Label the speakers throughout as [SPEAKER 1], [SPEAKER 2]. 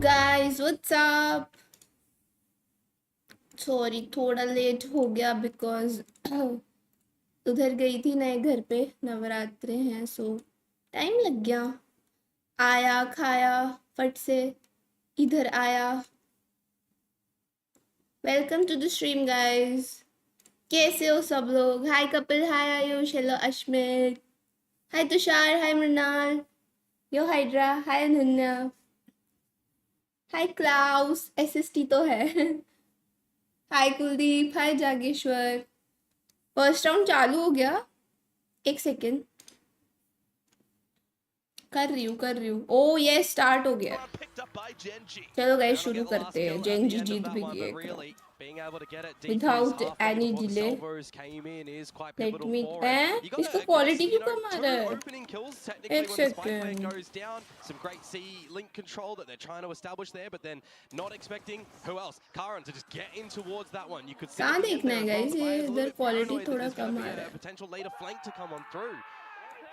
[SPEAKER 1] guys, what's up? Sorry थोड़ा late हो गया बिकॉज उधर गई थी नए घर पे, नवरात्रे हैं सो टाइम लग गया। आया खाया फट से इधर आया। Welcome to the stream guys, कैसे हो सब लोग? Hi Kapil, hi Ayush, hello Ashmit, hi Tushar, hi Mrinal, yo Hydra, hi Ananya, hi Klaus, SST तो है। Hi Kuldeep, hi Jageshwar. First round चालू हो गया, एक सेकेंड कर रही हूँ। ओ ये स्टार्ट हो गया। चलो गाइस शुरू करते हैं। जेंग जी जीत भी गए without any delay. Let me इसका क्वालिटी क्यों कम आ रहा है? एक second.
[SPEAKER 2] Some great C link control that they're trying to establish there, but then not expecting who else? Karan to just get in towards that one. You could see
[SPEAKER 1] कहाँ
[SPEAKER 2] at the end
[SPEAKER 1] देखना
[SPEAKER 2] there
[SPEAKER 1] है
[SPEAKER 2] as well.
[SPEAKER 1] Guys?
[SPEAKER 2] The
[SPEAKER 1] ये
[SPEAKER 2] players a
[SPEAKER 1] इधर
[SPEAKER 2] little bit
[SPEAKER 1] quality
[SPEAKER 2] paranoid that
[SPEAKER 1] थोड़ा
[SPEAKER 2] there's
[SPEAKER 1] come
[SPEAKER 2] going to
[SPEAKER 1] uh
[SPEAKER 2] be
[SPEAKER 1] रहा
[SPEAKER 2] a
[SPEAKER 1] है।
[SPEAKER 2] potential later flank to come on through.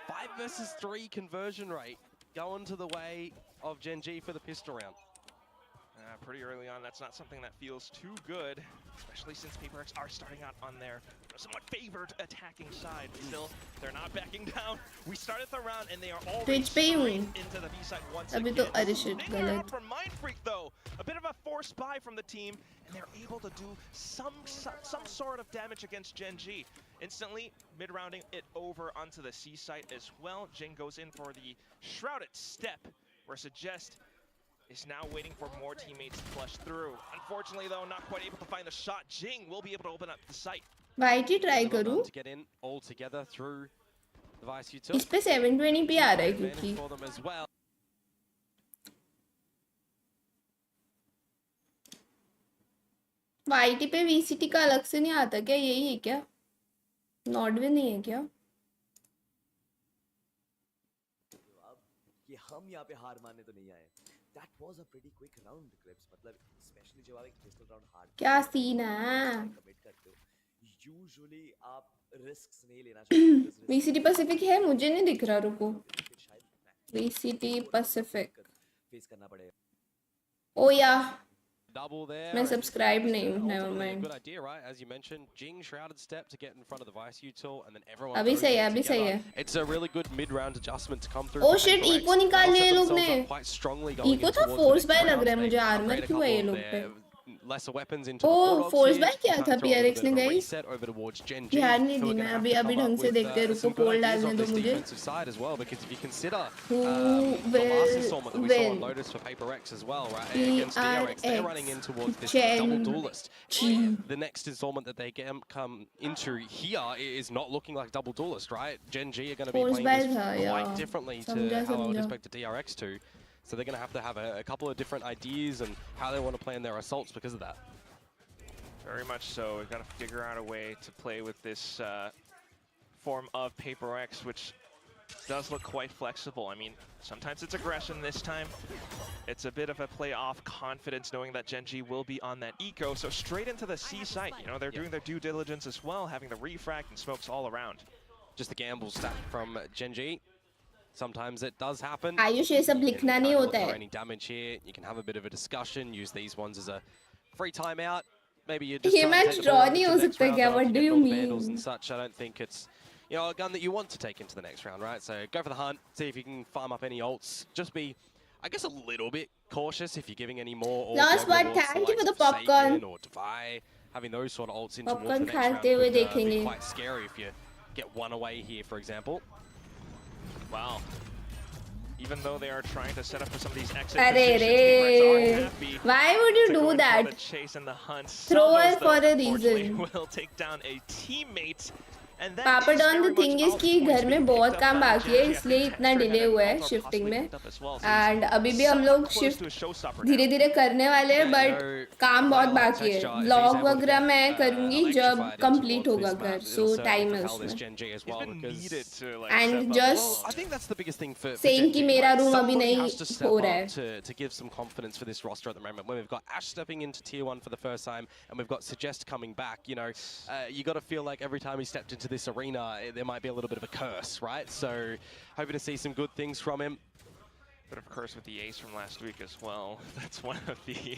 [SPEAKER 2] 5 versus 3 conversion rate going to the way of Gen G for the pistol round.
[SPEAKER 3] Pretty early on, that's not something that feels too good, especially since PaperX are starting out on their somewhat favored attacking side. Still, they're not backing down. We started the round and they are already straight into the B side once
[SPEAKER 1] अभी
[SPEAKER 3] again.
[SPEAKER 1] तो अरिशित
[SPEAKER 3] Making it
[SPEAKER 1] गलत।
[SPEAKER 3] up from Mindfreak though, a bit of a forced buy from the team, and they're able to do some sort of damage against Gen G. Instantly mid-rounding it over onto the C site as well. Geng goes in for the shrouded step, where Suggest is now waiting for more teammates to flush through. Unfortunately though, not quite able to find the shot. Geng will be able to open up the site.
[SPEAKER 1] वाइटी try करूँ?
[SPEAKER 2] To get in all together through the Vice util.
[SPEAKER 1] इस पे 720p आ रहा है क्योंकि
[SPEAKER 2] for them as well.
[SPEAKER 1] वाइटी पे VCT का अलग से नहीं आता क्या? यही है क्या? नॉर्डवे नहीं है क्या?
[SPEAKER 4] कि हम यहाँ पे हार मानने तो नहीं आए। That was a pretty quick round, Grips. मतलब especially जब आप एक pistol round हार
[SPEAKER 1] क्या सीन है?
[SPEAKER 4] commit करते हो, usually आप risks नहीं लेना चाहते।
[SPEAKER 1] वीसीटी पैसिफिक है, मुझे नहीं दिख रहा, रुको। वीसीटी पैसिफिक
[SPEAKER 4] फेस करना पड़ेगा।
[SPEAKER 1] ओ या
[SPEAKER 2] Double there.
[SPEAKER 1] मैं सब्सक्राइब नहीं हूँ, never
[SPEAKER 2] Ultimately a
[SPEAKER 1] mind।
[SPEAKER 2] good idea, right? As you mentioned, Geng shrouded step to get in front of the Vice util, and then everyone
[SPEAKER 1] अभी
[SPEAKER 2] goes
[SPEAKER 1] सही है,
[SPEAKER 2] in
[SPEAKER 1] अभी सही
[SPEAKER 2] together.
[SPEAKER 1] है।
[SPEAKER 2] It's a really good mid-round adjustment to come through.
[SPEAKER 1] Oh
[SPEAKER 2] for
[SPEAKER 1] shit,
[SPEAKER 2] PaperX.
[SPEAKER 1] Eco निकाल
[SPEAKER 2] They'll
[SPEAKER 1] लिया ये
[SPEAKER 2] set
[SPEAKER 1] लोग
[SPEAKER 2] themselves
[SPEAKER 1] ने।
[SPEAKER 2] up quite strongly going
[SPEAKER 1] eco
[SPEAKER 2] in
[SPEAKER 1] था
[SPEAKER 2] towards the
[SPEAKER 1] force
[SPEAKER 2] next
[SPEAKER 1] buy लग
[SPEAKER 2] round.
[SPEAKER 1] रहा है मुझे,
[SPEAKER 2] They
[SPEAKER 1] आर्मर
[SPEAKER 2] upgrade a
[SPEAKER 1] क्यों है ये
[SPEAKER 2] couple
[SPEAKER 1] लोग
[SPEAKER 2] of
[SPEAKER 1] पे?
[SPEAKER 2] their lesser weapons into the
[SPEAKER 1] ओ
[SPEAKER 2] Bulldogs
[SPEAKER 1] फोर्स
[SPEAKER 2] here.
[SPEAKER 1] बाय क्या
[SPEAKER 2] Time
[SPEAKER 1] था
[SPEAKER 2] to throw a little
[SPEAKER 1] PRX
[SPEAKER 2] bit
[SPEAKER 1] ने
[SPEAKER 2] of a
[SPEAKER 1] guys?
[SPEAKER 2] reset over towards Gen G.
[SPEAKER 1] ध्यान नहीं
[SPEAKER 2] who
[SPEAKER 1] दी
[SPEAKER 2] are
[SPEAKER 1] मैं,
[SPEAKER 2] gonna have
[SPEAKER 1] अभी
[SPEAKER 2] to
[SPEAKER 1] अभी
[SPEAKER 2] come
[SPEAKER 1] ढंग
[SPEAKER 2] up
[SPEAKER 1] से
[SPEAKER 2] with
[SPEAKER 1] देखते हैं, रुको
[SPEAKER 2] some good
[SPEAKER 1] पोल
[SPEAKER 2] ideas
[SPEAKER 1] डालने
[SPEAKER 2] on
[SPEAKER 1] दो
[SPEAKER 2] this
[SPEAKER 1] मुझे।
[SPEAKER 2] defensive side as well, because if you consider
[SPEAKER 1] Who
[SPEAKER 2] the last installment that we saw on
[SPEAKER 1] will
[SPEAKER 2] Lotus for PaperX as well, right, against DRX, they're running in towards this
[SPEAKER 1] Gen
[SPEAKER 2] double duelist.
[SPEAKER 1] G.
[SPEAKER 2] The next installment that they come into here is not looking like double duelist, right? Gen G are going to be
[SPEAKER 1] force
[SPEAKER 2] playing
[SPEAKER 1] buy
[SPEAKER 2] this
[SPEAKER 1] था
[SPEAKER 2] quite
[SPEAKER 1] यार,
[SPEAKER 2] differently to
[SPEAKER 1] समझा
[SPEAKER 2] how I would
[SPEAKER 1] समझा।
[SPEAKER 2] expect a DRX to. So they're going to have a couple of different ideas and how they want to plan their assaults because of that.
[SPEAKER 3] Very much so. We've got to figure out a way to play with this form of PaperX, which does look quite flexible. I mean, sometimes it's aggression. This time, it's a bit of a play off confidence, knowing that Gen G will be on that eco. So straight into the C site. You know, they're doing their due diligence as well, having the refract and smokes all around.
[SPEAKER 2] Just a gamble stack from Gen G. Sometimes it does happen.
[SPEAKER 1] Ayush ये सब लिखना नहीं होता है।
[SPEAKER 2] Any damage here, you can have a bit of a discussion. Use these ones as a free timeout. Maybe you just
[SPEAKER 1] ये
[SPEAKER 2] try to
[SPEAKER 1] match
[SPEAKER 2] take the
[SPEAKER 1] draw
[SPEAKER 2] ball
[SPEAKER 1] नहीं
[SPEAKER 2] into
[SPEAKER 1] हो
[SPEAKER 2] the next
[SPEAKER 1] सकता
[SPEAKER 2] round
[SPEAKER 1] क्या?
[SPEAKER 2] after
[SPEAKER 1] What do
[SPEAKER 2] getting
[SPEAKER 1] you
[SPEAKER 2] all the vandals
[SPEAKER 1] mean?
[SPEAKER 2] and such. I don't think it's, you know, a gun that you want to take into the next round, right? So go for the hunt, see if you can farm up any ults. Just be, I guess, a little bit cautious if you're giving any more.
[SPEAKER 1] Last but thank you for the popcorn.
[SPEAKER 2] Or Defy, having those sort of ults in towards the
[SPEAKER 1] Popcorn
[SPEAKER 2] next round
[SPEAKER 1] खाते हुए
[SPEAKER 2] could be
[SPEAKER 1] देखेंगे।
[SPEAKER 2] quite scary if you get one away here, for example.
[SPEAKER 3] Wow. Even though they are trying to set up for some of these exit
[SPEAKER 1] अरे
[SPEAKER 3] positions,
[SPEAKER 1] रे,
[SPEAKER 3] PaperX are happy
[SPEAKER 1] why would you
[SPEAKER 3] to go
[SPEAKER 1] do
[SPEAKER 3] in for
[SPEAKER 1] that?
[SPEAKER 3] the chase and the hunt.
[SPEAKER 1] Thrower
[SPEAKER 3] Salvos,
[SPEAKER 1] for
[SPEAKER 3] though,
[SPEAKER 1] a
[SPEAKER 3] unfortunately,
[SPEAKER 1] reason.
[SPEAKER 3] will take down a teammate. And that
[SPEAKER 1] papad
[SPEAKER 3] is
[SPEAKER 1] on
[SPEAKER 3] very
[SPEAKER 1] the thing
[SPEAKER 3] much
[SPEAKER 1] is
[SPEAKER 3] all
[SPEAKER 1] कि
[SPEAKER 3] points
[SPEAKER 1] घर में
[SPEAKER 3] being
[SPEAKER 1] बहुत
[SPEAKER 3] picked up
[SPEAKER 1] काम
[SPEAKER 3] by
[SPEAKER 1] बाकी है,
[SPEAKER 3] Gen G. I
[SPEAKER 1] इसलिए
[SPEAKER 3] think
[SPEAKER 1] इतना
[SPEAKER 3] Texter
[SPEAKER 1] delay
[SPEAKER 3] had
[SPEAKER 1] हुआ है
[SPEAKER 3] an ult or
[SPEAKER 1] shifting
[SPEAKER 3] possibly
[SPEAKER 1] में।
[SPEAKER 3] picked up as well, so he's
[SPEAKER 1] and अभी भी हम लोग
[SPEAKER 3] somewhat close to a
[SPEAKER 1] shift
[SPEAKER 3] showstopper
[SPEAKER 1] धीरे
[SPEAKER 3] now.
[SPEAKER 1] धीरे करने वाले हैं, बट काम बहुत बाकी है। व्लॉग वगैरह मैं करूँगी जब कंप्लीट होगा घर, सो टाइम है उसमें।
[SPEAKER 3] He's been needed to like
[SPEAKER 1] And
[SPEAKER 3] step up.
[SPEAKER 1] just
[SPEAKER 2] I think that's the biggest thing for
[SPEAKER 1] saying
[SPEAKER 2] Gen
[SPEAKER 1] कि
[SPEAKER 2] G,
[SPEAKER 1] मेरा
[SPEAKER 2] right?
[SPEAKER 1] रूम अभी
[SPEAKER 2] Somebody
[SPEAKER 1] नहीं
[SPEAKER 2] has to step
[SPEAKER 1] हो रहा
[SPEAKER 2] up
[SPEAKER 1] है।
[SPEAKER 2] to give some confidence for this roster at the moment. When we've got Ash stepping into tier 1 for the first time, and we've got Suggest coming back, you know, you got to feel like every time he stepped into this arena, there might be a little bit of a curse, right? So, hoping to see some good things from him.
[SPEAKER 3] But of course, with the ace from last week as well, that's one of the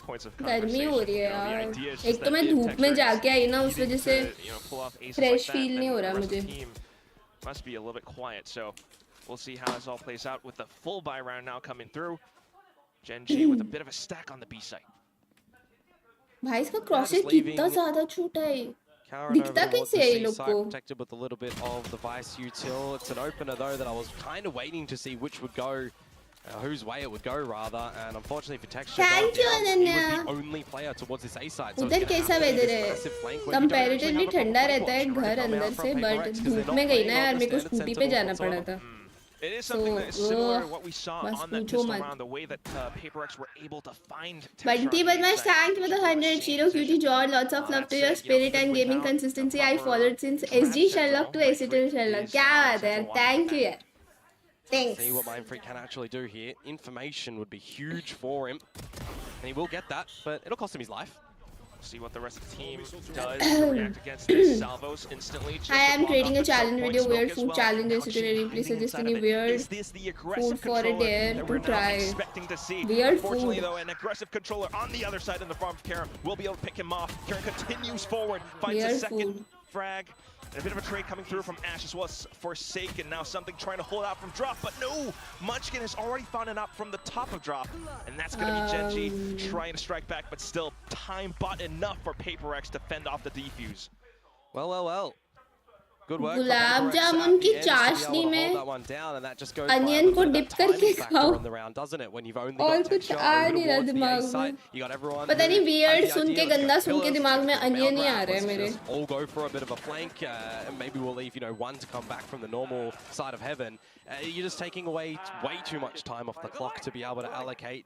[SPEAKER 3] points of
[SPEAKER 1] गर्मी
[SPEAKER 3] conversation.
[SPEAKER 1] हो रही है
[SPEAKER 3] You know, the
[SPEAKER 1] यार
[SPEAKER 3] idea is
[SPEAKER 1] एक
[SPEAKER 3] just
[SPEAKER 1] तो
[SPEAKER 3] that
[SPEAKER 1] मैं
[SPEAKER 3] if
[SPEAKER 1] धूप में
[SPEAKER 3] Texture
[SPEAKER 1] जाके आई ना
[SPEAKER 3] is
[SPEAKER 1] उस
[SPEAKER 3] needing
[SPEAKER 1] वजह से
[SPEAKER 3] to, you know, pull off aces
[SPEAKER 1] fresh
[SPEAKER 3] like that,
[SPEAKER 1] feel
[SPEAKER 3] then
[SPEAKER 1] नहीं हो
[SPEAKER 3] the
[SPEAKER 1] रहा
[SPEAKER 3] rest of
[SPEAKER 1] मुझे
[SPEAKER 3] the team must be a little bit quiet. So we'll see how this all plays out with the full buy round now coming through. Gen G with a bit of a stack on the B site.
[SPEAKER 1] भाई इसका
[SPEAKER 2] Now
[SPEAKER 1] क्रॉसर
[SPEAKER 2] just leaving
[SPEAKER 1] कितना ज्यादा छोटा है
[SPEAKER 2] Karen over
[SPEAKER 1] दिखता
[SPEAKER 2] towards
[SPEAKER 1] कैसे
[SPEAKER 2] the
[SPEAKER 1] है ये
[SPEAKER 2] C
[SPEAKER 1] लोग
[SPEAKER 2] site,
[SPEAKER 1] को
[SPEAKER 2] protected with a little bit of the Vice util. It's an opener though that I was kind of waiting to see which would go, whose way it would go rather, and unfortunately for Texture,
[SPEAKER 1] Thank you,
[SPEAKER 2] he was
[SPEAKER 1] Ananya.
[SPEAKER 2] the only player towards this A side. So
[SPEAKER 1] उधर
[SPEAKER 2] it's gonna
[SPEAKER 1] कैसा
[SPEAKER 2] have to be
[SPEAKER 1] weather
[SPEAKER 2] this
[SPEAKER 1] है
[SPEAKER 2] massive flank where you don't actually
[SPEAKER 1] comparatively
[SPEAKER 2] have a proper
[SPEAKER 1] ठंडा
[SPEAKER 2] flank
[SPEAKER 1] रहता है
[SPEAKER 2] watch, right,
[SPEAKER 1] घर
[SPEAKER 2] come
[SPEAKER 1] अंदर
[SPEAKER 2] out
[SPEAKER 1] से
[SPEAKER 2] from
[SPEAKER 1] but
[SPEAKER 2] PaperX 'cause they're
[SPEAKER 1] धूप
[SPEAKER 2] not
[SPEAKER 1] में गई
[SPEAKER 2] playing
[SPEAKER 1] ना
[SPEAKER 2] on
[SPEAKER 1] यार
[SPEAKER 2] the
[SPEAKER 1] मेरे को
[SPEAKER 2] standard
[SPEAKER 1] स्कूटी पे
[SPEAKER 2] Sentinels
[SPEAKER 1] जाना पड़ा
[SPEAKER 2] whatsoever.
[SPEAKER 1] था
[SPEAKER 3] It is something that is similar to what we saw
[SPEAKER 1] बस
[SPEAKER 3] on that
[SPEAKER 1] पूछो
[SPEAKER 3] pistol
[SPEAKER 1] मत
[SPEAKER 3] round, the way that PaperX were able to find
[SPEAKER 1] Bunty Badmash, thank you for the 100 Shiro Cutie George. Lots of love to your spirit and gaming consistency. I followed since SG Sherlock to ACTL Sherlock. क्या बात है यार, thank you यार. Thanks.
[SPEAKER 2] See what Mindfreak can actually do here. Information would be huge for him, and he will get that, but it'll cost him his life.
[SPEAKER 3] See what the rest of the team does to react against these salvos instantly. Just
[SPEAKER 1] I
[SPEAKER 3] to
[SPEAKER 1] am
[SPEAKER 3] block
[SPEAKER 1] creating
[SPEAKER 3] off
[SPEAKER 1] a
[SPEAKER 3] the choke
[SPEAKER 1] challenge
[SPEAKER 3] point
[SPEAKER 1] video,
[SPEAKER 3] smoke
[SPEAKER 1] weird
[SPEAKER 3] as
[SPEAKER 1] food
[SPEAKER 3] well.
[SPEAKER 1] challenge.
[SPEAKER 3] Now
[SPEAKER 1] Yesterday,
[SPEAKER 3] Geng
[SPEAKER 1] please
[SPEAKER 3] hiding
[SPEAKER 1] suggest
[SPEAKER 3] inside
[SPEAKER 1] any
[SPEAKER 3] of it.
[SPEAKER 1] weird
[SPEAKER 3] Is this the aggressive
[SPEAKER 1] food for a
[SPEAKER 3] controller
[SPEAKER 1] dare
[SPEAKER 3] that
[SPEAKER 1] to
[SPEAKER 3] we're now
[SPEAKER 1] try.
[SPEAKER 3] expecting to see?
[SPEAKER 1] Weird
[SPEAKER 3] Unfortunately,
[SPEAKER 1] food.
[SPEAKER 3] though, an aggressive controller on the other side in the farm of Karen will be able to pick him off. Karen continues forward, finds a
[SPEAKER 1] Weird
[SPEAKER 3] second
[SPEAKER 1] food.
[SPEAKER 3] frag. And a bit of a trade coming through from Ash as well as Forsaken. Now something trying to hold out from drop, but no! Munchkin has already found an up from the top of drop. And that's going to be Gen G trying to strike back, but still time bought enough for PaperX to fend off the defuse.
[SPEAKER 2] Well. Good work.
[SPEAKER 1] Gulab jamun की चाशनी में onion को dip करके खाओ और कुछ आ नहीं रहा दिमाग में पता नहीं वियर्ड सुन के गंदा सुन के दिमाग में अनियन ही आ रहा है मेरे
[SPEAKER 2] all go for a bit of a flank and maybe we'll leave one to come back from the normal side of heaven. You're just taking away way too much time off the clock to be able to allocate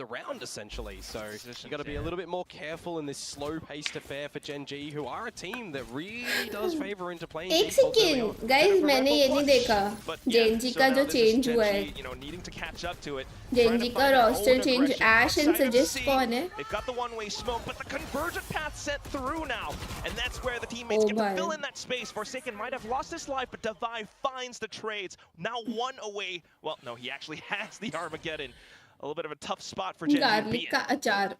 [SPEAKER 2] the round essentially, so you got to be a little bit more careful in this slow paced affair for Gen G, who are a team that really does favor into playing.
[SPEAKER 1] एक second guys मैंने ये नहीं देखा Gen Z का जो change हुआ है Gen G का roster change Ash and suggest कौन है
[SPEAKER 3] They've got the one-way smoke, but the convergent path set through now, and that's where the teammates get to fill in that space. Forsaken might have lost his life, but Divide finds the trades. Now one away. Well, no, he actually has the Armageddon. A little bit of a tough spot for Gen G.
[SPEAKER 1] Garlic का अचार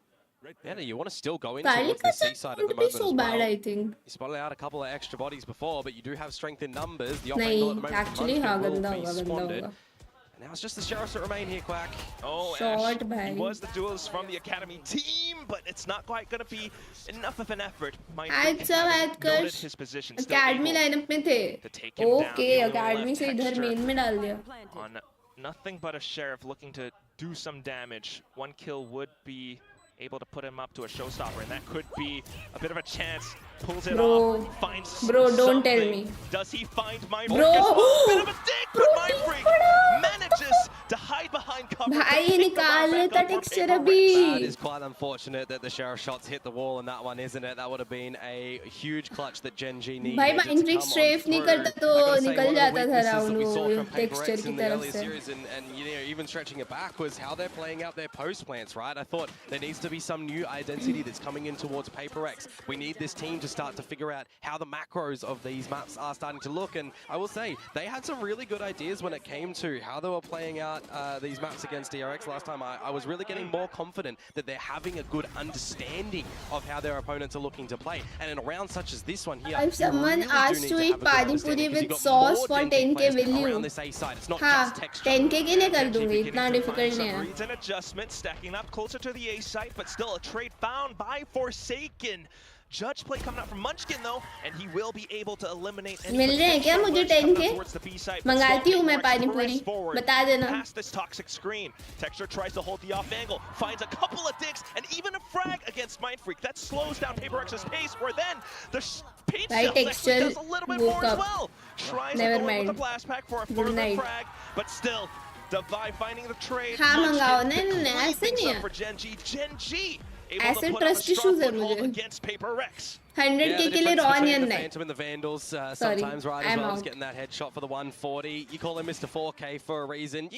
[SPEAKER 2] Yeah, you want to still go in towards
[SPEAKER 1] garlic
[SPEAKER 2] the
[SPEAKER 1] का
[SPEAKER 2] C side at the
[SPEAKER 1] अचार
[SPEAKER 2] moment
[SPEAKER 1] so
[SPEAKER 2] as
[SPEAKER 1] bad
[SPEAKER 2] well.
[SPEAKER 1] I think
[SPEAKER 2] You spotted out a couple of extra bodies before, but you do have strength in numbers. The
[SPEAKER 1] नहीं
[SPEAKER 2] off angle at the moment
[SPEAKER 1] actually हाँ गंदा होगा गंदा होगा
[SPEAKER 2] And now it's just the sheriffs that remain here, Quack.
[SPEAKER 3] Oh,
[SPEAKER 1] Short
[SPEAKER 3] Ash,
[SPEAKER 1] bhai.
[SPEAKER 3] he was the duelist from the academy team, but it's not quite going to be enough of an effort.
[SPEAKER 1] आज सब
[SPEAKER 3] noted
[SPEAKER 1] आज
[SPEAKER 3] his position,
[SPEAKER 1] कर
[SPEAKER 3] still
[SPEAKER 1] academy
[SPEAKER 3] able
[SPEAKER 1] lineup में थे
[SPEAKER 3] to take him down.
[SPEAKER 1] Okay
[SPEAKER 3] The only
[SPEAKER 1] academy
[SPEAKER 3] left
[SPEAKER 1] से इधर
[SPEAKER 3] Texture
[SPEAKER 1] main में डाल दिया
[SPEAKER 3] on nothing but a sheriff looking to do some damage. One kill would be able to put him up to a showstopper, and that could be a bit of a chance. Pulls it off, finds
[SPEAKER 1] don't tell
[SPEAKER 3] something.
[SPEAKER 1] me.
[SPEAKER 3] Does he find Mindfreak?
[SPEAKER 1] Bro,
[SPEAKER 3] Bit of a dig, but Mindfreak manages to hide behind cover.
[SPEAKER 1] भाई
[SPEAKER 3] to pick the
[SPEAKER 1] निकाल
[SPEAKER 3] round
[SPEAKER 1] लेता
[SPEAKER 3] back up for
[SPEAKER 1] texture
[SPEAKER 3] PaperX.
[SPEAKER 1] अभी
[SPEAKER 2] That is quite unfortunate that the sheriff shots hit the wall in that one, isn't it? That would have been a huge clutch that Gen G needed.
[SPEAKER 1] भाई
[SPEAKER 2] to
[SPEAKER 1] Mindfreak
[SPEAKER 2] come on
[SPEAKER 1] strafe नहीं
[SPEAKER 2] through.
[SPEAKER 1] करता तो
[SPEAKER 2] I gotta say,
[SPEAKER 1] निकल
[SPEAKER 2] one of the
[SPEAKER 1] जाता था
[SPEAKER 2] weaknesses
[SPEAKER 1] round
[SPEAKER 2] that we saw
[SPEAKER 1] वो
[SPEAKER 2] from
[SPEAKER 1] texture
[SPEAKER 2] PaperX
[SPEAKER 1] की
[SPEAKER 2] in the
[SPEAKER 1] तरफ
[SPEAKER 2] early
[SPEAKER 1] से
[SPEAKER 2] series, and even stretching it backwards, how they're playing out their post plants, right? I thought there needs to be some new identity that's coming in towards PaperX. We need this team to start to figure out how the macros of these maps are starting to look, and I will say they had some really good ideas when it came to how they were playing out these maps against DRX last time. I was really getting more confident that they're having a good understanding of how their opponents are looking to play, and in a round such as this one here,
[SPEAKER 1] If someone
[SPEAKER 2] you really
[SPEAKER 1] asks
[SPEAKER 2] do
[SPEAKER 1] to
[SPEAKER 2] need
[SPEAKER 1] eat
[SPEAKER 2] have a good
[SPEAKER 1] pani
[SPEAKER 2] understanding,
[SPEAKER 1] puri
[SPEAKER 2] 'cause you've
[SPEAKER 1] with
[SPEAKER 2] got
[SPEAKER 1] sauce
[SPEAKER 2] more
[SPEAKER 1] for
[SPEAKER 2] Gen G
[SPEAKER 1] 10k
[SPEAKER 2] players
[SPEAKER 1] value
[SPEAKER 2] around this A side. It's not
[SPEAKER 1] हाँ
[SPEAKER 2] just texture.
[SPEAKER 1] 10k की नहीं कर
[SPEAKER 3] Gen G
[SPEAKER 1] दूंगी
[SPEAKER 3] beginning
[SPEAKER 1] इतना
[SPEAKER 3] to find
[SPEAKER 1] difficult
[SPEAKER 3] some
[SPEAKER 1] नहीं है
[SPEAKER 3] reads and adjustments, stacking up closer to the A site, but still a trade found by Forsaken. Judge play coming out from Munchkin though, and he will be able to eliminate any
[SPEAKER 1] मिल रहे हैं क्या
[SPEAKER 3] potential
[SPEAKER 1] मुझे
[SPEAKER 3] rush coming
[SPEAKER 1] 10K?
[SPEAKER 3] up towards the B site, but
[SPEAKER 1] मंगाती
[SPEAKER 3] still
[SPEAKER 1] हूँ मैं
[SPEAKER 3] PaperX
[SPEAKER 1] पानी
[SPEAKER 3] press
[SPEAKER 1] पूरी
[SPEAKER 3] forward
[SPEAKER 1] बता देना
[SPEAKER 3] past this toxic screen. Texture tries to hold the off angle, finds a couple of digs, and even a frag against Mindfreak. That slows down PaperX's pace, where then the paint
[SPEAKER 1] Right,
[SPEAKER 3] shells actually
[SPEAKER 1] Texture
[SPEAKER 3] does a little bit
[SPEAKER 1] woke
[SPEAKER 3] more as
[SPEAKER 1] up.
[SPEAKER 3] well. Tries
[SPEAKER 1] Never
[SPEAKER 3] to go in with
[SPEAKER 1] mind.
[SPEAKER 3] the blast pack for a
[SPEAKER 1] Good
[SPEAKER 3] further
[SPEAKER 1] night.
[SPEAKER 3] frag, but still, Divide finding the trade.
[SPEAKER 1] हाँ मंगाओ
[SPEAKER 3] Munchkin
[SPEAKER 1] नहीं
[SPEAKER 3] to
[SPEAKER 1] नहीं
[SPEAKER 3] clean
[SPEAKER 1] ऐसे
[SPEAKER 3] things
[SPEAKER 1] नहीं
[SPEAKER 3] up
[SPEAKER 1] है
[SPEAKER 3] for Gen G. Gen G able
[SPEAKER 1] ऐसे
[SPEAKER 3] to put up a
[SPEAKER 1] trust
[SPEAKER 3] strong
[SPEAKER 1] issues है
[SPEAKER 3] foothold
[SPEAKER 1] मुझे
[SPEAKER 3] against PaperX.
[SPEAKER 1] 100k
[SPEAKER 2] the
[SPEAKER 1] के लिए
[SPEAKER 2] difference
[SPEAKER 1] रॉन
[SPEAKER 2] between
[SPEAKER 1] या
[SPEAKER 2] the
[SPEAKER 1] नहीं?
[SPEAKER 2] Phantom and the Vandals
[SPEAKER 1] Sorry,
[SPEAKER 2] sometimes, right, as
[SPEAKER 1] I'm
[SPEAKER 2] well as
[SPEAKER 1] out.
[SPEAKER 2] getting that headshot for the 140. You call him Mr. 4K for a reason.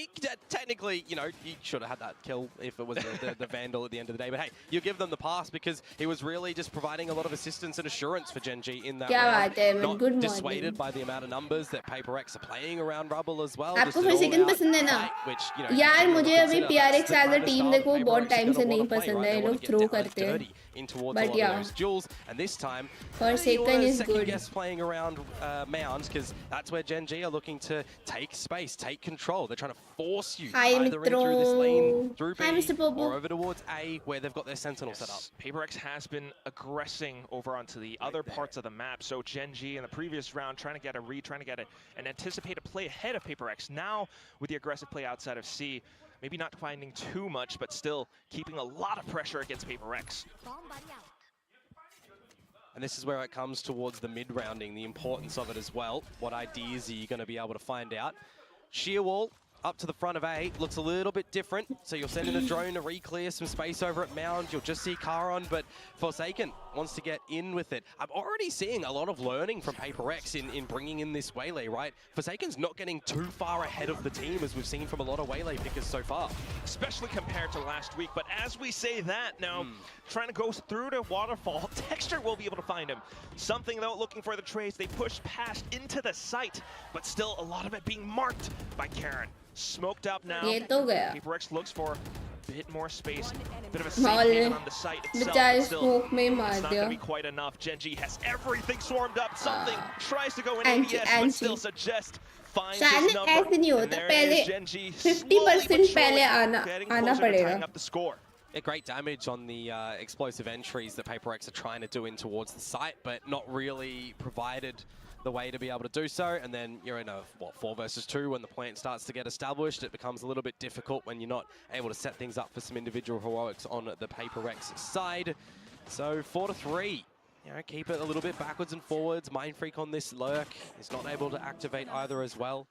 [SPEAKER 2] Technically, you know, you should have had that kill if it was the Vandal at the end of the day. But hey, you give them the pass because he was really just providing a lot of assistance and assurance for Gen G in that
[SPEAKER 1] क्या
[SPEAKER 2] round.
[SPEAKER 1] बात है, man.
[SPEAKER 2] Not
[SPEAKER 1] Good
[SPEAKER 2] dissuaded
[SPEAKER 1] morning.
[SPEAKER 2] by the amount of numbers that Paper X are playing around Rubble as well.
[SPEAKER 1] आपको
[SPEAKER 2] Just an
[SPEAKER 1] Forsaken
[SPEAKER 2] all-out
[SPEAKER 1] पसंद है ना?
[SPEAKER 2] fight, which, you know,
[SPEAKER 1] यार
[SPEAKER 2] you
[SPEAKER 1] मुझे
[SPEAKER 2] gotta
[SPEAKER 1] अभी
[SPEAKER 2] consider
[SPEAKER 1] PRX
[SPEAKER 2] that's the
[SPEAKER 1] as a
[SPEAKER 2] kind of
[SPEAKER 1] team
[SPEAKER 2] style
[SPEAKER 1] देखो
[SPEAKER 2] Paper
[SPEAKER 1] बहुत
[SPEAKER 2] X is
[SPEAKER 1] time
[SPEAKER 2] gonna
[SPEAKER 1] से नहीं
[SPEAKER 2] wanna play,
[SPEAKER 1] पसंद
[SPEAKER 2] right?
[SPEAKER 1] है,
[SPEAKER 2] They
[SPEAKER 1] ये
[SPEAKER 2] wanna
[SPEAKER 1] लोग
[SPEAKER 2] get
[SPEAKER 1] थ्रो
[SPEAKER 2] down and
[SPEAKER 1] करते हैं.
[SPEAKER 2] dirty in towards a
[SPEAKER 1] But
[SPEAKER 2] lot of
[SPEAKER 1] yeah,
[SPEAKER 2] those duels. And this time,
[SPEAKER 1] Forsaken
[SPEAKER 2] you
[SPEAKER 1] is
[SPEAKER 2] second
[SPEAKER 1] good.
[SPEAKER 2] guess playing around Mound because that's where Gen G are looking to take space, take control. They're trying to force you
[SPEAKER 1] Hi,
[SPEAKER 2] either in through this lane,
[SPEAKER 1] Mitro.
[SPEAKER 2] through
[SPEAKER 1] Hi,
[SPEAKER 2] B,
[SPEAKER 1] Mr. Popo.
[SPEAKER 2] or over towards A, where they've got their Sentinel set up.
[SPEAKER 3] Paper X has been aggressing over onto the other parts of the map. So Gen G in the previous round trying to get a read, trying to get an anticipated play ahead of Paper X. Now with the aggressive play outside of C, maybe not finding too much, but still keeping a lot of pressure against Paper X.
[SPEAKER 2] And this is where it comes towards the mid-rounding, the importance of it as well. What ideas are you going to be able to find out? Sheer wall up to the front of A looks a little bit different. So you'll send in a drone to re-clear some space over at Mound. You'll just see Charon, but Forsaken wants to get in with it. I'm already seeing a lot of learning from Paper X in bringing in this Waylay, right? Forsaken's not getting too far ahead of the team as we've seen from a lot of Waylay pickers so far.
[SPEAKER 3] Especially compared to last week. But as we say that now, trying to go through the waterfall, Texture will be able to find him. Something though, looking for the trace, they push past into the site, but still a lot of it being marked by Karen. Smoked up now.
[SPEAKER 1] ये तो गया.
[SPEAKER 3] Paper X looks for a bit more space, bit of a
[SPEAKER 1] mall
[SPEAKER 3] safe
[SPEAKER 1] ने
[SPEAKER 3] haven on the site itself.
[SPEAKER 1] बेचारे
[SPEAKER 3] But still,
[SPEAKER 1] smoke में ही
[SPEAKER 3] it's
[SPEAKER 1] मार
[SPEAKER 3] not going to
[SPEAKER 1] दिया.
[SPEAKER 3] be quite enough. Gen G has everything swarmed up. Something tries to go in
[SPEAKER 1] Anti-
[SPEAKER 3] ABS, but
[SPEAKER 1] anti.
[SPEAKER 3] still suggest finds
[SPEAKER 1] शायद
[SPEAKER 3] his number.
[SPEAKER 1] ऐसे नहीं
[SPEAKER 3] And
[SPEAKER 1] होता,
[SPEAKER 3] there
[SPEAKER 1] पहले
[SPEAKER 3] is Gen G
[SPEAKER 1] 50% पहले
[SPEAKER 3] getting
[SPEAKER 1] आना
[SPEAKER 3] closer to
[SPEAKER 1] पड़ेगा.
[SPEAKER 3] tying up the score.
[SPEAKER 2] Yeah, great damage on the explosive entries that Paper X are trying to do in towards the site, but not really provided the way to be able to do so. And then you're in a, 4 versus 2 when the plant starts to get established. It becomes a little bit difficult when you're not able to set things up for some individual heroics on the Paper X side. So 4-3. You know, keep it a little bit backwards and forwards. Mind Freak on this lurk is not able to activate either as well.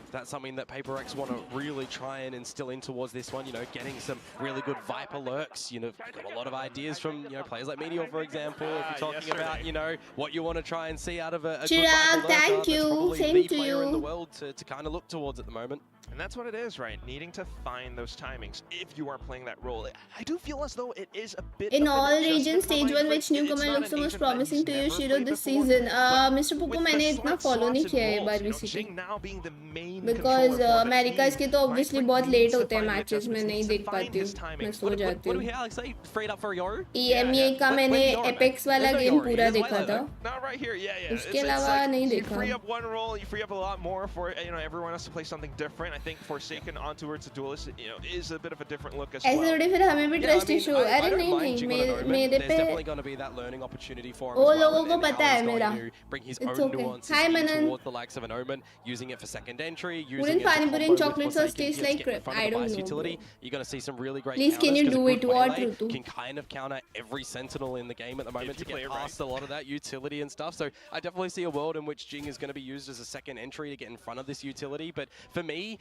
[SPEAKER 2] That's something that Paper X want to really try and instill in towards this one, you know, getting some really good Viper lurks. You know, got a lot of ideas from, you know, players like Meteor, for example, if you're talking about, you know, what you want to try and see out of a good
[SPEAKER 1] Chirag,
[SPEAKER 2] Viper lurker.
[SPEAKER 1] thank
[SPEAKER 2] That's
[SPEAKER 1] you.
[SPEAKER 2] probably
[SPEAKER 1] Same
[SPEAKER 2] the
[SPEAKER 1] to
[SPEAKER 2] player in the
[SPEAKER 1] you.
[SPEAKER 2] world to kind of look towards at the moment.
[SPEAKER 3] And that's what it is, right? Needing to find those timings if you are playing that role. I do feel as though it is a bit
[SPEAKER 1] In
[SPEAKER 3] of an
[SPEAKER 1] all
[SPEAKER 3] adjustment
[SPEAKER 1] regions,
[SPEAKER 3] for
[SPEAKER 1] stage
[SPEAKER 3] Mind
[SPEAKER 1] 1
[SPEAKER 3] Freak.
[SPEAKER 1] which newcomer
[SPEAKER 3] It's not
[SPEAKER 1] looks the
[SPEAKER 3] an
[SPEAKER 1] most
[SPEAKER 3] agent that
[SPEAKER 1] promising
[SPEAKER 3] he's
[SPEAKER 1] to you,
[SPEAKER 3] never
[SPEAKER 1] Shiro,
[SPEAKER 3] played
[SPEAKER 1] this
[SPEAKER 3] before,
[SPEAKER 1] season?
[SPEAKER 3] but
[SPEAKER 1] Mr. Popo
[SPEAKER 3] with
[SPEAKER 1] मैंने
[SPEAKER 3] the
[SPEAKER 1] इतना
[SPEAKER 3] smart
[SPEAKER 1] follow नहीं
[SPEAKER 3] slots
[SPEAKER 1] किया है
[SPEAKER 3] and
[SPEAKER 1] एक बार
[SPEAKER 3] roles, you know,
[SPEAKER 1] basically.
[SPEAKER 3] Geng now being the main
[SPEAKER 1] Because
[SPEAKER 3] controller for the
[SPEAKER 1] Americas
[SPEAKER 3] team,
[SPEAKER 1] के तो
[SPEAKER 3] Mind
[SPEAKER 1] obviously
[SPEAKER 3] Freak
[SPEAKER 1] बहुत
[SPEAKER 3] needs
[SPEAKER 1] late
[SPEAKER 3] to
[SPEAKER 1] होते हैं
[SPEAKER 3] find the
[SPEAKER 1] matches, मैं
[SPEAKER 3] adjustments,
[SPEAKER 1] नहीं
[SPEAKER 3] needs to
[SPEAKER 1] देख
[SPEAKER 3] find
[SPEAKER 1] पाती
[SPEAKER 3] his
[SPEAKER 1] हूँ,
[SPEAKER 3] timing.
[SPEAKER 1] मैं सो
[SPEAKER 2] What
[SPEAKER 1] जाती
[SPEAKER 2] do
[SPEAKER 1] हूँ.
[SPEAKER 2] we hear, Alex? Say freed up for Yoru?
[SPEAKER 1] EMEA का
[SPEAKER 2] When
[SPEAKER 1] मैंने
[SPEAKER 2] did Yoru, man?
[SPEAKER 1] Apex वाला
[SPEAKER 2] There's no
[SPEAKER 1] गेम
[SPEAKER 2] Yoru.
[SPEAKER 1] पूरा
[SPEAKER 2] There's
[SPEAKER 1] देखा
[SPEAKER 2] Waylay,
[SPEAKER 1] था.
[SPEAKER 2] though.
[SPEAKER 3] Not right here, yeah.
[SPEAKER 1] उसके
[SPEAKER 3] It's
[SPEAKER 1] अलावा
[SPEAKER 3] like
[SPEAKER 1] नहीं
[SPEAKER 3] you
[SPEAKER 1] देखा.
[SPEAKER 3] free up one role, you free up a lot more for, you know, everyone else to play something different. I think Forsaken on towards a duelist, you know, is a bit of a different look as
[SPEAKER 1] ऐसे
[SPEAKER 3] well.
[SPEAKER 1] थोड़ी फिर हमें भी
[SPEAKER 2] Yeah, I
[SPEAKER 1] trust
[SPEAKER 2] mean,
[SPEAKER 1] issue.
[SPEAKER 2] I
[SPEAKER 1] अरे
[SPEAKER 2] don't
[SPEAKER 1] नहीं
[SPEAKER 2] mind
[SPEAKER 1] नहीं
[SPEAKER 2] Jing on an Omen.
[SPEAKER 1] मेरे
[SPEAKER 2] There's
[SPEAKER 1] पे
[SPEAKER 2] definitely going to be that learning opportunity for him
[SPEAKER 1] वो
[SPEAKER 2] as well.
[SPEAKER 1] लोगों को
[SPEAKER 2] and how
[SPEAKER 1] पता है
[SPEAKER 2] he's going
[SPEAKER 1] मेरा.
[SPEAKER 2] to bring his
[SPEAKER 1] It's
[SPEAKER 2] own
[SPEAKER 1] okay.
[SPEAKER 2] nuances
[SPEAKER 1] Hi,
[SPEAKER 2] in
[SPEAKER 1] Manan.
[SPEAKER 2] towards the likes of an Omen, using it for second entry, using
[SPEAKER 1] Wouldn't
[SPEAKER 2] it to
[SPEAKER 1] Pani
[SPEAKER 2] combo
[SPEAKER 1] Puri
[SPEAKER 2] with
[SPEAKER 1] chocolates sauce
[SPEAKER 2] Forsaken
[SPEAKER 1] taste
[SPEAKER 2] to
[SPEAKER 1] like
[SPEAKER 2] get in
[SPEAKER 1] crap?
[SPEAKER 2] front of
[SPEAKER 1] I
[SPEAKER 2] the
[SPEAKER 1] don't
[SPEAKER 2] Vice
[SPEAKER 1] know,
[SPEAKER 2] utility.
[SPEAKER 1] bro.
[SPEAKER 2] You're going to see some really great
[SPEAKER 1] Please, can
[SPEAKER 2] counters
[SPEAKER 1] you
[SPEAKER 2] 'cause a
[SPEAKER 1] do
[SPEAKER 2] good
[SPEAKER 1] it? What,
[SPEAKER 2] Waylay
[SPEAKER 1] Rutu?
[SPEAKER 2] can kind of counter every Sentinel in the game at the moment
[SPEAKER 3] you
[SPEAKER 2] to
[SPEAKER 3] play
[SPEAKER 2] get
[SPEAKER 3] it right.
[SPEAKER 2] past a lot of that utility and stuff. So I definitely see a world in which Jing is going to be used as a second entry to get in front of this utility. But for me,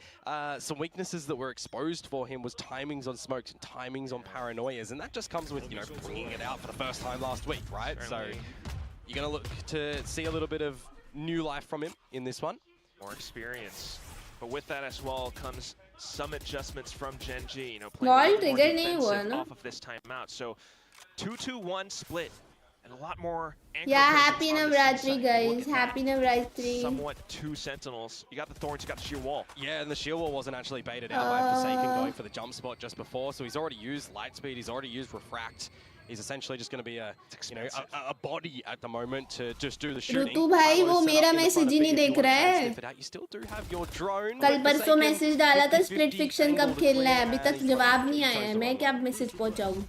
[SPEAKER 2] some weaknesses that were exposed for him was timings on smokes and timings on paranoias. And that just comes with, you know, bringing it out for the first time last week, right?
[SPEAKER 3] Certainly.
[SPEAKER 2] So you're going to look to see a little bit of new life from him in this one.
[SPEAKER 3] More experience. But with that as well comes some adjustments from Gen G, you know, playing
[SPEAKER 1] Wall
[SPEAKER 3] a little more
[SPEAKER 1] trigger नहीं हुआ
[SPEAKER 3] defensive
[SPEAKER 1] ना?
[SPEAKER 3] off of this timeout. So 2-2-1 split and a lot more anchor
[SPEAKER 1] Yeah,
[SPEAKER 3] presence
[SPEAKER 1] happy
[SPEAKER 3] on the
[SPEAKER 1] Navratri,
[SPEAKER 3] C-side. Look
[SPEAKER 1] guys.
[SPEAKER 3] at that.
[SPEAKER 1] Happy Navratri.
[SPEAKER 3] Somewhat two sentinels. You got the thorns, you got the sheer wall.
[SPEAKER 2] Yeah, and the shield wall wasn't actually baited out by Forsaken going for the jump spot just before, so he's already used light speed, he's already used refract. He's essentially just going to be a, you know, a body at the moment to just do the shooting.
[SPEAKER 1] ऋतु भाई
[SPEAKER 2] Kylo's
[SPEAKER 1] वो
[SPEAKER 2] set
[SPEAKER 1] मेरा
[SPEAKER 2] up in the
[SPEAKER 1] message
[SPEAKER 2] front
[SPEAKER 1] he
[SPEAKER 2] of
[SPEAKER 1] नहीं
[SPEAKER 2] B if you
[SPEAKER 1] देख
[SPEAKER 2] want to
[SPEAKER 1] रहा
[SPEAKER 2] try and
[SPEAKER 1] है.
[SPEAKER 2] sniff it out. You still do have your drone.
[SPEAKER 1] कल
[SPEAKER 2] but
[SPEAKER 1] परसों
[SPEAKER 2] Forsaken,
[SPEAKER 1] message डाला था
[SPEAKER 2] 50-50
[SPEAKER 1] स्प्लिट फिक्शन
[SPEAKER 2] angle
[SPEAKER 1] कब
[SPEAKER 2] to
[SPEAKER 1] खेलना है
[SPEAKER 2] clear,
[SPEAKER 1] अभी
[SPEAKER 2] and
[SPEAKER 1] तक
[SPEAKER 2] he's
[SPEAKER 1] जवाब
[SPEAKER 2] got
[SPEAKER 1] नहीं
[SPEAKER 2] it
[SPEAKER 1] आया है
[SPEAKER 2] close to
[SPEAKER 1] मैं
[SPEAKER 2] one.
[SPEAKER 1] क्या message पहुंचाऊं.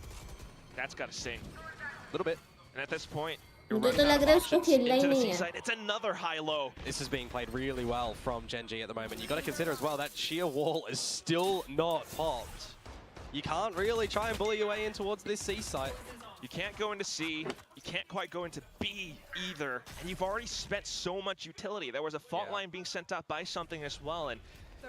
[SPEAKER 3] That's got to sting.
[SPEAKER 2] A little bit.
[SPEAKER 3] And at this point, you're
[SPEAKER 1] मुझे
[SPEAKER 3] running
[SPEAKER 1] तो
[SPEAKER 3] out
[SPEAKER 1] लग
[SPEAKER 3] of
[SPEAKER 1] रहा है उसको
[SPEAKER 3] options
[SPEAKER 1] खेलना ही
[SPEAKER 3] into the
[SPEAKER 1] नहीं है.
[SPEAKER 3] C-side. It's another high-low.
[SPEAKER 2] This is being played really well from Gen G at the moment. You've got to consider as well that sheer wall is still not popped. You can't really try and bully your way in towards this C site.
[SPEAKER 3] You can't go into C, you can't quite go into B either, and you've already spent so much utility. There was a fault line being sent out by something as well, and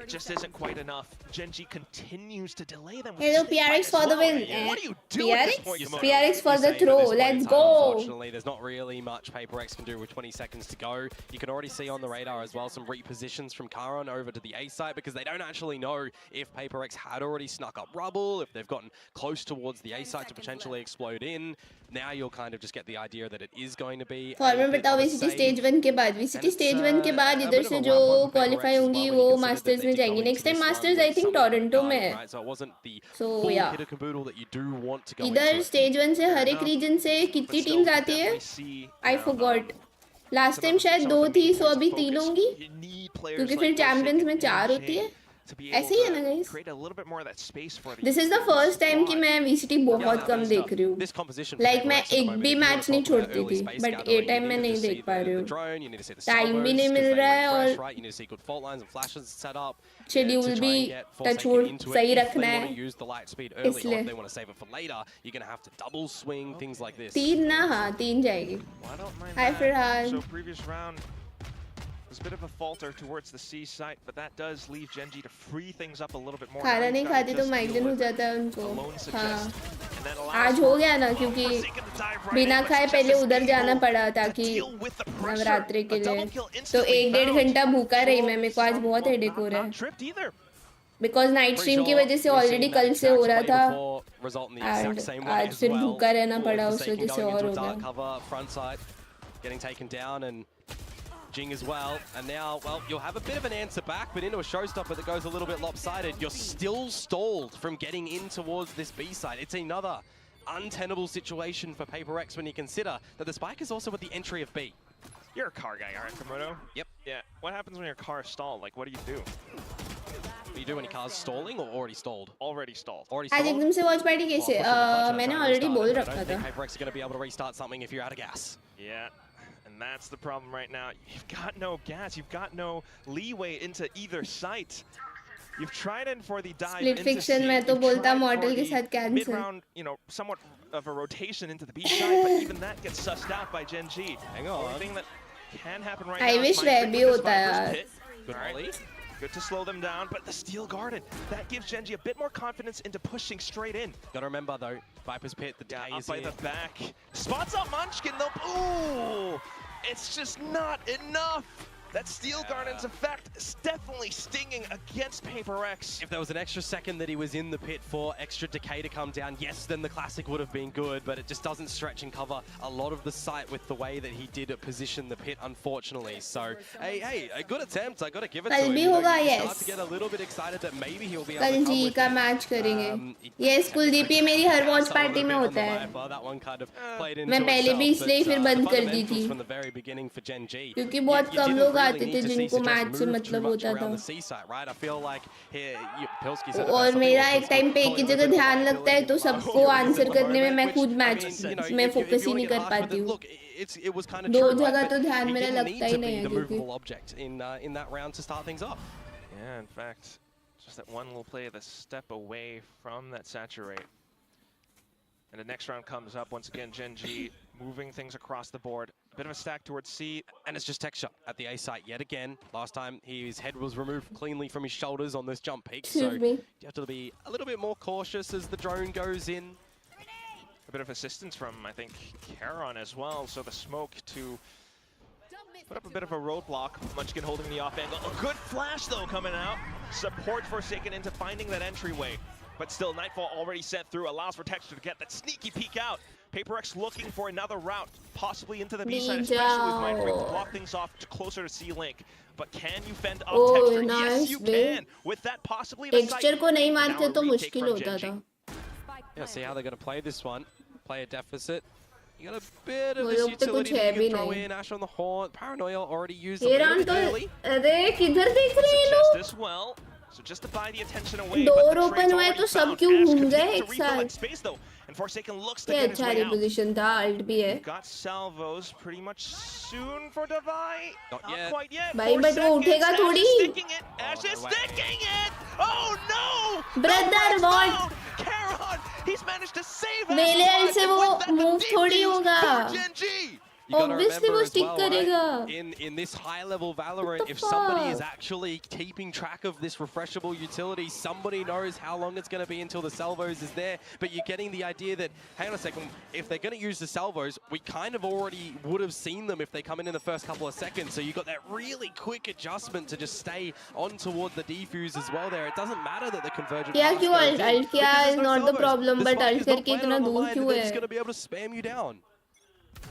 [SPEAKER 3] It just isn't quite enough. Gen.G continues to delay them.
[SPEAKER 1] Hello, PRX for the win.
[SPEAKER 3] What do you do at this point, Komodo?
[SPEAKER 1] PRX for
[SPEAKER 2] You're
[SPEAKER 1] the
[SPEAKER 2] saying
[SPEAKER 1] throw.
[SPEAKER 2] at this point in
[SPEAKER 1] Let's
[SPEAKER 2] time,
[SPEAKER 1] go.
[SPEAKER 2] Unfortunately, there's not really much PaperX can do with 20 seconds to go. You can already see on the radar as well some repositions from Karon over to the A site because they don't actually know if PaperX had already snuck up rubble, if they've gotten close towards the A site to potentially explode in. Now you'll kind of just get the idea that it is going to be
[SPEAKER 1] format बताओ VCT stage 1 के बाद VCT stage 1 के बाद इधर से जो qualify होंगी वो मास्टर्स में जाएंगी next time masters I think Toronto में है सो या इधर स्टेज 1 से हर एक रीजन से कितनी टीम्स आती है आई फॉरगॉट लास्ट टाइम शायद 2 थी सो अभी 3 होंगी क्योंकि फिर चैंपियंस में 4 होती है ऐसे ही है ना guys this is the first time कि मैं VCT बहुत कम देख रही हूँ लाइक मैं एक भी मैच नहीं छोड़ती थी बट ए टाइम में नहीं देख पा रही हूँ टाइम भी नहीं मिल रहा है और शेड्यूल भी टचवुड सही रखना है इसलिए 3 ना हाँ 3 जाएगी हाय Farhan
[SPEAKER 3] There's a bit of a falter towards the C site, but that does leave Gen.G to free things up a little bit more.
[SPEAKER 1] खाना नहीं खाती तो माइग्रेन हो जाता है उनको हाँ आज हो गया ना क्योंकि बिना खाए पहले उधर जाना पड़ा ताकि नवरात्रि के लिए तो 1-1.5 घंटा भूखा रही मैं मेरे को आज बहुत हेडेक हो रहा है बिकॉज नाइट स्ट्रीम की वजह से ऑलरेडी कल से हो रहा था एंड आज फिर भूखा रहना पड़ा उस वजह से और हो गया
[SPEAKER 2] Geng as well, and now, well, you'll have a bit of an answer back, but into a showstopper that goes a little bit lopsided. You're still stalled from getting in towards this B side. It's another untenable situation for PaperX when you consider that the spike is also at the entry of B.
[SPEAKER 3] You're a car guy, aren't you, Komodo?
[SPEAKER 2] Yep.
[SPEAKER 3] Yeah. What happens when your car is stalled? Like, what do you do?
[SPEAKER 2] Do you do any cars stalling or already stalled?
[SPEAKER 3] Already stalled.
[SPEAKER 2] Already stalled?
[SPEAKER 1] आज एकदम से watch party कैसे मैंने already बोल रखा था
[SPEAKER 2] PaperX are going to be able to restart something if you're out of gas.
[SPEAKER 3] Yeah. And that's the problem right now. You've got no gas. You've got no leeway into either site. You've tried in for the dive
[SPEAKER 1] Split
[SPEAKER 3] into
[SPEAKER 1] fiction
[SPEAKER 3] C.
[SPEAKER 1] मैं तो बोलता model के साथ
[SPEAKER 3] Mid
[SPEAKER 1] cancel
[SPEAKER 3] round, you know, somewhat of a rotation into the B side, but even that gets sussed out by Gen.G.
[SPEAKER 2] Hang on.
[SPEAKER 3] The only thing that can happen right
[SPEAKER 1] I
[SPEAKER 3] now is
[SPEAKER 1] wish
[SPEAKER 3] mind
[SPEAKER 1] Red
[SPEAKER 3] trick
[SPEAKER 1] भी
[SPEAKER 3] with this
[SPEAKER 1] होता
[SPEAKER 3] Viper's
[SPEAKER 1] यार
[SPEAKER 3] pit.
[SPEAKER 2] Good volley.
[SPEAKER 3] Good to slow them down, but the Steel Garden, that gives Gen.G a bit more confidence into pushing straight in.
[SPEAKER 2] Gotta remember though, Viper's Pit, the day
[SPEAKER 3] Up
[SPEAKER 2] is
[SPEAKER 3] by
[SPEAKER 2] here.
[SPEAKER 3] the back. Spots up Munchkin though. Ooh! It's just not enough. That Steel Garden's effect is definitely stinging against PaperX.
[SPEAKER 2] If there was an extra second that he was in the pit for extra decay to come down, yes, then the classic would have been good, but it just doesn't stretch and cover a lot of the site with the way that he did position the pit, unfortunately. So, hey, a good attempt. I got to give it to him.
[SPEAKER 1] कल भी
[SPEAKER 2] You know,
[SPEAKER 1] होगा
[SPEAKER 2] you
[SPEAKER 1] yes
[SPEAKER 2] start to get a little bit excited that maybe he'll be
[SPEAKER 1] कल
[SPEAKER 2] able to
[SPEAKER 1] जी
[SPEAKER 2] come
[SPEAKER 1] का
[SPEAKER 2] with
[SPEAKER 1] match करेंगे
[SPEAKER 2] it.
[SPEAKER 1] Yes Kuldeep ये मेरी हर watch
[SPEAKER 2] So a
[SPEAKER 1] party
[SPEAKER 2] little
[SPEAKER 1] में
[SPEAKER 2] bit on
[SPEAKER 1] होता
[SPEAKER 2] the
[SPEAKER 1] है
[SPEAKER 2] Viper, that one kind of played into
[SPEAKER 1] मैं पहले भी
[SPEAKER 2] itself,
[SPEAKER 1] इसलिए
[SPEAKER 2] but,
[SPEAKER 1] फिर बंद
[SPEAKER 2] the
[SPEAKER 1] कर दी
[SPEAKER 2] fundamentals
[SPEAKER 1] थी
[SPEAKER 2] from the very beginning for Gen.G.
[SPEAKER 1] क्योंकि बहुत
[SPEAKER 2] You
[SPEAKER 1] कम
[SPEAKER 2] didn't
[SPEAKER 1] लोग
[SPEAKER 2] really
[SPEAKER 1] आते
[SPEAKER 2] need
[SPEAKER 1] थे
[SPEAKER 2] to see
[SPEAKER 1] जिनको
[SPEAKER 2] Suggest
[SPEAKER 1] मैच से
[SPEAKER 2] move
[SPEAKER 1] मतलब
[SPEAKER 2] too much
[SPEAKER 1] होता
[SPEAKER 2] around
[SPEAKER 1] था
[SPEAKER 2] the C site, right? I feel like Pilsky said it
[SPEAKER 1] और
[SPEAKER 2] best, something
[SPEAKER 1] मेरा
[SPEAKER 2] like
[SPEAKER 1] एक टाइम पे एक ही जगह ध्यान लगता है तो सबको आंसर करने में मैं खुद मैच में फोकस ही नहीं कर पाती हूँ
[SPEAKER 2] it was kind of
[SPEAKER 1] दो
[SPEAKER 2] true, right?
[SPEAKER 1] जगह
[SPEAKER 2] But
[SPEAKER 1] तो ध्यान
[SPEAKER 2] he
[SPEAKER 1] मेरा
[SPEAKER 2] didn't
[SPEAKER 1] लगता
[SPEAKER 2] need
[SPEAKER 1] ही
[SPEAKER 2] to
[SPEAKER 1] नहीं
[SPEAKER 2] be
[SPEAKER 1] है
[SPEAKER 2] the
[SPEAKER 1] क्योंकि
[SPEAKER 2] movable object in that round to start things off.
[SPEAKER 3] Yeah, in fact, just that one little play the step away from that saturate. And the next round comes up once again. Gen.G moving things across the board. A bit of a stack towards C.
[SPEAKER 2] And it's just tech shot at the A site yet again. Last time his head was removed cleanly from his shoulders on this jump peak. So
[SPEAKER 1] Excuse me.
[SPEAKER 2] you have to be a little bit more cautious as the drone goes in.
[SPEAKER 3] A bit of assistance from, I think, Karon as well. So the smoke to put up a bit of a roadblock. Munchkin holding the off angle. A good flash though coming out. Support Forsaken into finding that entryway. But still, Nightfall already sent through, allows for Texture to get that sneaky peek out. PaperX looking for another route, possibly into the B side, especially with Mind Freak to block things off closer to C-Link. But can you fend off Texture?
[SPEAKER 1] Nice,
[SPEAKER 3] yes, you can. With that possibly in
[SPEAKER 1] texture को नहीं मारते तो मुश्किल होता था
[SPEAKER 2] Yeah, see how they're going to play this one. Play a deficit. You got a bit of
[SPEAKER 1] वो
[SPEAKER 2] this
[SPEAKER 1] लोग तो
[SPEAKER 2] utility
[SPEAKER 1] कुछ है
[SPEAKER 2] that you
[SPEAKER 1] भी
[SPEAKER 2] can throw
[SPEAKER 1] नहीं
[SPEAKER 2] in. Ash on the horn. Paranoia already used a
[SPEAKER 1] ये
[SPEAKER 2] little
[SPEAKER 1] round
[SPEAKER 2] bit
[SPEAKER 1] तो
[SPEAKER 2] early.
[SPEAKER 1] अरे किधर देख रहे हैं
[SPEAKER 3] Suggest
[SPEAKER 1] लोग
[SPEAKER 3] as well. So just to buy the attention away,
[SPEAKER 1] door
[SPEAKER 3] but the
[SPEAKER 1] open
[SPEAKER 3] trade's
[SPEAKER 1] हुआ है
[SPEAKER 3] already
[SPEAKER 1] तो सब
[SPEAKER 3] found.
[SPEAKER 1] क्यों
[SPEAKER 3] Ash
[SPEAKER 1] घूम गए
[SPEAKER 3] continues
[SPEAKER 1] एक
[SPEAKER 3] to refill
[SPEAKER 1] साथ
[SPEAKER 3] that space though, and Forsaken looks to
[SPEAKER 1] ये
[SPEAKER 3] get his
[SPEAKER 1] अच्छा
[SPEAKER 3] way out.
[SPEAKER 1] रिपोजिशन था अल्ट भी है
[SPEAKER 3] Got salvos pretty much soon for Divide.
[SPEAKER 2] Not yet.
[SPEAKER 3] Quite yet.
[SPEAKER 1] भाई
[SPEAKER 3] 4
[SPEAKER 1] बट वो
[SPEAKER 3] seconds.
[SPEAKER 1] उठेगा
[SPEAKER 3] Ash
[SPEAKER 1] थोड़ी
[SPEAKER 3] is sticking it. Ash
[SPEAKER 2] no
[SPEAKER 3] is
[SPEAKER 2] way.
[SPEAKER 3] sticking it. Oh no!
[SPEAKER 1] Brother
[SPEAKER 3] No
[SPEAKER 1] what
[SPEAKER 3] down. Karon, he's managed to save
[SPEAKER 1] मेले
[SPEAKER 3] Ash's
[SPEAKER 1] से
[SPEAKER 3] life,
[SPEAKER 1] वो
[SPEAKER 3] and with that, the
[SPEAKER 1] move थोड़ी
[SPEAKER 3] defuse
[SPEAKER 1] होगा
[SPEAKER 3] for Gen.G.
[SPEAKER 2] You gotta
[SPEAKER 1] Obviously वो
[SPEAKER 2] remember as
[SPEAKER 1] stick
[SPEAKER 2] well,
[SPEAKER 1] करेगा.
[SPEAKER 2] right? In this high level Valorant,
[SPEAKER 1] the
[SPEAKER 2] if somebody is
[SPEAKER 1] fuck?
[SPEAKER 2] actually keeping track of this refreshable utility, somebody knows how long it's going to be until the salvos is there. But you're getting the idea that, hang on a second, if they're going to use the salvos, we kind of already would have seen them if they come in the first couple of seconds. So you got that really quick adjustment to just stay on towards the defuse as well there. It doesn't matter that the convergent
[SPEAKER 1] क्या
[SPEAKER 2] pass
[SPEAKER 1] क्यों
[SPEAKER 2] goes
[SPEAKER 1] ult
[SPEAKER 2] in,
[SPEAKER 1] क्या
[SPEAKER 2] because
[SPEAKER 1] is
[SPEAKER 2] there's no
[SPEAKER 1] not the
[SPEAKER 2] salvos.
[SPEAKER 1] problem,
[SPEAKER 2] The
[SPEAKER 1] but
[SPEAKER 2] spike
[SPEAKER 1] ult
[SPEAKER 2] is not
[SPEAKER 1] करके
[SPEAKER 2] planted
[SPEAKER 1] इतना
[SPEAKER 2] on the
[SPEAKER 1] दूर
[SPEAKER 2] line,
[SPEAKER 1] क्यों
[SPEAKER 2] and they're
[SPEAKER 1] है?
[SPEAKER 2] just going to be able to spam you down.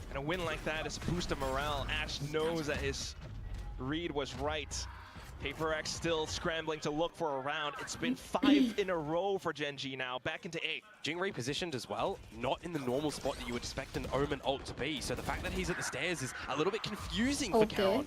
[SPEAKER 3] And a win like that is a boost of morale. Ash knows that his read was right. Paper X still scrambling to look for a round. It's been 5 in a row for Gen G now, back into 8.
[SPEAKER 2] Geng repositioned as well, not in the normal spot that you would expect an Omen ult to be. So the fact that he's at the stairs is a little bit confusing for Count.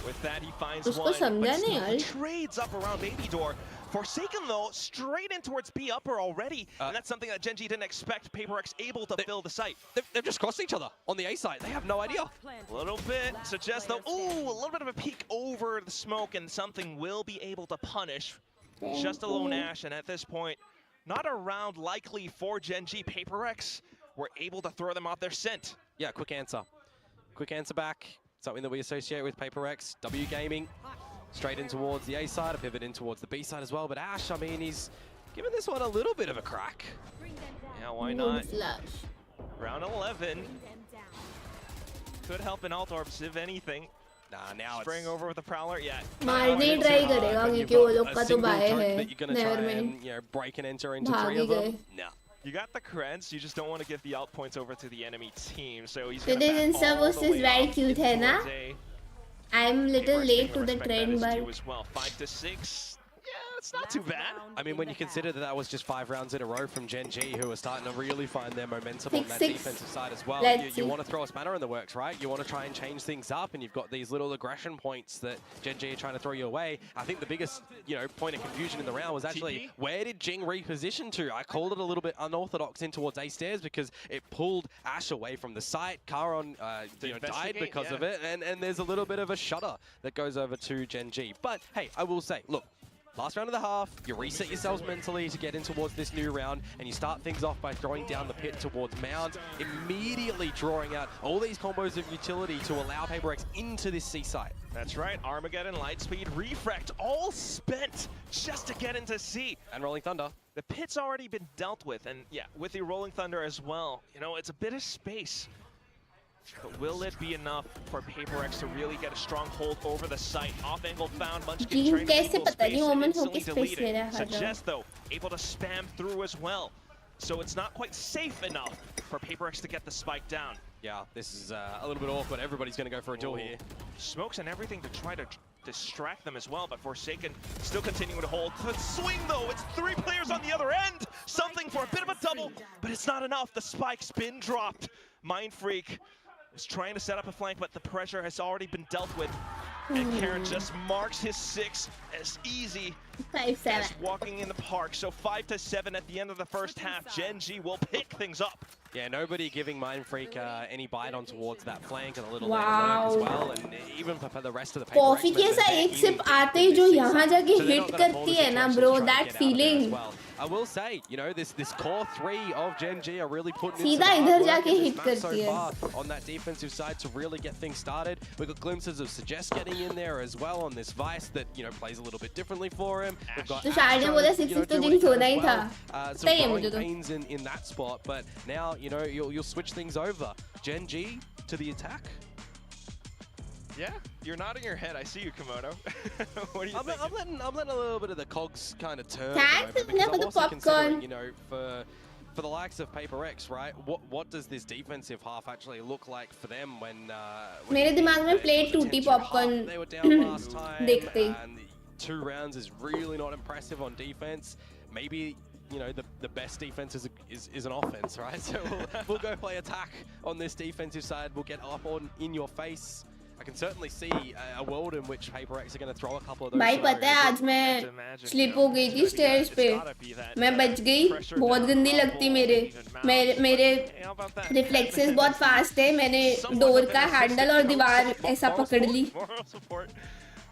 [SPEAKER 3] With that, he finds
[SPEAKER 1] उसको
[SPEAKER 3] one,
[SPEAKER 1] समझा
[SPEAKER 3] but
[SPEAKER 1] नहीं
[SPEAKER 3] still
[SPEAKER 1] यार.
[SPEAKER 3] trades up around Baby Door. Forsaken, though, straight in towards B upper already, and that's something that Gen G didn't expect. Paper X able to fill the site.
[SPEAKER 2] They've just crossed each other on the A site. They have no idea.
[SPEAKER 3] A little bit suggests, though, ooh, a little bit of a peek over the smoke, and something will be able to punish. Just a lone Ash, and at this point, not a round likely for Gen G. Paper X were able to throw them off their scent.
[SPEAKER 2] Yeah, quick answer. Quick answer back. Something that we associate with Paper X. W Gaming. Straight in towards the A side, a pivot in towards the B side as well. But Ash, I mean, he's given this one a little bit of a crack.
[SPEAKER 3] Yeah, why
[SPEAKER 1] Moon
[SPEAKER 3] not?
[SPEAKER 1] flash.
[SPEAKER 3] Round 11. Could help in alt orbs, if anything.
[SPEAKER 2] Nah, now
[SPEAKER 3] Spraying
[SPEAKER 2] it's
[SPEAKER 3] over with the Prowler, yeah.
[SPEAKER 1] मारने ही try करेगा
[SPEAKER 2] when
[SPEAKER 1] क्योंकि
[SPEAKER 2] you've
[SPEAKER 1] वो
[SPEAKER 2] got
[SPEAKER 1] लोग
[SPEAKER 2] a
[SPEAKER 1] का तो
[SPEAKER 2] single
[SPEAKER 1] bye
[SPEAKER 2] joke
[SPEAKER 1] है.
[SPEAKER 2] that you're gonna
[SPEAKER 1] Never
[SPEAKER 2] try
[SPEAKER 1] mind.
[SPEAKER 2] and, you know, break and enter into
[SPEAKER 1] भाग
[SPEAKER 2] 3
[SPEAKER 1] ही
[SPEAKER 2] of them.
[SPEAKER 1] गए.
[SPEAKER 2] No.
[SPEAKER 3] You got the creds, you just don't want to give the out points over to the enemy team, so he's
[SPEAKER 1] So
[SPEAKER 3] gonna
[SPEAKER 1] this
[SPEAKER 3] back
[SPEAKER 1] Insta
[SPEAKER 3] all the
[SPEAKER 1] versus
[SPEAKER 3] way
[SPEAKER 1] very
[SPEAKER 3] up
[SPEAKER 1] cute है ना?
[SPEAKER 3] towards A.
[SPEAKER 1] I'm little
[SPEAKER 3] Paper X
[SPEAKER 1] late
[SPEAKER 3] getting
[SPEAKER 1] to the
[SPEAKER 3] respect
[SPEAKER 1] trend,
[SPEAKER 3] that is
[SPEAKER 1] but
[SPEAKER 3] due as well. 5 to 6. Yeah, it's not too bad.
[SPEAKER 2] I mean, when you consider that that was just 5 rounds in a row from Gen G, who are starting to really find their momentum on that
[SPEAKER 1] 6-6.
[SPEAKER 2] defensive side as well.
[SPEAKER 1] Let's
[SPEAKER 2] You
[SPEAKER 1] see.
[SPEAKER 2] want to throw a spanner in the works, right? You want to try and change things up, and you've got these little aggression points that Gen G are trying to throw you away. I think the biggest, point of confusion in the round was actually,
[SPEAKER 3] TP?
[SPEAKER 2] where did Geng reposition to? I called it a little bit unorthodox in towards A stairs because it pulled Ash away from the site. Karon, died
[SPEAKER 3] investigate,
[SPEAKER 2] because of
[SPEAKER 3] yeah.
[SPEAKER 2] it, and there's a little bit of a shudder that goes over to Gen G. But hey, I will say, look, last round of the half, you reset yourselves mentally to get in towards this new round, and you start things off by throwing down the pit towards Mound, immediately drawing out all these combos of utility to allow Paper X into this C site.
[SPEAKER 3] That's right, Armageddon, Lightspeed, Refract, all spent just to get into C.
[SPEAKER 2] And Rolling Thunder.
[SPEAKER 3] The pit's already been dealt with, and yeah, with the Rolling Thunder as well. It's a bit of space. But will it be enough for Paper X to really get a strong hold over the site? Off angle found, Munchkin
[SPEAKER 1] Geng
[SPEAKER 3] trying to
[SPEAKER 1] कैसे
[SPEAKER 3] equal
[SPEAKER 1] पता
[SPEAKER 3] space
[SPEAKER 1] नहीं
[SPEAKER 3] and
[SPEAKER 1] Omen
[SPEAKER 3] instantly
[SPEAKER 1] होके space
[SPEAKER 3] delete
[SPEAKER 1] ले
[SPEAKER 3] it.
[SPEAKER 1] रहा है हर जगह.
[SPEAKER 3] Suggest though, able to spam through as well. So it's not quite safe enough for Paper X to get the spike down.
[SPEAKER 2] Yeah, this is a little bit awkward. Everybody's going to go for a duel here.
[SPEAKER 3] Smokes and everything to try to distract them as well, but Forsaken still continuing to hold. The swing though, it's 3 players on the other end. Something for a bit of a double, but it's not enough. The spike's been dropped. Mind Freak is trying to set up a flank, but the pressure has already been dealt with. And Karen just marks his 6 as easy
[SPEAKER 1] 5-7.
[SPEAKER 3] as walking in the park. So 5 to 7 at the end of the first half. Gen G will pick things up.
[SPEAKER 2] Yeah, nobody giving Mind Freak any bite on towards that flank and a little
[SPEAKER 1] Wow.
[SPEAKER 2] lurk as well, and even for the rest of the Paper
[SPEAKER 1] coffee
[SPEAKER 2] X
[SPEAKER 1] के
[SPEAKER 2] members,
[SPEAKER 1] ऐसा
[SPEAKER 2] they're
[SPEAKER 1] एक
[SPEAKER 2] in
[SPEAKER 1] SIP आते ही
[SPEAKER 2] in
[SPEAKER 1] जो
[SPEAKER 2] this
[SPEAKER 1] यहाँ
[SPEAKER 2] season.
[SPEAKER 1] जाके
[SPEAKER 2] So they're
[SPEAKER 1] hit
[SPEAKER 2] not gonna pull
[SPEAKER 1] करती
[SPEAKER 2] the
[SPEAKER 1] है ना
[SPEAKER 2] situations
[SPEAKER 1] bro,
[SPEAKER 2] to try
[SPEAKER 1] that
[SPEAKER 2] and get out of there as
[SPEAKER 1] feeling.
[SPEAKER 2] well. I will say, this core 3 of Gen G are really putting in
[SPEAKER 1] सीधा
[SPEAKER 2] some
[SPEAKER 1] इधर
[SPEAKER 2] hard work
[SPEAKER 1] जाके
[SPEAKER 2] in this
[SPEAKER 1] hit
[SPEAKER 2] map
[SPEAKER 1] करती
[SPEAKER 2] so
[SPEAKER 1] है.
[SPEAKER 2] far on that defensive side to really get things started. We've got glimpses of Suggest getting in there as well on this Vice that, plays a little bit differently for him. We've got
[SPEAKER 1] तो शायद
[SPEAKER 2] Ash
[SPEAKER 1] बोला
[SPEAKER 2] trying to,
[SPEAKER 1] 6-6 तो
[SPEAKER 2] do what
[SPEAKER 1] Geng
[SPEAKER 2] he can
[SPEAKER 1] सोना
[SPEAKER 2] as
[SPEAKER 1] ही
[SPEAKER 2] well.
[SPEAKER 1] था.
[SPEAKER 2] Some
[SPEAKER 1] सही है
[SPEAKER 2] growing
[SPEAKER 1] मुझे तो.
[SPEAKER 2] pains in that spot, but now, you'll switch things over. Gen G to the attack.
[SPEAKER 3] Yeah, you're nodding your head. I see you, Komodo. What do you think?
[SPEAKER 2] I'm letting a little bit of the cogs kind of turn.
[SPEAKER 1] Thanks,
[SPEAKER 2] at the moment, because
[SPEAKER 1] for
[SPEAKER 2] I'm
[SPEAKER 1] the
[SPEAKER 2] also
[SPEAKER 1] popcorn.
[SPEAKER 2] considering, for the likes of Paper X, right? What does this defensive half actually look like for them when?
[SPEAKER 1] मेरे दिमाग में plate टूटी popcorn
[SPEAKER 2] They were down last time,
[SPEAKER 1] देखते ही.
[SPEAKER 2] and 2 rounds is really not impressive on defense. Maybe. The best defense is an offense, right? So we'll go play attack on this defensive side. We'll get up in your face. I can certainly see a world in which Paper X are going to throw a couple of those.
[SPEAKER 1] भाई पता है आज मैं slip हो गई थी stairs पे. मैं बच गई. बहुत गंदी लगती मेरे रिफ्लेक्सेस बहुत फास्ट है. मैंने डोर का हैंडल और दीवार ऐसा पकड़ ली.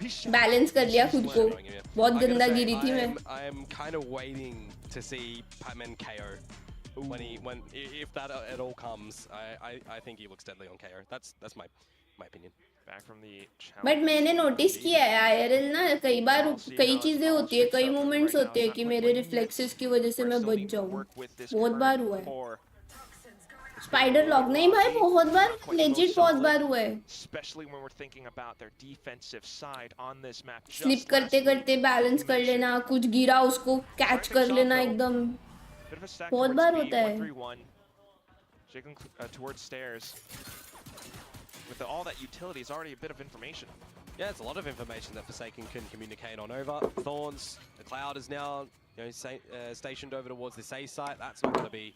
[SPEAKER 1] बैलेंस कर लिया खुद को. बहुत गंदा गिरी थी मैं.
[SPEAKER 2] I am kind of waiting to see Patman KO If that at all comes, I think he looks deadly on KO. That's my opinion.
[SPEAKER 3] Back from the
[SPEAKER 1] but
[SPEAKER 3] challenge.
[SPEAKER 1] मैंने नोटिस किया है आईआरएल ना कई बार कई चीजें होती है कई मोमेंट्स होते हैं कि मेरे रिफ्लेक्सेस की वजह से मैं बच जाऊं बहुत बार हुआ है स्पाइडर लॉक नहीं भाई बहुत बार लेजिट बहुत बार हुआ है
[SPEAKER 3] Especially when we're thinking about their defensive side on this map.
[SPEAKER 1] Slip करते करते बैलेंस कर लेना कुछ गिरा उसको कैच कर लेना एकदम
[SPEAKER 3] Bit of a stack
[SPEAKER 1] बहुत
[SPEAKER 3] towards
[SPEAKER 1] बार
[SPEAKER 3] B,
[SPEAKER 1] होता है
[SPEAKER 3] 1-3-1. Jiggling towards stairs. With all that utility, is already a bit of information.
[SPEAKER 2] Yeah, it's a lot of information that Forsaken can communicate on over. Thorns, the Cloud is now stationed over towards this A site. That's not going to be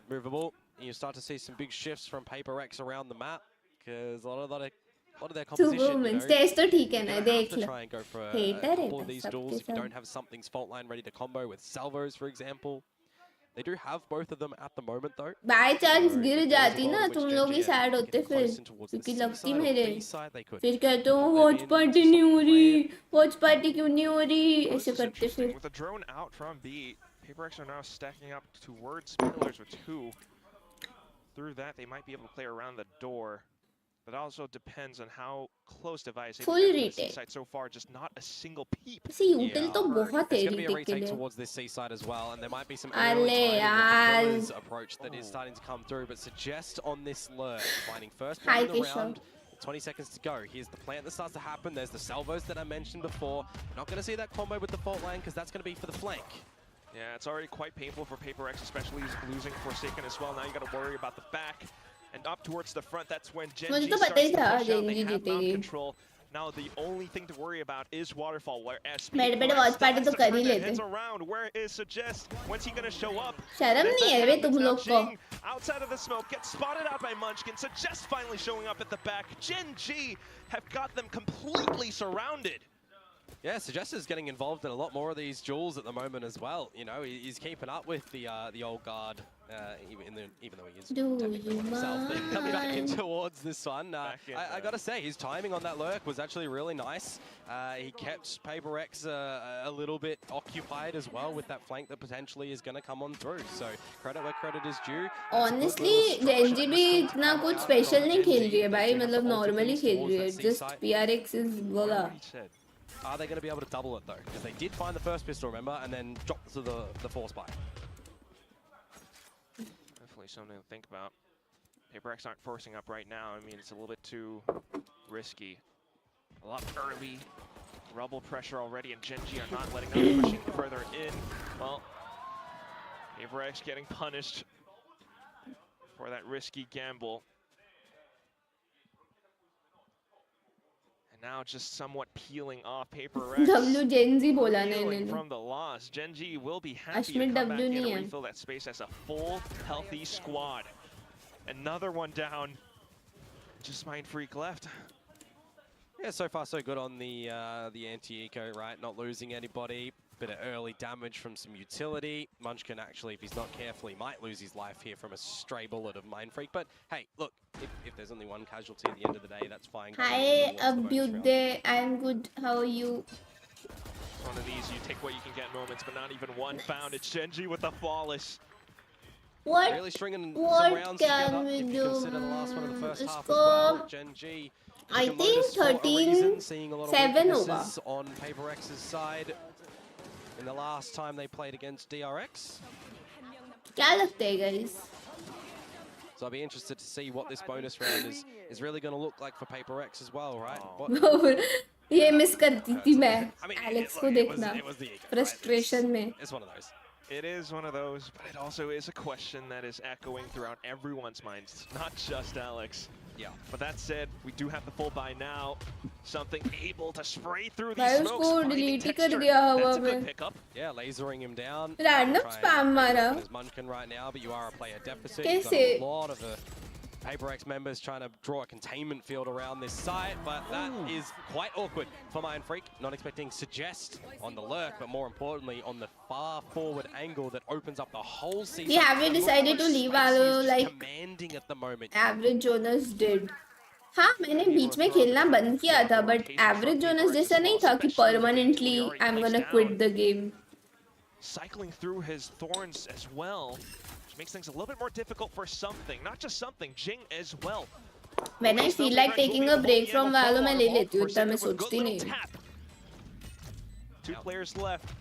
[SPEAKER 2] movable. And you start to see some big shifts from Paper X around the map because a lot of their composition,
[SPEAKER 1] stage तो ठीक है ना
[SPEAKER 2] have
[SPEAKER 1] देख
[SPEAKER 2] to
[SPEAKER 1] low
[SPEAKER 2] try and go for a
[SPEAKER 1] Hater
[SPEAKER 2] couple of
[SPEAKER 1] है
[SPEAKER 2] these
[SPEAKER 1] सबके
[SPEAKER 2] duels if you
[SPEAKER 1] सब
[SPEAKER 2] don't have something's fault line ready to combo with salvos, for example. They do have both of them at the moment, though.
[SPEAKER 1] By chance
[SPEAKER 2] So
[SPEAKER 1] गिर
[SPEAKER 2] if there is a
[SPEAKER 1] जाती
[SPEAKER 2] world
[SPEAKER 1] ना
[SPEAKER 2] in which
[SPEAKER 1] तुम लोग ही
[SPEAKER 2] Gen G
[SPEAKER 1] sad
[SPEAKER 2] are
[SPEAKER 1] होते
[SPEAKER 2] getting
[SPEAKER 1] फिर
[SPEAKER 2] close in towards the
[SPEAKER 1] क्योंकि
[SPEAKER 2] C
[SPEAKER 1] लगती
[SPEAKER 2] side or
[SPEAKER 1] मेरे
[SPEAKER 2] B side, they could
[SPEAKER 1] फिर कहते हो
[SPEAKER 2] pop
[SPEAKER 1] watch
[SPEAKER 2] them in,
[SPEAKER 1] party
[SPEAKER 2] stop
[SPEAKER 1] नहीं हो
[SPEAKER 2] the
[SPEAKER 1] रही
[SPEAKER 2] plan.
[SPEAKER 1] वॉच पार्टी क्यों नहीं हो रही
[SPEAKER 3] Well,
[SPEAKER 1] ऐसे
[SPEAKER 3] this is
[SPEAKER 1] करते
[SPEAKER 3] interesting.
[SPEAKER 1] फिर
[SPEAKER 3] With a drone out from B, PaperX are now stacking up towards pillars with 2. Through that, they might be able to play around the door. But it also depends on how close Device is able
[SPEAKER 1] Full
[SPEAKER 3] to get to the
[SPEAKER 1] retake.
[SPEAKER 3] C side so far. Just not a single peep.
[SPEAKER 1] ऐसे यूटिल तो
[SPEAKER 2] Yeah.
[SPEAKER 1] बहुत
[SPEAKER 2] There's
[SPEAKER 1] है
[SPEAKER 2] going to be a
[SPEAKER 1] retake के
[SPEAKER 2] retake
[SPEAKER 1] लिए
[SPEAKER 2] towards this C side as well, and there might be some
[SPEAKER 1] Ale
[SPEAKER 2] early timing with the
[SPEAKER 1] yaar.
[SPEAKER 2] pillars approach that is starting to come through. But suggest on this lurk, finding first
[SPEAKER 1] Hi,
[SPEAKER 2] point in the
[SPEAKER 1] Kishan.
[SPEAKER 2] round. 20 seconds to go. Here's the plant that starts to happen. There's the salvos that I mentioned before. Not going to see that combo with the fault line because that's going to be for the flank.
[SPEAKER 3] Yeah, it's already quite painful for PaperX, especially losing Forsaken as well. Now you got to worry about the back. And up towards the front, that's when Gen
[SPEAKER 1] मुझे
[SPEAKER 3] G
[SPEAKER 1] तो
[SPEAKER 3] starts
[SPEAKER 1] पता ही
[SPEAKER 3] to
[SPEAKER 1] था
[SPEAKER 3] push out. They
[SPEAKER 1] Gen G
[SPEAKER 3] have mount
[SPEAKER 1] जीतेगी
[SPEAKER 3] control. Now the only thing to worry about is Waterfall, whereas
[SPEAKER 1] मेरे
[SPEAKER 3] PaperX
[SPEAKER 1] watch party
[SPEAKER 3] decides
[SPEAKER 1] तो
[SPEAKER 3] to
[SPEAKER 1] कर ही
[SPEAKER 3] turn their
[SPEAKER 1] लेते
[SPEAKER 3] heads around. Where is Suggest? When's he going to show up?
[SPEAKER 1] शर्म
[SPEAKER 3] And if
[SPEAKER 1] नहीं
[SPEAKER 3] that
[SPEAKER 1] है वे
[SPEAKER 3] happens,
[SPEAKER 1] तुम
[SPEAKER 3] now
[SPEAKER 1] लोग को
[SPEAKER 3] Geng, outside of the smoke, gets spotted out by Munchkin. Suggest finally showing up at the back. Gen G have got them completely surrounded.
[SPEAKER 2] Yeah, Suggest is getting involved in a lot more of these duels at the moment as well. You know, he's keeping up with the old guard, even though he is
[SPEAKER 1] Do
[SPEAKER 2] technically
[SPEAKER 1] you
[SPEAKER 2] one himself. But coming back in
[SPEAKER 1] mind?
[SPEAKER 2] towards this one,
[SPEAKER 3] Back in,
[SPEAKER 2] I got to say, his timing on that lurk was actually really nice. He kept Paper X a little bit occupied as well with that flank that potentially is going to come on through. So credit where credit is due.
[SPEAKER 1] Honestly, Gen G भी इतना कुछ special नहीं खेल रही है भाई मतलब normally खेल रही है just PRX is बोला
[SPEAKER 3] He said.
[SPEAKER 2] Are they going to be able to double it though? Because they did find the first pistol, remember, and then dropped to the force buy.
[SPEAKER 3] Definitely something to think about. PaperX aren't forcing up right now. I mean, it's a little bit too risky. A lot early. Rubble pressure already, and Gen G are not letting up, pushing further in. Well, PaperX getting punished for that risky gamble. And now just somewhat peeling off PaperX.
[SPEAKER 1] W Gen Z बोला नहीं
[SPEAKER 3] Healing
[SPEAKER 1] इन्होंने
[SPEAKER 3] from the loss. Gen G will be happy to
[SPEAKER 1] Ashmit
[SPEAKER 3] come back
[SPEAKER 1] W
[SPEAKER 3] in
[SPEAKER 1] नहीं
[SPEAKER 3] and
[SPEAKER 1] है
[SPEAKER 3] refill that space as a full, healthy squad. Another one down. Just Mind Freak left.
[SPEAKER 2] Yeah, so far so good on the anti-eco, right? Not losing anybody. Bit of early damage from some utility. Munchkin actually, if he's not careful, he might lose his life here from a stray bullet of Mind Freak. But hey, look, if there's only one casualty at the end of the day, that's fine.
[SPEAKER 1] Hi Abhyuday, I'm good. How are you?
[SPEAKER 3] One of these, you take what you can get moments, but not even one found. It's Gen G with the flawless.
[SPEAKER 1] What
[SPEAKER 2] Really stringing some
[SPEAKER 1] what
[SPEAKER 2] rounds
[SPEAKER 1] can
[SPEAKER 2] together.
[SPEAKER 1] we
[SPEAKER 2] If you
[SPEAKER 1] do?
[SPEAKER 2] consider the last one of the first half as
[SPEAKER 1] इसको
[SPEAKER 2] well, Gen G.
[SPEAKER 1] I
[SPEAKER 2] took a
[SPEAKER 1] think
[SPEAKER 2] notice for a
[SPEAKER 1] 13,
[SPEAKER 2] reason, seeing a lot of
[SPEAKER 1] 7
[SPEAKER 2] weaknesses on Paper X's side in the last time they played against DRX.
[SPEAKER 1] क्या लगता है guys?
[SPEAKER 2] So I'll be interested to see what this bonus round is really going to look like for Paper X as well, right? What,
[SPEAKER 1] ये miss करती थी मैं
[SPEAKER 2] I mean,
[SPEAKER 1] Alex
[SPEAKER 2] it,
[SPEAKER 1] को
[SPEAKER 2] look, it was,
[SPEAKER 1] देखना
[SPEAKER 2] it was the ego, right?
[SPEAKER 1] frustration में
[SPEAKER 2] It's one of those.
[SPEAKER 3] It is one of those, but it also is a question that is echoing throughout everyone's minds, not just Alex.
[SPEAKER 2] Yeah.
[SPEAKER 3] But that said, we do have the full buy now. Something able to spray through
[SPEAKER 1] भाई
[SPEAKER 3] these smokes.
[SPEAKER 1] उसको
[SPEAKER 3] Finding
[SPEAKER 1] delete ही कर
[SPEAKER 3] texture.
[SPEAKER 1] दिया हवा
[SPEAKER 3] That's a
[SPEAKER 1] में
[SPEAKER 3] good pickup.
[SPEAKER 2] Yeah, lasering him down.
[SPEAKER 1] Random
[SPEAKER 2] Try and
[SPEAKER 1] spam मारा
[SPEAKER 2] as Munchkin right now, but you are a player deficit. You've got
[SPEAKER 1] कैसे
[SPEAKER 2] a lot of Paper X members trying to draw a containment field around this site, but that is quite awkward for Mind Freak. Not expecting Suggest on the lurk, but more importantly on the far forward angle that opens up the whole season.
[SPEAKER 1] Yeah, have you decided to leave Alo like
[SPEAKER 2] commanding at the moment.
[SPEAKER 1] Average Jonas did? हाँ मैंने बीच में खेलना बंद किया था but Average Jonas जैसा नहीं था कि permanently I'm gonna quit the game.
[SPEAKER 3] Cycling through his thorns as well. makes things a little bit more difficult for something. Not just something, Geng as well.
[SPEAKER 1] When I feel like taking a break from Valo, मैं ले लेती हूँ, इतना मैं सोचती नहीं हूँ.
[SPEAKER 3] Two players left,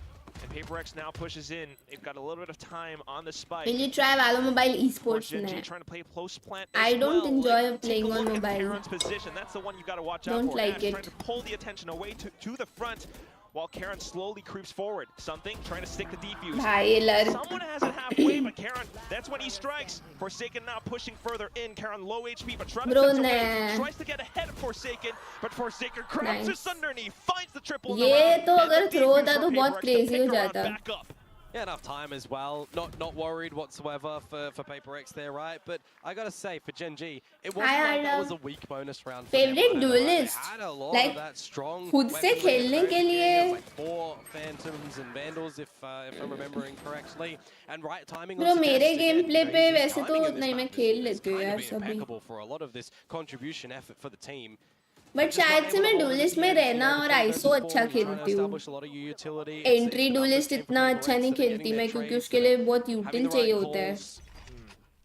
[SPEAKER 3] and Paper X now pushes in. They've got a little bit of time on the spike.
[SPEAKER 1] Will you try Valo Mobile Esports?
[SPEAKER 3] Genji trying to play close plant
[SPEAKER 1] I
[SPEAKER 3] as
[SPEAKER 1] don't
[SPEAKER 3] well.
[SPEAKER 1] enjoy
[SPEAKER 3] Like,
[SPEAKER 1] playing
[SPEAKER 3] take a
[SPEAKER 1] on
[SPEAKER 3] look at
[SPEAKER 1] mobile.
[SPEAKER 3] Karen's position. That's the one you got to watch out
[SPEAKER 1] Don't
[SPEAKER 3] for.
[SPEAKER 1] like
[SPEAKER 3] Ash
[SPEAKER 1] it.
[SPEAKER 3] trying to pull the attention away to the front, while Karen slowly creeps forward. Something trying to stick the defuse.
[SPEAKER 1] भाई लड़.
[SPEAKER 3] Someone has it halfway, but Karen, that's when he strikes. Forsaken now pushing further in. Karen low HP, but trying to
[SPEAKER 1] Bro,
[SPEAKER 3] fence away.
[SPEAKER 1] nah.
[SPEAKER 3] Tries to get ahead of Forsaken, but Forsaken crouches
[SPEAKER 1] Nice.
[SPEAKER 3] underneath, finds the triple in the
[SPEAKER 1] ये
[SPEAKER 3] round,
[SPEAKER 1] तो
[SPEAKER 3] and the
[SPEAKER 1] अगर throw
[SPEAKER 3] defuse
[SPEAKER 1] होता
[SPEAKER 3] from
[SPEAKER 1] तो बहुत
[SPEAKER 3] Paper X to
[SPEAKER 1] crazy
[SPEAKER 3] pick
[SPEAKER 1] हो
[SPEAKER 3] the round
[SPEAKER 1] जाता.
[SPEAKER 3] back up.
[SPEAKER 2] Yeah, enough time as well. Not worried whatsoever for Paper X there, right? But I gotta say, for Gen G, it wasn't
[SPEAKER 1] Hi,
[SPEAKER 2] like that
[SPEAKER 1] Arnav.
[SPEAKER 2] was a week bonus round for them
[SPEAKER 1] Favorite
[SPEAKER 2] either, right?
[SPEAKER 1] duelist.
[SPEAKER 2] They had a lot
[SPEAKER 1] Like,
[SPEAKER 2] of that strong
[SPEAKER 1] खुद से
[SPEAKER 2] weaponry
[SPEAKER 1] खेलने
[SPEAKER 2] effect.
[SPEAKER 1] के
[SPEAKER 2] Yeah,
[SPEAKER 1] लिए.
[SPEAKER 2] it was like 4 Phantoms and Vandals, if I'm remembering correctly. And right timing
[SPEAKER 1] Bro,
[SPEAKER 2] on
[SPEAKER 1] मेरे
[SPEAKER 2] Suggest, again,
[SPEAKER 1] gameplay पे
[SPEAKER 2] his
[SPEAKER 1] वैसे तो
[SPEAKER 2] timing in this
[SPEAKER 1] नहीं,
[SPEAKER 2] map
[SPEAKER 1] मैं खेल
[SPEAKER 2] is
[SPEAKER 1] लेती हूँ
[SPEAKER 2] kind
[SPEAKER 1] यार
[SPEAKER 2] of
[SPEAKER 1] सभी.
[SPEAKER 2] impeccable for a lot of this contribution effort for the team.
[SPEAKER 1] But शायद से मैं duelist में रहना और ISO अच्छा खेलती हूँ. Entry duelist इतना अच्छा नहीं खेलती मैं क्योंकि उसके लिए बहुत util चाहिए होता है.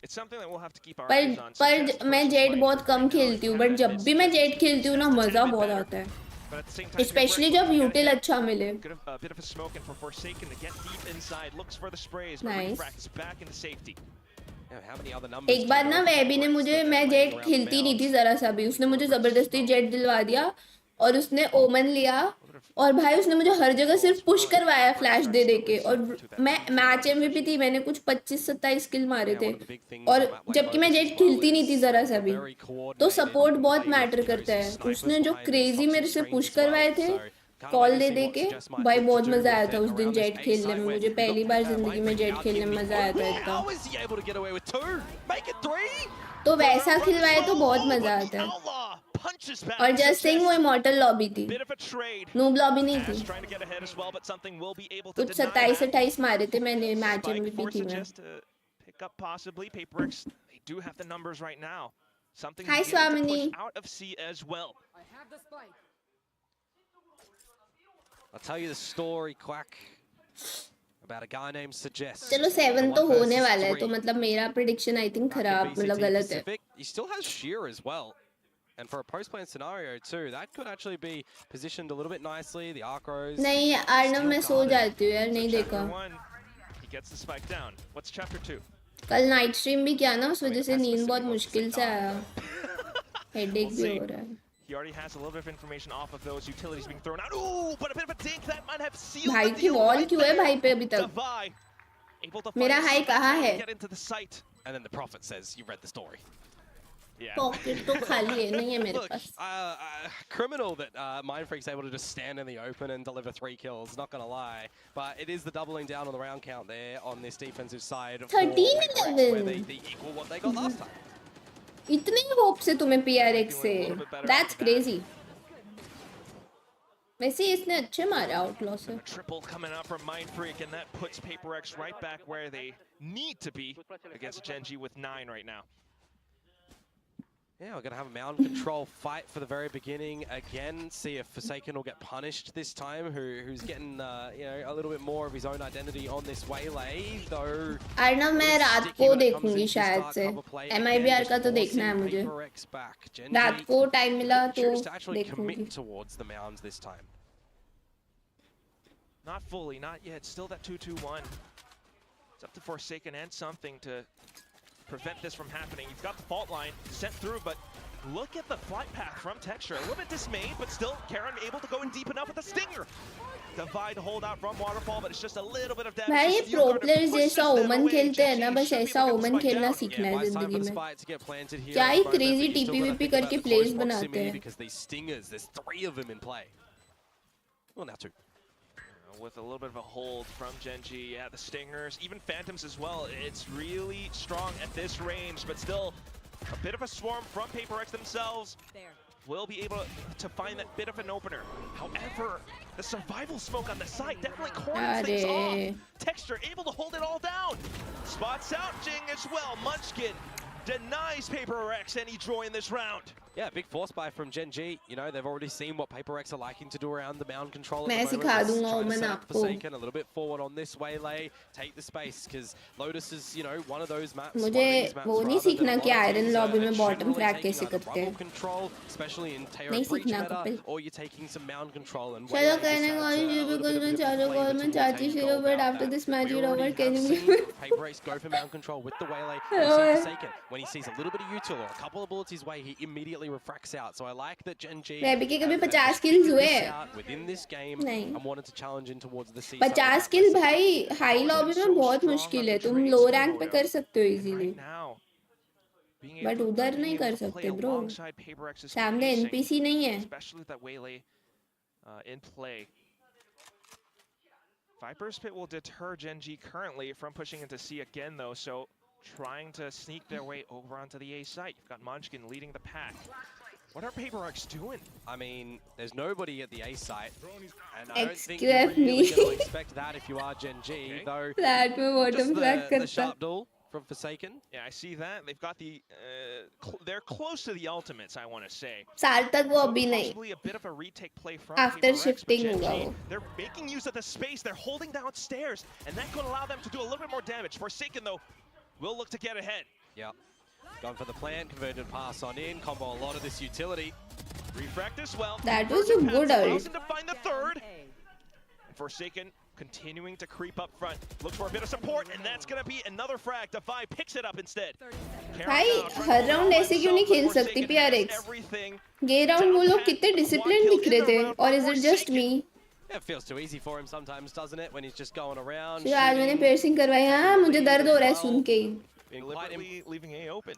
[SPEAKER 3] It's something that we'll have to keep our
[SPEAKER 1] पर
[SPEAKER 3] eyes on.
[SPEAKER 1] पर
[SPEAKER 3] Suggest
[SPEAKER 1] मैं
[SPEAKER 3] versus
[SPEAKER 1] जेट
[SPEAKER 3] Light
[SPEAKER 1] बहुत कम
[SPEAKER 3] right now
[SPEAKER 1] खेलती हूँ.
[SPEAKER 3] is
[SPEAKER 1] बट
[SPEAKER 3] kind
[SPEAKER 1] जब
[SPEAKER 3] of
[SPEAKER 1] भी मैं
[SPEAKER 3] missed.
[SPEAKER 1] जेट खेलती हूँ ना
[SPEAKER 3] Just a
[SPEAKER 1] मजा
[SPEAKER 3] tiny bit
[SPEAKER 1] बहुत
[SPEAKER 3] better.
[SPEAKER 1] आता है.
[SPEAKER 3] But at the same time,
[SPEAKER 1] Especially
[SPEAKER 3] Paper X
[SPEAKER 1] जब
[SPEAKER 3] will get
[SPEAKER 1] util
[SPEAKER 3] ahead.
[SPEAKER 1] अच्छा मिले.
[SPEAKER 3] A bit of a smoke and for Forsaken to get deep inside, looks for the sprays, but
[SPEAKER 1] Nice.
[SPEAKER 3] Refract is back into safety.
[SPEAKER 1] एक बार ना वैबी ने मुझे, मैं jet खेलती नहीं थी जरा सा भी, उसने मुझे जबरदस्ती जेट दिलवा दिया और उसने ओमन लिया और भाई उसने मुझे हर जगह सिर्फ पुश करवाया फ्लैश दे दे के. और मैं मैच एमवीपी थी, मैंने कुछ 25-27 किल मारे थे और जबकि मैं जेट खेलती नहीं थी जरा सा भी. तो सपोर्ट बहुत मैटर करता है. उसने जो क्रेजी मेरे से पुश करवाए थे कॉल दे दे के, भाई बहुत मजा आया था उस दिन जेट खेलने में. मुझे पहली बार जिंदगी में जेट खेलने में मजा आया था इतना. तो वैसा खिलवाए तो बहुत मजा आता है. और जस्ट थिंग वो इमॉर्टल लॉबी थी, नूब लॉबी नहीं थी. कुछ 27-28 मारे थे मैंने मैच एमवीपी थी मैं. Hi, Swamini.
[SPEAKER 2] I'll tell you the story, Quack, about a guy named Suggest.
[SPEAKER 1] चलो 7 तो होने वाला है, तो मतलब मेरा प्रेडिक्शन आई थिंक खराब, मतलब गलत है.
[SPEAKER 2] He still has sheer as well. And for a post-plan scenario too, that could actually be positioned a little bit nicely. The Arcros.
[SPEAKER 1] नहीं अर्नव, मैं सो जाती हूँ यार, नहीं देखा. कल नाइट स्ट्रीम भी किया ना, उस वजह से नींद बहुत मुश्किल से आया. हेडेक भी हो रहा है.
[SPEAKER 3] He already has a little bit of information off of those utilities being thrown out. Ooh, but a bit of a dink that might have sealed
[SPEAKER 1] भाई
[SPEAKER 3] the
[SPEAKER 1] की
[SPEAKER 3] deal
[SPEAKER 1] वॉल
[SPEAKER 3] right
[SPEAKER 1] क्यों है
[SPEAKER 3] there.
[SPEAKER 1] भाई पे अभी तक?
[SPEAKER 3] Divide, able to
[SPEAKER 1] मेरा
[SPEAKER 3] find
[SPEAKER 1] high
[SPEAKER 3] space
[SPEAKER 1] कहाँ
[SPEAKER 3] to
[SPEAKER 1] है?
[SPEAKER 3] get into the site.
[SPEAKER 2] And then the prophet says, "You read the story."
[SPEAKER 3] Yeah.
[SPEAKER 1] Pocket तो खाली है, नहीं है मेरे
[SPEAKER 2] Look,
[SPEAKER 1] pass.
[SPEAKER 2] criminal that Mindfreak's able to just stand in the open and deliver 3 kills, not gonna lie. But it is the doubling down on the round count there on this defensive side.
[SPEAKER 1] 13-11.
[SPEAKER 2] Where they equal what they got last time.
[SPEAKER 1] इतने hope से तुम्हें PRX से, that's crazy. वैसे इसने अच्छे मारे outlaw से.
[SPEAKER 3] Triple coming out from Mindfreak, and that puts Paper X right back where they need to be against Genji with 9 right now.
[SPEAKER 2] Yeah, we're going to have a mound control fight for the very beginning. Again, see if Forsaken will get punished this time, who's getting you know, a little bit more of his own identity on this waylay, though.
[SPEAKER 1] Arnav, मैं रात को देखूंगी शायद से. MIBR का तो देखना है मुझे. रात को टाइम मिला तो देखूंगी.
[SPEAKER 2] Towards the mounds this time.
[SPEAKER 3] Not fully, not yet. Still that 2-2-1. It's up to Forsaken and something to prevent this from happening. You've got the fault line sent through, but look at the flight path from Texture. A little bit dismayed, but still Karen able to go in deep enough with the stinger. Divide hold out from Waterfall, but it's just a little bit of damage.
[SPEAKER 1] भाई ये pro players जैसा ओमन खेलते हैं ना, बस ऐसा ओमन खेलना सीखना है जिंदगी में. क्या ही क्रेजी टीपीवीपी करके प्लेयर्स बनाते हैं.
[SPEAKER 2] Because these stingers, there's 3 of them in play. Well, now 2.
[SPEAKER 3] With a little bit of a hold from Genji. Yeah, the stingers, even phantoms as well. It's really strong at this range, but still a bit of a swarm from Paper X themselves. Will be able to find that bit of an opener. However, the survival smoke on the site definitely corners things off. Texture able to hold it all down. Spots out Geng as well. Munchkin denies Paper X any joy in this round.
[SPEAKER 2] Yeah, big force buy from Gen G. You know, they've already seen what Paper Rex are liking to do around the mound control at
[SPEAKER 1] मैं
[SPEAKER 2] the moment.
[SPEAKER 1] सिखा
[SPEAKER 2] Let's
[SPEAKER 1] दूंगा
[SPEAKER 2] try to
[SPEAKER 1] ओमन
[SPEAKER 2] set up
[SPEAKER 1] आपको.
[SPEAKER 2] Forsaken a little bit forward on this waylay, take the space, because Lotus is, you know, one of those maps, one of
[SPEAKER 1] मुझे
[SPEAKER 2] these maps
[SPEAKER 1] वो नहीं
[SPEAKER 2] rather, that
[SPEAKER 1] सीखना
[SPEAKER 2] a
[SPEAKER 1] कि
[SPEAKER 2] lot of
[SPEAKER 1] iron
[SPEAKER 2] teams
[SPEAKER 1] lobby
[SPEAKER 2] are
[SPEAKER 1] में bottom
[SPEAKER 2] generally
[SPEAKER 1] frag
[SPEAKER 2] taking
[SPEAKER 1] कैसे
[SPEAKER 2] either
[SPEAKER 1] करते
[SPEAKER 2] rubble
[SPEAKER 1] हैं.
[SPEAKER 2] control, especially in Terra
[SPEAKER 1] नहीं
[SPEAKER 2] Breach
[SPEAKER 1] सीखना
[SPEAKER 2] meta,
[SPEAKER 1] Kapil.
[SPEAKER 2] or you're taking some mound control. And
[SPEAKER 1] चलो
[SPEAKER 2] Waylay just
[SPEAKER 1] कहने को
[SPEAKER 2] adds
[SPEAKER 1] ये
[SPEAKER 2] a
[SPEAKER 1] भी
[SPEAKER 2] little
[SPEAKER 1] कुछ
[SPEAKER 2] bit of a
[SPEAKER 1] में
[SPEAKER 2] different
[SPEAKER 1] चारों
[SPEAKER 2] flavor
[SPEAKER 1] गोल में
[SPEAKER 2] towards how
[SPEAKER 1] चाची
[SPEAKER 2] you
[SPEAKER 1] शिरो
[SPEAKER 2] go
[SPEAKER 1] but
[SPEAKER 2] about
[SPEAKER 1] after
[SPEAKER 2] that.
[SPEAKER 1] This match
[SPEAKER 2] We
[SPEAKER 1] is
[SPEAKER 2] already
[SPEAKER 1] over can
[SPEAKER 2] have
[SPEAKER 1] you
[SPEAKER 2] seen Paper Rex go for mound control with the Waylay. We've seen Forsaken, when he sees a little bit of util or a couple of bullets his way, he immediately refracts out. So I like that Gen G
[SPEAKER 1] रैबी के कभी
[SPEAKER 2] have
[SPEAKER 1] 50
[SPEAKER 2] just
[SPEAKER 1] kills
[SPEAKER 2] figured
[SPEAKER 1] हुए
[SPEAKER 2] this
[SPEAKER 1] हैं.
[SPEAKER 2] out within this game
[SPEAKER 1] नहीं.
[SPEAKER 2] and wanted to challenge in towards the C side.
[SPEAKER 1] 50 किल भाई high lobby में बहुत मुश्किल है. तुम लो रैंक पे कर सकते हो easily.
[SPEAKER 3] Right now, being
[SPEAKER 1] but
[SPEAKER 3] able,
[SPEAKER 1] उधर नहीं
[SPEAKER 3] being
[SPEAKER 1] कर
[SPEAKER 3] able to play
[SPEAKER 1] सकते ब्रो.
[SPEAKER 3] alongside Paper X's
[SPEAKER 1] सामने
[SPEAKER 3] pacing,
[SPEAKER 1] एनपीसी नहीं है.
[SPEAKER 3] especially with that Waylay in play. Viper's Pit will deter Gen G currently from pushing into C again, though, so trying to sneak their way over onto the A site. You've got Munchkin leading the pack. What are Paper X doing?
[SPEAKER 2] I mean, there's nobody at the A site, and I don't think
[SPEAKER 1] Excuse
[SPEAKER 2] you're really
[SPEAKER 1] me.
[SPEAKER 2] going to expect that if you are Gen G,
[SPEAKER 3] Okay.
[SPEAKER 2] though.
[SPEAKER 1] Flat में bottom
[SPEAKER 2] Just
[SPEAKER 1] frag
[SPEAKER 2] the
[SPEAKER 1] करता.
[SPEAKER 2] sharp duel from Forsaken.
[SPEAKER 3] Yeah, I see that. They've got the, they're close to the ultimates, I want to say.
[SPEAKER 1] सार्थक वो
[SPEAKER 3] So
[SPEAKER 1] अभी नहीं.
[SPEAKER 3] possibly a bit of a retake play from
[SPEAKER 1] After
[SPEAKER 3] Paper X, but
[SPEAKER 1] shifting
[SPEAKER 3] Gen
[SPEAKER 1] होगा
[SPEAKER 3] G,
[SPEAKER 1] वो.
[SPEAKER 3] they're making use of the space. They're holding downstairs, and that could allow them to do a little bit more damage. Forsaken, though, will look to get ahead.
[SPEAKER 2] Yep. Going for the plant, converted pass on in, combo a lot of this utility.
[SPEAKER 3] Refract as well.
[SPEAKER 1] That was a good
[SPEAKER 3] allows
[SPEAKER 1] ult.
[SPEAKER 3] him to find the third. And Forsaken continuing to creep up front. Looks for a bit of support, and that's going to be another frag. Defy picks it up instead.
[SPEAKER 1] भाई हर round ऐसे क्यों नहीं खेल सकती PRX? ये round वो लोग कितने डिसिप्लिन दिख रहे थे. और is it just me?
[SPEAKER 2] Yeah, it feels too easy for him sometimes, doesn't it? When he's just going around.
[SPEAKER 1] Shiv आज मैंने
[SPEAKER 2] shooting,
[SPEAKER 1] piercing करवाई. हाँ मुझे दर्द हो रहा है सुन के.
[SPEAKER 2] being quite
[SPEAKER 3] Deliberately leaving A open.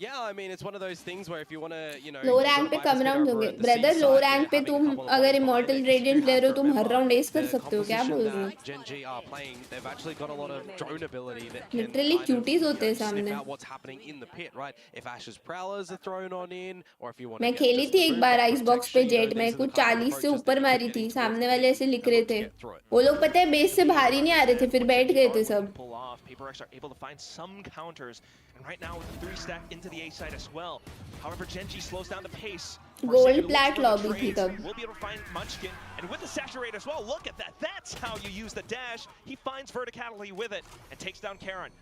[SPEAKER 2] Yeah, I mean, it's one of those things where if you want to, you know...
[SPEAKER 1] low rank पे कम राउंड होंगे. ब्रदर लो रैंक पे तुम अगर इमॉर्टल रेडिएंट प्लेयर हो तुम हर राउंड एस कर सकते हो. क्या बोल रहे हो?
[SPEAKER 2] Gen G are playing, they've actually got a lot of drone ability that can
[SPEAKER 1] Literally
[SPEAKER 2] kind of,
[SPEAKER 1] cuties होते हैं
[SPEAKER 2] you know, sniff
[SPEAKER 1] सामने.
[SPEAKER 2] out what's happening in the pit, right? If Ash's prowlers are thrown on in, or if you want
[SPEAKER 1] मैं
[SPEAKER 2] to get
[SPEAKER 1] खेली
[SPEAKER 2] just
[SPEAKER 1] थी
[SPEAKER 2] a
[SPEAKER 1] एक
[SPEAKER 2] boom
[SPEAKER 1] bar
[SPEAKER 2] for
[SPEAKER 1] ice box पे
[SPEAKER 2] protection, you know,
[SPEAKER 1] jet में.
[SPEAKER 2] these are the
[SPEAKER 1] कुछ
[SPEAKER 2] kind of
[SPEAKER 1] 40 से
[SPEAKER 2] approaches that
[SPEAKER 1] ऊपर
[SPEAKER 2] you
[SPEAKER 1] मारी
[SPEAKER 2] keep
[SPEAKER 1] थी.
[SPEAKER 2] getting towards
[SPEAKER 1] सामने
[SPEAKER 2] the
[SPEAKER 1] वाले
[SPEAKER 2] pit
[SPEAKER 1] ऐसे लिख
[SPEAKER 2] and
[SPEAKER 1] रहे
[SPEAKER 2] look to
[SPEAKER 1] थे.
[SPEAKER 2] get through it.
[SPEAKER 1] वो लोग पता है बेस से बाहर ही नहीं आ रहे थे. फिर बैठ गए थे सब.
[SPEAKER 3] Pull off. Paper X are able to find some counters, and right now with the 3 stack into the A side as well. However, Gen G slows down the pace.
[SPEAKER 1] Gold plat lobby थी तब.
[SPEAKER 3] We'll be able to find Munchkin, and with the saturate as well. Look at that. That's how you use the dash. He finds verticality with it and takes down Karen.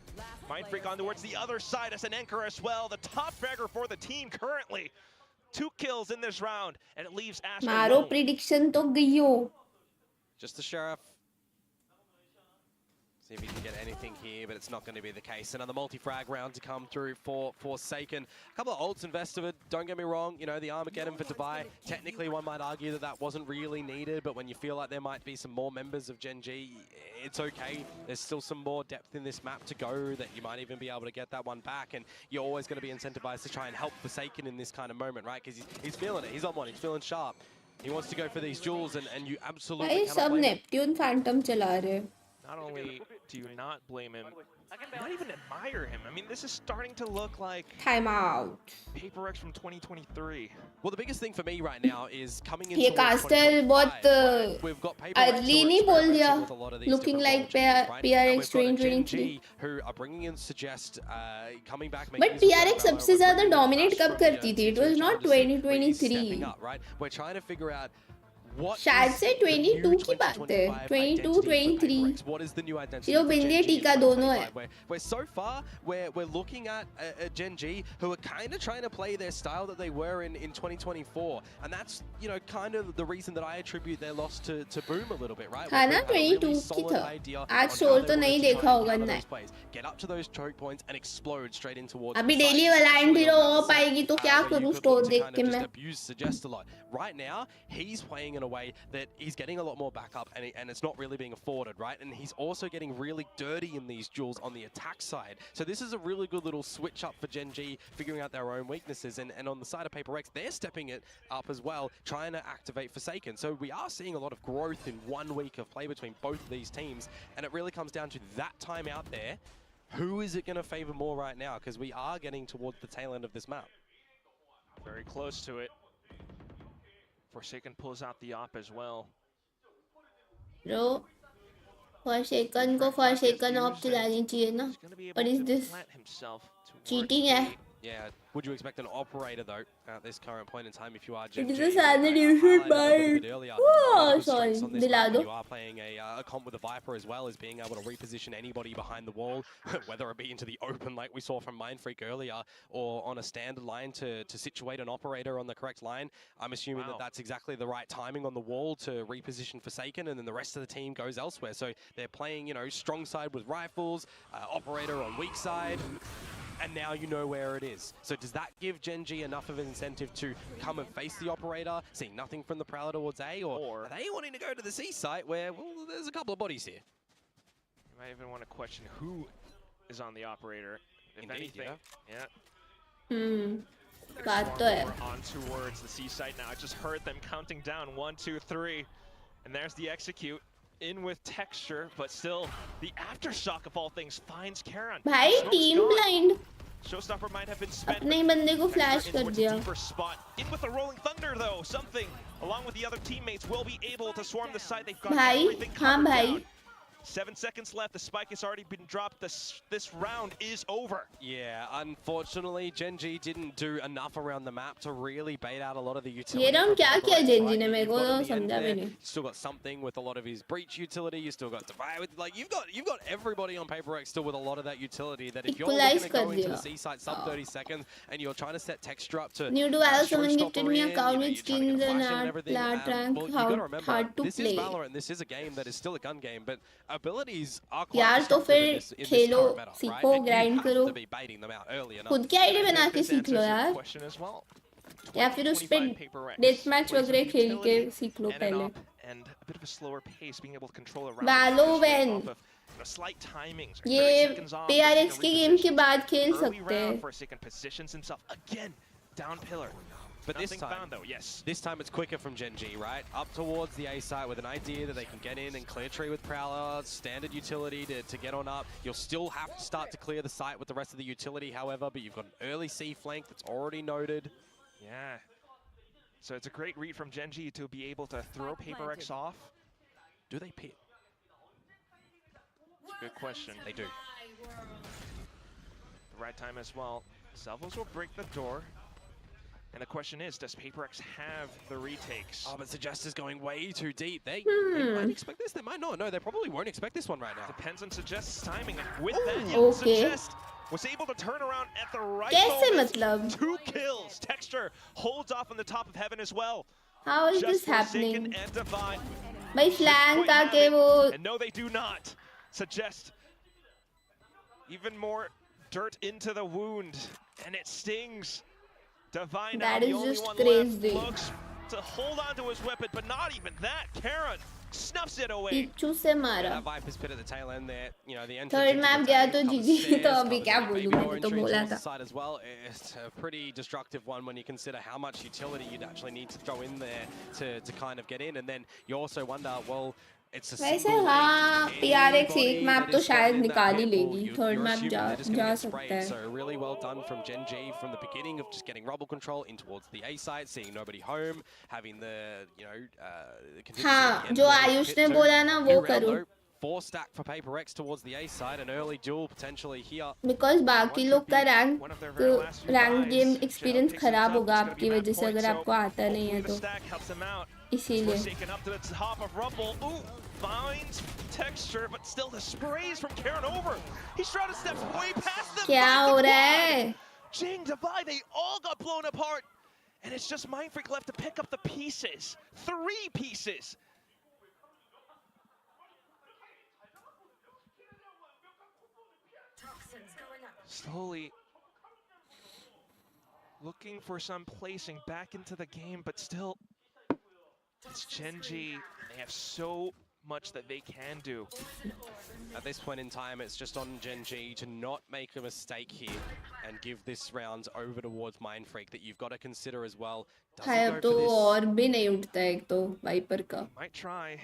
[SPEAKER 3] Mind Freak on towards the other side as an anchor as well. The top fragger for the team currently. 2 kills in this round, and it leaves Ash
[SPEAKER 1] मारो
[SPEAKER 3] alone.
[SPEAKER 1] Prediction तो गई हो.
[SPEAKER 2] Just the Sheriff. See if he can get anything here, but it's not going to be the case. Another multi-frag round to come through for Forsaken. A couple of ults invested, don't get me wrong. You know, the Armageddon for Dubai. Technically, one might argue that that wasn't really needed, but when you feel like there might be some more members of Gen G, it's okay. There's still some more depth in this map to go that you might even be able to get that one back, and you're always going to be incentivized to try and help Forsaken in this kind of moment, right? Because he's feeling it. He's on one. He's feeling sharp. He wants to go for these jewels, and you absolutely
[SPEAKER 1] भाई
[SPEAKER 2] cannot
[SPEAKER 1] सब
[SPEAKER 2] blame him.
[SPEAKER 1] Neptune Phantom चला रहे.
[SPEAKER 3] Not only do you not blame him, not even admire him. I mean, this is starting to look like
[SPEAKER 1] time out.
[SPEAKER 3] Paper X from 2023.
[SPEAKER 2] Well, the biggest thing for me right now is coming into
[SPEAKER 1] ये caster बहुत
[SPEAKER 2] we've got Paper Rex
[SPEAKER 1] early
[SPEAKER 2] who are
[SPEAKER 1] नहीं बोल
[SPEAKER 2] experimenting
[SPEAKER 1] दिया.
[SPEAKER 2] with a lot of these
[SPEAKER 1] Looking
[SPEAKER 2] different
[SPEAKER 1] like
[SPEAKER 2] role changes, right?
[SPEAKER 1] PRX
[SPEAKER 2] And we've got a Gen
[SPEAKER 1] 2023.
[SPEAKER 2] G who are bringing in suggest coming back.
[SPEAKER 1] But PRX सबसे ज़्यादा dominate कब करती थी? It was not 2023.
[SPEAKER 2] Right? We're trying to figure out what
[SPEAKER 1] शायद
[SPEAKER 2] is
[SPEAKER 1] से
[SPEAKER 2] the
[SPEAKER 1] 22
[SPEAKER 2] new
[SPEAKER 1] की बात है.
[SPEAKER 2] 2025
[SPEAKER 1] 22,
[SPEAKER 2] identity for
[SPEAKER 1] 23.
[SPEAKER 2] Paper Rex. What is the new identity?
[SPEAKER 1] जो
[SPEAKER 2] for
[SPEAKER 1] bindi
[SPEAKER 2] Gen G in
[SPEAKER 1] टीका दोनों है.
[SPEAKER 2] 2025? Where so far we're looking at a Gen G who are kind of trying to play their style that they were in 2024, and that's, you know, kind of the reason that I attribute their loss to Boom a little bit, right?
[SPEAKER 1] हाँ
[SPEAKER 2] Where
[SPEAKER 1] ना,
[SPEAKER 2] Boom had a really
[SPEAKER 1] 22 की
[SPEAKER 2] solid
[SPEAKER 1] था.
[SPEAKER 2] idea
[SPEAKER 1] आज
[SPEAKER 2] on how
[SPEAKER 1] शोर
[SPEAKER 2] they
[SPEAKER 1] तो नहीं
[SPEAKER 2] wanted to
[SPEAKER 1] देखा
[SPEAKER 2] try and
[SPEAKER 1] होगा
[SPEAKER 2] counter
[SPEAKER 1] ना.
[SPEAKER 2] those plays, get up to those choke points and explode straight in towards
[SPEAKER 1] अभी
[SPEAKER 2] the site,
[SPEAKER 1] डेली वाला
[SPEAKER 2] especially
[SPEAKER 1] एंड हीरो
[SPEAKER 2] on
[SPEAKER 1] हो
[SPEAKER 2] that
[SPEAKER 1] पाएगी
[SPEAKER 2] side,
[SPEAKER 1] तो क्या
[SPEAKER 2] where you
[SPEAKER 1] करूँ
[SPEAKER 2] could
[SPEAKER 1] स्टोर
[SPEAKER 2] look to
[SPEAKER 1] देख
[SPEAKER 2] kind
[SPEAKER 1] के
[SPEAKER 2] of just
[SPEAKER 1] मैं.
[SPEAKER 2] abuse suggest a lot. Right now, he's playing in a way that he's getting a lot more backup, and it's not really being afforded, right? And he's also getting really dirty in these duels on the attack side. So this is a really good little switch up for Gen G, figuring out their own weaknesses. And on the side of Paper X, they're stepping it up as well, trying to activate Forsaken. So we are seeing a lot of growth in 1 week of play between both of these teams, and it really comes down to that time out there. Who is it going to favor more right now? Because we are getting towards the tail end of this map.
[SPEAKER 3] Very close to it. Forsaken pulls out the op as well.
[SPEAKER 1] Bro Forsaken को Forsaken of चलानी चाहिए ना.
[SPEAKER 3] He's going to be able
[SPEAKER 1] What is
[SPEAKER 3] to
[SPEAKER 1] this?
[SPEAKER 3] plant himself towards
[SPEAKER 1] Cheating है.
[SPEAKER 3] A.
[SPEAKER 2] Yeah, would you expect an operator though at this current point in time if you are
[SPEAKER 1] It
[SPEAKER 2] Gen
[SPEAKER 1] is
[SPEAKER 2] G?
[SPEAKER 1] a standard you
[SPEAKER 2] I
[SPEAKER 1] should
[SPEAKER 2] highlighted a little
[SPEAKER 1] buy.
[SPEAKER 2] bit earlier. One of
[SPEAKER 1] Oh,
[SPEAKER 2] the good
[SPEAKER 1] sorry.
[SPEAKER 2] strengths on this map when
[SPEAKER 1] Dilado.
[SPEAKER 2] you are playing a comp with a Viper as well is being able to reposition anybody behind the wall, whether it be into the open like we saw from Mindfreak earlier, or on a standard line to situate an operator on the correct line. I'm assuming that that's exactly the right timing on the wall to reposition Forsaken, and then the rest of the team goes elsewhere. So they're playing, you know, strong side with rifles, operator on weak side, and now you know where it is. So does that give Gen G enough of an incentive to come and face the operator, seeing nothing from the Prowler towards A, or are they wanting to go to the C site where, well, there's a couple of bodies here?
[SPEAKER 3] You might even want to question who is on the operator. If
[SPEAKER 2] Indeed,
[SPEAKER 3] anything,
[SPEAKER 1] बात तो है.
[SPEAKER 3] We're on towards the C site now. I just heard them counting down 1, 2, 3, and there's the execute. In with texture, but still the aftershock of all things finds Karan.
[SPEAKER 1] भाई team blind.
[SPEAKER 3] Showstopper might have been spent.
[SPEAKER 1] अपने ही बंदे को flash कर दिया.
[SPEAKER 3] Deeper spot. In with the rolling thunder though, something along with the other teammates will be able to swarm the site. They've got everything covered down. 7 seconds left. The spike has already been dropped. This round is over.
[SPEAKER 2] Yeah, unfortunately, Gen G didn't do enough around the map to really bait out a lot of the utility.
[SPEAKER 1] ये round क्या किया Gen G ने?
[SPEAKER 2] You've
[SPEAKER 1] मेरे को
[SPEAKER 2] got
[SPEAKER 1] तो
[SPEAKER 2] at the end
[SPEAKER 1] समझा भी
[SPEAKER 2] there,
[SPEAKER 1] नहीं.
[SPEAKER 2] you still got something with a lot of his breach utility. You still got Divide with, like, you've got everybody on Paper X still with a lot of that utility. That if you're looking to go into the C site sub 30 seconds and you're trying to set texture up to
[SPEAKER 1] New to Valor, someone gifted me a
[SPEAKER 2] Showstopper
[SPEAKER 1] account
[SPEAKER 2] in,
[SPEAKER 1] with
[SPEAKER 2] you're trying to
[SPEAKER 1] skins
[SPEAKER 2] get
[SPEAKER 1] and
[SPEAKER 2] flash in
[SPEAKER 1] art,
[SPEAKER 2] everything,
[SPEAKER 1] plat rank,
[SPEAKER 2] well, you gotta remember,
[SPEAKER 1] hard to
[SPEAKER 2] this
[SPEAKER 1] play.
[SPEAKER 2] is Valorant. This is a game that is still a gun game, but abilities are quite
[SPEAKER 1] यार तो
[SPEAKER 2] disruptive
[SPEAKER 1] फिर
[SPEAKER 2] in this
[SPEAKER 1] Khelo,
[SPEAKER 2] current meta, right?
[SPEAKER 1] सीखो,
[SPEAKER 2] And you
[SPEAKER 1] grind
[SPEAKER 2] have
[SPEAKER 1] करो.
[SPEAKER 2] to be baiting them out early enough.
[SPEAKER 1] खुद की ID बना के
[SPEAKER 3] This
[SPEAKER 1] सीख लो
[SPEAKER 3] answers your
[SPEAKER 1] यार.
[SPEAKER 3] question as well.
[SPEAKER 1] या फिर उस पे
[SPEAKER 3] 25 Paper X.
[SPEAKER 1] Death match
[SPEAKER 3] Plays
[SPEAKER 1] वगैरह
[SPEAKER 3] with
[SPEAKER 1] खेल के
[SPEAKER 3] utility
[SPEAKER 1] सीख लो
[SPEAKER 3] and an
[SPEAKER 1] पहले.
[SPEAKER 3] op and a bit of a slower pace, being able to control around
[SPEAKER 1] Valorant.
[SPEAKER 3] off of, you know, slight timings.
[SPEAKER 1] ये
[SPEAKER 3] 30 seconds off,
[SPEAKER 1] PRX के game के
[SPEAKER 3] repositions.
[SPEAKER 1] बाद खेल
[SPEAKER 3] Early
[SPEAKER 1] सकते
[SPEAKER 3] round,
[SPEAKER 1] हैं.
[SPEAKER 3] Forsaken positions himself again down pillar.
[SPEAKER 2] But this
[SPEAKER 3] Nothing
[SPEAKER 2] time,
[SPEAKER 3] found though. Yes.
[SPEAKER 2] this time it's quicker from Gen G, right? Up towards the A site with an idea that they can get in and clear tree with Prowler, standard utility to get on up. You'll still have to start to clear the site with the rest of the utility, however, but you've got an early C flank that's already noted.
[SPEAKER 3] Yeah. So it's a great read from Gen G to be able to throw Paper X off.
[SPEAKER 2] Do they pit?
[SPEAKER 3] Good question.
[SPEAKER 2] They do.
[SPEAKER 3] The right time as well. Salvos will break the door. And the question is, does Paper X have the retakes?
[SPEAKER 2] Oh, but Suggest is going way too deep. They might expect this, they might not. No, they probably won't expect this one right now.
[SPEAKER 3] Depends on Suggest's timing. And with that,
[SPEAKER 1] Okay.
[SPEAKER 3] Suggest was able to turn around at the right
[SPEAKER 1] कैसे
[SPEAKER 3] moment.
[SPEAKER 1] मतलब?
[SPEAKER 3] 2 kills. Texture holds off on the top of heaven as well.
[SPEAKER 1] How is this
[SPEAKER 3] Just Forsaken
[SPEAKER 1] happening?
[SPEAKER 3] and Divine.
[SPEAKER 1] भाई flank
[SPEAKER 3] Quite have
[SPEAKER 1] आके
[SPEAKER 3] it.
[SPEAKER 1] वो
[SPEAKER 3] And no, they do not. Suggest even more dirt into the wound, and it stings. Divine now
[SPEAKER 1] That
[SPEAKER 3] the
[SPEAKER 1] is
[SPEAKER 3] only
[SPEAKER 1] just
[SPEAKER 3] one
[SPEAKER 1] crazy.
[SPEAKER 3] left. Looks to hold on to his weapon, but not even that. Karan snuffs it away.
[SPEAKER 1] Picchu से मारा.
[SPEAKER 2] That Viper's pit at the tail end there. You know, the entrance
[SPEAKER 1] Third
[SPEAKER 2] into
[SPEAKER 1] map
[SPEAKER 2] the
[SPEAKER 1] गया
[SPEAKER 2] tank,
[SPEAKER 1] तो
[SPEAKER 2] covers
[SPEAKER 1] GG
[SPEAKER 2] stairs,
[SPEAKER 1] तो अभी
[SPEAKER 2] covers
[SPEAKER 1] क्या
[SPEAKER 2] the
[SPEAKER 1] बोलूं,
[SPEAKER 2] baby
[SPEAKER 1] मैंने
[SPEAKER 2] door
[SPEAKER 1] तो
[SPEAKER 2] entry
[SPEAKER 1] बोला
[SPEAKER 2] towards the
[SPEAKER 1] था.
[SPEAKER 2] side as well. It's a pretty destructive one when you consider how much utility you'd actually need to throw in there to kind of get in, and then you also wonder, well, it's a
[SPEAKER 1] वैसे
[SPEAKER 2] single
[SPEAKER 1] हाँ
[SPEAKER 2] link.
[SPEAKER 1] PRX
[SPEAKER 2] Anybody
[SPEAKER 1] एक map
[SPEAKER 2] that
[SPEAKER 1] तो
[SPEAKER 2] is thrown
[SPEAKER 1] शायद
[SPEAKER 2] in that
[SPEAKER 1] निकाल ही
[SPEAKER 2] pit, well,
[SPEAKER 1] लेगी.
[SPEAKER 2] you're
[SPEAKER 1] third map
[SPEAKER 2] assuming
[SPEAKER 1] जा
[SPEAKER 2] they're just gonna
[SPEAKER 1] जा
[SPEAKER 2] get
[SPEAKER 1] सकता
[SPEAKER 2] sprayed.
[SPEAKER 1] है.
[SPEAKER 2] So really well done from Gen G from the beginning of just getting rubble control in towards the A site, seeing nobody home, having the, you know, the contingency at
[SPEAKER 1] हाँ
[SPEAKER 2] the end
[SPEAKER 1] जो
[SPEAKER 2] there,
[SPEAKER 1] Ayush
[SPEAKER 2] pit
[SPEAKER 1] ने
[SPEAKER 2] two.
[SPEAKER 1] बोला ना
[SPEAKER 2] New
[SPEAKER 1] वो
[SPEAKER 2] round
[SPEAKER 1] करो.
[SPEAKER 2] though, 4 stack for Paper X towards the A side, an early duel potentially here.
[SPEAKER 1] Because बाकी लोग का rank
[SPEAKER 3] One of their very last few
[SPEAKER 1] rank game
[SPEAKER 3] buys.
[SPEAKER 1] Experience
[SPEAKER 3] Jell
[SPEAKER 1] खराब
[SPEAKER 3] picks it
[SPEAKER 1] होगा
[SPEAKER 3] up. It's
[SPEAKER 1] आपकी
[SPEAKER 3] gonna be
[SPEAKER 1] वजह से
[SPEAKER 3] match
[SPEAKER 1] अगर
[SPEAKER 3] point,
[SPEAKER 1] आपको आता नहीं
[SPEAKER 3] hopefully
[SPEAKER 1] है
[SPEAKER 3] the
[SPEAKER 1] तो
[SPEAKER 3] stack helps them out.
[SPEAKER 1] इसीलिए.
[SPEAKER 3] Forsaken up to the top of Rumble. Ooh, finds texture, but still the sprays from Karan over. He shrouded steps way past them.
[SPEAKER 1] क्या
[SPEAKER 3] finds
[SPEAKER 1] हो
[SPEAKER 3] the
[SPEAKER 1] रहा
[SPEAKER 3] quad.
[SPEAKER 1] है?
[SPEAKER 3] Geng, Divide, they all got blown apart. And it's just Mindfreak left to pick up the pieces. 3 pieces. Slowly looking for some placing back into the game, but still, it's Gen G, and they have so much that they can do.
[SPEAKER 2] At this point in time, it's just on Gen G to not make a mistake here and give this round over towards Mindfreak that you've got to consider as well. Does he
[SPEAKER 1] भाई
[SPEAKER 2] go
[SPEAKER 1] अब
[SPEAKER 2] for
[SPEAKER 1] तो
[SPEAKER 2] this?
[SPEAKER 1] और भी नहीं उठता है एक तो वाइपर का.
[SPEAKER 3] Might try.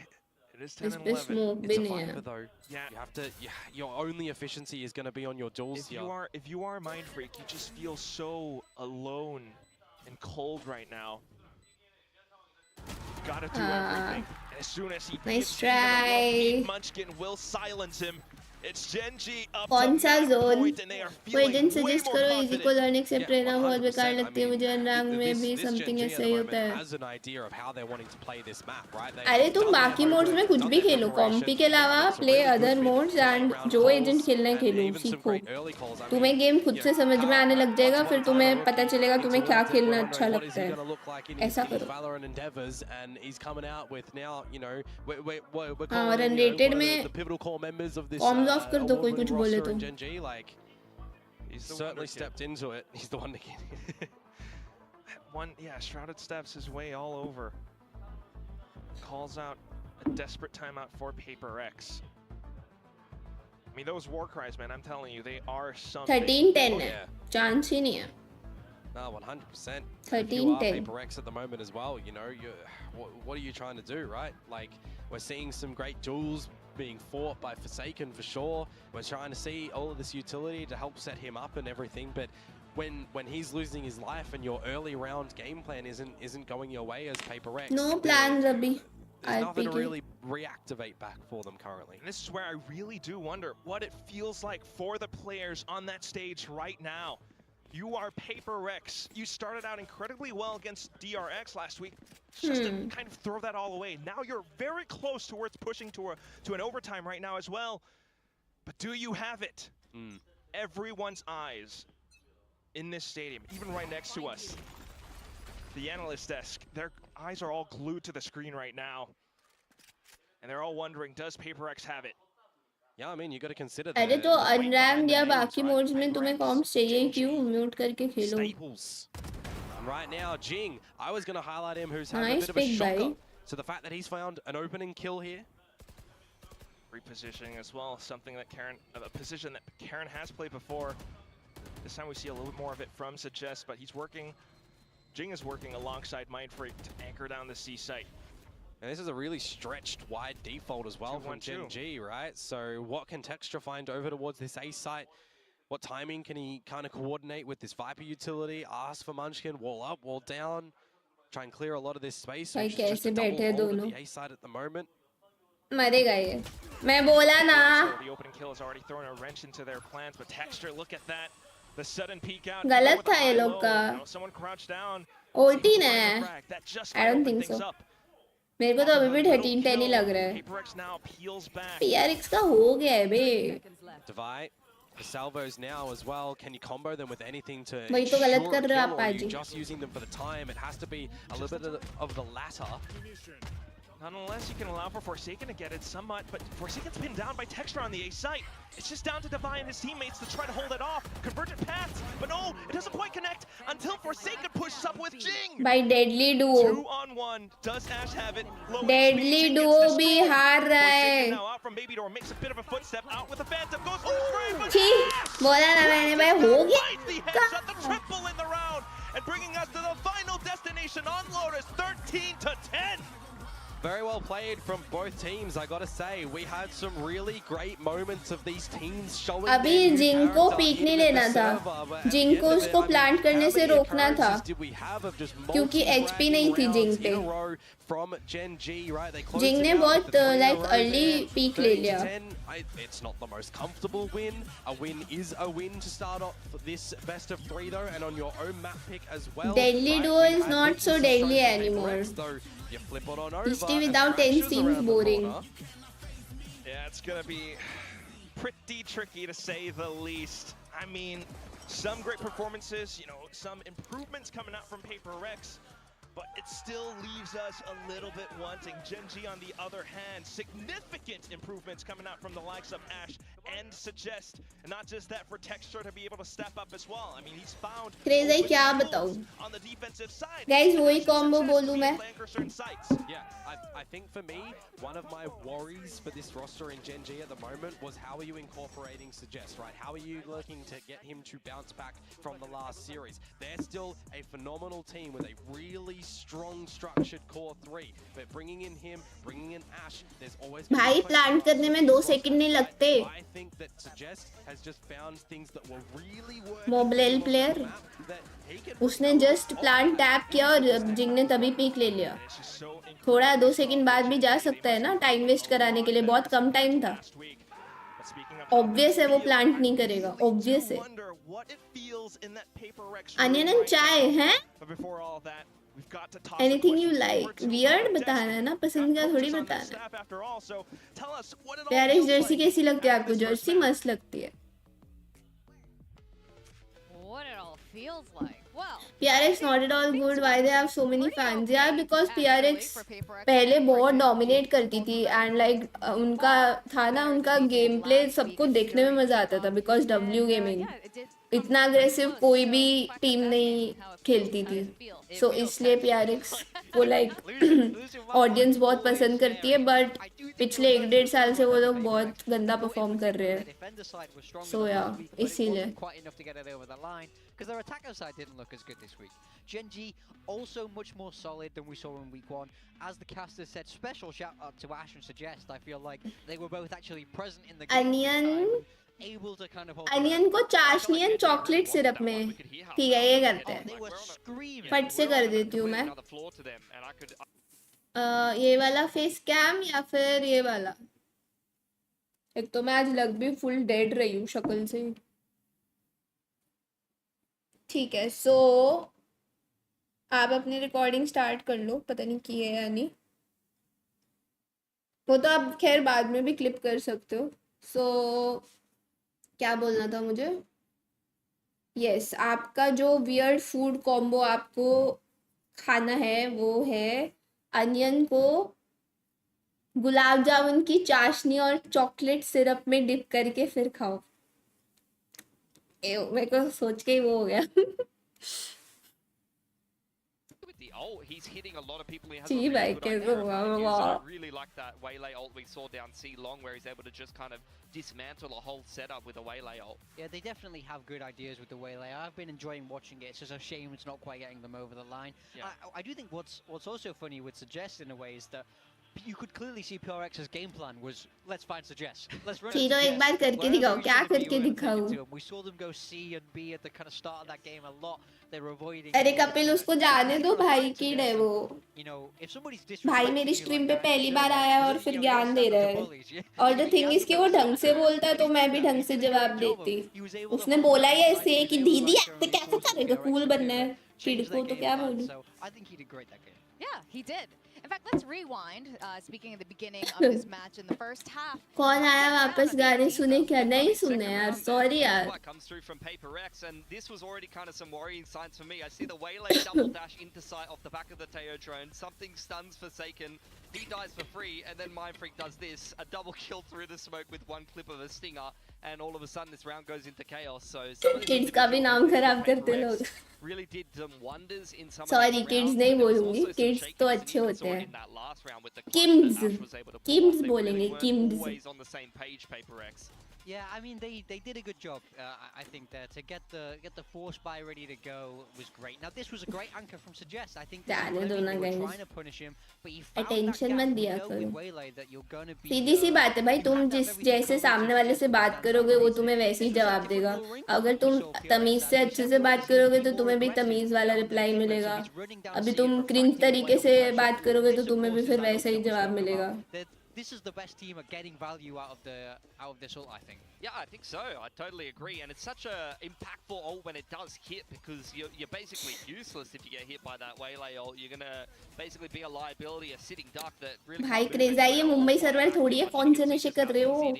[SPEAKER 3] It is 10
[SPEAKER 1] इस
[SPEAKER 3] and
[SPEAKER 1] पे
[SPEAKER 3] 11.
[SPEAKER 1] स्मोक भी
[SPEAKER 2] It's a
[SPEAKER 1] नहीं है.
[SPEAKER 2] Viper though.
[SPEAKER 3] Yeah.
[SPEAKER 2] You have to, your only efficiency is going to be on your duels
[SPEAKER 3] If
[SPEAKER 2] here.
[SPEAKER 3] you are Mindfreak, you just feel so alone and cold right now. You've got to do everything. And as soon as he
[SPEAKER 1] Nice
[SPEAKER 3] gets even a rough
[SPEAKER 1] try.
[SPEAKER 3] beat, Munchkin will silence him. It's Gen G up
[SPEAKER 1] कौन
[SPEAKER 3] to
[SPEAKER 1] सा
[SPEAKER 3] match
[SPEAKER 1] zone?
[SPEAKER 3] point and they are
[SPEAKER 1] कोई
[SPEAKER 3] feeling
[SPEAKER 1] दिन
[SPEAKER 3] way
[SPEAKER 1] suggest
[SPEAKER 3] more
[SPEAKER 1] करो, easy को
[SPEAKER 3] confident.
[SPEAKER 1] Learning से
[SPEAKER 2] Yeah,
[SPEAKER 1] प्रेरणा बहुत
[SPEAKER 2] 100%.
[SPEAKER 1] बेकार
[SPEAKER 2] I
[SPEAKER 1] लगती है
[SPEAKER 2] mean,
[SPEAKER 1] मुझे, रैंक में भी
[SPEAKER 2] this
[SPEAKER 1] समथिंग
[SPEAKER 2] Gen G
[SPEAKER 1] ऐसा
[SPEAKER 2] at
[SPEAKER 1] ही
[SPEAKER 2] the
[SPEAKER 1] होता
[SPEAKER 2] moment
[SPEAKER 1] है।
[SPEAKER 2] has an idea of how they're wanting to play this map, right?
[SPEAKER 1] अरे
[SPEAKER 2] They've
[SPEAKER 1] तुम
[SPEAKER 2] done their
[SPEAKER 1] बाकी मोड्स में
[SPEAKER 2] homework,
[SPEAKER 1] कुछ
[SPEAKER 2] they've
[SPEAKER 1] भी
[SPEAKER 2] done their
[SPEAKER 1] खेलो, कॉम्पी
[SPEAKER 2] preparation,
[SPEAKER 1] के अलावा
[SPEAKER 2] they're getting some
[SPEAKER 1] play
[SPEAKER 2] really
[SPEAKER 1] other
[SPEAKER 2] good
[SPEAKER 1] modes and
[SPEAKER 2] background
[SPEAKER 1] जो
[SPEAKER 2] calls
[SPEAKER 1] agent खेलना है
[SPEAKER 2] and
[SPEAKER 1] खेलो,
[SPEAKER 2] even some
[SPEAKER 1] सीखो।
[SPEAKER 2] great early calls. I
[SPEAKER 1] तुम्हें
[SPEAKER 2] mean,
[SPEAKER 1] गेम खुद
[SPEAKER 2] you
[SPEAKER 1] से
[SPEAKER 2] know,
[SPEAKER 1] समझ में आने लग जाएगा,
[SPEAKER 2] once upon
[SPEAKER 1] फिर
[SPEAKER 2] a time
[SPEAKER 1] तुम्हें
[SPEAKER 2] a
[SPEAKER 1] पता
[SPEAKER 2] rookie
[SPEAKER 1] चलेगा तुम्हें
[SPEAKER 2] into
[SPEAKER 1] क्या
[SPEAKER 2] Worlds,
[SPEAKER 1] खेलना
[SPEAKER 2] everyone
[SPEAKER 1] अच्छा
[SPEAKER 2] wondering what is
[SPEAKER 1] लगता
[SPEAKER 2] he
[SPEAKER 1] है।
[SPEAKER 2] going to look like in
[SPEAKER 1] ऐसा
[SPEAKER 2] his
[SPEAKER 1] करो।
[SPEAKER 2] Valorant endeavors, and he's coming out with now, you know, we're
[SPEAKER 1] हाँ,
[SPEAKER 2] calling
[SPEAKER 1] और
[SPEAKER 2] him, you know,
[SPEAKER 1] unrated
[SPEAKER 2] one of
[SPEAKER 1] में
[SPEAKER 2] the pivotal core members of this
[SPEAKER 1] comms off कर दो कोई
[SPEAKER 2] award-winning
[SPEAKER 1] कुछ बोले
[SPEAKER 2] roster
[SPEAKER 1] तो।
[SPEAKER 2] in Gen G. Like, he's
[SPEAKER 3] the
[SPEAKER 2] certainly
[SPEAKER 3] wonder kid.
[SPEAKER 2] stepped into it. He's the wonder kid.
[SPEAKER 3] Yeah, Shrouded steps his way all over. Calls out a desperate timeout for Paper X. I mean, those war cries, man, I'm telling you, they are something.
[SPEAKER 1] 13-10
[SPEAKER 2] Oh,
[SPEAKER 1] है,
[SPEAKER 2] yeah.
[SPEAKER 1] Chance ही नहीं है।
[SPEAKER 2] No, 100%.
[SPEAKER 1] 13-10.
[SPEAKER 2] If you are Paper X at the moment as well, you know, what are you trying to do, right? Like, we're seeing some great duels being fought by Forsaken for sure. We're trying to see all of this utility to help set him up and everything, but when he's losing his life and your early round game plan isn't going your way as Paper X,
[SPEAKER 1] No plans अभी।
[SPEAKER 2] there's nothing to
[SPEAKER 1] RPK.
[SPEAKER 2] really reactivate back for them currently.
[SPEAKER 3] And this is where I really do wonder what it feels like for the players on that stage right now. You are Paper X. You started out incredibly well against DRX last week. Just to kind of throw that all away. Now you're very close towards pushing to an overtime right now as well. But do you have it? Everyone's eyes in this stadium, even right next to us. The analyst desk, their eyes are all glued to the screen right now. And they're all wondering, does Paper X have it?
[SPEAKER 2] Yeah, I mean, you got to consider
[SPEAKER 1] अरे
[SPEAKER 2] the
[SPEAKER 1] तो
[SPEAKER 2] weight behind
[SPEAKER 1] unranked
[SPEAKER 2] the
[SPEAKER 1] या
[SPEAKER 2] names,
[SPEAKER 1] बाकी
[SPEAKER 2] right?
[SPEAKER 1] Modes में तुम्हें
[SPEAKER 2] Paper X,
[SPEAKER 1] corms चाहिए
[SPEAKER 2] Gen G,
[SPEAKER 1] क्यों? Mute करके खेलो।
[SPEAKER 2] staples. And right now, Geng, I was going to highlight him, who's having
[SPEAKER 1] Nice
[SPEAKER 2] a bit of a
[SPEAKER 1] pick,
[SPEAKER 2] shocker.
[SPEAKER 1] buddy.
[SPEAKER 2] So the fact that he's found an opening kill here.
[SPEAKER 3] Repositioning as well, something that a position that Karen has played before. This time we see a little bit more of it from Suggest, but he's working, Geng is working alongside Mindfreak to anchor down the C site.
[SPEAKER 2] And this is a really stretched wide default as well from Gen G, right? So what can Texture find over towards this A site? What timing can he kind of coordinate with this Viper utility? Ask for Munchkin, wall up, wall down. Try and clear a lot of this space.
[SPEAKER 1] भाई
[SPEAKER 2] Which is just a
[SPEAKER 1] कैसे
[SPEAKER 2] double
[SPEAKER 1] बैठे हैं
[SPEAKER 2] hold
[SPEAKER 1] दोनों?
[SPEAKER 2] at the A site at the moment.
[SPEAKER 1] मरेगा ये। मैं बोला ना।
[SPEAKER 3] The opening kill is already throwing a wrench into their plans, but Texture, look at that. The sudden peek out.
[SPEAKER 1] गलत था ये लोग का।
[SPEAKER 3] Someone crouched down.
[SPEAKER 1] 14 है।
[SPEAKER 3] That just
[SPEAKER 1] I don't
[SPEAKER 3] open
[SPEAKER 1] think
[SPEAKER 3] things
[SPEAKER 1] so.
[SPEAKER 3] up.
[SPEAKER 1] मेरे को तो अभी भी 13-10 ही लग रहा है।
[SPEAKER 3] Paper X now peels back.
[SPEAKER 1] PRX का हो गया है बे।
[SPEAKER 2] Divide. The salvos now as well. Can you combo them with anything to
[SPEAKER 1] वही तो गलत
[SPEAKER 2] ensure
[SPEAKER 1] कर
[SPEAKER 2] a
[SPEAKER 1] रहे हो
[SPEAKER 2] kill,
[SPEAKER 1] आप
[SPEAKER 2] or are you
[SPEAKER 1] पाजी।
[SPEAKER 2] just using them for the time? It has to be a little bit of the latter.
[SPEAKER 3] Not unless you can allow for Forsaken to get it somewhat, but Forsaken's pinned down by Texture on the A site. It's just down to Divine and his teammates to try to hold it off. Convergent paths, but no, it doesn't quite connect until Forsaken pushes up with Geng.
[SPEAKER 1] भाई deadly Duo.
[SPEAKER 3] 2-on-1. Does Ash have it? Low
[SPEAKER 1] deadly
[SPEAKER 3] HP,
[SPEAKER 1] Duo
[SPEAKER 3] gets
[SPEAKER 1] भी
[SPEAKER 3] destroyed.
[SPEAKER 1] हार रहा
[SPEAKER 3] Forsaken
[SPEAKER 1] है।
[SPEAKER 3] now out from Baby Door, makes a bit of a footstep out with a Phantom, goes for the spray, but
[SPEAKER 1] छी, बोला ना मैंने भाई हो
[SPEAKER 3] Finds the
[SPEAKER 1] गया।
[SPEAKER 3] headshot, the triple in the round, and bringing us to the final destination on Lotus, 13-10.
[SPEAKER 2] Very well played from both teams, I gotta say. We had some really great moments of these teams showing
[SPEAKER 1] अभी
[SPEAKER 2] their new
[SPEAKER 1] जिंग को
[SPEAKER 2] character
[SPEAKER 1] peak
[SPEAKER 2] even
[SPEAKER 1] नहीं
[SPEAKER 2] in the
[SPEAKER 1] लेना था।
[SPEAKER 2] server, but at the
[SPEAKER 1] जिंग
[SPEAKER 2] end
[SPEAKER 1] को
[SPEAKER 2] of it,
[SPEAKER 1] उसको
[SPEAKER 2] I mean,
[SPEAKER 1] plant
[SPEAKER 2] how
[SPEAKER 1] करने से
[SPEAKER 2] many
[SPEAKER 1] रोकना था।
[SPEAKER 2] occurrences did we have of just
[SPEAKER 1] क्योंकि HP नहीं थी
[SPEAKER 2] multi-fragging
[SPEAKER 1] जिंग
[SPEAKER 2] rounds
[SPEAKER 1] पे।
[SPEAKER 2] in a row from Gen G, right? They closed
[SPEAKER 1] जिंग
[SPEAKER 2] it
[SPEAKER 1] ने
[SPEAKER 2] out
[SPEAKER 1] बहुत
[SPEAKER 2] with the 3 in a
[SPEAKER 1] like
[SPEAKER 2] row
[SPEAKER 1] early
[SPEAKER 2] there.
[SPEAKER 1] Peak ले
[SPEAKER 2] 30 to
[SPEAKER 1] लिया।
[SPEAKER 2] 10. It's not the most comfortable win. A win is a win to start off this best of 3 though, and on your own map pick as well.
[SPEAKER 1] Deadly
[SPEAKER 2] right?
[SPEAKER 1] duo
[SPEAKER 2] We
[SPEAKER 1] is
[SPEAKER 2] had
[SPEAKER 1] not so
[SPEAKER 2] weaknesses
[SPEAKER 1] deadly
[SPEAKER 2] shown for
[SPEAKER 1] anymore.
[SPEAKER 2] Paper X, though you flip it on over.
[SPEAKER 1] History
[SPEAKER 2] and
[SPEAKER 1] without ends
[SPEAKER 2] Fractures
[SPEAKER 1] seems
[SPEAKER 2] around the
[SPEAKER 1] boring.
[SPEAKER 2] corner.
[SPEAKER 3] Yeah, it's gonna be pretty tricky to say the least. I mean, some great performances, you know, some improvements coming out from Paper X, but it still leaves us a little bit wanting. Gen G, on the other hand, significant improvements coming out from the likes of Ash and Suggest. And not just that, for Texture to be able to step up as well. I mean, he's found
[SPEAKER 1] Crazy
[SPEAKER 3] open
[SPEAKER 1] क्या
[SPEAKER 3] holes
[SPEAKER 1] बताऊं?
[SPEAKER 3] on the defensive side.
[SPEAKER 1] Guys,
[SPEAKER 3] And
[SPEAKER 1] वही
[SPEAKER 3] Ash and
[SPEAKER 1] combo
[SPEAKER 3] Suggest
[SPEAKER 1] बोलूं
[SPEAKER 3] being
[SPEAKER 1] मैं?
[SPEAKER 3] able to anchor certain sites.
[SPEAKER 2] Yeah, I think for me, one of my worries for this roster in Gen G at the moment was how are you incorporating Suggest, right? How are you looking to get him to bounce back from the last series? They're still a phenomenal team with a really strong structured core 3, but bringing in him, bringing in Ash, there's always
[SPEAKER 1] भाई plant करने में 2 second नहीं लगते।
[SPEAKER 2] I think that Suggest has just found things that were really working.
[SPEAKER 1] Mobile player उसने just plant tap किया और जिंग ने तभी पीक ले लिया।
[SPEAKER 3] It's just so incredible.
[SPEAKER 1] थोड़ा 2 सेकंड बाद भी जा सकता है ना, टाइम वेस्ट कराने के लिए बहुत कम टाइम था।
[SPEAKER 3] Last week. But speaking of how
[SPEAKER 1] obvious
[SPEAKER 3] this
[SPEAKER 1] है वो
[SPEAKER 3] feels,
[SPEAKER 1] प्लांट
[SPEAKER 3] I
[SPEAKER 1] नहीं करेगा,
[SPEAKER 3] really do
[SPEAKER 1] ऑब्वियस है।
[SPEAKER 3] wonder what it feels in that Paper Rex
[SPEAKER 1] onion
[SPEAKER 3] room
[SPEAKER 1] and
[SPEAKER 3] right
[SPEAKER 1] चाय
[SPEAKER 3] now.
[SPEAKER 1] हैं?
[SPEAKER 3] But before all that, we've got to toss a
[SPEAKER 1] anything you
[SPEAKER 3] question over
[SPEAKER 1] like,
[SPEAKER 3] to
[SPEAKER 1] weird बताना
[SPEAKER 3] Destiny.
[SPEAKER 1] है ना,
[SPEAKER 3] We've got
[SPEAKER 1] पसंद का थोड़ी
[SPEAKER 3] coaches on this
[SPEAKER 1] बताना है।
[SPEAKER 3] staff after all, so tell us what it all
[SPEAKER 1] प्यारे
[SPEAKER 3] feels
[SPEAKER 1] Jersey
[SPEAKER 3] like
[SPEAKER 1] कैसी लगती है
[SPEAKER 3] after
[SPEAKER 1] आपको?
[SPEAKER 3] this first
[SPEAKER 1] Jersey
[SPEAKER 3] match.
[SPEAKER 1] मस्त लगती है।
[SPEAKER 5] What it all feels like. Well,
[SPEAKER 1] PRX not at all good. Why they have so many fans? Yeah, because PRX पहले बहुत डोमिनेट करती थी एंड लाइक उनका था ना, उनका गेम प्ले सबको देखने में मजा आता था बिकॉज डब्ल्यू गेमिंग इतना अग्रेसिव कोई भी टीम नहीं खेलती थी, सो इसलिए PRX को लाइक ऑडियंस बहुत पसंद करती है, बट पिछले 1-1.5 साल से वो लोग बहुत गंदा परफॉर्म कर रहे हैं, सो या इसीलिए।
[SPEAKER 6] because their attacker side didn't look as good this week. Genji also much more solid than we saw in week 1. As the caster said, special shout out to Ash and Suggest. I feel like they were both actually present in the game
[SPEAKER 1] Onion,
[SPEAKER 6] this time, able to kind of hold
[SPEAKER 1] onion को चाशनी and chocolate syrup में ठीक है, ये करते हैं,
[SPEAKER 6] they were screaming.
[SPEAKER 1] फट से कर देती हूँ मैं। ये वाला फेस कैम या फिर ये वाला? एक तो मैं आज लग भी फुल डेड रही हूँ शक्ल से। ठीक है, सो आप अपनी रिकॉर्डिंग स्टार्ट कर लो, पता नहीं की है या नहीं, वो तो आप खैर बाद में भी क्लिप कर सकते हो। सो क्या बोलना था मुझे? यस, आपका जो वियर्ड फूड कॉम्बो आपको खाना है वो है अनियन को गुलाब जामुन की चाशनी और चॉकलेट सिरप में डिप करके फिर खाओ। मेरे को सोच के ही वो हो गया।
[SPEAKER 3] He's hitting a lot of people. He has
[SPEAKER 1] जी
[SPEAKER 3] a
[SPEAKER 1] भाई,
[SPEAKER 3] really good
[SPEAKER 1] कैसे
[SPEAKER 3] idea of
[SPEAKER 1] हुआ
[SPEAKER 3] how to use it.
[SPEAKER 1] वाह।
[SPEAKER 3] I really like that waylay ult we saw down C long, where he's able to just kind of dismantle a whole setup with a waylay ult.
[SPEAKER 6] Yeah, they definitely have good ideas with the waylay. I've been enjoying watching it. It's just a shame it's not quite getting them over the line.
[SPEAKER 3] Yeah.
[SPEAKER 6] I do think what's also funny with Suggest in a way is that you could clearly see PRX's game plan was let's find Suggest. Let's run.
[SPEAKER 1] चीरो एक बार करके दिखाओ, क्या करके दिखाऊं?
[SPEAKER 6] We saw them go C and B at the kind of start of that game a lot. They were avoiding.
[SPEAKER 1] अरे कपिल, उसको जाने दो भाई, किड है वो।
[SPEAKER 6] You know, if somebody's
[SPEAKER 1] भाई मेरी स्ट्रीम पे पहली बार आया और फिर ज्ञान दे रहा है, और द थिंग इज कि वो ढंग से बोलता तो मैं भी ढंग से जवाब देती। उसने बोला ही ऐसे कि दीदी ऐसे कैसे करेगा, कूल बनना है, किड को तो क्या बोलूं।
[SPEAKER 5] Yeah, he did. In fact, let's rewind. Speaking at the beginning of this match in the first half.
[SPEAKER 1] कौन आया वापस? गाने सुने क्या? नहीं सुने यार, सॉरी यार।
[SPEAKER 3] Comes through from Paper Rex, and this was already kind of some worrying signs for me. I see the waylay double dash into sight off the back of the Teo drone. Something stuns Forsaken. He dies for free, and then Mind Freak does this, a double kill through the smoke with one clip of a stinger, and all of a sudden this round goes into chaos. So
[SPEAKER 1] kids का भी नाम खराब करते लोग।
[SPEAKER 3] really did some wonders in some
[SPEAKER 1] Sorry,
[SPEAKER 3] of these
[SPEAKER 1] kids
[SPEAKER 3] rounds,
[SPEAKER 1] नहीं
[SPEAKER 3] but there was
[SPEAKER 1] बोलूंगी,
[SPEAKER 3] also some
[SPEAKER 1] kids
[SPEAKER 3] shakiness
[SPEAKER 1] तो
[SPEAKER 3] and
[SPEAKER 1] अच्छे
[SPEAKER 3] even
[SPEAKER 1] होते
[SPEAKER 3] saw it
[SPEAKER 1] हैं।
[SPEAKER 3] in that last round with the clutch
[SPEAKER 1] Kims,
[SPEAKER 3] that Ash was able to pull
[SPEAKER 1] Kims
[SPEAKER 3] off. They
[SPEAKER 1] बोलेंगे,
[SPEAKER 3] really weren't
[SPEAKER 1] Kims।
[SPEAKER 3] always on the same page, Paper Rex.
[SPEAKER 6] Yeah, I mean they did a good job. I think there to get the force buy ready to go was great. Now this was a great anchor from Suggest. I think
[SPEAKER 1] जाने दो ना
[SPEAKER 6] they were
[SPEAKER 1] guys,
[SPEAKER 6] trying to punish him, but he found
[SPEAKER 1] attention मत दिया
[SPEAKER 6] that
[SPEAKER 1] करो।
[SPEAKER 6] with waylay that you're gonna be
[SPEAKER 1] सीधी सी बात है भाई, तुम जिस जैसे सामने वाले से बात करोगे वो तुम्हें वैसे ही जवाब देगा। अगर तुम तमीज से अच्छे से बात करोगे तो तुम्हें भी तमीज वाला रिप्लाई मिलेगा। अभी तुम क्रिंज तरीके से बात करोगे तो तुम्हें भी फिर वैसा ही जवाब मिलेगा।
[SPEAKER 6] This is the best team at getting value out of this ult, I think.
[SPEAKER 3] Yeah, I think so. I totally agree, and it's such a impactful ult when it does hit, because you're basically useless if you get hit by that waylay ult. You're gonna basically be a liability, a sitting duck that really.
[SPEAKER 1] भाई craze आई है, Mumbai server थोड़ी है, कौन से नशे कर रहे हो?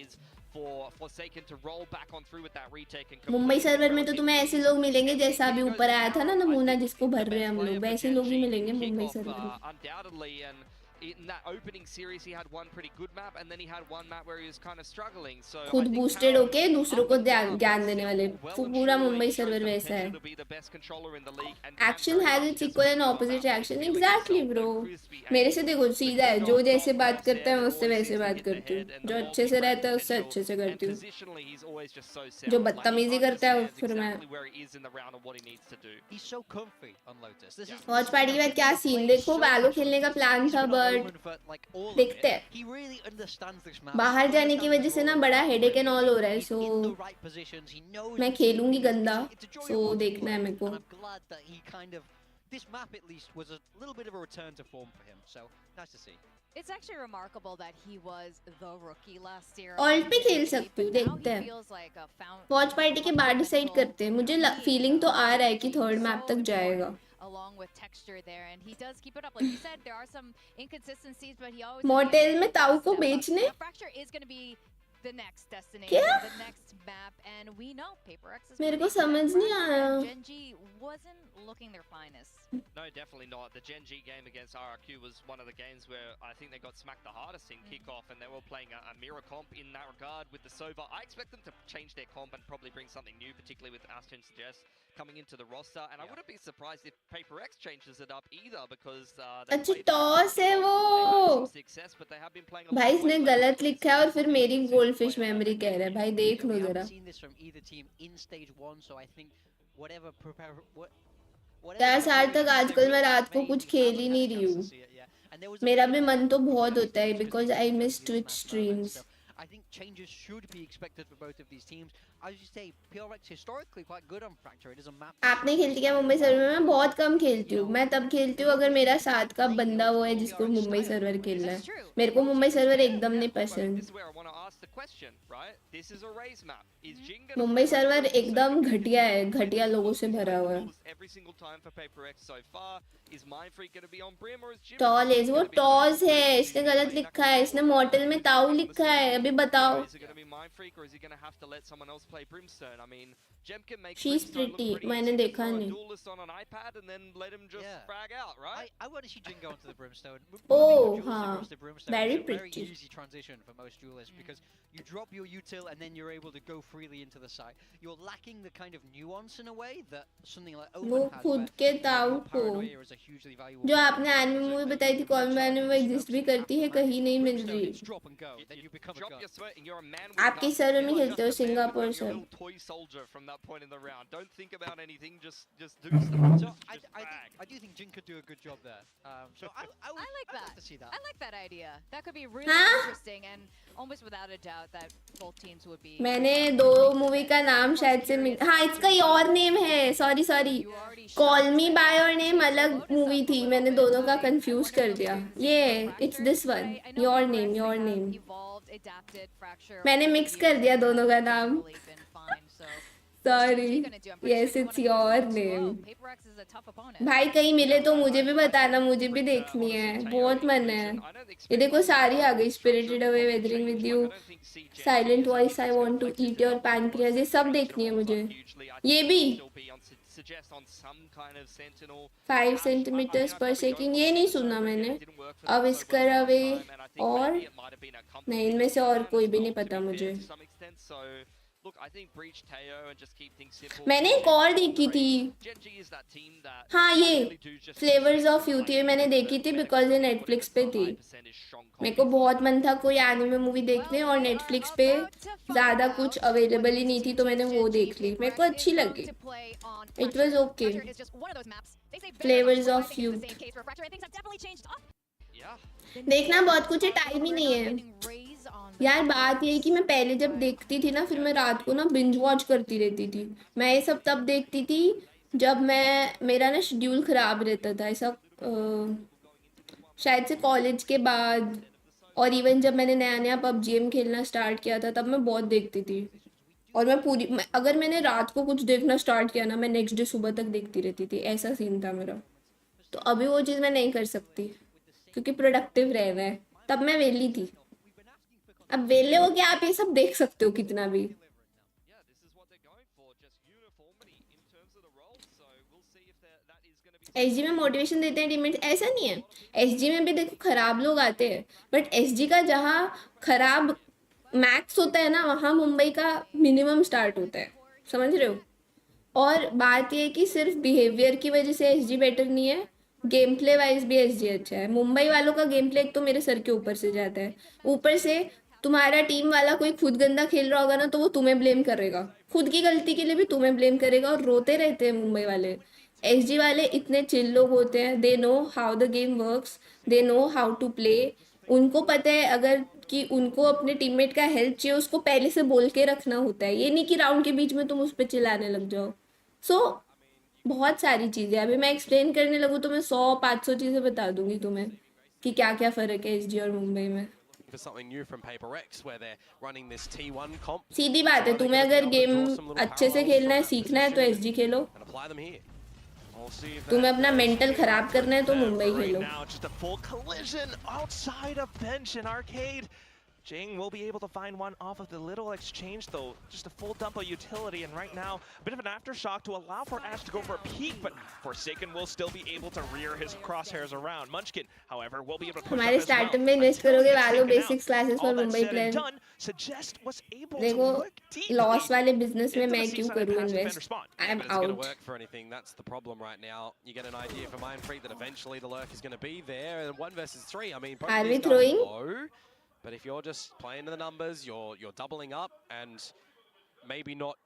[SPEAKER 3] For Forsaken to roll back on through with that retake and
[SPEAKER 1] Mumbai server में तो तुम्हें ऐसे लोग मिलेंगे जैसा अभी ऊपर आया था ना नमूना जिसको भर रहे हैं हम लोग, वैसे लोग ही मिलेंगे मुंबई सर्वर में।
[SPEAKER 3] Undoubtedly, and in that opening series he had one pretty good map, and then he had one map where he was kind of struggling. So
[SPEAKER 1] खुद बूस्टेड होके दूसरों को ज्ञान देने वाले, पूरा मुंबई सर्वर वैसा है। Action has its equal and opposite reaction. Exactly bro, मेरे से देखो सीधा है, जो जैसे बात करता है मैं उससे वैसे बात करती हूँ, जो अच्छे से रहता है उससे अच्छे से करती हूँ, जो बदतमीजी करता है फिर मैं। वॉच पार्टी के बाद क्या सीन देखो, वैलो खेलने का प्लान था बट देखते हैं, बाहर जाने की वजह से ना बड़ा हेडेक एंड ऑल हो रहा है, सो मैं खेलूंगी गंदा, सो देखना है मेरे को।
[SPEAKER 6] This map at least was a little bit of a return to form for him, so nice to see.
[SPEAKER 5] It's actually remarkable that he was the rookie last year
[SPEAKER 1] alt
[SPEAKER 5] on
[SPEAKER 1] पे खेल
[SPEAKER 5] Gen G,
[SPEAKER 1] सकती हूँ,
[SPEAKER 5] but now
[SPEAKER 1] देखते
[SPEAKER 5] he
[SPEAKER 1] हैं।
[SPEAKER 5] feels like a
[SPEAKER 1] watch party के बाद decide करते हैं। मुझे फीलिंग तो आ रहा है कि थर्ड मैप तक जाएगा।
[SPEAKER 5] along with texture there, and he does keep it up. Like you said, there are some inconsistencies, but he always
[SPEAKER 1] motel में ताऊ को बेचने
[SPEAKER 5] Now, Fracture is going to be the next destination,
[SPEAKER 1] क्या?
[SPEAKER 5] the next map, and we know Paper X is
[SPEAKER 1] मेरे
[SPEAKER 5] pretty
[SPEAKER 1] को
[SPEAKER 5] good at
[SPEAKER 1] समझ नहीं
[SPEAKER 5] Fracture,
[SPEAKER 1] आया।
[SPEAKER 5] and Gen G wasn't looking their finest.
[SPEAKER 3] No, definitely not. The Gen G game against RRQ was one of the games where I think they got smacked the hardest in kickoff, and they were playing a mirror comp in that regard with the Sova. I expect them to change their comp and probably bring something new, particularly with Aston Suggest coming into the roster. And I wouldn't be surprised if Paper X changes it up either, because they
[SPEAKER 1] अच्छा
[SPEAKER 3] played
[SPEAKER 1] toss है
[SPEAKER 3] they had
[SPEAKER 1] वो।
[SPEAKER 3] some success, but they have been playing a
[SPEAKER 1] भाई
[SPEAKER 3] lot of
[SPEAKER 1] इसने
[SPEAKER 3] wavelength
[SPEAKER 1] गलत
[SPEAKER 3] games,
[SPEAKER 1] लिखा है और फिर
[SPEAKER 3] something
[SPEAKER 1] मेरी
[SPEAKER 3] to
[SPEAKER 1] goldfish
[SPEAKER 3] point out.
[SPEAKER 1] Memory कह रहा है। भाई देख
[SPEAKER 6] Yeah,
[SPEAKER 1] लो
[SPEAKER 6] we
[SPEAKER 1] जरा।
[SPEAKER 6] haven't seen this from either team in stage 1, so I think whatever
[SPEAKER 1] यार सार्थक आजकल मैं रात को
[SPEAKER 6] made,
[SPEAKER 1] कुछ
[SPEAKER 6] we
[SPEAKER 1] खेल
[SPEAKER 6] haven't
[SPEAKER 1] ही
[SPEAKER 6] had a
[SPEAKER 1] नहीं रही
[SPEAKER 6] chance to
[SPEAKER 1] हूँ।
[SPEAKER 6] see it yet. And there was a
[SPEAKER 1] मेरा
[SPEAKER 6] bit
[SPEAKER 1] भी
[SPEAKER 6] of
[SPEAKER 1] मन तो
[SPEAKER 6] confusion
[SPEAKER 1] बहुत
[SPEAKER 6] on
[SPEAKER 1] होता है
[SPEAKER 6] stage 'cause
[SPEAKER 1] because
[SPEAKER 6] they
[SPEAKER 1] I
[SPEAKER 6] didn't
[SPEAKER 1] miss
[SPEAKER 6] use
[SPEAKER 1] Twitch
[SPEAKER 6] mass
[SPEAKER 1] streams.
[SPEAKER 6] moments, so I think changes should be expected for both of these teams. As you say, PRX historically quite good on Fracture. It is a map that
[SPEAKER 1] आपने
[SPEAKER 6] suits
[SPEAKER 1] खेलती क्या
[SPEAKER 6] them
[SPEAKER 1] Mumbai
[SPEAKER 6] very
[SPEAKER 1] server
[SPEAKER 6] well.
[SPEAKER 1] में? बहुत कम खेलती
[SPEAKER 6] You
[SPEAKER 1] हूँ
[SPEAKER 6] know,
[SPEAKER 1] मैं। तब खेलती
[SPEAKER 6] the
[SPEAKER 1] हूँ अगर
[SPEAKER 6] rubber
[SPEAKER 1] मेरा
[SPEAKER 6] team,
[SPEAKER 1] साथ का
[SPEAKER 6] they
[SPEAKER 1] बंदा
[SPEAKER 6] know
[SPEAKER 1] वो है
[SPEAKER 6] the
[SPEAKER 1] जिसको
[SPEAKER 6] PRX
[SPEAKER 1] मुंबई
[SPEAKER 6] style.
[SPEAKER 1] सर्वर खेलना है।
[SPEAKER 5] That's true.
[SPEAKER 1] मेरे को मुंबई सर्वर एकदम नहीं
[SPEAKER 3] Look, I mean,
[SPEAKER 1] पसंद।
[SPEAKER 3] this is where I want to ask the question, right? This is a raise map. Is Jing gonna
[SPEAKER 1] Mumbai
[SPEAKER 3] force
[SPEAKER 1] server
[SPEAKER 3] those
[SPEAKER 1] एकदम
[SPEAKER 3] Sova
[SPEAKER 1] घटिया है,
[SPEAKER 3] Like,
[SPEAKER 1] घटिया
[SPEAKER 3] this
[SPEAKER 1] लोगों
[SPEAKER 3] is
[SPEAKER 1] से
[SPEAKER 3] what
[SPEAKER 1] भरा
[SPEAKER 3] he's
[SPEAKER 1] हुआ
[SPEAKER 3] played
[SPEAKER 1] है।
[SPEAKER 3] flawless every single time for Paper X so far. Is Mind Freak gonna be on Brim, or is Jim
[SPEAKER 1] टॉलेज वो
[SPEAKER 3] gonna be
[SPEAKER 1] टॉस
[SPEAKER 3] playing
[SPEAKER 1] है,
[SPEAKER 3] Brim?
[SPEAKER 1] इसने
[SPEAKER 3] Who's
[SPEAKER 1] गलत
[SPEAKER 3] playing that
[SPEAKER 1] लिखा है। इसने
[SPEAKER 3] control
[SPEAKER 1] मॉडल में
[SPEAKER 3] with
[SPEAKER 1] ताऊ
[SPEAKER 3] on the
[SPEAKER 1] लिखा है।
[SPEAKER 3] scene?
[SPEAKER 1] अभी
[SPEAKER 3] You know,
[SPEAKER 1] बताओ।
[SPEAKER 3] is it gonna be Mind Freak, or is he gonna have to let someone else play Brimstone? I mean, Jem can make
[SPEAKER 1] she is
[SPEAKER 3] Brimstone look
[SPEAKER 1] pretty.
[SPEAKER 3] pretty
[SPEAKER 1] मैंने
[SPEAKER 3] easy. Just
[SPEAKER 1] देखा
[SPEAKER 3] throw a
[SPEAKER 1] नहीं।
[SPEAKER 3] duelist on an iPad and then let him just
[SPEAKER 6] Yeah.
[SPEAKER 3] frag out, right?
[SPEAKER 6] I want to see Jin go onto the Brimstone.
[SPEAKER 1] Oh,
[SPEAKER 6] Moving your duelist
[SPEAKER 1] हाँ,
[SPEAKER 6] across the Brimstone
[SPEAKER 1] very
[SPEAKER 6] is a very
[SPEAKER 1] pretty.
[SPEAKER 6] easy transition for most duelists because you drop your util and then you're able to go freely into the site. You're lacking the kind of nuance in a way that something like
[SPEAKER 1] वो
[SPEAKER 6] Omen has,
[SPEAKER 1] खुद
[SPEAKER 6] where
[SPEAKER 1] के
[SPEAKER 6] you know,
[SPEAKER 1] ताऊ
[SPEAKER 6] your
[SPEAKER 1] को
[SPEAKER 6] paranoia is a hugely valuable
[SPEAKER 1] जो
[SPEAKER 6] thing.
[SPEAKER 1] आपने anime
[SPEAKER 6] So
[SPEAKER 1] movie
[SPEAKER 6] that
[SPEAKER 1] बताई
[SPEAKER 6] you
[SPEAKER 1] थी
[SPEAKER 6] can
[SPEAKER 1] call में
[SPEAKER 6] recharge
[SPEAKER 1] वो
[SPEAKER 6] your
[SPEAKER 1] एग्जिस्ट
[SPEAKER 6] smokes
[SPEAKER 1] भी
[SPEAKER 6] and
[SPEAKER 1] करती है,
[SPEAKER 6] after
[SPEAKER 1] कहीं नहीं मिल
[SPEAKER 6] Brimstone,
[SPEAKER 1] रही।
[SPEAKER 6] it's drop and go. Then you become a
[SPEAKER 3] Drop
[SPEAKER 6] gun.
[SPEAKER 3] your sweat and you're a man with
[SPEAKER 1] आपके
[SPEAKER 3] guns.
[SPEAKER 1] सर्वर में
[SPEAKER 3] You're
[SPEAKER 1] खेलते हो
[SPEAKER 3] just a man with
[SPEAKER 1] Singapore
[SPEAKER 3] guns. You're a
[SPEAKER 1] sir?
[SPEAKER 3] little toy soldier from that point in the round. Don't think about anything. Just do stuff.
[SPEAKER 6] So
[SPEAKER 3] Just frag.
[SPEAKER 6] I do think Jin could do a good job there. So I would
[SPEAKER 5] I like
[SPEAKER 6] I'd
[SPEAKER 5] that.
[SPEAKER 6] like to see that.
[SPEAKER 5] I like that idea. That could be really
[SPEAKER 1] Huh?
[SPEAKER 5] interesting, and almost without a doubt that both teams would be.
[SPEAKER 1] मैंने दो movie का नाम शायद से हाँ इसका your name है। Sorry sorry,
[SPEAKER 5] You already
[SPEAKER 1] call
[SPEAKER 5] shot
[SPEAKER 1] me
[SPEAKER 5] to
[SPEAKER 1] by your name
[SPEAKER 5] change the
[SPEAKER 1] अलग
[SPEAKER 5] lotus
[SPEAKER 1] मूवी
[SPEAKER 5] up a
[SPEAKER 1] थी।
[SPEAKER 5] little
[SPEAKER 1] मैंने
[SPEAKER 5] bit.
[SPEAKER 1] दोनों का
[SPEAKER 5] I
[SPEAKER 1] कंफ्यूज
[SPEAKER 5] wonder
[SPEAKER 1] कर
[SPEAKER 5] if
[SPEAKER 1] दिया।
[SPEAKER 5] they'll do
[SPEAKER 1] ये
[SPEAKER 5] Fracture,
[SPEAKER 1] it's this one,
[SPEAKER 5] 'cause I know
[SPEAKER 1] your
[SPEAKER 5] Paper
[SPEAKER 1] name
[SPEAKER 5] X, they
[SPEAKER 1] your
[SPEAKER 5] have
[SPEAKER 1] name.
[SPEAKER 5] evolved, adapted Fracture
[SPEAKER 1] मैंने
[SPEAKER 5] over the
[SPEAKER 1] mix कर
[SPEAKER 5] years
[SPEAKER 1] दिया
[SPEAKER 5] and
[SPEAKER 1] दोनों का नाम।
[SPEAKER 5] really been fine. So what's Gen G
[SPEAKER 1] sorry,
[SPEAKER 5] gonna do? I'm pretty
[SPEAKER 1] yes
[SPEAKER 5] sure they
[SPEAKER 1] it's
[SPEAKER 5] wanna go
[SPEAKER 1] your
[SPEAKER 5] slow.
[SPEAKER 1] Name.
[SPEAKER 5] Paper X is a tough opponent.
[SPEAKER 1] भाई कहीं मिले तो मुझे भी
[SPEAKER 3] I
[SPEAKER 1] बताना,
[SPEAKER 3] think
[SPEAKER 1] मुझे भी
[SPEAKER 3] with,
[SPEAKER 1] देखनी
[SPEAKER 3] honestly,
[SPEAKER 1] है,
[SPEAKER 3] Teo
[SPEAKER 1] बहुत
[SPEAKER 3] in
[SPEAKER 1] मन है।
[SPEAKER 3] Vision, I don't
[SPEAKER 1] ये
[SPEAKER 3] expect
[SPEAKER 1] देखो
[SPEAKER 3] much
[SPEAKER 1] सारी आ गई।
[SPEAKER 3] structure
[SPEAKER 1] spirited
[SPEAKER 3] will
[SPEAKER 1] away
[SPEAKER 3] probably
[SPEAKER 1] weathering
[SPEAKER 3] change.
[SPEAKER 1] With
[SPEAKER 3] Like,
[SPEAKER 1] you,
[SPEAKER 3] I don't think Gen G
[SPEAKER 1] silent
[SPEAKER 3] is a
[SPEAKER 1] voice
[SPEAKER 3] team
[SPEAKER 1] I
[SPEAKER 3] that's gonna
[SPEAKER 1] want to
[SPEAKER 3] flex
[SPEAKER 1] eat
[SPEAKER 3] into
[SPEAKER 1] your
[SPEAKER 3] double duels
[SPEAKER 1] pancreas, ये
[SPEAKER 3] and
[SPEAKER 1] सब
[SPEAKER 3] Fracture
[SPEAKER 1] देखनी है
[SPEAKER 3] holds up
[SPEAKER 1] मुझे।
[SPEAKER 3] hugely. I
[SPEAKER 1] ये
[SPEAKER 3] think
[SPEAKER 1] भी
[SPEAKER 3] they'll still be on suggest on some kind of sentinel.
[SPEAKER 1] 5
[SPEAKER 3] Ash, I mean,
[SPEAKER 1] centimetres
[SPEAKER 3] I
[SPEAKER 1] पर
[SPEAKER 3] probably don't
[SPEAKER 1] second,
[SPEAKER 3] want
[SPEAKER 1] ये
[SPEAKER 3] to see
[SPEAKER 1] नहीं
[SPEAKER 3] the
[SPEAKER 1] सुना
[SPEAKER 3] Sova again.
[SPEAKER 1] मैंने।
[SPEAKER 3] It didn't work for them
[SPEAKER 1] अब
[SPEAKER 3] so
[SPEAKER 1] इसका
[SPEAKER 3] well last
[SPEAKER 1] away
[SPEAKER 3] time, and I think
[SPEAKER 1] और
[SPEAKER 3] maybe it might have been a comfort
[SPEAKER 1] नहीं,
[SPEAKER 3] pick
[SPEAKER 1] इनमें
[SPEAKER 3] of
[SPEAKER 1] से
[SPEAKER 3] the
[SPEAKER 1] और
[SPEAKER 3] plan
[SPEAKER 1] कोई
[SPEAKER 3] as
[SPEAKER 1] भी
[SPEAKER 3] well,
[SPEAKER 1] नहीं
[SPEAKER 3] to
[SPEAKER 1] पता
[SPEAKER 3] be
[SPEAKER 1] मुझे।
[SPEAKER 3] fair, to some extent. So, look, I think Breach Teo and just keep things simple.
[SPEAKER 1] मैंने
[SPEAKER 3] keep
[SPEAKER 1] एक
[SPEAKER 3] things
[SPEAKER 1] और
[SPEAKER 3] simple
[SPEAKER 1] देखी
[SPEAKER 3] and
[SPEAKER 1] थी।
[SPEAKER 3] crazy. Gen G is that team that
[SPEAKER 1] हाँ ये
[SPEAKER 3] really do just
[SPEAKER 1] flavours
[SPEAKER 3] respect
[SPEAKER 1] of
[SPEAKER 3] the
[SPEAKER 1] youth, ये
[SPEAKER 3] players
[SPEAKER 1] मैंने
[SPEAKER 3] and
[SPEAKER 1] देखी
[SPEAKER 3] the
[SPEAKER 1] थी
[SPEAKER 3] medical
[SPEAKER 1] बिकॉज ये
[SPEAKER 3] team put
[SPEAKER 1] नेटफ्लिक्स
[SPEAKER 3] against
[SPEAKER 1] पे
[SPEAKER 3] a
[SPEAKER 1] थी।
[SPEAKER 3] high percentage strong
[SPEAKER 1] मेरे को
[SPEAKER 3] competition.
[SPEAKER 1] बहुत मन था कोई एनिमे मूवी देखने, और
[SPEAKER 5] Well, we
[SPEAKER 1] नेटफ्लिक्स
[SPEAKER 5] are
[SPEAKER 1] पे
[SPEAKER 5] about to find
[SPEAKER 1] ज़्यादा
[SPEAKER 5] out
[SPEAKER 1] कुछ
[SPEAKER 5] what
[SPEAKER 1] अवेलेबल ही
[SPEAKER 5] this
[SPEAKER 1] नहीं थी
[SPEAKER 5] team
[SPEAKER 1] तो मैंने
[SPEAKER 5] choose.
[SPEAKER 1] वो
[SPEAKER 5] Gen G,
[SPEAKER 1] देख ली।
[SPEAKER 5] Paper
[SPEAKER 1] मेरे को
[SPEAKER 5] X
[SPEAKER 1] अच्छी
[SPEAKER 5] is going
[SPEAKER 1] लगी।
[SPEAKER 5] to play on
[SPEAKER 1] it
[SPEAKER 5] Fracture.
[SPEAKER 1] Was okay.
[SPEAKER 5] Fracture is just one of those maps. They say very
[SPEAKER 1] flavours
[SPEAKER 5] much, but I
[SPEAKER 1] of
[SPEAKER 5] think it's the
[SPEAKER 1] youth
[SPEAKER 5] same case for Fracture, and things have definitely changed up.
[SPEAKER 3] Yeah.
[SPEAKER 1] देखना बहुत कुछ है, time ही नहीं है यार। बात यही कि मैं पहले जब देखती थी ना, फिर मैं रात को ना बिंज वॉच करती रहती थी। मैं ये सब तब देखती थी जब मेरा ना शेड्यूल ख़राब रहता था, ऐसा शायद से कॉलेज के बाद, और इवन जब मैंने नया नया पबजी खेलना स्टार्ट किया था तब मैं बहुत देखती थी। और अगर मैंने रात को कुछ देखना स्टार्ट किया ना, मैं नेक्स्ट डे सुबह तक देखती रहती थी, ऐसा सीन था मेरा। तो अभी वो चीज़ मैं नहीं कर सकती क्योंकि प्रोडक्टिव रहना है। तब मैं वेली थी, अब वेले हो के आप ये सब देख सकते हो कितना भी।
[SPEAKER 3] Yeah, this is what they're going for, just uniformity in terms of the roles. So we'll see if that is going to be.
[SPEAKER 1] SG में मोटिवेशन देते हैं टीममेट्स, ऐसा नहीं है। एसजी में भी देखो खराब लोग आते हैं, बट एसजी का जहाँ खराब मैक्स होता है ना, वहाँ मुंबई का मिनिमम स्टार्ट होता है, समझ रहे हो। और बात ये है कि सिर्फ बिहेवियर की वजह से एसजी बेटर नहीं है, गेम प्ले वाइज भी एसजी अच्छा है। मुंबई वालों का गेम प्ले एक तो मेरे सर के ऊपर से जाता है, ऊपर से तुम्हारा टीम वाला कोई खुद गंदा खेल रहा होगा ना तो वो तुम्हें ब्लेम करेगा, खुद की गलती के लिए भी तुम्हें ब्लेम करेगा, और रोते रहते हैं मुंबई वाले। एसजी वाले इतने चिल लोग होते हैं, they know how the game works, they know how to play. उनको पता है अगर कि उनको अपने टीममेट का हेल्प चाहिए, उसको पहले से बोल के रखना होता है, ये नहीं कि राउंड के बीच में तुम उस पर चिल्लाने लग जाओ। सो बहुत सारी चीज़ें, अभी मैं एक्सप्लेन करने लगूँ तो मैं 100-500 चीज़ें बता दूंगी तुम्हें। कि क्या क्या फर्क है एसजी और मुंबई में।
[SPEAKER 2] For something new from Paper X, where they're running this T1 comp.
[SPEAKER 1] सीधी बात है,
[SPEAKER 2] So are they
[SPEAKER 1] तुम्हें
[SPEAKER 2] gonna be
[SPEAKER 1] अगर
[SPEAKER 2] able to draw
[SPEAKER 1] game
[SPEAKER 2] some little
[SPEAKER 1] अच्छे से
[SPEAKER 2] parallels
[SPEAKER 1] खेलना है,
[SPEAKER 2] from that
[SPEAKER 1] सीखना है तो
[SPEAKER 2] position
[SPEAKER 1] SG Khelo.
[SPEAKER 2] and apply them here?
[SPEAKER 3] We'll see if
[SPEAKER 1] तुम्हें
[SPEAKER 3] that
[SPEAKER 1] अपना
[SPEAKER 3] does
[SPEAKER 1] मेंटल
[SPEAKER 3] pay
[SPEAKER 1] खराब
[SPEAKER 3] off
[SPEAKER 1] करना है
[SPEAKER 3] for
[SPEAKER 1] तो
[SPEAKER 3] them,
[SPEAKER 1] Mumbai
[SPEAKER 3] but right
[SPEAKER 1] Khelo.
[SPEAKER 3] now, just a full collision outside of bench in arcade. Geng will be able to find one off of the little exchange though. Just a full dump of utility, and right now, a bit of an aftershock to allow for Ash to go for a peek, but Forsaken will still be able to rear his crosshairs around. Munchkin, however, will be able to push
[SPEAKER 1] हमारे
[SPEAKER 3] up as well.
[SPEAKER 1] Startup में invest
[SPEAKER 3] Until he
[SPEAKER 1] करोगे
[SPEAKER 3] gets
[SPEAKER 1] वालों
[SPEAKER 3] taken out.
[SPEAKER 1] Basics classes
[SPEAKER 3] All
[SPEAKER 1] पर
[SPEAKER 3] that
[SPEAKER 1] Mumbai
[SPEAKER 3] said and
[SPEAKER 1] player.
[SPEAKER 3] done, Suggest was able to
[SPEAKER 1] देखो
[SPEAKER 3] look deeply
[SPEAKER 1] loss वाले business में
[SPEAKER 3] into
[SPEAKER 1] मैं
[SPEAKER 3] the
[SPEAKER 1] क्यों
[SPEAKER 3] C-side
[SPEAKER 1] करूँ
[SPEAKER 3] passive defender
[SPEAKER 1] invest?
[SPEAKER 3] spawn.
[SPEAKER 1] I
[SPEAKER 2] Yeah,
[SPEAKER 1] am
[SPEAKER 2] but it's going to
[SPEAKER 1] out.
[SPEAKER 2] work for anything. That's the problem right now. You get an idea from Iron Freak that eventually the lurk is going to be there, and 1 versus 3. I mean, both
[SPEAKER 1] Are
[SPEAKER 2] of
[SPEAKER 1] we
[SPEAKER 2] these guys
[SPEAKER 1] throwing?
[SPEAKER 2] low, but if you're just playing to the numbers, you're doubling up, and maybe not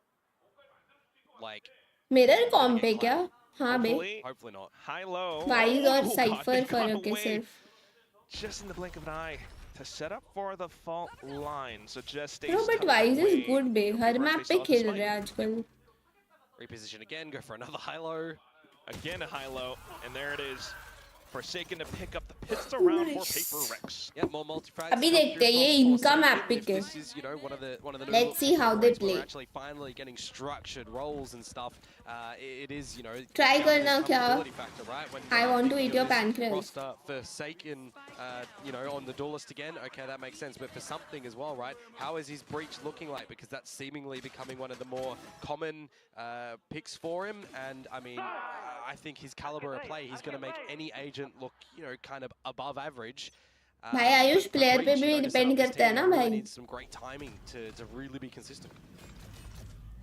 [SPEAKER 2] like
[SPEAKER 1] mirror
[SPEAKER 2] gonna
[SPEAKER 1] comp
[SPEAKER 2] get
[SPEAKER 1] है क्या?
[SPEAKER 2] clapped.
[SPEAKER 1] हाँ बे,
[SPEAKER 2] Hopefully not.
[SPEAKER 3] High-low.
[SPEAKER 1] Wise और
[SPEAKER 3] Oh, God,
[SPEAKER 1] cipher
[SPEAKER 3] they got
[SPEAKER 1] फर्क है
[SPEAKER 3] away
[SPEAKER 1] सिर्फ।
[SPEAKER 3] just in the blink of an eye to set up for the fault line. So just stays
[SPEAKER 1] bro but
[SPEAKER 3] tucked
[SPEAKER 1] wise is
[SPEAKER 3] away.
[SPEAKER 1] Good बे, हर
[SPEAKER 3] Paper X,
[SPEAKER 1] map
[SPEAKER 3] they
[SPEAKER 1] पे
[SPEAKER 3] still have to
[SPEAKER 1] खेल
[SPEAKER 3] spike.
[SPEAKER 1] रहे हैं आजकल।
[SPEAKER 2] Reposition again, go for another high-low.
[SPEAKER 3] Again a high-low, and there it is. Forsaken to pick up the pistol round for Paper Rex.
[SPEAKER 2] Yeah, more multi-frags.
[SPEAKER 1] अभी
[SPEAKER 2] come
[SPEAKER 1] देखते हैं
[SPEAKER 2] through
[SPEAKER 1] ये
[SPEAKER 2] from
[SPEAKER 1] इनका
[SPEAKER 2] Forsaken.
[SPEAKER 1] Map pick
[SPEAKER 2] If
[SPEAKER 1] है।
[SPEAKER 2] this is, you know, one of the new
[SPEAKER 1] Let's
[SPEAKER 2] looks
[SPEAKER 1] see
[SPEAKER 2] of
[SPEAKER 1] how
[SPEAKER 2] Paper
[SPEAKER 1] they
[SPEAKER 2] Rex, where
[SPEAKER 1] play.
[SPEAKER 2] we're actually finally getting structured roles and stuff. It is, you know,
[SPEAKER 1] Try
[SPEAKER 2] down to this
[SPEAKER 1] करना क्या?
[SPEAKER 2] comfortability factor, right? When
[SPEAKER 1] I want to
[SPEAKER 2] thinking
[SPEAKER 1] eat
[SPEAKER 2] of
[SPEAKER 1] your
[SPEAKER 2] this
[SPEAKER 1] pancreas.
[SPEAKER 2] roster Forsaken, you know, on the duelist again. Okay, that makes sense. But for something as well, right? How is his breach looking like? Because that's seemingly becoming one of the more common picks for him. And I mean, I think his caliber of play, he's going to make any agent look, you know, kind of above average.
[SPEAKER 1] भाई Ayush
[SPEAKER 2] But for
[SPEAKER 1] player पे
[SPEAKER 2] Breach,
[SPEAKER 1] भी
[SPEAKER 2] you know, to set
[SPEAKER 1] depend
[SPEAKER 2] up this
[SPEAKER 1] करता है
[SPEAKER 2] team,
[SPEAKER 1] ना
[SPEAKER 2] it really
[SPEAKER 1] भाई।
[SPEAKER 2] needs some great timing to really be consistent.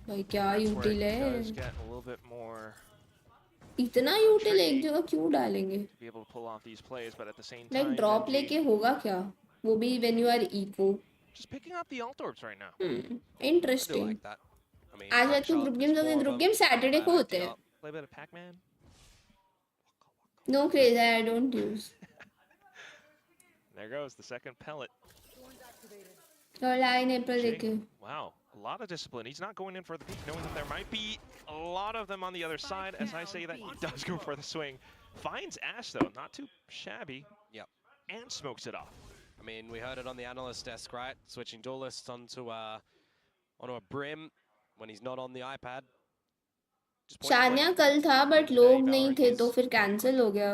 [SPEAKER 1] भाई क्या
[SPEAKER 3] That's where
[SPEAKER 1] यूटिल
[SPEAKER 3] it
[SPEAKER 1] है,
[SPEAKER 3] does get a little bit more
[SPEAKER 1] इतना यूटिल एक जगह क्यों डालेंगे?
[SPEAKER 3] to be able to pull off these plays, but at the same
[SPEAKER 1] like
[SPEAKER 3] time,
[SPEAKER 1] drop
[SPEAKER 3] Genji
[SPEAKER 1] लेके होगा क्या? वो भी when you are eco.
[SPEAKER 3] just picking up the alt orbs right now.
[SPEAKER 2] I do
[SPEAKER 1] interesting.
[SPEAKER 2] like that. I mean,
[SPEAKER 1] आज रात
[SPEAKER 2] punch
[SPEAKER 1] को
[SPEAKER 2] up
[SPEAKER 1] group
[SPEAKER 2] is
[SPEAKER 1] games होंगे,
[SPEAKER 2] more of
[SPEAKER 1] group
[SPEAKER 2] a
[SPEAKER 1] game Saturday को होते
[SPEAKER 2] acting
[SPEAKER 1] हैं।
[SPEAKER 2] up.
[SPEAKER 3] Play a bit of Pac-Man.
[SPEAKER 1] No craze I don't use.
[SPEAKER 3] There goes the second pellet.
[SPEAKER 1] और line अप्रैल
[SPEAKER 3] Jing,
[SPEAKER 1] देखे।
[SPEAKER 3] wow, a lot of discipline. He's not going in for the peak, knowing that there might be a lot of them on the other side. As I say that, he does go for the swing. Finds Ash, though, not too shabby.
[SPEAKER 2] Yep.
[SPEAKER 3] And smokes it off.
[SPEAKER 2] I mean, we heard it on the analyst desk, right? Switching duelists onto a brim when he's not on the iPad. Just point and
[SPEAKER 1] Shania
[SPEAKER 2] click.
[SPEAKER 1] कल था but
[SPEAKER 2] Today,
[SPEAKER 1] लोग नहीं
[SPEAKER 2] Valorant
[SPEAKER 1] थे
[SPEAKER 2] is
[SPEAKER 1] तो फिर cancel हो गया।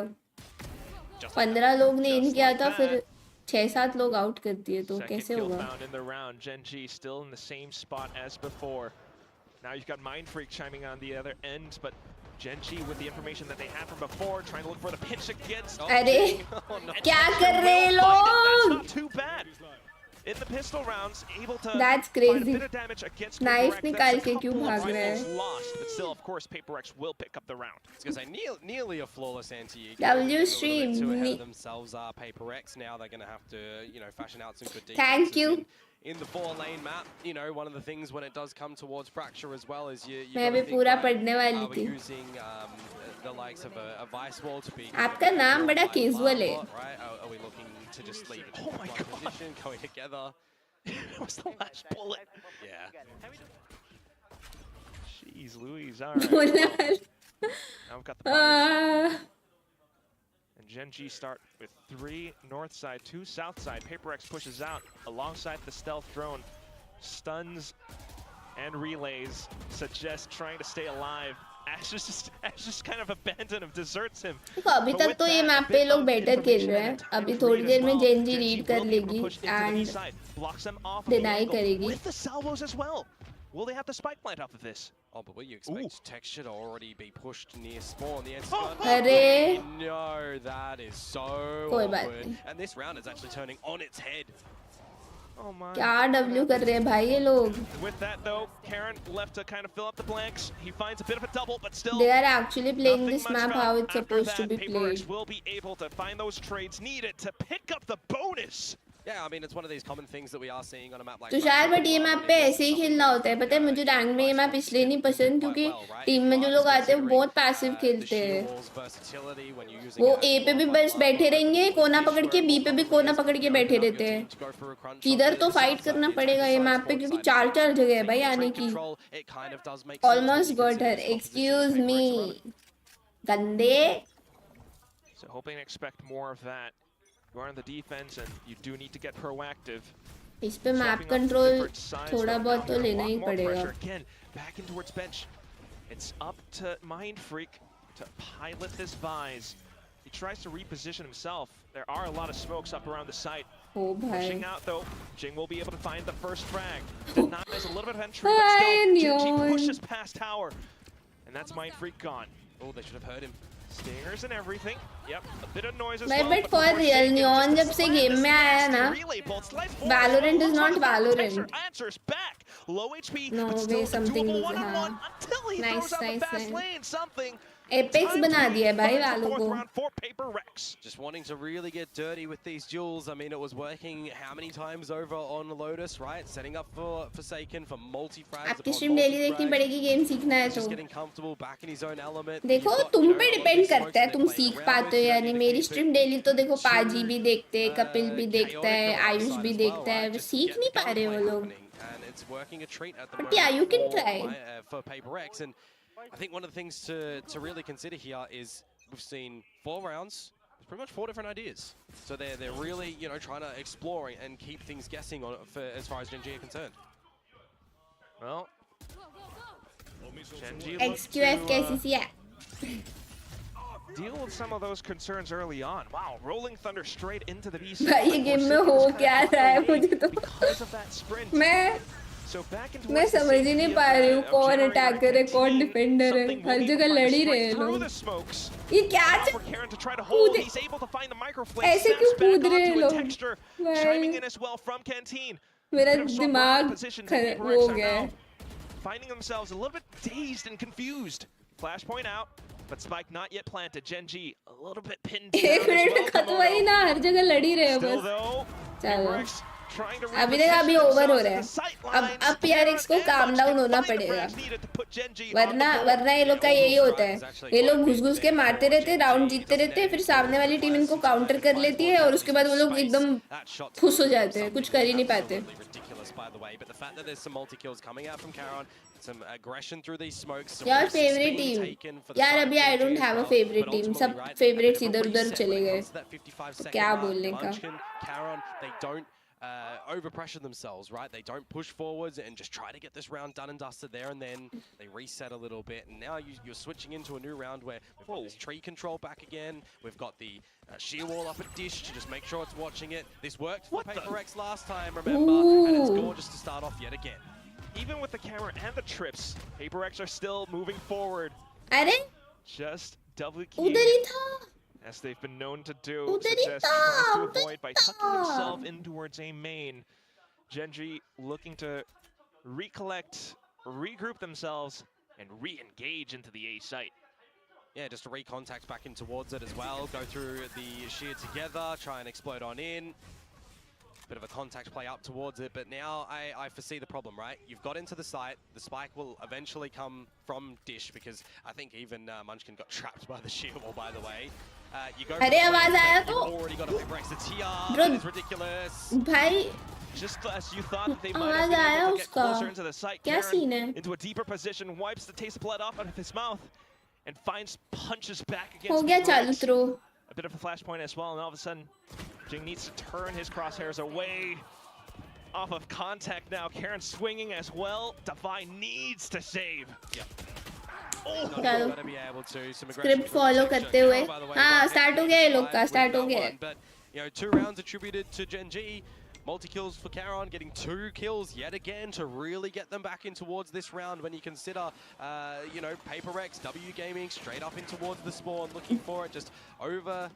[SPEAKER 3] Just
[SPEAKER 1] 15 लोग ने इन
[SPEAKER 3] Just
[SPEAKER 1] किया
[SPEAKER 3] like
[SPEAKER 1] था, फिर
[SPEAKER 3] that.
[SPEAKER 1] 6-7 लोग आउट कर दिए, तो
[SPEAKER 3] Second
[SPEAKER 1] कैसे
[SPEAKER 3] kill
[SPEAKER 1] होगा?
[SPEAKER 3] found in the round. Genji still in the same spot as before. Now you've got Mind Freak chiming on the other end, but Genji with the information that they had from before, trying to look for the pinch against.
[SPEAKER 1] अरे
[SPEAKER 2] Oh, no.
[SPEAKER 1] क्या
[SPEAKER 3] Texture
[SPEAKER 1] कर रहे हैं
[SPEAKER 3] will find it. That's
[SPEAKER 1] लोग?
[SPEAKER 3] not too bad. In the pistol rounds, able to
[SPEAKER 1] That's
[SPEAKER 3] find a
[SPEAKER 1] crazy.
[SPEAKER 3] bit of damage against
[SPEAKER 1] Knife
[SPEAKER 3] Paper X.
[SPEAKER 1] निकाल
[SPEAKER 3] That's a
[SPEAKER 1] के क्यों
[SPEAKER 3] couple of
[SPEAKER 1] भाग रहे
[SPEAKER 3] rifles
[SPEAKER 1] हैं?
[SPEAKER 3] lost, but still, of course, Paper X will pick up the round.
[SPEAKER 2] I was gonna say nearly a flawless anti.
[SPEAKER 1] W
[SPEAKER 2] A
[SPEAKER 1] stream,
[SPEAKER 2] little bit too ahead
[SPEAKER 1] ne-
[SPEAKER 2] of themselves are Paper X. Now they're gonna have to, you know, fashion out some good defenses.
[SPEAKER 1] Thank you.
[SPEAKER 2] In the 4-lane map, you know, one of the things when it does come towards fracture as well is you
[SPEAKER 1] मैं
[SPEAKER 2] gotta
[SPEAKER 1] भी
[SPEAKER 2] think,
[SPEAKER 1] पूरा
[SPEAKER 2] right,
[SPEAKER 1] पढ़ने वाली
[SPEAKER 2] are we
[SPEAKER 1] थी।
[SPEAKER 2] using the likes of a vice wall to be
[SPEAKER 1] आपका नाम बड़ा
[SPEAKER 2] like
[SPEAKER 1] casual है।
[SPEAKER 2] Marlbot, right? Are we looking to just leave it
[SPEAKER 3] Oh my
[SPEAKER 2] one
[SPEAKER 3] God.
[SPEAKER 2] position, going together?
[SPEAKER 3] That was the last bullet.
[SPEAKER 2] Yeah.
[SPEAKER 3] Jeez Louise, all right.
[SPEAKER 1] बोला
[SPEAKER 3] Well, now we've got the punish.
[SPEAKER 1] Ah,
[SPEAKER 3] And Gen G start with 3 north side, 2 south side. Paper X pushes out alongside the stealth drone. Stuns and relays suggest trying to stay alive. Ash just kind of abandoned him, deserts him.
[SPEAKER 1] देखो अभी तक तो ये map पे लोग better खेल रहे हैं। अभी थोड़ी देर में जेनजी रीड कर लेगी एंड डिनाई करेगी।
[SPEAKER 3] With the salvos as well. Will they have the spike plant off of this?
[SPEAKER 2] Oh, but will you expect
[SPEAKER 3] Ooh.
[SPEAKER 2] texture to already be pushed near spawn? The answer
[SPEAKER 3] Oh,
[SPEAKER 1] अरे
[SPEAKER 2] no, that is so
[SPEAKER 1] कोई बात
[SPEAKER 2] awkward.
[SPEAKER 1] नहीं।
[SPEAKER 2] And this round is actually turning on its head.
[SPEAKER 3] Oh my.
[SPEAKER 1] क्या W कर रहे हैं भाई ये लोग?
[SPEAKER 3] With that though, Karen left to kind of fill up the blanks. He finds a bit of a double, but still.
[SPEAKER 1] They are actually playing
[SPEAKER 3] nothing
[SPEAKER 1] this
[SPEAKER 3] much
[SPEAKER 1] map
[SPEAKER 3] about
[SPEAKER 1] how it's
[SPEAKER 3] after
[SPEAKER 1] supposed to
[SPEAKER 3] that.
[SPEAKER 1] be
[SPEAKER 3] Paper X
[SPEAKER 1] played.
[SPEAKER 3] will be able to find those trades needed to pick up the bonus.
[SPEAKER 2] Yeah, I mean, it's one of these common things that we are seeing on a map like
[SPEAKER 1] Tushar
[SPEAKER 2] Fracture
[SPEAKER 1] but ये
[SPEAKER 2] where
[SPEAKER 1] map
[SPEAKER 2] when
[SPEAKER 1] पे
[SPEAKER 2] it
[SPEAKER 1] ऐसे ही
[SPEAKER 2] does
[SPEAKER 1] खेलना
[SPEAKER 2] something
[SPEAKER 1] होता है। पता है मुझे
[SPEAKER 2] like
[SPEAKER 1] rank में ये मैप इसलिए नहीं पसंद क्योंकि टीम में जो लोग आते हैं वो बहुत पैसिव खेलते हैं। वो ए पे भी बस बैठे रहेंगे, कोना पकड़ के बी पे भी कोना पकड़ के बैठे रहते हैं। किधर तो फाइट करना पड़ेगा ये मैप पे क्योंकि 4 जगह है भाई आने की। Almost got her, excuse me गंदे।
[SPEAKER 3] So hoping to expect more of that. You are on the defense, and you do need to get proactive.
[SPEAKER 1] इस पे map
[SPEAKER 3] Swapping up to
[SPEAKER 1] control
[SPEAKER 3] different sides
[SPEAKER 1] थोड़ा
[SPEAKER 3] right
[SPEAKER 1] बहुत
[SPEAKER 3] now
[SPEAKER 1] तो
[SPEAKER 3] here. A
[SPEAKER 1] लेना
[SPEAKER 3] lot
[SPEAKER 1] ही
[SPEAKER 3] more
[SPEAKER 1] पड़ेगा.
[SPEAKER 3] pressure. Again, back in towards bench. It's up to Mind Freak to pilot this Vise. He tries to reposition himself. There are a lot of smokes up around the site.
[SPEAKER 1] Oh
[SPEAKER 3] Pushing
[SPEAKER 1] भाई.
[SPEAKER 3] out though, Jing will be able to find the first frag. Denies a little bit of entry, but still, Genji
[SPEAKER 1] Neon.
[SPEAKER 3] pushes past tower. And that's Mind Freak gone.
[SPEAKER 2] Oh, they should have heard him.
[SPEAKER 3] Stingers and everything. Yep, a bit of noise as
[SPEAKER 1] भाई
[SPEAKER 3] well.
[SPEAKER 1] but
[SPEAKER 3] but
[SPEAKER 1] for real
[SPEAKER 3] Forsaken
[SPEAKER 1] Neon
[SPEAKER 3] just
[SPEAKER 1] जब
[SPEAKER 3] to
[SPEAKER 1] से
[SPEAKER 3] slam
[SPEAKER 1] game
[SPEAKER 3] this
[SPEAKER 1] में आया
[SPEAKER 3] nasty
[SPEAKER 1] ना,
[SPEAKER 3] relay bolt. Slice forward.
[SPEAKER 1] Valorant is
[SPEAKER 3] Looks
[SPEAKER 1] not
[SPEAKER 3] like
[SPEAKER 1] Valorant.
[SPEAKER 3] Texture answers back. Low HP,
[SPEAKER 1] No,
[SPEAKER 3] but
[SPEAKER 1] way
[SPEAKER 3] still a
[SPEAKER 1] something
[SPEAKER 3] doable
[SPEAKER 1] is
[SPEAKER 3] one-on-one
[SPEAKER 1] हाँ.
[SPEAKER 3] until he
[SPEAKER 1] Nice,
[SPEAKER 3] throws out the
[SPEAKER 1] nice,
[SPEAKER 3] fast
[SPEAKER 1] nice.
[SPEAKER 3] lane. Something.
[SPEAKER 1] Apex
[SPEAKER 3] Time
[SPEAKER 1] बना
[SPEAKER 3] to
[SPEAKER 1] दिया भाई
[SPEAKER 3] find the
[SPEAKER 1] वालों
[SPEAKER 3] fourth
[SPEAKER 1] को.
[SPEAKER 3] round for Paper Rex.
[SPEAKER 2] Just wanting to really get dirty with these duels. I mean, it was working how many times over on Lotus, right? Setting up for Forsaken for multi-frags
[SPEAKER 1] आपकी
[SPEAKER 2] upon
[SPEAKER 1] stream daily देखनी
[SPEAKER 2] multi-frags.
[SPEAKER 1] पड़ेगी game सीखना है
[SPEAKER 2] He's
[SPEAKER 1] तो.
[SPEAKER 2] just getting comfortable back in his own element.
[SPEAKER 1] देखो
[SPEAKER 2] You've got,
[SPEAKER 1] तुम
[SPEAKER 2] you know,
[SPEAKER 1] पे
[SPEAKER 2] a lot of
[SPEAKER 1] depend
[SPEAKER 2] these smokes
[SPEAKER 1] करता है
[SPEAKER 2] that
[SPEAKER 1] तुम
[SPEAKER 2] they're playing
[SPEAKER 1] सीख
[SPEAKER 2] around
[SPEAKER 1] पाते
[SPEAKER 2] with.
[SPEAKER 1] हो
[SPEAKER 2] You
[SPEAKER 1] या
[SPEAKER 2] don't
[SPEAKER 1] नहीं.
[SPEAKER 2] need to
[SPEAKER 1] मेरी
[SPEAKER 2] keep it
[SPEAKER 1] स्ट्रीम डेली तो देखो पाजी
[SPEAKER 2] too,
[SPEAKER 1] भी देखते हैं, कपिल भी देखता
[SPEAKER 2] chaotic
[SPEAKER 1] है,
[SPEAKER 2] on our
[SPEAKER 1] आयुष
[SPEAKER 2] side
[SPEAKER 1] भी
[SPEAKER 2] as well,
[SPEAKER 1] देखता है.
[SPEAKER 2] right?
[SPEAKER 1] वो
[SPEAKER 2] Just to
[SPEAKER 1] सीख
[SPEAKER 2] get
[SPEAKER 1] नहीं
[SPEAKER 2] the
[SPEAKER 1] पा रहे वो
[SPEAKER 2] gunplay
[SPEAKER 1] लोग.
[SPEAKER 2] happening. And it's working a treat at the
[SPEAKER 1] But
[SPEAKER 2] moment
[SPEAKER 1] yeah, you can
[SPEAKER 2] for,
[SPEAKER 1] try.
[SPEAKER 2] For Paper Rex. And I think one of the things to really consider here is we've seen 4 rounds. There's pretty much 4 different ideas. So they're really, you know, trying to explore and keep things guessing on for as far as Gen G are concerned.
[SPEAKER 3] Well, Genji looked
[SPEAKER 1] XQF
[SPEAKER 3] to,
[SPEAKER 1] कैसी सी है?
[SPEAKER 3] deal with some of those concerns early on. Wow, rolling thunder straight into the B
[SPEAKER 1] भाई ये game में हो क्या रहा है मुझे तो.
[SPEAKER 3] because of that sprint. So back into
[SPEAKER 1] मैं समझ ही नहीं पा रही हूँ कौन अटैकर है कौन डिफेंडर है. हर जगह लड़ ही रहे हैं लोग. ये क्या कूद ऐसे क्यों कूद रहे हैं लोग?
[SPEAKER 3] chiming in as well from Canteen.
[SPEAKER 1] मेरा
[SPEAKER 3] Bit of swap
[SPEAKER 1] दिमाग
[SPEAKER 3] around position that
[SPEAKER 1] खर-
[SPEAKER 3] Paper
[SPEAKER 1] वो
[SPEAKER 3] Rex
[SPEAKER 1] हो
[SPEAKER 3] are
[SPEAKER 1] गया
[SPEAKER 3] now
[SPEAKER 1] है.
[SPEAKER 3] finding themselves a little bit dazed and confused. Flashpoint out, but Spike not yet planted. Genji a little bit pinned down
[SPEAKER 1] एक
[SPEAKER 3] as
[SPEAKER 1] minute
[SPEAKER 3] well.
[SPEAKER 1] में खत्म वही ना, हर जगह लड़ ही रहे हैं
[SPEAKER 3] Still
[SPEAKER 1] बस.
[SPEAKER 3] though,
[SPEAKER 1] चलो.
[SPEAKER 3] Paper Rex trying to
[SPEAKER 1] अभी तक अभी
[SPEAKER 3] reposition
[SPEAKER 1] ओवर हो
[SPEAKER 3] themselves
[SPEAKER 1] रहा
[SPEAKER 3] at the
[SPEAKER 1] है.
[SPEAKER 3] sight
[SPEAKER 1] अब
[SPEAKER 3] lines.
[SPEAKER 1] PRX को
[SPEAKER 3] And
[SPEAKER 1] काम
[SPEAKER 3] Munch
[SPEAKER 1] डाउन
[SPEAKER 3] can
[SPEAKER 1] होना
[SPEAKER 3] find the
[SPEAKER 1] पड़ेगा.
[SPEAKER 3] frags needed to put Genji on the
[SPEAKER 1] वरना
[SPEAKER 3] board.
[SPEAKER 1] वरना ये लोग का यही होता है. ये लोग घुस घुस के मारते रहते हैं, राउंड जीतते रहते हैं, फिर सामने वाली टीम इनको काउंटर कर लेती है और उसके बाद वो लोग एकदम खुश हो जाते हैं, कुछ कर ही नहीं पाते.
[SPEAKER 2] Ridiculous, by the way, but the fact that there's some multi-kills coming out from Caron, some aggression through these smokes, some
[SPEAKER 1] यार
[SPEAKER 2] risks
[SPEAKER 1] favourite
[SPEAKER 2] being
[SPEAKER 1] team.
[SPEAKER 2] taken for the
[SPEAKER 1] यार
[SPEAKER 2] side of
[SPEAKER 1] अभी आई
[SPEAKER 2] Gen G
[SPEAKER 1] don't
[SPEAKER 2] as
[SPEAKER 1] have a
[SPEAKER 2] well,
[SPEAKER 1] favourite
[SPEAKER 2] but
[SPEAKER 1] team.
[SPEAKER 2] ultimately,
[SPEAKER 1] सब
[SPEAKER 2] right,
[SPEAKER 1] favourites
[SPEAKER 2] a bit
[SPEAKER 1] इधर
[SPEAKER 2] of a
[SPEAKER 1] उधर
[SPEAKER 2] reset
[SPEAKER 1] चले
[SPEAKER 2] when it
[SPEAKER 1] गए.
[SPEAKER 2] comes to that 55-second
[SPEAKER 1] क्या
[SPEAKER 2] mark.
[SPEAKER 1] बोलने का.
[SPEAKER 2] Munchkin, Caron, they don't overpressure themselves, right? They don't push forwards and just try to get this round done and dusted there, and then they reset a little bit. And now you're switching into a new round where we've got this tree control back again. We've got the shear wall up at Dish to just make sure it's watching it. This worked for Paper Rex last time, remember? And it's
[SPEAKER 1] Ooh.
[SPEAKER 2] gorgeous to start off yet again.
[SPEAKER 3] Even with the camera and the trips, Paper Rex are still moving forward.
[SPEAKER 1] अरे
[SPEAKER 3] Just double
[SPEAKER 1] उधर
[SPEAKER 3] key,
[SPEAKER 1] ही था.
[SPEAKER 3] as they've been known to do.
[SPEAKER 1] उधर ही
[SPEAKER 3] Suggest
[SPEAKER 1] था,
[SPEAKER 3] tries to
[SPEAKER 1] उधर
[SPEAKER 3] avoid by
[SPEAKER 1] he
[SPEAKER 3] tucking himself
[SPEAKER 1] था.
[SPEAKER 3] in towards a main. Genji looking to recollect, regroup themselves, and re-engage into the A site.
[SPEAKER 2] Yeah, just to recontact back in towards it as well. Go through the shear together, try and explode on in. Bit of a contact play up towards it, but now I foresee the problem, right? You've got into the site, the spike will eventually come from Dish because I think even Munchkin got trapped by the shear wall, by the way. You go for
[SPEAKER 1] अरे
[SPEAKER 2] the
[SPEAKER 1] आवाज
[SPEAKER 2] flank,
[SPEAKER 1] आया
[SPEAKER 2] you've
[SPEAKER 1] तो.
[SPEAKER 2] already got a big Rex that's here,
[SPEAKER 1] Bro.
[SPEAKER 2] that is ridiculous.
[SPEAKER 1] भाई
[SPEAKER 3] Just as you thought that they might
[SPEAKER 1] आवाज
[SPEAKER 3] have been
[SPEAKER 1] आया
[SPEAKER 3] able to get
[SPEAKER 1] उसका.
[SPEAKER 3] closer into the site,
[SPEAKER 1] क्या
[SPEAKER 3] Karen
[SPEAKER 1] scene है?
[SPEAKER 3] into a deeper position, wipes the taste of blood off of his mouth, and finds punches back
[SPEAKER 1] हो
[SPEAKER 3] against
[SPEAKER 1] गया
[SPEAKER 3] Paper
[SPEAKER 1] चालू
[SPEAKER 3] Rex.
[SPEAKER 1] Throw.
[SPEAKER 3] A bit of a flashpoint as well, and all of a sudden, Jing needs to turn his crosshairs away off of contact now. Karen swinging as well. Divine needs to save.
[SPEAKER 2] Yep.
[SPEAKER 3] Oh,
[SPEAKER 1] चलो.
[SPEAKER 2] Gotta be able to, some aggression
[SPEAKER 1] script
[SPEAKER 2] from
[SPEAKER 1] follow
[SPEAKER 2] protection.
[SPEAKER 1] करते हुए.
[SPEAKER 2] By the way,
[SPEAKER 1] हाँ
[SPEAKER 2] right
[SPEAKER 1] start हो
[SPEAKER 2] next
[SPEAKER 1] गया ये
[SPEAKER 2] to
[SPEAKER 1] लोग का,
[SPEAKER 2] slide
[SPEAKER 1] start हो
[SPEAKER 2] with
[SPEAKER 1] गया.
[SPEAKER 2] no one, but you know, 2 rounds attributed to Gen G. Multi-kills for Caron, getting 2 kills yet again to really get them back in towards this round when you consider, you know, Paper Rex, W Gaming, straight up in towards the spawn, looking for it, just over,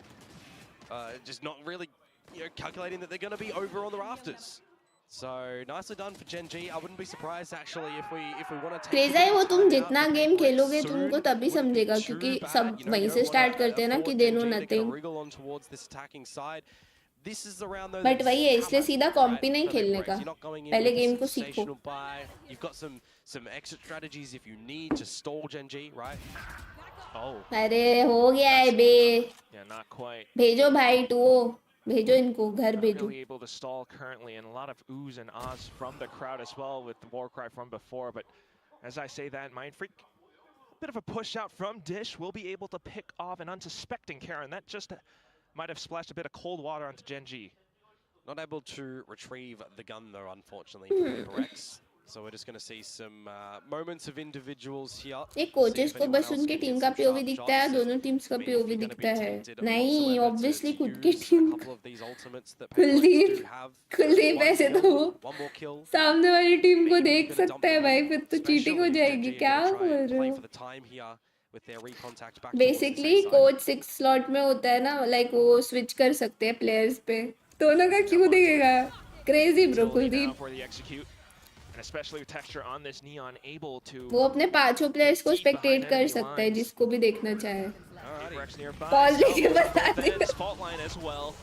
[SPEAKER 2] just not really, you know, calculating that they're going to be over on the rafters. So, nicely done for Gen G. I wouldn't be surprised, actually, if we want to take
[SPEAKER 1] craze है वो, तुम जितना game खेलोगे तुमको तभी समझेगा, क्योंकि सब वहीं से स्टार्ट करते हैं ना कि they know nothing.
[SPEAKER 2] This is the round though.
[SPEAKER 1] But वही है, इसलिए सीधा कॉम्पी नहीं खेलने का. पहले गेम को सीखो.
[SPEAKER 2] You've got some exit strategies if you need to stall Gen G, right?
[SPEAKER 3] oh,
[SPEAKER 1] अरे हो गया है बे.
[SPEAKER 3] yeah, not quite.
[SPEAKER 1] भेजो भाई टू, भेजो इनको घर
[SPEAKER 3] Not
[SPEAKER 1] भेजो.
[SPEAKER 3] really able to stall currently, and a lot of oohs and ahs from the crowd as well with the war cry from before. But as I say that, Mind Freak, a bit of a push out from Dish will be able to pick off an unsuspecting Karen. That just might have splashed a bit of cold water onto Genji.
[SPEAKER 2] Not able to retrieve the gun though, unfortunately, for Paper X. So we're just going to see some moments of individuals here.
[SPEAKER 1] ये coaches को बस उनके team का POV दिखता है, दोनों teams का POV दिखता है. नहीं, ऑब्वियसली खुद की टीम का. कुलदीप कुलदीप ऐसे तो वो सामने वाली टीम को देख सकता है भाई, फिर तो चीटिंग हो जाएगी. क्या बोल रहे हो? बेसिकली कोच 6 स्लॉट में होता है ना, लाइक वो स्विच कर सकते हैं प्लेयर्स पे. दोनों का क्यों दिखेगा? Crazy bro Kuldeep.
[SPEAKER 3] And especially with texture on this Neon, able to
[SPEAKER 1] वो अपने पांचों प्लेयर्स को स्पेक्टेट कर सकता है जिसको भी देखना चाहे.
[SPEAKER 3] Paper nearby.
[SPEAKER 1] Paul लेके बता दे.
[SPEAKER 3] Fault line as well.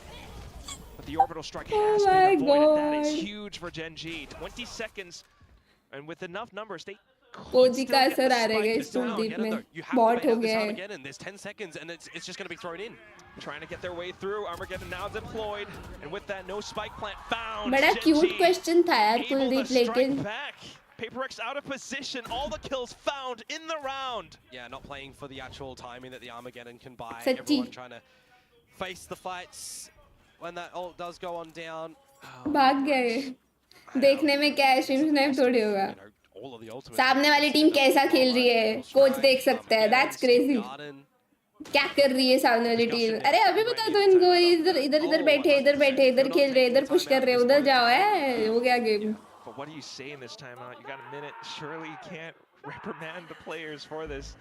[SPEAKER 3] But the orbital strike has been avoided. That is huge for Genji. 20 seconds, and with enough numbers, they
[SPEAKER 1] कोजी का असर आ रहा है इस कुलदीप में. बॉट हो गया है.
[SPEAKER 2] There's 10 seconds and it's just going to be thrown in.
[SPEAKER 3] Trying to get their way through. Armageddon now deployed, and with that, no spike plant found.
[SPEAKER 1] बड़ा क्यूट क्वेश्चन था यार कुलदीप, लेकिन
[SPEAKER 3] Paper X out of position. All the kills found in the round.
[SPEAKER 2] Yeah, not playing for the actual timing that the Armageddon can buy.
[SPEAKER 1] सच्ची.
[SPEAKER 2] Everyone trying to face the fights when that ult does go on down.
[SPEAKER 1] भाग गया ये. देखने में क्या है, stream snipe थोड़ी होगा. सामने वाली टीम कैसा खेल रही है कोच देख सकता है. That's crazy. क्या कर रही है सामने वाली टीम? अरे अभी बता दो इनको. इधर इधर इधर बैठे, इधर खेल रहे, इधर पुश कर रहे, उधर जाओ. है हो गया game.
[SPEAKER 3] But what do you say in this timeout? You got a minute. Surely you can't reprimand the players for this.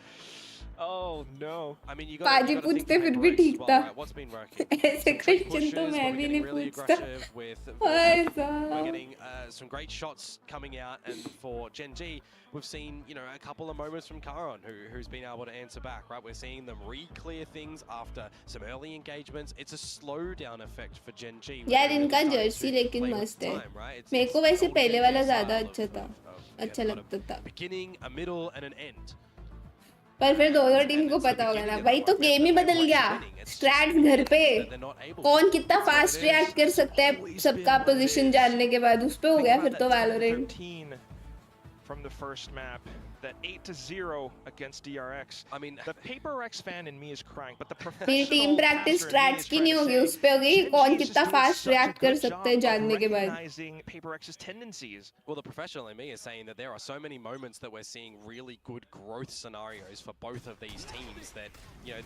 [SPEAKER 3] Oh no.
[SPEAKER 2] I mean, you
[SPEAKER 1] पाजी पूछते फिर भी ठीक था.
[SPEAKER 2] What's been working?
[SPEAKER 1] ऐसे क्वेश्चन तो मैं भी नहीं पूछता.
[SPEAKER 2] We're getting some great shots coming out, and for Genji, we've seen a couple of moments from Karon who's been able to answer back. Right, we're seeing them re-clear things after some early engagements. It's a slowdown effect for Genji.
[SPEAKER 1] यार इनका Jersey लेकिन मस्त है. मेरे को वैसे पहले वाला ज़्यादा अच्छा था, अच्छा लगता था.
[SPEAKER 2] Beginning, a middle, and an end.
[SPEAKER 1] पर फिर दोनों टीम को पता होगा ना भाई, तो गेम ही बदल गया. स्ट्रैट्स घर पे, कौन कितना फास्ट रिएक्ट कर सकता है सबका पोजीशन जानने के बाद, उस पे हो गया फिर तो Valorant.
[SPEAKER 3] From the first map, that 8-0 against DRX. I mean, the Paper X fan in me is crying, but the professional.
[SPEAKER 1] मेरी टीम प्रैक्टिस स्ट्रैट्स की नहीं होगी, उस पे होगी कौन कितना फास्ट रिएक्ट कर सकता है जानने के बाद.
[SPEAKER 3] Recognizing Paper X's tendencies.
[SPEAKER 2] Well, the professional in me is saying that there are so many moments that we're seeing really good growth scenarios for both of these teams that,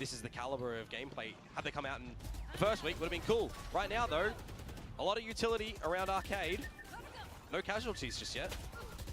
[SPEAKER 2] this is the caliber of gameplay. Had they come out in the first week, would have been cool. Right now, though, a lot of utility around Arcade. No casualties just yet.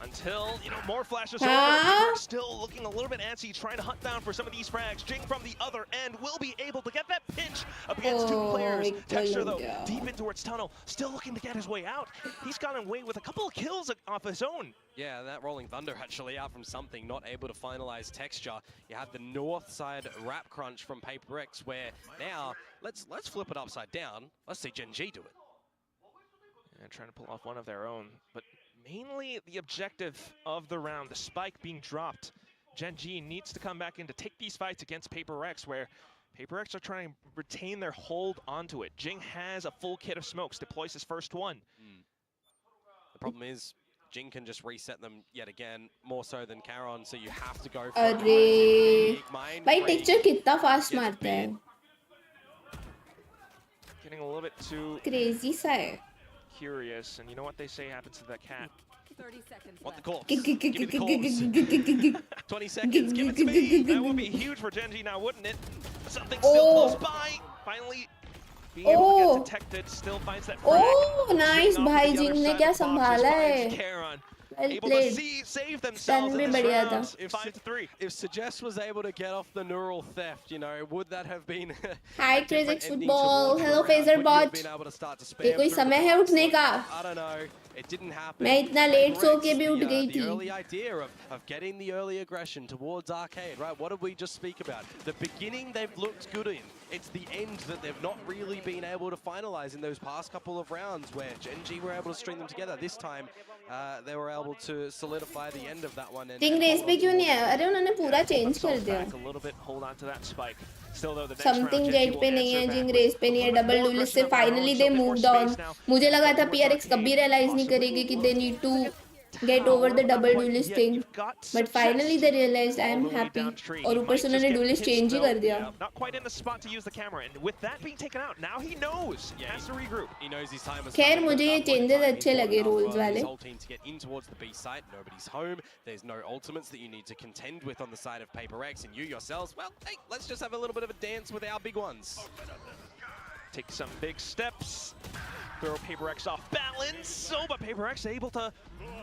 [SPEAKER 3] Until, more flashes over. Paper X still looking a little bit antsy, trying to hunt down for some of these frags. Jing from the other end will be able to get that pinch up against two players. Texture, though, deep into its tunnel, still looking to get his way out. He's gotten away with a couple of kills off his own.
[SPEAKER 2] Yeah, that Rolling Thunder actually out from something, not able to finalize Texture. You have the north side wrap crunch from Paper X, where now, let's flip it upside down. Let's see Genji do it.
[SPEAKER 3] And trying to pull off one of their own, but mainly the objective of the round, the spike being dropped. Genji needs to come back in to take these fights against Paper X, where Paper X are trying to retain their hold onto it. Jing has a full kit of smokes, deploys his first one.
[SPEAKER 2] The problem is, Jing can just reset them yet again, more so than Karon, so you have to go for
[SPEAKER 1] अरे भाई texture कितना fast मारता है.
[SPEAKER 3] Getting a little bit too
[SPEAKER 1] crazy सा है.
[SPEAKER 3] curious, and you know what they say happens to that cat.
[SPEAKER 7] 30 seconds
[SPEAKER 2] Want the
[SPEAKER 7] left.
[SPEAKER 2] corpse? Give me the corpse. 20 seconds, give it to me.
[SPEAKER 3] That would be huge for Genji now, wouldn't it? Something still close by. Finally being able to get detected, still finds that frag.
[SPEAKER 1] Nice भाई, जिंग ने क्या संभाला है. Well
[SPEAKER 3] Able to
[SPEAKER 1] played.
[SPEAKER 3] save themselves in
[SPEAKER 1] भी
[SPEAKER 3] this
[SPEAKER 1] बढ़िया
[SPEAKER 3] round.
[SPEAKER 1] था.
[SPEAKER 3] 5-3.
[SPEAKER 2] If Suggest was able to get off the neural theft, would that have been
[SPEAKER 1] Hi
[SPEAKER 2] a different
[SPEAKER 1] Crazy
[SPEAKER 2] ending
[SPEAKER 1] Football,
[SPEAKER 2] towards the
[SPEAKER 1] hello
[SPEAKER 2] round?
[SPEAKER 1] Phaser
[SPEAKER 2] Would you have
[SPEAKER 1] Bot.
[SPEAKER 2] been able to start to
[SPEAKER 1] ये
[SPEAKER 2] spam
[SPEAKER 1] कोई
[SPEAKER 2] through
[SPEAKER 1] समय
[SPEAKER 2] the
[SPEAKER 1] है
[SPEAKER 2] box?
[SPEAKER 1] उठने का?
[SPEAKER 2] I don't know. It didn't happen.
[SPEAKER 1] मैं इतना late सो के भी उठ गई
[SPEAKER 2] The
[SPEAKER 1] थी.
[SPEAKER 2] early idea of getting the early aggression towards Arcade, right? What did we just speak about? The beginning they've looked good in. It's the end that they've not really been able to finalize in those past couple of rounds where Genji were able to string them together. This time, they were able to solidify the end of that one.
[SPEAKER 1] Jing race पे क्यों नहीं है? अरे उन्होंने पूरा change कर दिया.
[SPEAKER 3] A little bit, hold on to that spike. Still though, the next
[SPEAKER 1] something
[SPEAKER 3] round,
[SPEAKER 1] Jett
[SPEAKER 3] Genji
[SPEAKER 1] पे
[SPEAKER 3] will
[SPEAKER 1] नहीं है,
[SPEAKER 3] answer
[SPEAKER 1] Jing
[SPEAKER 3] back
[SPEAKER 1] race
[SPEAKER 3] with
[SPEAKER 1] पे नहीं है,
[SPEAKER 3] a little
[SPEAKER 1] डबल
[SPEAKER 3] more
[SPEAKER 1] डुलिस
[SPEAKER 3] aggression
[SPEAKER 1] से
[SPEAKER 3] of their own,
[SPEAKER 1] finally
[SPEAKER 3] so
[SPEAKER 1] they
[SPEAKER 3] a bit more
[SPEAKER 1] move down.
[SPEAKER 3] space now.
[SPEAKER 1] मुझे लगा था
[SPEAKER 3] Towards
[SPEAKER 1] PRX कभी
[SPEAKER 3] Arcade.
[SPEAKER 1] रियलाइज नहीं
[SPEAKER 3] Possibly
[SPEAKER 1] करेगी कि they need to get over the
[SPEAKER 3] tower, not
[SPEAKER 1] double
[SPEAKER 3] quite
[SPEAKER 1] duelist
[SPEAKER 3] yet.
[SPEAKER 1] thing.
[SPEAKER 3] You've got
[SPEAKER 1] But finally
[SPEAKER 3] Suggest
[SPEAKER 1] they realized I
[SPEAKER 3] all
[SPEAKER 1] am
[SPEAKER 3] the way
[SPEAKER 1] happy.
[SPEAKER 3] down tree.
[SPEAKER 1] और
[SPEAKER 3] He
[SPEAKER 1] ऊपर
[SPEAKER 3] might
[SPEAKER 1] से
[SPEAKER 3] just
[SPEAKER 1] उन्होंने
[SPEAKER 3] get
[SPEAKER 1] duelist
[SPEAKER 3] pinched
[SPEAKER 1] change ही
[SPEAKER 3] though.
[SPEAKER 1] कर दिया.
[SPEAKER 3] Not quite in the spot to use the camera, and with that being taken out, now he knows.
[SPEAKER 2] Yeah,
[SPEAKER 3] Has to regroup.
[SPEAKER 2] He knows his time was
[SPEAKER 1] खैर
[SPEAKER 2] coming, but
[SPEAKER 1] मुझे ये
[SPEAKER 2] at that point in
[SPEAKER 1] changes
[SPEAKER 2] time,
[SPEAKER 1] अच्छे लगे
[SPEAKER 2] important
[SPEAKER 1] roles
[SPEAKER 2] enough for
[SPEAKER 1] वाले.
[SPEAKER 2] his whole team to get in towards the B site. Nobody's home. There's no ultimates that you need to contend with on the side of Paper X, and you yourselves, well, hey, let's just have a little bit of a dance with our big ones.
[SPEAKER 3] Take some big steps. Throw Paper X off balance. Oh, but Paper X able to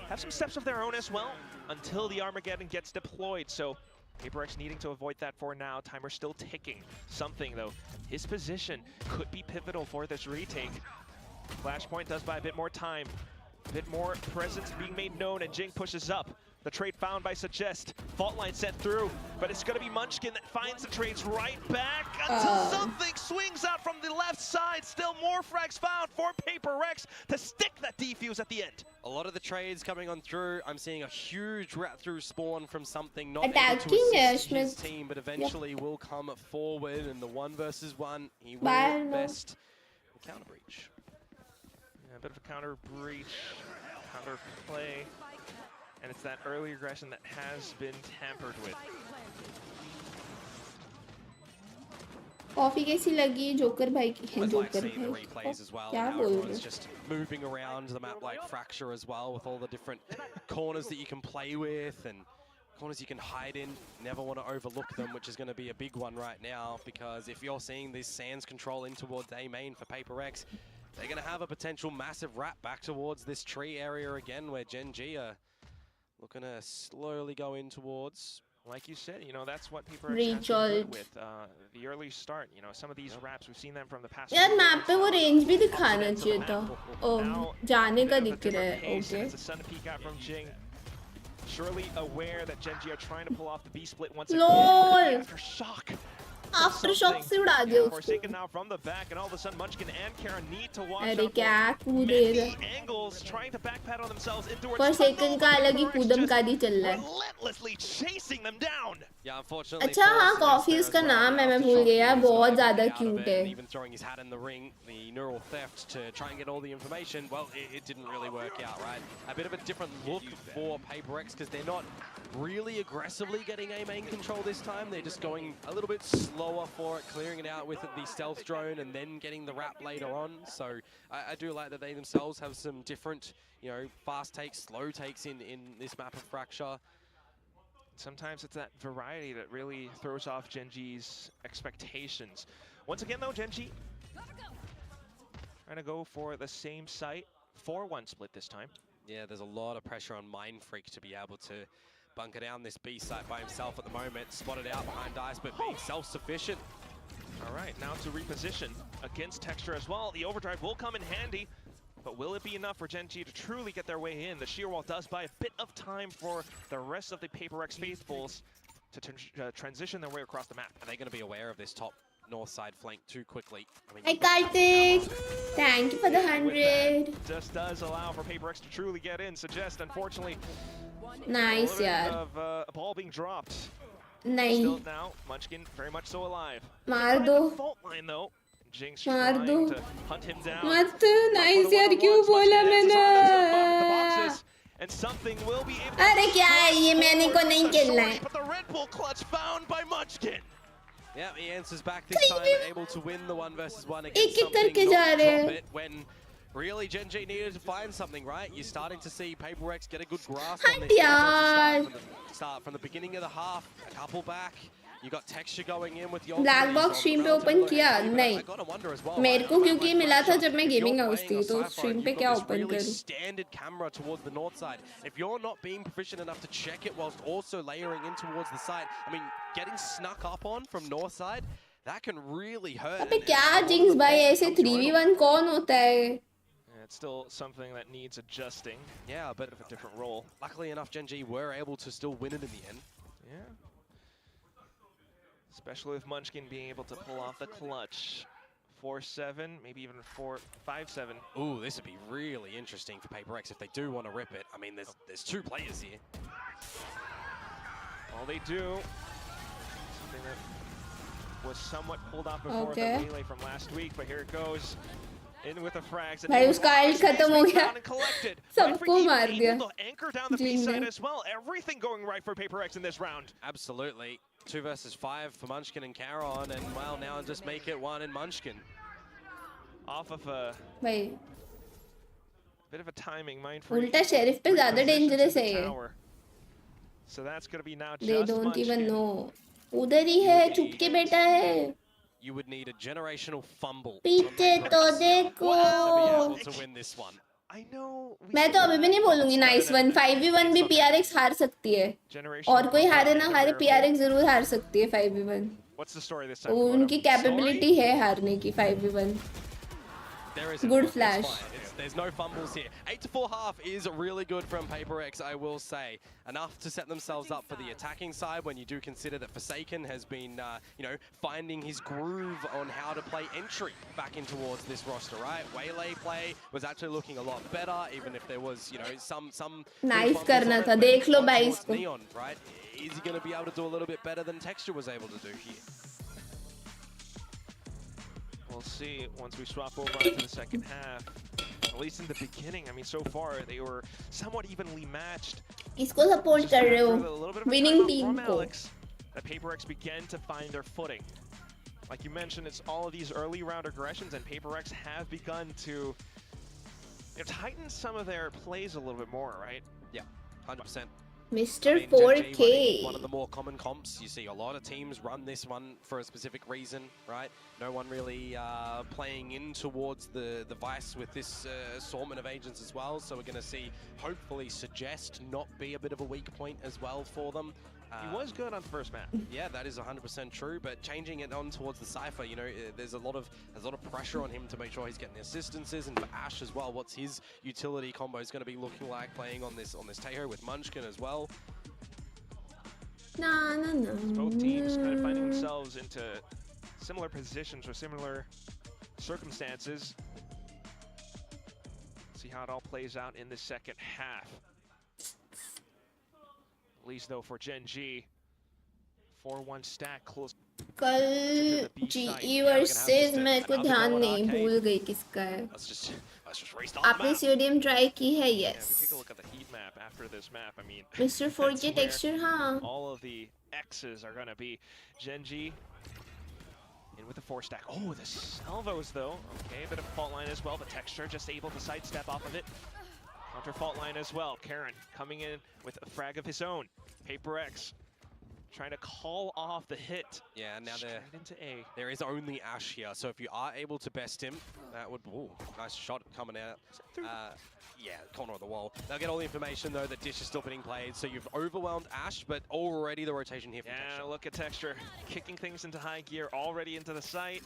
[SPEAKER 3] have some steps of their own as well until the Armageddon gets deployed. So Paper X needing to avoid that for now. Timer still ticking. Something though, his position could be pivotal for this retake. Flashpoint does buy a bit more time, a bit more presence being made known, and Geng pushes up. The trade found by Suggest. Fault line set through, but it's going to be Munchkin that finds the trades right back until something swings out from the left side. Still more frags found for Paper Rex to stick that defuse at the end.
[SPEAKER 2] A lot of the trades coming on through. I'm seeing a huge rat through spawn from something not
[SPEAKER 1] Attacking
[SPEAKER 2] able to assist his
[SPEAKER 1] Schmidt.
[SPEAKER 2] team, but eventually will come forward in the 1 versus 1. He will
[SPEAKER 1] Bye, no.
[SPEAKER 2] best counter breach.
[SPEAKER 3] Yeah, a bit of a counter breach, counter play. And it's that early aggression that has been tampered with.
[SPEAKER 1] Coffee कैसी लगी joker भाई की
[SPEAKER 2] I like
[SPEAKER 1] joker
[SPEAKER 2] seeing the
[SPEAKER 1] भाई
[SPEAKER 2] replays as well.
[SPEAKER 1] क्या
[SPEAKER 2] And how
[SPEAKER 1] बोल रहे
[SPEAKER 2] everyone's
[SPEAKER 1] हो?
[SPEAKER 2] just moving around the map like Fracture as well, with all the different corners that you can play with and corners you can hide in. Never want to overlook them, which is going to be a big one right now, because if you're seeing this Sands control in towards A main for Paper X, they're going to have a potential massive wrap back towards this tree area again, where Gen G are looking to slowly go in towards.
[SPEAKER 3] Like you said, you know, that's what Paper X has been good
[SPEAKER 1] Recharge.
[SPEAKER 3] with the early start. You know, some of these wraps, we've seen them from the past.
[SPEAKER 1] यार
[SPEAKER 3] few
[SPEAKER 1] map
[SPEAKER 3] years
[SPEAKER 1] पे वो
[SPEAKER 3] now.
[SPEAKER 1] Range भी
[SPEAKER 3] Opposite
[SPEAKER 1] दिखाना
[SPEAKER 3] ends of the
[SPEAKER 1] चाहिए था.
[SPEAKER 3] map.
[SPEAKER 1] ओह
[SPEAKER 3] Now,
[SPEAKER 1] जाने का
[SPEAKER 3] bit of a
[SPEAKER 1] दिख रहा
[SPEAKER 3] different
[SPEAKER 1] है.
[SPEAKER 3] pace, and
[SPEAKER 1] okay.
[SPEAKER 3] it's a sun peek out from Geng. Surely aware that Gen G are trying to pull off the B split once again.
[SPEAKER 1] LOL.
[SPEAKER 3] Aftershock.
[SPEAKER 1] Aftershock से उड़ा दिया उसको.
[SPEAKER 3] Forsaken now from the back, and all of a sudden Munchkin and Kara need to watch
[SPEAKER 1] अरे
[SPEAKER 3] out
[SPEAKER 1] क्या
[SPEAKER 3] for
[SPEAKER 1] कूदे
[SPEAKER 3] many
[SPEAKER 1] रहे.
[SPEAKER 3] angles, trying to backpedal on themselves into
[SPEAKER 1] Forsaken का अलग ही कूदम कादी चल रहा है.
[SPEAKER 3] relentlessly chasing them down.
[SPEAKER 2] Yeah, unfortunately.
[SPEAKER 1] अच्छा हाँ कॉफी उसका नाम है मैं भूल गया बहुत ज़्यादा क्यूट है.
[SPEAKER 2] Even throwing his hat in the ring, the neural theft to try and get all the information, well, it didn't really work out, right? A bit of a different look for Paper X, because they're not really aggressively getting A main control this time. They're just going a little bit slower for it, clearing it out with the stealth drone and then getting the wrap later on. So I do like that they themselves have some different, you know, fast takes, slow takes in this map of Fracture.
[SPEAKER 3] Sometimes it's that variety that really throws off Gen G's expectations. Once again though, Gen G trying to go for the same site, 4-1 split this time.
[SPEAKER 2] Yeah, there's a lot of pressure on Mind Freak to be able to bunker down this B site by himself at the moment. Spotted out behind Dice, but being self-sufficient.
[SPEAKER 3] All right, now to reposition against Texture as well. The overdrive will come in handy, but will it be enough for Gen G to truly get their way in? The sheer wall does buy a bit of time for the rest of the Paper X faithfuls to transition their way across the map.
[SPEAKER 2] Are they going to be aware of this top north side flank too quickly? I mean,
[SPEAKER 1] Hi Karthik, thank you for the 100.
[SPEAKER 3] Just does allow for Paper X to truly get in. Suggest, unfortunately,
[SPEAKER 1] Nice
[SPEAKER 3] a little
[SPEAKER 1] यार.
[SPEAKER 3] bit of a ball being dropped.
[SPEAKER 1] नहीं
[SPEAKER 3] Still now, Munchkin very much so alive.
[SPEAKER 1] मार
[SPEAKER 3] Find
[SPEAKER 1] दो.
[SPEAKER 3] the fault line though. Jinx
[SPEAKER 1] मार
[SPEAKER 3] trying
[SPEAKER 1] दो.
[SPEAKER 3] to hunt him down.
[SPEAKER 1] मत
[SPEAKER 3] For
[SPEAKER 1] nice
[SPEAKER 3] the
[SPEAKER 1] यार
[SPEAKER 3] one-on-ones,
[SPEAKER 1] क्यों बोला
[SPEAKER 3] Munchkin answers on the
[SPEAKER 1] मैंने.
[SPEAKER 3] boxes, and something will be able to
[SPEAKER 1] अरे क्या है ये मैंने को
[SPEAKER 3] forward
[SPEAKER 1] नहीं
[SPEAKER 3] the
[SPEAKER 1] खेलना
[SPEAKER 3] shorty,
[SPEAKER 1] है.
[SPEAKER 3] But the Red Bull clutch found by Munchkin.
[SPEAKER 2] yeah, he answers back this time, able to win the 1 versus 1 against
[SPEAKER 1] एक-एक
[SPEAKER 2] something,
[SPEAKER 1] करके
[SPEAKER 2] not
[SPEAKER 1] जा रहे
[SPEAKER 2] drop
[SPEAKER 1] हैं.
[SPEAKER 2] it when really Gen G needed to find something, right? You're starting to see Paper X get a good grasp on
[SPEAKER 1] हट
[SPEAKER 2] this
[SPEAKER 1] यार.
[SPEAKER 2] start from the beginning of the half, a couple back. You got Texture going in with the ultimate.
[SPEAKER 1] Black
[SPEAKER 2] He's
[SPEAKER 1] box
[SPEAKER 2] on
[SPEAKER 1] stream पे
[SPEAKER 2] relatively
[SPEAKER 1] open
[SPEAKER 2] low
[SPEAKER 1] किया?
[SPEAKER 2] HP, but
[SPEAKER 1] नहीं.
[SPEAKER 2] I gotta wonder as well,
[SPEAKER 1] मेरे
[SPEAKER 2] right?
[SPEAKER 1] को
[SPEAKER 2] About
[SPEAKER 1] क्योंकि
[SPEAKER 2] like
[SPEAKER 1] मिला था
[SPEAKER 2] Fracture,
[SPEAKER 1] जब मैं
[SPEAKER 2] if you're
[SPEAKER 1] gaming house
[SPEAKER 2] playing
[SPEAKER 1] थी
[SPEAKER 2] a
[SPEAKER 1] तो
[SPEAKER 2] Cypher
[SPEAKER 1] स्ट्रीम
[SPEAKER 2] and
[SPEAKER 1] पे
[SPEAKER 2] you've
[SPEAKER 1] क्या
[SPEAKER 2] got this
[SPEAKER 1] ओपन
[SPEAKER 2] really
[SPEAKER 1] करूं.
[SPEAKER 2] standard camera towards the north side. If you're not being proficient enough to check it whilst also layering in towards the side, I mean, getting snuck up on from north side, that can really hurt.
[SPEAKER 1] अबे
[SPEAKER 2] and
[SPEAKER 1] क्या
[SPEAKER 2] a lot of
[SPEAKER 1] jinx
[SPEAKER 2] the
[SPEAKER 1] भाई
[SPEAKER 2] fault
[SPEAKER 1] ऐसे
[SPEAKER 2] comes your
[SPEAKER 1] 3v1 कौन होता है.
[SPEAKER 3] Yeah, it's still something that needs adjusting.
[SPEAKER 2] Yeah, but
[SPEAKER 3] Bit of a different role.
[SPEAKER 2] luckily enough, Gen G were able to still win it in the end.
[SPEAKER 3] Yeah. Especially with Munchkin being able to pull off the clutch. 4-7, maybe even 5-7.
[SPEAKER 2] Ooh, this would be really interesting for Paper X if they do want to rip it. I mean, there's 2 players here.
[SPEAKER 3] All they do, something that was somewhat pulled off before
[SPEAKER 1] Okay.
[SPEAKER 3] the melee from last week, but here it goes. In with the frags.
[SPEAKER 1] भाई उसका ult खत्म हो गया सबको मार दिया
[SPEAKER 3] able to anchor down the B
[SPEAKER 1] Geng
[SPEAKER 3] side
[SPEAKER 1] ने
[SPEAKER 3] as well. Everything going right for Paper X in this round.
[SPEAKER 2] Absolutely. 2 versus 5 for Munchkin and Caron, and well, now just make it 1 in Munchkin.
[SPEAKER 3] Off of a
[SPEAKER 1] भाई
[SPEAKER 3] bit of a timing mind freak.
[SPEAKER 1] उल्टा sheriff पे ज़्यादा
[SPEAKER 3] Reposition to
[SPEAKER 1] dangerous
[SPEAKER 3] the
[SPEAKER 1] है ये
[SPEAKER 3] tower. So that's going to be now
[SPEAKER 1] they
[SPEAKER 3] just
[SPEAKER 1] don't even
[SPEAKER 3] Munchkin.
[SPEAKER 1] know उधर ही है चुपके बैठा है
[SPEAKER 2] You would need a generational fumble
[SPEAKER 1] पीछे तो देखो
[SPEAKER 2] to be able to win this one.
[SPEAKER 3] I know.
[SPEAKER 1] मैं तो अभी भी नहीं बोलूंगी नाइस वन 5v1 भी PRX हार सकती है और कोई हारे ना हारे PRX जरूर हार सकती है 5v1
[SPEAKER 3] What's the story this time?
[SPEAKER 1] उनकी कैपेबिलिटी है हारने की 5v1
[SPEAKER 2] There is
[SPEAKER 1] Good flash.
[SPEAKER 2] There's no fumbles here. 8 to 4 half is really good from Paper X, I will say. Enough to set themselves up for the attacking side when you do consider that Forsaken has been, finding his groove on how to play entry back in towards this roster, right? Waylay play was actually looking a lot better, even if there was, some
[SPEAKER 1] Nice करना था देख लो भाई इसको
[SPEAKER 2] Neon, right? Is he going to be able to do a little bit better than Texture was able to do here?
[SPEAKER 3] We'll see once we swap over to the second half. At least in the beginning, I mean, so far they were somewhat evenly matched.
[SPEAKER 1] किसको support कर रहे हो winning team को
[SPEAKER 3] That Paper X began to find their footing. Like you mentioned, it's all of these early round aggressions, and Paper X have begun to tighten some of their plays a little bit more, right?
[SPEAKER 2] Yeah, 100%.
[SPEAKER 1] Mr.
[SPEAKER 2] I mean, Gen G
[SPEAKER 1] 4K
[SPEAKER 2] running one of the more common comps. You see a lot of teams run this one for a specific reason, right? No one really playing in towards the Vice with this assortment of agents as well. So we're going to see, hopefully, Suggest not be a bit of a weak point as well for them.
[SPEAKER 3] He was good on the first map.
[SPEAKER 2] Yeah, that is 100% true. But changing it on towards the Cypher, there's a lot of pressure on him to make sure he's getting the assistances, and for Ash as well. What's his utility combo is going to be looking like playing on this Taeho with Munchkin as well.
[SPEAKER 3] Both teams kind of finding themselves into similar positions or similar circumstances. See how it all plays out in the second half. At least though for Gen G, 4-1 stack close.
[SPEAKER 1] कल GE versus मैं को ध्यान नहीं भूल गई किसका है
[SPEAKER 2] Let's just restart the
[SPEAKER 1] आपने
[SPEAKER 2] map.
[SPEAKER 1] सीडीएम ट्राई की है
[SPEAKER 3] Yeah,
[SPEAKER 1] yes
[SPEAKER 3] we take a look at the heat map after this map. I mean,
[SPEAKER 1] Mr. 4K
[SPEAKER 3] that's
[SPEAKER 1] texture
[SPEAKER 3] where
[SPEAKER 1] हाँ
[SPEAKER 3] all of the X's are gonna be. Gen G in with the 4 stack. Oh, the salvos though. Okay, a bit of fault line as well, but Texture just able to sidestep off of it. Counter fault line as well. Karen coming in with a frag of his own. Paper X trying to call off the hit.
[SPEAKER 2] Yeah, and now
[SPEAKER 3] Straight into A.
[SPEAKER 2] there is only Ash here, so if you are able to best him, that would... Ooh, nice shot coming out. Yeah, corner of the wall. They'll get all the information, though, that Dish is still being played, so you've overwhelmed Ash, but already the rotation here from
[SPEAKER 3] Yeah,
[SPEAKER 2] Texture.
[SPEAKER 3] look at Texture. Kicking things into high gear, already into the site.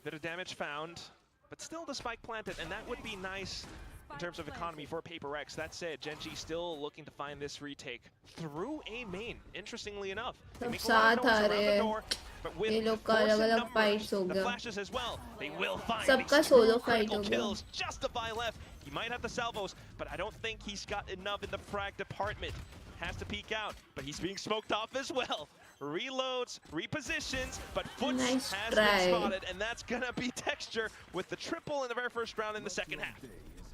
[SPEAKER 3] Bit of damage found, but still the spike planted, and that would be nice in terms of economy for Paper X. That said, Gen G still looking to find this retake through A main, interestingly enough. They make a lot of noise around the door, but with
[SPEAKER 1] ये लोग का
[SPEAKER 3] force in
[SPEAKER 1] अलग-अलग fights हो
[SPEAKER 3] numbers, the
[SPEAKER 1] गया
[SPEAKER 3] flashes as well, they will find
[SPEAKER 1] सबका
[SPEAKER 3] these
[SPEAKER 1] solo
[SPEAKER 3] true
[SPEAKER 1] fight
[SPEAKER 3] critical
[SPEAKER 1] हो गया
[SPEAKER 3] kills just to buy left. He might have the salvos, but I don't think he's got enough in the frag department. Has to peek out, but he's being smoked off as well. Reloads, repositions, but Foots
[SPEAKER 1] Nice
[SPEAKER 3] has
[SPEAKER 1] try.
[SPEAKER 3] been spotted, and that's gonna be Texture with the triple in the very first round in the second half.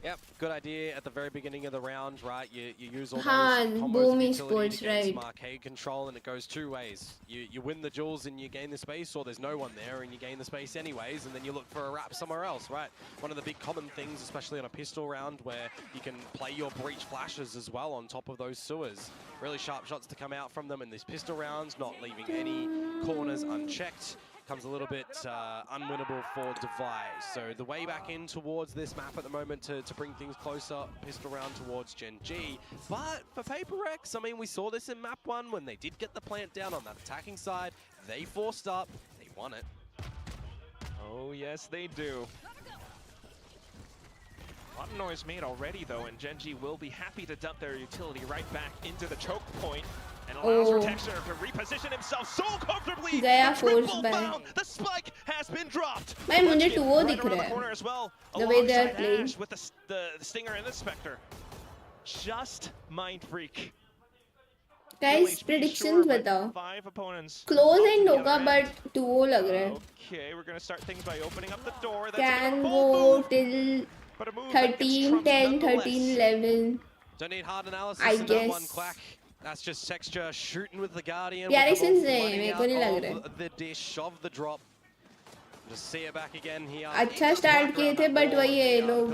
[SPEAKER 2] Yep, good idea at the very beginning of the round, right? You use all
[SPEAKER 1] हाँ,
[SPEAKER 2] those combos
[SPEAKER 1] boom
[SPEAKER 2] of utility
[SPEAKER 1] esports,
[SPEAKER 2] to gain some
[SPEAKER 1] right.
[SPEAKER 2] arcade control, and it goes two ways. You win the duels and you gain the space, or there's no one there and you gain the space anyways, and then you look for a wrap somewhere else, right? One of the big common things, especially on a pistol round, where you can play your breach flashes as well on top of those sewers. Really sharp shots to come out from them in these pistol rounds, not leaving any corners unchecked. Comes a little bit unwinnable for Device. So the way back in towards this map at the moment to bring things closer, pistol round towards Gen G. But for Paper X, I mean, we saw this in map 1 when they did get the plant down on that attacking side. They forced up, they won it.
[SPEAKER 3] Oh, yes, they do. A lot of noise made already, though, and Gen G will be happy to dump their utility right back into the choke point and allows for Texture to reposition himself so comfortably.
[SPEAKER 1] गया
[SPEAKER 3] The triple
[SPEAKER 1] force back.
[SPEAKER 3] found. The spike has been dropped.
[SPEAKER 1] भाई मुझे
[SPEAKER 3] Munchkin
[SPEAKER 1] 2-0
[SPEAKER 3] right
[SPEAKER 1] दिख
[SPEAKER 3] around
[SPEAKER 1] रहा
[SPEAKER 3] the corner
[SPEAKER 1] है
[SPEAKER 3] as well,
[SPEAKER 1] The way they are
[SPEAKER 3] alongside
[SPEAKER 1] playing.
[SPEAKER 3] Ash with the Stinger and the Spectre. Just Mind Freak.
[SPEAKER 1] Guys,
[SPEAKER 3] HP
[SPEAKER 1] predictions
[SPEAKER 3] sure, but
[SPEAKER 1] बताओ.
[SPEAKER 3] 5 opponents.
[SPEAKER 1] Close
[SPEAKER 3] Up to
[SPEAKER 1] end
[SPEAKER 3] the
[SPEAKER 1] होगा
[SPEAKER 3] other end.
[SPEAKER 1] but 2 लग रहा है.
[SPEAKER 3] Okay, we're gonna start things by opening up the door. That's a
[SPEAKER 1] Can
[SPEAKER 3] bold
[SPEAKER 1] go
[SPEAKER 3] move,
[SPEAKER 1] till
[SPEAKER 3] but a move that gets
[SPEAKER 1] 13,
[SPEAKER 3] trumped
[SPEAKER 1] 10,
[SPEAKER 3] nonetheless.
[SPEAKER 1] 13, 11.
[SPEAKER 2] Don't need hard
[SPEAKER 1] I
[SPEAKER 2] analysis in that one,
[SPEAKER 1] guess.
[SPEAKER 2] Quack. That's just Texture shooting with the Guardian.
[SPEAKER 1] प्यारे
[SPEAKER 2] with the ball
[SPEAKER 1] since नहीं
[SPEAKER 2] flooding
[SPEAKER 1] मेरे को नहीं लग
[SPEAKER 2] out
[SPEAKER 1] रहा है.
[SPEAKER 2] of the dish of the drop. Just see it back again here.
[SPEAKER 1] अच्छा start किए थे but वही है ये लोग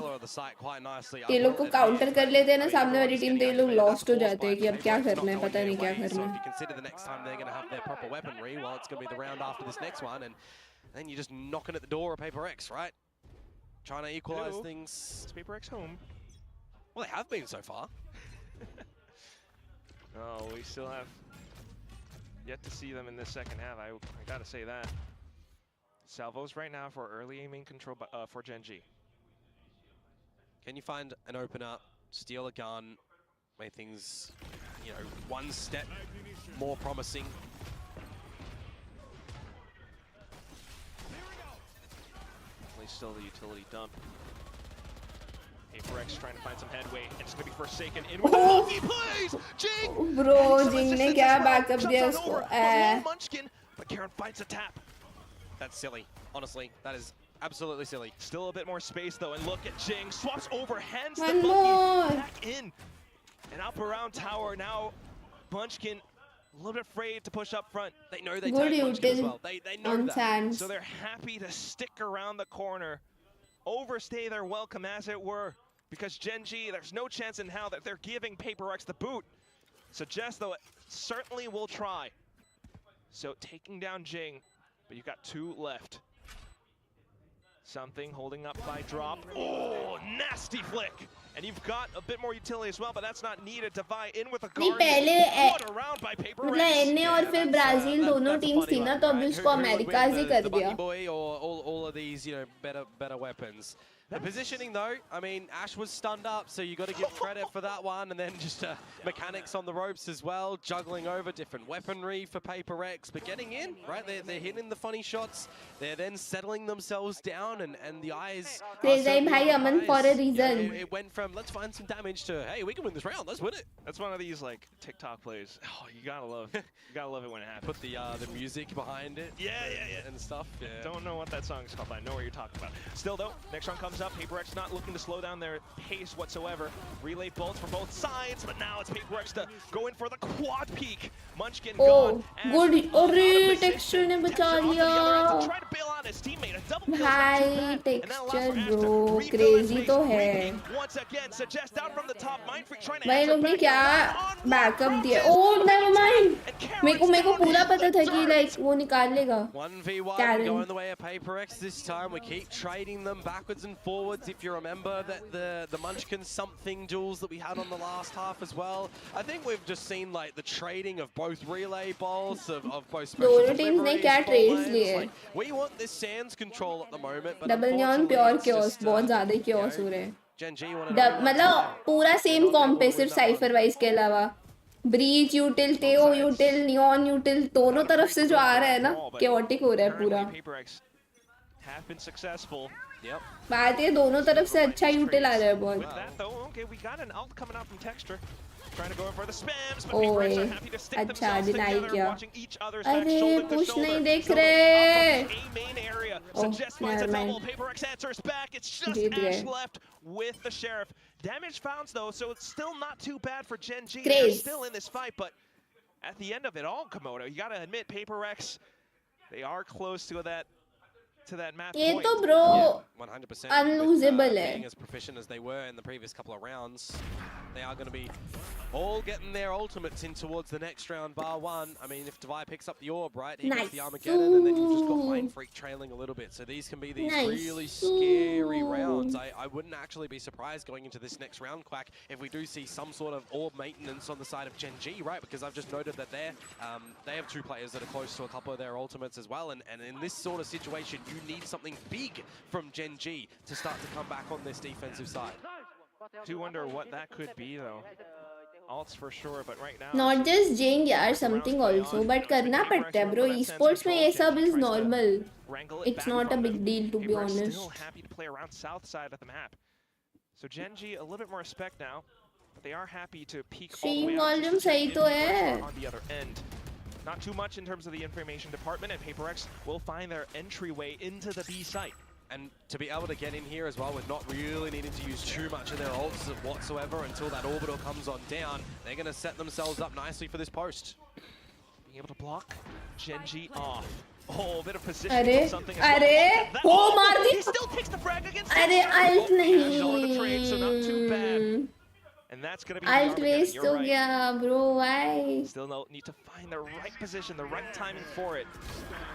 [SPEAKER 1] ये लोग को काउंटर कर लेते हैं ना सामने वाली टीम तो ये लोग लॉस्ट हो जाते हैं कि अब क्या करना है पता नहीं क्या करना है.
[SPEAKER 2] If you consider the next time they're going to have their proper weaponry, well, it's going to be the round after this next one, and then you're just knocking at the door of Paper X, right? Trying to equalize
[SPEAKER 3] Hello.
[SPEAKER 2] things.
[SPEAKER 3] Is Paper X home?
[SPEAKER 2] Well, they have been so far.
[SPEAKER 3] Oh, we still have yet to see them in this second half. I gotta say that. Salvos right now for early aiming control for Gen G.
[SPEAKER 2] Can you find an opener, steal a gun, make things, you know, one step more promising?
[SPEAKER 3] Definitely still the utility dump. Paper X trying to find some headway. And it's going to be Forsaken in with the multi plays! Geng!
[SPEAKER 1] Bro, Geng ने क्या backup दिया उसको?
[SPEAKER 3] Munchkin, but Karen finds a tap.
[SPEAKER 2] That's silly. Honestly, that is absolutely silly.
[SPEAKER 3] Still a bit more space though, and look at Geng. Swaps over, hands the
[SPEAKER 1] One
[SPEAKER 3] monkey
[SPEAKER 1] more.
[SPEAKER 3] back in. And up around tower now. Munchkin a little bit afraid to push up front.
[SPEAKER 2] They know they
[SPEAKER 1] Good
[SPEAKER 2] take Munchkin as
[SPEAKER 1] util
[SPEAKER 2] well. They know
[SPEAKER 1] on
[SPEAKER 2] that.
[SPEAKER 1] sands.
[SPEAKER 3] So they're happy to stick around the corner, overstay their welcome as it were, because Gen G, there's no chance in hell that they're giving Paper X the boot. Suggest though, certainly will try. So taking down Geng, but you've got 2 left. Something holding up by drop. Oh, nasty flick. And you've got a bit more utility as well, but that's not needed. Divide in with a
[SPEAKER 1] नहीं
[SPEAKER 3] guardian.
[SPEAKER 1] पहले
[SPEAKER 3] What a round by Paper
[SPEAKER 1] मतलब
[SPEAKER 3] X.
[SPEAKER 1] NA और फिर Brazil दोनों teams थी ना तो अभी उसको अमेरिका से कर
[SPEAKER 2] The
[SPEAKER 1] दिया.
[SPEAKER 2] Bunny Boy or all of these, you know, better weapons. The positioning though, I mean, Ash was stunned up, so you got to give credit for that one, and then just mechanics on the ropes as well, juggling over different weaponry for Paper X, but getting in, right? They're hitting the funny shots, they're then settling themselves down, and the eyes.
[SPEAKER 1] Crazy bhai Aman for a reason.
[SPEAKER 2] It went from let's find some damage to hey, we can win this round, let's win it.
[SPEAKER 3] That's one of these like TikTok plays. Oh, you gotta love it when it happens.
[SPEAKER 2] Put the music behind it.
[SPEAKER 3] Yeah.
[SPEAKER 2] And stuff. Yeah.
[SPEAKER 3] Don't know what that song is called, but I know what you're talking about. Still though, next round comes up. Paper X not looking to slow down their pace whatsoever. Relay bolts for both sides, but now it's Paper X to go in for the quad peak. Munchkin
[SPEAKER 1] Oh,
[SPEAKER 3] gone.
[SPEAKER 1] good. अरे Texture ने बचा लिया.
[SPEAKER 3] Try to bail out his teammate. A double kill
[SPEAKER 1] भाई Texture bro, crazy तो है.
[SPEAKER 3] Once again, suggest out from the top. Mindfreak trying to
[SPEAKER 1] भाई
[SPEAKER 3] answer
[SPEAKER 1] लोग ने
[SPEAKER 3] back.
[SPEAKER 1] क्या बैकअप दिया. Oh, never mind. मेरे को पूरा पता था कि like वो निकाल लेगा.
[SPEAKER 2] 1v1
[SPEAKER 1] Karen.
[SPEAKER 2] going the way of Paper X this time. We keep trading them backwards and forwards. If you remember that the Munchkin something duels that we had on the last half as well. I think we've just seen like the trading of both relay balls, of both special
[SPEAKER 1] दोनों teams ने
[SPEAKER 2] deliveries,
[SPEAKER 1] क्या
[SPEAKER 2] ball
[SPEAKER 1] trades
[SPEAKER 2] lanes.
[SPEAKER 1] लिए?
[SPEAKER 2] Like, we want this Sands control at the moment, but
[SPEAKER 1] Double neon
[SPEAKER 2] unfortunately
[SPEAKER 1] pure
[SPEAKER 2] it's
[SPEAKER 1] chaos
[SPEAKER 2] just,
[SPEAKER 1] बहुत ज़्यादा ही
[SPEAKER 2] you
[SPEAKER 1] chaos
[SPEAKER 2] know,
[SPEAKER 1] हो रहे हैं.
[SPEAKER 2] Gen G wanted to win that
[SPEAKER 1] मतलब
[SPEAKER 2] time.
[SPEAKER 1] पूरा same कॉम्प है सिर्फ साइफर वाइज के अलावा. ब्रीच यूटिल तेओ यूटिल नियॉन यूटिल दोनों तरफ से जो आ रहा है ना chaotic हो रहा है पूरा.
[SPEAKER 3] Paper X have been successful.
[SPEAKER 2] Yep.
[SPEAKER 1] बात ये दोनों तरफ से अच्छा यूटिल आ रहा है बहुत.
[SPEAKER 3] With that though, okay, we got an ult coming out from Texture. Trying to go in for the spams, but
[SPEAKER 1] Oh,
[SPEAKER 3] Paper X are
[SPEAKER 1] eh.
[SPEAKER 3] happy to stick
[SPEAKER 1] अच्छा,
[SPEAKER 3] themselves
[SPEAKER 1] deny
[SPEAKER 3] together,
[SPEAKER 1] किया.
[SPEAKER 3] watching each other's back
[SPEAKER 1] अरे
[SPEAKER 3] shoulder to
[SPEAKER 1] push
[SPEAKER 3] shoulder.
[SPEAKER 1] नहीं देख
[SPEAKER 3] Still
[SPEAKER 1] रहे.
[SPEAKER 3] up from A main area.
[SPEAKER 1] Oh,
[SPEAKER 3] Suggest finds a
[SPEAKER 1] never mind.
[SPEAKER 3] double. Paper X answers back. It's just
[SPEAKER 1] Jeet
[SPEAKER 3] Ash
[SPEAKER 1] गए.
[SPEAKER 3] left with the Sheriff. Damage found though, so it's still not too bad for Gen G.
[SPEAKER 1] Craze.
[SPEAKER 3] They're still in this fight, but at the end of it all, Komodo, you gotta admit, Paper X, they are close to that match
[SPEAKER 1] ये
[SPEAKER 3] point.
[SPEAKER 1] तो bro
[SPEAKER 2] 100%.
[SPEAKER 1] unlosable है.
[SPEAKER 2] Being as proficient as they were in the previous couple of rounds, they are going to be all getting their ultimates in towards the next round, bar one. I mean, if Devi picks up the orb, right, he
[SPEAKER 1] Nice.
[SPEAKER 2] gets the Armageddon, and then you've just got
[SPEAKER 1] Ooh.
[SPEAKER 2] Mindfreak trailing a little bit. So these can be these
[SPEAKER 1] Nice.
[SPEAKER 2] really scary
[SPEAKER 1] Ooh.
[SPEAKER 2] rounds. I wouldn't actually be surprised going into this next round, Quack, if we do see some sort of orb maintenance on the side of Gen G, right? Because I've just noted that they have 2 players that are close to a couple of their ultimates as well. And in this sort of situation, you need something big from Gen G to start to come back on this defensive side.
[SPEAKER 3] Do wonder what that could be though. Ults for sure, but right now.
[SPEAKER 1] Not just Geng यार, something also, but करना पड़ता है bro. Esports में ये सब is normal. It's not a big deal to be honest.
[SPEAKER 3] Still happy to play around south side of the map. So Gen G a little bit more respect now. but they are happy to peek all the
[SPEAKER 1] Stream
[SPEAKER 3] way out
[SPEAKER 1] volume
[SPEAKER 3] just to
[SPEAKER 1] सही
[SPEAKER 3] check
[SPEAKER 1] तो
[SPEAKER 3] if Paper Rex
[SPEAKER 1] है.
[SPEAKER 3] are on the other end. Not too much in terms of the information department, and Paper Rex will find their entryway into the B site.
[SPEAKER 2] And to be able to get in here as well with not really needing to use too much of their ults whatsoever until that orbital comes on down, they're going to set themselves up nicely for this post.
[SPEAKER 3] Being able to block Genji off. Oh, a bit of position
[SPEAKER 1] अरे,
[SPEAKER 3] from something as well.
[SPEAKER 1] अरे,
[SPEAKER 3] That-
[SPEAKER 1] वो मार दी.
[SPEAKER 3] He still takes the frag against
[SPEAKER 1] अरे
[SPEAKER 3] him.
[SPEAKER 1] alt
[SPEAKER 3] He's over the trade, so not too bad.
[SPEAKER 1] नहीं.
[SPEAKER 3] And that's going to be the
[SPEAKER 1] Alt
[SPEAKER 3] Armageddon,
[SPEAKER 1] waste
[SPEAKER 3] you're
[SPEAKER 1] हो
[SPEAKER 3] right.
[SPEAKER 1] गया bro. Why?
[SPEAKER 3] Still need to find the right position, the right timing for it.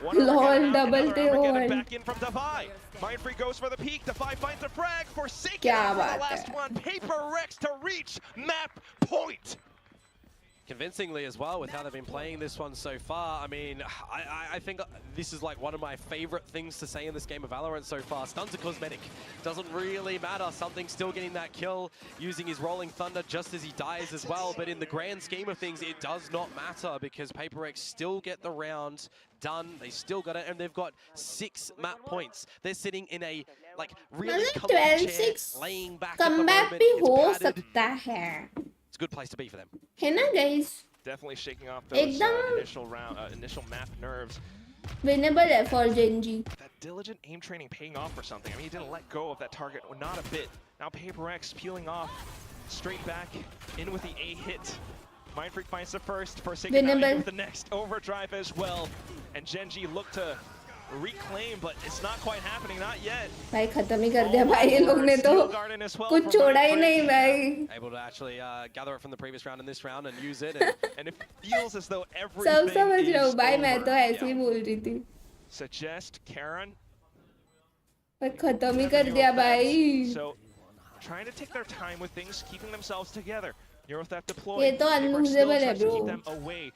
[SPEAKER 1] Lol,
[SPEAKER 3] Armageddon out,
[SPEAKER 1] double
[SPEAKER 3] another
[SPEAKER 1] tail
[SPEAKER 3] Armageddon
[SPEAKER 1] on.
[SPEAKER 3] back in from Defy. Mindfree goes for the peak. Defy finds the frag. Forsaken
[SPEAKER 1] क्या
[SPEAKER 3] for the
[SPEAKER 1] बात
[SPEAKER 3] last
[SPEAKER 1] है.
[SPEAKER 3] one. Paper Rex to reach map point.
[SPEAKER 2] Convincingly as well with how they've been playing this one so far. I mean, I think this is like one of my favorite things to say in this game of Valorant so far. Stuns are cosmetic. Doesn't really matter. Something's still getting that kill, using his Rolling Thunder just as he dies as well. But in the grand scheme of things, it does not matter because Paper Rex still get the round done. They still got it, and they've got 6 map points. They're sitting in a like really
[SPEAKER 1] मतलब
[SPEAKER 2] comfy chair,
[SPEAKER 1] 12-6
[SPEAKER 2] laying back at the
[SPEAKER 1] comeback
[SPEAKER 2] moment.
[SPEAKER 1] भी
[SPEAKER 2] It's
[SPEAKER 1] हो
[SPEAKER 2] padded.
[SPEAKER 1] सकता है.
[SPEAKER 2] It's a good place to be for them.
[SPEAKER 1] है ना guys?
[SPEAKER 3] Definitely shaking off those
[SPEAKER 1] एकदम
[SPEAKER 3] initial map nerves.
[SPEAKER 1] winnable है for Genji.
[SPEAKER 3] That diligent aim training paying off for something. I mean, he didn't let go of that target, not a bit. Now Paper X peeling off, straight back, in with the A hit. Mindfreak finds the first, Forsaken now in with the next overdrive as well. And Genji look to reclaim, but it's not quite happening, not yet.
[SPEAKER 1] भाई खत्म ही कर दिया भाई ये लोग ने तो
[SPEAKER 3] Steel Garden as well
[SPEAKER 1] कुछ
[SPEAKER 3] from
[SPEAKER 1] छोड़ा ही
[SPEAKER 3] Mindfreak.
[SPEAKER 1] नहीं भाई.
[SPEAKER 2] Able to actually gather it from the previous round in this round and use it.
[SPEAKER 3] And it feels as though
[SPEAKER 1] सब
[SPEAKER 3] everything
[SPEAKER 1] समझ रहा हूँ
[SPEAKER 3] is
[SPEAKER 1] भाई मैं तो
[SPEAKER 3] over.
[SPEAKER 1] ऐसे ही बोल रही थी.
[SPEAKER 3] Suggest Karen.
[SPEAKER 1] भाई खत्म ही
[SPEAKER 3] Never
[SPEAKER 1] कर
[SPEAKER 3] knew
[SPEAKER 1] दिया
[SPEAKER 3] of that.
[SPEAKER 1] भाई.
[SPEAKER 3] So, trying to take their time with things, keeping themselves together. Neurotheft
[SPEAKER 1] ये
[SPEAKER 3] deployed.
[SPEAKER 1] तो
[SPEAKER 3] Paper still
[SPEAKER 1] unlosable है
[SPEAKER 3] tries to
[SPEAKER 1] bro.
[SPEAKER 3] keep them away.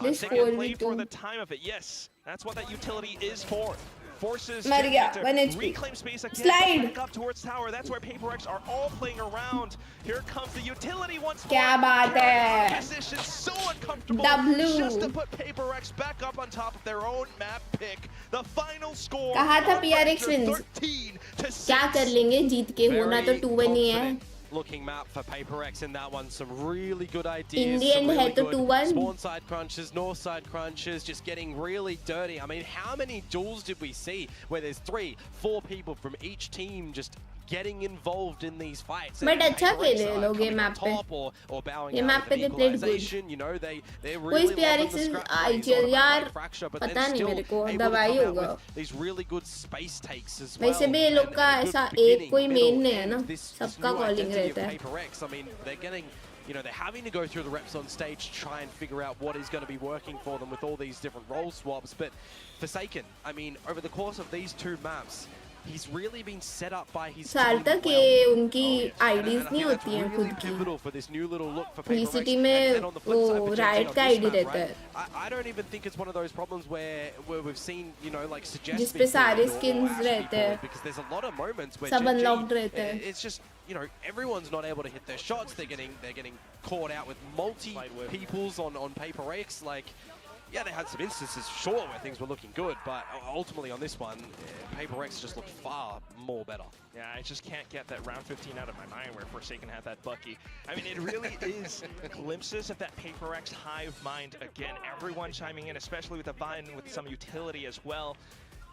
[SPEAKER 1] This
[SPEAKER 3] Taking a
[SPEAKER 1] score
[SPEAKER 3] play
[SPEAKER 1] भी
[SPEAKER 3] for
[SPEAKER 1] तो.
[SPEAKER 3] the time of it. Yes, that's what that utility is for. Forces
[SPEAKER 1] मर
[SPEAKER 3] Genji
[SPEAKER 1] गया,
[SPEAKER 3] to
[SPEAKER 1] 1 HP.
[SPEAKER 3] reclaim space again.
[SPEAKER 1] Slide.
[SPEAKER 3] Back up towards tower. That's where Paper X are all playing around. Here comes the utility once more.
[SPEAKER 1] क्या बात
[SPEAKER 3] Karen
[SPEAKER 1] है.
[SPEAKER 3] Position so uncomfortable.
[SPEAKER 1] W.
[SPEAKER 3] Just to put Paper X back up on top of their own map pick. The final score.
[SPEAKER 1] कहा था
[SPEAKER 3] on
[SPEAKER 1] PRX
[SPEAKER 3] Fracture,
[SPEAKER 1] wins.
[SPEAKER 3] 13 to 6.
[SPEAKER 1] क्या कर लेंगे जीत के होना तो
[SPEAKER 2] Very
[SPEAKER 1] 2-1 ही है.
[SPEAKER 2] confident looking map for Paper X in that one. Some really good ideas.
[SPEAKER 1] In the
[SPEAKER 2] some
[SPEAKER 1] end,
[SPEAKER 2] really
[SPEAKER 1] है तो
[SPEAKER 2] good
[SPEAKER 1] 2-1.
[SPEAKER 2] spawn side crunches, north side crunches, just getting really dirty. I mean, how many duels did we see where there's 3-4 people from each team just getting involved in these fights?
[SPEAKER 1] But
[SPEAKER 2] And
[SPEAKER 1] अच्छा
[SPEAKER 2] Paper X
[SPEAKER 1] खेले
[SPEAKER 2] are
[SPEAKER 1] लोग ये
[SPEAKER 2] coming on
[SPEAKER 1] map पे.
[SPEAKER 2] top or bowing
[SPEAKER 1] ये
[SPEAKER 2] out
[SPEAKER 1] map
[SPEAKER 2] with an
[SPEAKER 1] पे they played good.
[SPEAKER 2] equalization. You know, they're
[SPEAKER 1] कोई
[SPEAKER 2] really loving
[SPEAKER 1] PRX
[SPEAKER 2] the
[SPEAKER 1] is
[SPEAKER 2] scrap plays
[SPEAKER 1] IGL
[SPEAKER 2] on a map
[SPEAKER 1] यार
[SPEAKER 2] like Fracture, but
[SPEAKER 1] पता
[SPEAKER 2] then
[SPEAKER 1] नहीं
[SPEAKER 2] still
[SPEAKER 1] मेरे को
[SPEAKER 2] able to
[SPEAKER 1] दवाई
[SPEAKER 2] come out
[SPEAKER 1] होगा.
[SPEAKER 2] with these really good space takes as well.
[SPEAKER 1] वैसे भी ये लोग का
[SPEAKER 2] and a good
[SPEAKER 1] ऐसा
[SPEAKER 2] beginning,
[SPEAKER 1] एक कोई
[SPEAKER 2] middle,
[SPEAKER 1] main नहीं है ना.
[SPEAKER 2] end, this
[SPEAKER 1] सबका
[SPEAKER 2] new
[SPEAKER 1] calling
[SPEAKER 2] identity of
[SPEAKER 1] रहता है.
[SPEAKER 2] Paper X. I mean, they're getting, you know, they're having to go through the reps on stage to try and figure out what is going to be working for them with all these different role swaps. But Forsaken, I mean, over the course of these 2 maps, he's really been set up by his team
[SPEAKER 1] सार्थक
[SPEAKER 2] well.
[SPEAKER 1] ये उनकी
[SPEAKER 2] And
[SPEAKER 1] IDs
[SPEAKER 2] I
[SPEAKER 1] नहीं
[SPEAKER 2] think that's
[SPEAKER 1] होती हैं
[SPEAKER 2] really
[SPEAKER 1] खुद की.
[SPEAKER 2] pivotal for this new little look for Paper Rex.
[SPEAKER 1] VCT में
[SPEAKER 2] And on the flip side
[SPEAKER 1] वो
[SPEAKER 2] for Gen G
[SPEAKER 1] Riot
[SPEAKER 2] on
[SPEAKER 1] का
[SPEAKER 2] this
[SPEAKER 1] ID
[SPEAKER 2] map,
[SPEAKER 1] रहता
[SPEAKER 2] right,
[SPEAKER 1] है.
[SPEAKER 2] I don't even think it's one of those problems where we've seen, you know, like Suggest
[SPEAKER 1] जिस पे
[SPEAKER 2] be
[SPEAKER 1] सारे
[SPEAKER 2] pulled or
[SPEAKER 1] skins
[SPEAKER 2] Ash be
[SPEAKER 1] रहते
[SPEAKER 2] pulled,
[SPEAKER 1] हैं.
[SPEAKER 2] because there's a lot of moments where
[SPEAKER 1] सब
[SPEAKER 2] Gen G,
[SPEAKER 1] unlocked रहते हैं.
[SPEAKER 2] it's just, you know, everyone's not able to hit their shots. They're getting caught out with multi peoples on Paper X. Like, yeah, they had some instances, sure, where things were looking good, but ultimately on this one, Paper X just looked far more better.
[SPEAKER 3] Yeah, I just can't get that round 15 out of my mind where Forsaken had that Bucky. I mean, it really is glimpses of that Paper X hive mind again. Everyone chiming in, especially with the Vine with some utility as well.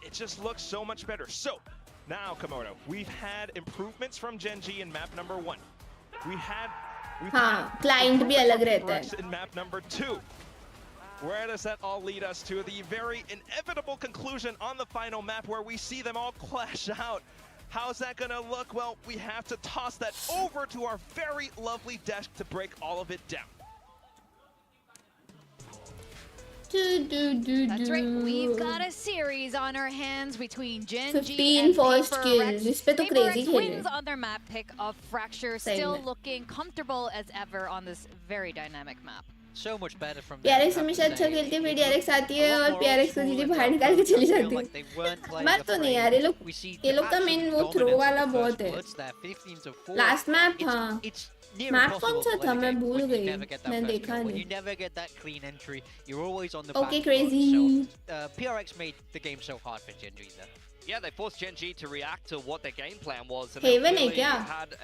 [SPEAKER 3] It just looks so much better. So, now, Komodo, we've had improvements from Gen G in map number 1. We've had
[SPEAKER 1] हाँ, client भी अलग रहता है.
[SPEAKER 3] improvements in map number 2. Where does that all lead us to? The very inevitable conclusion on the final map where we see them all clash out. How's that gonna look? Well, we have to toss that over to our very lovely desk to break all of it down.
[SPEAKER 5] That's right. We've got a series on our hands between Gen G
[SPEAKER 1] 15
[SPEAKER 5] and
[SPEAKER 1] first
[SPEAKER 5] Paper
[SPEAKER 1] kill.
[SPEAKER 5] Rex.
[SPEAKER 1] इस पे तो
[SPEAKER 5] Paper
[SPEAKER 1] crazy
[SPEAKER 5] Rex
[SPEAKER 1] खेले.
[SPEAKER 5] wins on their map pick of Fracture,
[SPEAKER 1] सही
[SPEAKER 5] still
[SPEAKER 1] में.
[SPEAKER 5] looking comfortable as ever on this very dynamic map.
[SPEAKER 6] So much better from
[SPEAKER 1] PRX हमेशा अच्छा खेलती है फिर DRX आती है और PRX को सीधे बाहर निकाल के चली जाती है. मत तो नहीं यार ये लोग का मेन वो थ्रो वाला बहुत है. लास्ट मैप हाँ. मैप कौन सा था मैं भूल गई. मैं देखा नहीं.
[SPEAKER 6] You never get that clean entry. You're always on the
[SPEAKER 1] Okay,
[SPEAKER 6] back foot.
[SPEAKER 1] crazy.
[SPEAKER 6] So, PRX made the game so hard for Gen G there.
[SPEAKER 7] yeah, they forced Gen G to react to what their game plan was, and
[SPEAKER 1] Haven
[SPEAKER 7] they
[SPEAKER 1] है
[SPEAKER 7] clearly
[SPEAKER 1] क्या?
[SPEAKER 7] had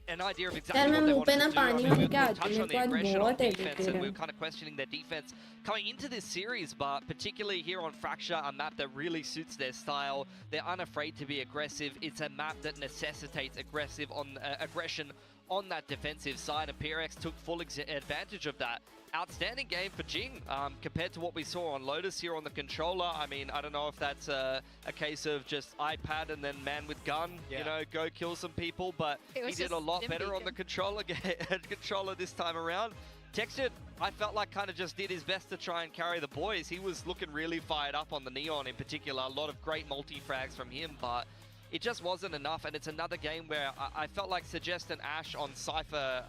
[SPEAKER 7] an idea of
[SPEAKER 1] यार
[SPEAKER 7] exactly
[SPEAKER 1] मैं
[SPEAKER 7] what they
[SPEAKER 1] मुंह पे
[SPEAKER 7] wanted
[SPEAKER 1] ना
[SPEAKER 7] to do. I
[SPEAKER 1] पानी
[SPEAKER 7] mean,
[SPEAKER 1] वानी
[SPEAKER 7] we
[SPEAKER 1] क्या आती
[SPEAKER 7] touched
[SPEAKER 1] है,
[SPEAKER 7] on the
[SPEAKER 1] मेरे को आज
[SPEAKER 7] aggression on
[SPEAKER 1] बहुत
[SPEAKER 7] defense,
[SPEAKER 1] irritated
[SPEAKER 7] and we
[SPEAKER 1] है.
[SPEAKER 7] were kind of questioning their defense coming into this series, but particularly here on Fracture, a map that really suits their style. They're unafraid to be aggressive. It's a map that necessitates aggression on that defensive side, and PRX took full advantage of that. Outstanding game for Geng compared to what we saw on Lotus here on the controller. I mean, I don't know if that's a case of just iPad and then man with gun, you know, go kill some people, but he did a lot better on the controller this time around. Textured, I felt like kind of just did his best to try and carry the boys. He was looking really fired up on the Neon in particular. A lot of great multi-frags from him, but it just wasn't enough, and it's another game where I felt like Suggest and Ash on Cypher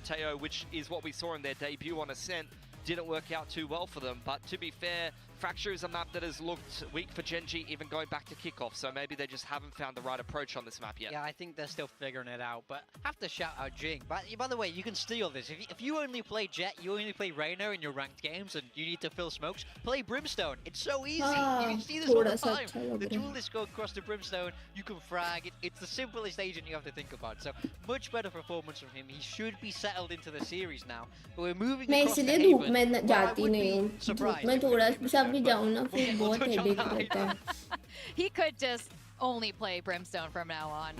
[SPEAKER 7] Teo, which is what we saw in their debut on Ascent, didn't work out too well for them. But to be fair, Fracture is a map that has looked weak for Gen G, even going back to kickoff, so maybe they just haven't found the right approach on this map yet.
[SPEAKER 6] Yeah, I think they're still figuring it out, but I have to shout out Geng. By the way, you can steal this. If you only play Jet, you only play Reyna in your ranked games, and you need to fill smokes, play Brimstone. It's so easy. You can see this all the
[SPEAKER 1] थोड़ा सा
[SPEAKER 6] time.
[SPEAKER 1] अच्छा लग
[SPEAKER 6] The
[SPEAKER 1] रहा है.
[SPEAKER 6] duelist go across the Brimstone, you can frag. It's the simplest agent you have to think about. So, much better performance from him. He should be settled into the series now. But we're moving
[SPEAKER 1] मैं
[SPEAKER 6] across to
[SPEAKER 1] इसलिए धूप
[SPEAKER 6] Haven.
[SPEAKER 1] में
[SPEAKER 6] Well, I
[SPEAKER 1] जाती
[SPEAKER 6] would
[SPEAKER 1] नहीं
[SPEAKER 6] be
[SPEAKER 1] हूँ. धूप
[SPEAKER 6] surprised
[SPEAKER 1] में
[SPEAKER 6] if we
[SPEAKER 1] थोड़ा
[SPEAKER 6] were
[SPEAKER 1] सा भी
[SPEAKER 6] but
[SPEAKER 1] जाऊँ ना फिर
[SPEAKER 6] we'll
[SPEAKER 1] बहुत
[SPEAKER 6] touch on
[SPEAKER 1] हेडेक
[SPEAKER 6] that
[SPEAKER 1] रहता है.
[SPEAKER 5] He could just only play Brimstone from now on.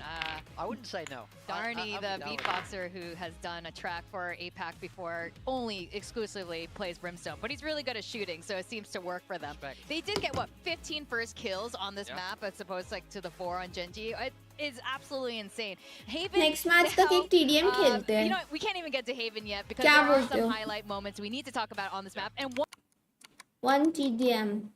[SPEAKER 6] I wouldn't say no.
[SPEAKER 5] Darnie,
[SPEAKER 6] I'd
[SPEAKER 5] the
[SPEAKER 6] be down with it.
[SPEAKER 5] beatboxer who has done a track for APAC before, only exclusively plays Brimstone, but he's really good at shooting, so it seems to work for them.
[SPEAKER 6] Respect.
[SPEAKER 5] They did get, what, 15 first kills on this
[SPEAKER 7] Yeah.
[SPEAKER 5] map as opposed like to the 4 on Gen G. It is absolutely insane. Haven
[SPEAKER 1] Next match
[SPEAKER 5] now,
[SPEAKER 1] तक एक TDM खेलते हैं.
[SPEAKER 5] You know, we can't even get to Haven yet because
[SPEAKER 1] क्या
[SPEAKER 5] there are
[SPEAKER 1] बोलते
[SPEAKER 5] some
[SPEAKER 1] हो?
[SPEAKER 5] highlight moments we need to talk about on this map. And
[SPEAKER 1] One TDM.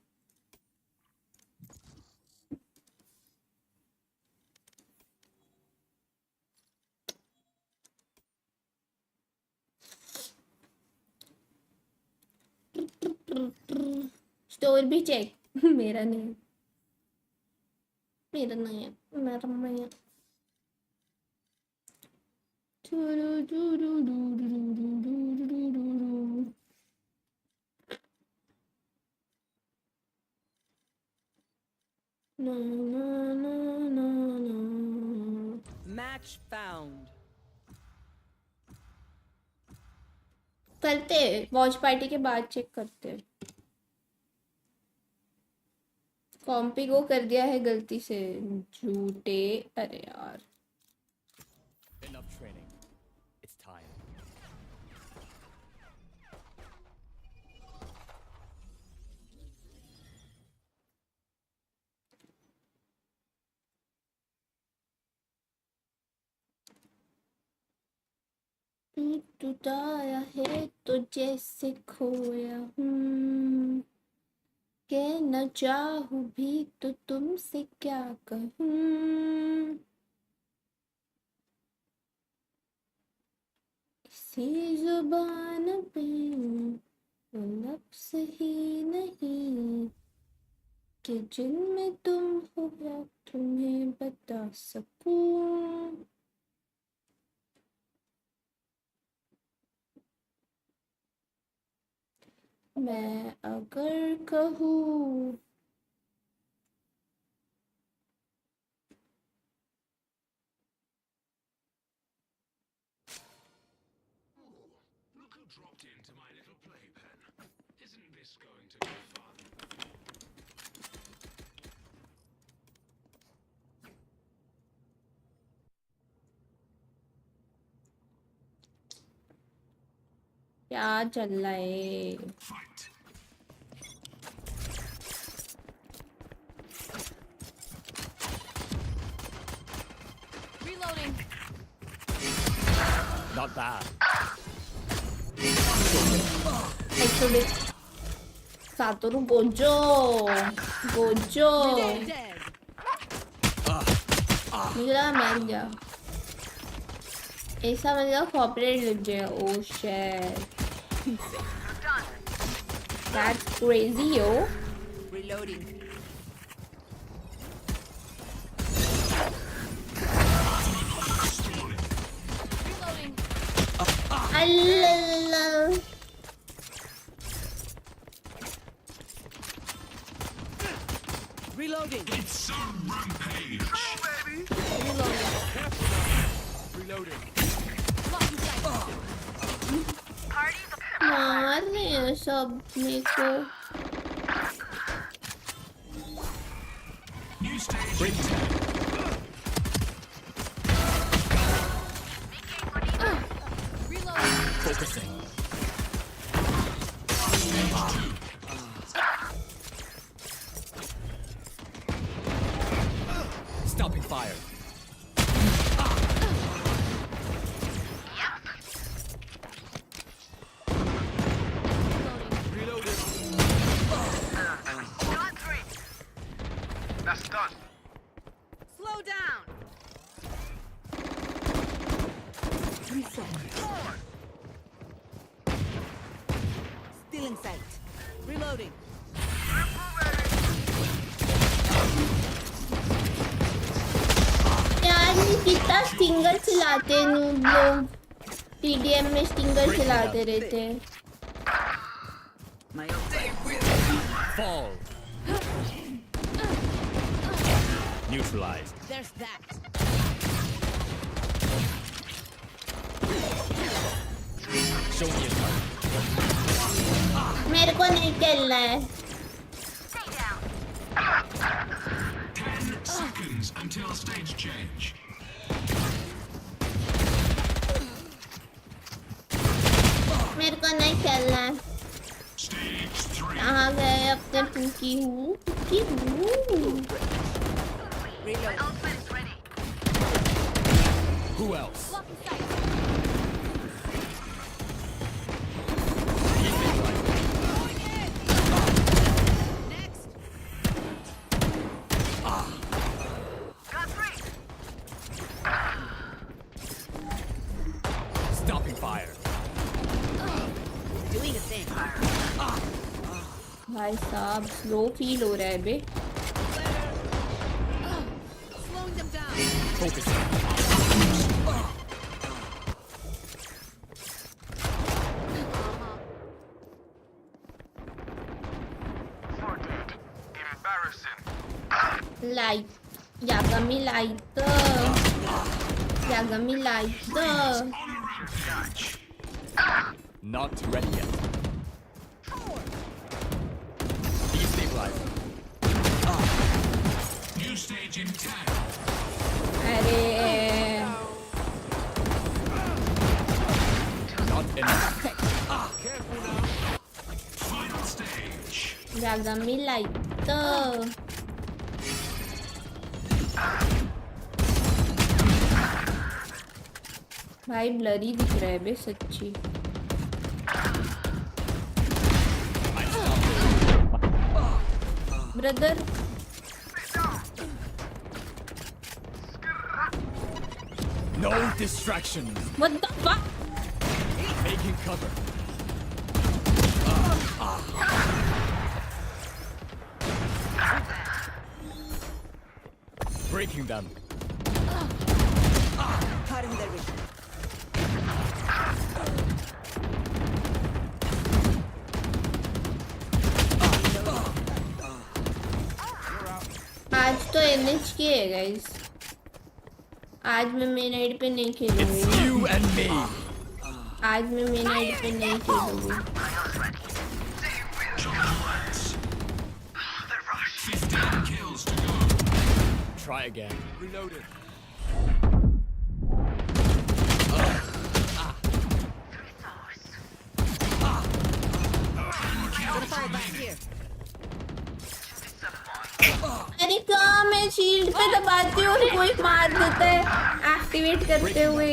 [SPEAKER 1] Store भी check. मेरा नहीं. मेरा नहीं है. मेरा नहीं है. No, no, no, no, no.
[SPEAKER 8] Match found.
[SPEAKER 1] करते वॉच पार्टी के बाद चेक करते. कॉम्पी को कर दिया है गलती से. झूठे. अरे यार.
[SPEAKER 4] Enough training. It's time.
[SPEAKER 1] टूटाया है तो जैसे खोया हूँ. कहना चाहूँ भी तो तुमसे क्या कहूँ. किसी जुबान पे वो लफ्ज़ ही नहीं कि जिनमें तुम हो या तुम्हें बता सकूं. मैं अगर कहूँ
[SPEAKER 9] Look who dropped into my little playpen. Isn't this going to be fun?
[SPEAKER 1] क्या चल रहा है.
[SPEAKER 9] Fight.
[SPEAKER 5] reloading.
[SPEAKER 4] Not bad.
[SPEAKER 1] Actually Satoru Gojo Gojo. मुझे लगा मर गया. ऐसा मतलब कॉपरेट लग गया. Oh shit. That's crazy yo.
[SPEAKER 8] Reloading.
[SPEAKER 5] Reloading.
[SPEAKER 1] Allah.
[SPEAKER 8] Reloading.
[SPEAKER 9] It's a rampage.
[SPEAKER 3] Reloading.
[SPEAKER 1] मार रहे हैं सब मेरे को।
[SPEAKER 9] New stage.
[SPEAKER 4] Focusing. Stopping fire.
[SPEAKER 8] Slow down. Still in sight. Reloading.
[SPEAKER 1] यार ये कितना स्टिंगर चलाते हैं नूब लोग। TDM में स्टिंगर चलाते रहते हैं।
[SPEAKER 8] My
[SPEAKER 4] Fall. Neutralized.
[SPEAKER 8] There's that.
[SPEAKER 4] Show me a target.
[SPEAKER 1] मेरे को नहीं खेलना है।
[SPEAKER 9] 10 seconds until stage change.
[SPEAKER 1] मेरे को नहीं खेलना है।
[SPEAKER 9] Stage 3.
[SPEAKER 1] कहाँ गए अपने फूकी हूँ? फूकी हूँ।
[SPEAKER 4] Who else? Stopping fire.
[SPEAKER 8] Doing a thing.
[SPEAKER 1] भाई साहब स्लो फील हो रहा है बे।
[SPEAKER 8] Slowing them down.
[SPEAKER 4] Focusing.
[SPEAKER 1] Light. Yagami lighter. Yagami lighter.
[SPEAKER 4] Not ready yet. Destabilizing.
[SPEAKER 9] New stage in 10.
[SPEAKER 1] अरे
[SPEAKER 4] Not enough.
[SPEAKER 9] Final stage.
[SPEAKER 1] Yagami lighter. भाई blurry दिख रहा है बे सच्ची। Brother
[SPEAKER 4] No distractions.
[SPEAKER 1] what the fuck?
[SPEAKER 4] Making cover. Breaking them.
[SPEAKER 8] Cutting their vision.
[SPEAKER 1] आज तो NH की है गाइस। आज मैं मेन आईडी पे नहीं खेलूंगी।
[SPEAKER 4] It's you and me.
[SPEAKER 1] आज मैं मेन आईडी पे नहीं खेलूंगी।
[SPEAKER 9] 15 kills to go.
[SPEAKER 4] Try again.
[SPEAKER 3] Reloaded.
[SPEAKER 8] Gonna fire back here.
[SPEAKER 1] अरे कहाँ मैं शील्ड पे दबाती हूँ और कोई मार देता है एक्टिवेट करते हुए।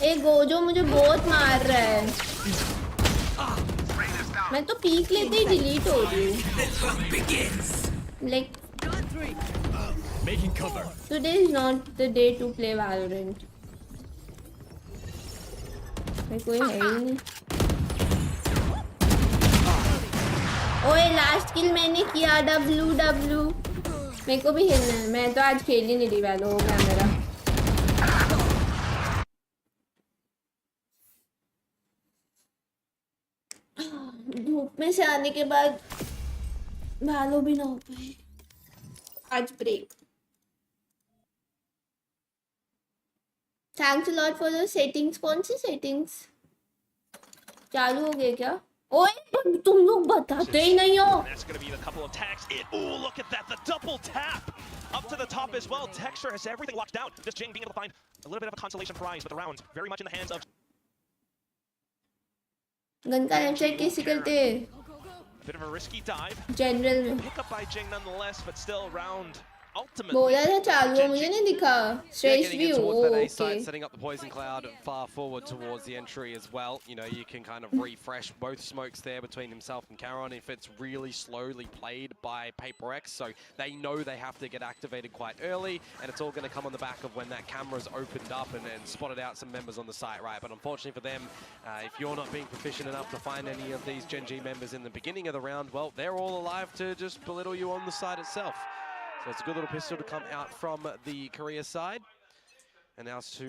[SPEAKER 1] एक गोजो मुझे बहुत मार रहा है। मैं तो पीक लेते ही डिलीट हो रही हूँ। Like
[SPEAKER 4] Making cover.
[SPEAKER 1] today is not the day to play Valorant. कोई है ही नहीं। ओए लास्ट किल मैंने किया WW। मेरे को भी खेलना है। मैं तो आज खेल ही नहीं रही वालों हो गया मेरा। धूप में से आने के बाद भालो भी ना हो पाए आज break. Thanks a lot for the settings. कौन सी सेटिंग्स चालू हो गए क्या? ओए तुम लोग बताते ही नहीं हो.
[SPEAKER 3] That's going to be a couple of tags. Ooh, look at that, the double tap up to the top as well. Texture has everything locked down. Just Geng being able to find a little bit of a consolation prize, but the round very much in the hands of.
[SPEAKER 1] Gun का left side कैसे करते हैं?
[SPEAKER 3] A bit of a risky dive.
[SPEAKER 1] General में
[SPEAKER 3] Pick up by Geng nonetheless, but still round. Ultimately,
[SPEAKER 1] बोला था चालू हो, मुझे नहीं दिखा. श्रेष्ठ
[SPEAKER 2] Getting
[SPEAKER 1] भी
[SPEAKER 2] in
[SPEAKER 1] हो.
[SPEAKER 2] towards that A
[SPEAKER 1] okay.
[SPEAKER 2] side, setting up the poison cloud far forward towards the entry as well. You know, you can kind of refresh both smokes there between himself and Caron if it's really slowly played by Paper X. So they know they have to get activated quite early, and it's all going to come on the back of when that camera's opened up and spotted out some members on the site, right? But unfortunately for them, if you're not being proficient enough to find any of these Gen G members in the beginning of the round, well, they're all alive to just belittle you on the side itself. So it's a good little pistol to come out from the Korea side. And now to,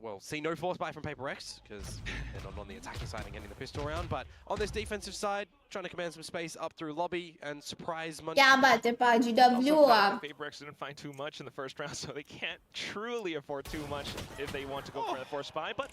[SPEAKER 2] well, see no force buy from Paper X, because they're not on the attacking side and getting the pistol round. But on this defensive side, trying to command some space up through lobby and surprise Munch.
[SPEAKER 1] क्या बात है पाजी W
[SPEAKER 3] also
[SPEAKER 1] आप.
[SPEAKER 3] fact that Paper X didn't find too much in the first round, so they can't truly afford too much if they want to go for the force buy. But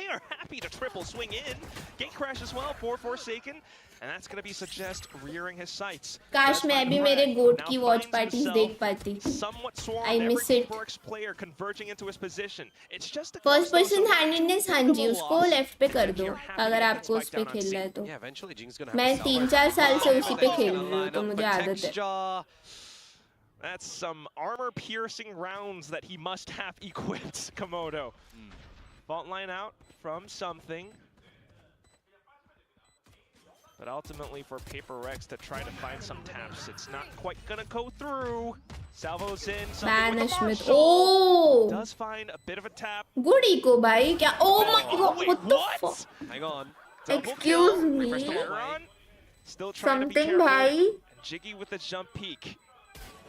[SPEAKER 3] they are happy to triple swing in. Gate crash as well for Forsaken, and that's going to be suggest rearing his sights.
[SPEAKER 1] काश मैं भी मेरे गोट की watch parties देख पाती.
[SPEAKER 3] Somewhat swarmed.
[SPEAKER 1] I miss
[SPEAKER 3] Every
[SPEAKER 1] it.
[SPEAKER 3] Paper X player converging into his position. It's just a
[SPEAKER 1] first
[SPEAKER 3] close
[SPEAKER 1] person
[SPEAKER 3] though, so
[SPEAKER 1] हैंडनेस हाँ जी उसको left पे कर दो अगर आपको उस पे खेलना है तो.
[SPEAKER 2] Yeah, eventually Jing's going to have
[SPEAKER 1] मैं
[SPEAKER 2] a
[SPEAKER 1] 3-4 साल से उसी पे
[SPEAKER 2] He's
[SPEAKER 1] खेल
[SPEAKER 2] gonna
[SPEAKER 1] रही हूँ
[SPEAKER 2] line
[SPEAKER 1] तो
[SPEAKER 2] up
[SPEAKER 1] मुझे
[SPEAKER 2] for
[SPEAKER 1] आदत है.
[SPEAKER 2] texture.
[SPEAKER 3] That's some armor-piercing rounds that he must have equipped, Komodo. Fault line out from something. But ultimately for Paper Rex to try to find some taps, it's not quite gonna go through. Salvo's in, something with the
[SPEAKER 1] Banishment.
[SPEAKER 3] Marshall.
[SPEAKER 1] Oh,
[SPEAKER 3] Does find a bit of a tap.
[SPEAKER 1] good eco भाई क्या? Oh my god,
[SPEAKER 3] Wait,
[SPEAKER 1] what the
[SPEAKER 3] what?
[SPEAKER 1] fuck?
[SPEAKER 2] Hang on.
[SPEAKER 1] Excuse
[SPEAKER 3] kill.
[SPEAKER 1] me.
[SPEAKER 2] Refresh the whole way.
[SPEAKER 3] Aaron, still trying to be
[SPEAKER 1] Something
[SPEAKER 3] careful.
[SPEAKER 1] भाई.
[SPEAKER 3] And Jiggy with the jump peek.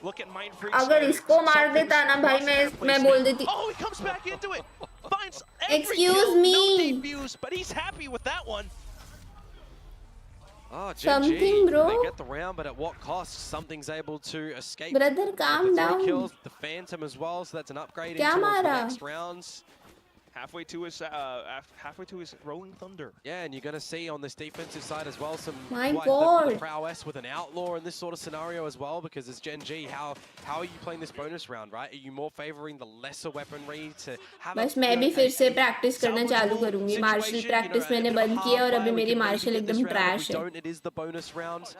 [SPEAKER 3] Look at Mind Freak.
[SPEAKER 1] अगर इसको मार देता ना भाई मैं बोल देती.
[SPEAKER 3] Oh, he comes back into it. Finds every
[SPEAKER 1] Excuse
[SPEAKER 3] kill.
[SPEAKER 1] me.
[SPEAKER 3] No debuts, but he's happy with that one.
[SPEAKER 2] Oh, GG.
[SPEAKER 1] Something, bro.
[SPEAKER 2] They get the round, but at what cost? Something's able to escape.
[SPEAKER 1] Brother, calm
[SPEAKER 2] the 3
[SPEAKER 1] down.
[SPEAKER 2] kills, the Phantom as well, so that's an upgrade
[SPEAKER 1] क्या
[SPEAKER 2] into the
[SPEAKER 1] मारा?
[SPEAKER 2] next rounds.
[SPEAKER 3] Halfway to his Rolling Thunder.
[SPEAKER 2] Yeah, and you're going to see on this defensive side as well some
[SPEAKER 1] My
[SPEAKER 2] quite
[SPEAKER 1] God.
[SPEAKER 2] the prowess with an outlaw in this sort of scenario as well, because as Gen G, how are you playing this bonus round, right? Are you more favoring the lesser weaponry to have
[SPEAKER 1] बस
[SPEAKER 2] a,
[SPEAKER 1] मैं भी फिर से practice करना
[SPEAKER 2] salvageable
[SPEAKER 1] चालू करूंगी. Marshal
[SPEAKER 2] situation,
[SPEAKER 1] practice
[SPEAKER 2] you know,
[SPEAKER 1] मैंने
[SPEAKER 2] a bit of
[SPEAKER 1] बंद किया और
[SPEAKER 2] halfway,
[SPEAKER 1] अभी
[SPEAKER 2] we
[SPEAKER 1] मेरी
[SPEAKER 2] can maybe
[SPEAKER 1] marshal
[SPEAKER 2] get this
[SPEAKER 1] एकदम
[SPEAKER 2] round. If
[SPEAKER 1] ट्रैश
[SPEAKER 2] we
[SPEAKER 1] है.
[SPEAKER 2] don't, it is the bonus round.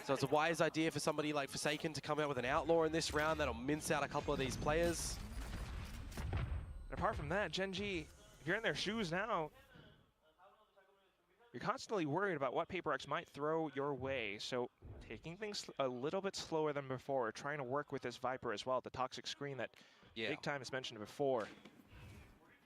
[SPEAKER 2] So it's a wise idea for somebody like Forsaken to come out with an outlaw in this round that'll mince out a couple of these players.
[SPEAKER 3] And apart from that, Gen G, if you're in their shoes now, you're constantly worried about what Paper X might throw your way. So taking things a little bit slower than before, trying to work with this Viper as well, the toxic screen that Big Time has mentioned before.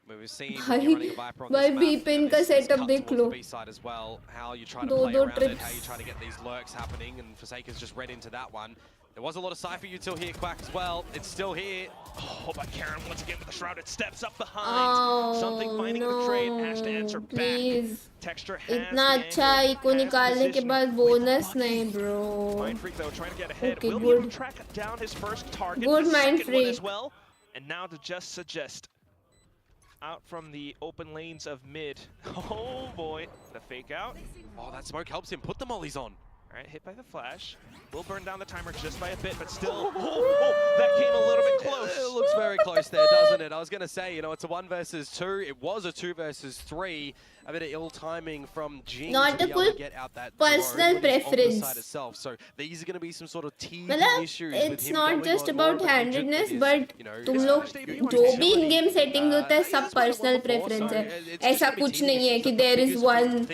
[SPEAKER 2] We've seen when you're running a Viper on this map,
[SPEAKER 1] B-pin का
[SPEAKER 2] it's
[SPEAKER 1] setup
[SPEAKER 2] cut
[SPEAKER 1] देख
[SPEAKER 2] towards the
[SPEAKER 1] low.
[SPEAKER 2] B side as well, how you try to
[SPEAKER 1] दो
[SPEAKER 2] play
[SPEAKER 1] दो
[SPEAKER 2] around it, how
[SPEAKER 1] trips.
[SPEAKER 2] you try to get these lurks happening, and Forsaken's just read into that one. There was a lot of Cypher util here, Quack, as well. It's still here.
[SPEAKER 3] Oh, but Karen once again with the shrouded steps up behind.
[SPEAKER 1] Oh,
[SPEAKER 3] Something finding the trade. Ash to answer
[SPEAKER 1] please.
[SPEAKER 3] back. Texture has
[SPEAKER 1] इतना
[SPEAKER 3] the
[SPEAKER 1] अच्छा
[SPEAKER 3] angle,
[SPEAKER 1] eco
[SPEAKER 3] has
[SPEAKER 1] निकालने के
[SPEAKER 3] position.
[SPEAKER 1] बाद bonus नहीं bro.
[SPEAKER 3] Mind Freak though trying to get ahead.
[SPEAKER 1] Okay,
[SPEAKER 3] Will be able
[SPEAKER 1] good.
[SPEAKER 3] to track down his first target.
[SPEAKER 1] Good,
[SPEAKER 3] the
[SPEAKER 1] Mind
[SPEAKER 3] second one as
[SPEAKER 1] Freak.
[SPEAKER 3] well. And now to just suggest out from the open lanes of mid. Oh boy, the fake out.
[SPEAKER 2] Oh, that smoke helps him put the mollies on.
[SPEAKER 3] All right, hit by the flash. Will burn down the timer just by a bit, but still, that came a little bit close.
[SPEAKER 2] It looks very close there, doesn't it? I was going to say, you know, it's a 1 versus 2. It was a 2 versus 3. A bit of ill timing from Geng
[SPEAKER 1] Not
[SPEAKER 2] to
[SPEAKER 1] a
[SPEAKER 2] be able
[SPEAKER 1] good
[SPEAKER 2] to get out that
[SPEAKER 1] personal
[SPEAKER 2] drone when he's on the
[SPEAKER 1] preference.
[SPEAKER 2] side itself. So these are going to be some sort of teething
[SPEAKER 1] मतलब
[SPEAKER 2] issues with
[SPEAKER 1] it's
[SPEAKER 2] him
[SPEAKER 1] not
[SPEAKER 2] going
[SPEAKER 1] just
[SPEAKER 2] on
[SPEAKER 1] about
[SPEAKER 2] more of an agent
[SPEAKER 1] handedness
[SPEAKER 2] that is,
[SPEAKER 1] but
[SPEAKER 2] you know,
[SPEAKER 1] तुम
[SPEAKER 2] his
[SPEAKER 1] लोग
[SPEAKER 2] first
[SPEAKER 1] जो भी इन game settings होता है सब personal preference है. ऐसा कुछ नहीं है कि there is one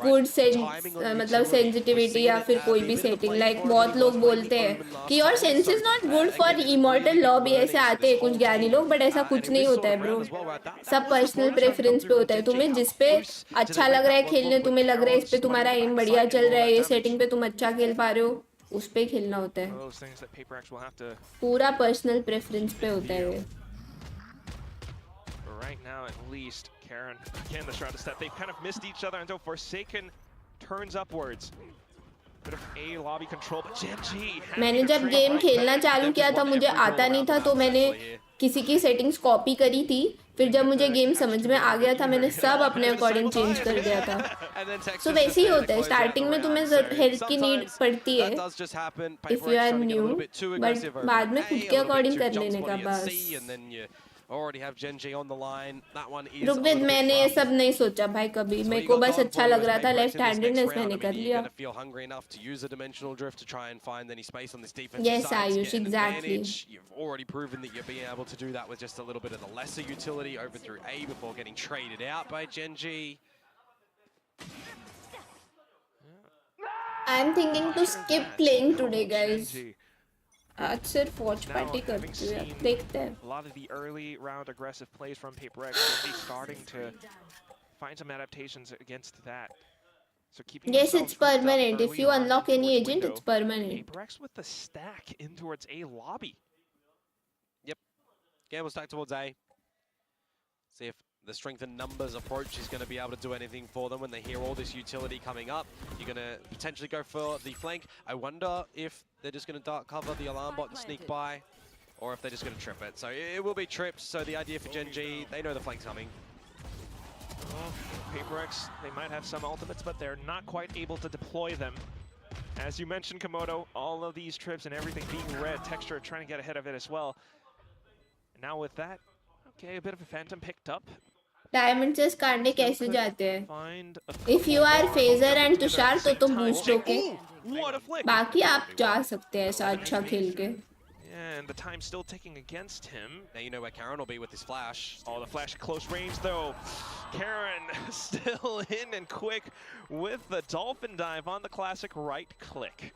[SPEAKER 1] good sense मतलब सेंसिटिविटी या फिर कोई भी सेटिंग. लाइक बहुत लोग बोलते हैं कि your sense is not good for immortal lobby. ऐसे आते हैं कुछ ज्ञानी लोग बट ऐसा कुछ नहीं होता है ब्रो. सब पर्सनल प्रेफरेंस पे होता है. तुम्हें जिस पे अच्छा लग रहा है खेलने, तुम्हें लग रहा है इस पे तुम्हारा एम बढ़िया चल रहा है, ये सेटिंग पे तुम अच्छा खेल पा रहे हो, उस पे खेलना होता है.
[SPEAKER 3] Those things that Paper X will have to.
[SPEAKER 1] पूरा पर्सनल प्रेफरेंस पे होता है.
[SPEAKER 3] Right now, at least, Karen again the shrouded step. They've kind of missed each other until Forsaken turns upwards. Bit of A lobby control, but Gen G.
[SPEAKER 1] मैंने जब game खेलना चालू किया था मुझे आता नहीं था तो मैंने किसी की सेटिंग्स कॉपी करी थी फिर जब मुझे गेम समझ में आ गया था मैंने सब अपने अकॉर्डिंग चेंज कर दिया था सो वैसे ही होता है स्टार्टिंग में तुम्हें हेल्प की नीड पड़ती है if you are new but बाद में खुद के अकॉर्डिंग कर लेने का बस
[SPEAKER 2] Already have Gen G on the line. That one is
[SPEAKER 1] रुकविद मैंने ये सब नहीं सोचा भाई कभी मेरे को बस अच्छा लग रहा था लेफ्ट हैंडेडनेस मैंने कर लिया
[SPEAKER 2] You're going to feel hungry enough to use a dimensional drift to try and find any space on this defensive
[SPEAKER 1] Yes,
[SPEAKER 2] side. to
[SPEAKER 1] Ayush,
[SPEAKER 2] get an
[SPEAKER 1] exactly.
[SPEAKER 2] advantage. You've already proven that you're being able to do that with just a little bit of the lesser utility over through A before getting traded out by Gen G.
[SPEAKER 1] I'm thinking to skip playing today guys आज सिर्फ watch party करती हूँ देखते हैं
[SPEAKER 3] A lot of the early round aggressive plays from PaperX will be starting to find some adaptations against that. So keeping
[SPEAKER 1] Yes,
[SPEAKER 3] themselves
[SPEAKER 1] it's
[SPEAKER 3] hooked up
[SPEAKER 1] permanent. If
[SPEAKER 3] early
[SPEAKER 1] you
[SPEAKER 3] on
[SPEAKER 1] unlock any
[SPEAKER 3] towards
[SPEAKER 1] agent,
[SPEAKER 3] window.
[SPEAKER 1] it's permanent.
[SPEAKER 3] PaperX with the stack in towards A lobby.
[SPEAKER 2] Yep. Gamble stack towards A. See if the strength in numbers approach is going to be able to do anything for them when they hear all this utility coming up. You're going to potentially go for the flank. I wonder if they're just going to dark cover the alarm bot and sneak by, or if they're just going to trip it. So it will be tripped. So the idea for Gen G, they know the flank's coming.
[SPEAKER 3] Well, PaperX, they might have some ultimates, but they're not quite able to deploy them. As you mentioned, Komodo, all of these trips and everything being red, Texture trying to get ahead of it as well. And now with that, okay, a bit of a phantom picked up.
[SPEAKER 1] Diamond chest काटने कैसे जाते हैं
[SPEAKER 3] Find a
[SPEAKER 1] if you are फेजर and Tushar तो तुम boost होके
[SPEAKER 3] what a flick!
[SPEAKER 1] बाकी आप जा सकते हैं ऐसा अच्छा खेल के
[SPEAKER 3] Yeah, and the time's still ticking against him.
[SPEAKER 2] Now you know where Karen will be with his flash.
[SPEAKER 3] Oh, the flash at close range though. Karen still in and quick with the dolphin dive on the classic right click.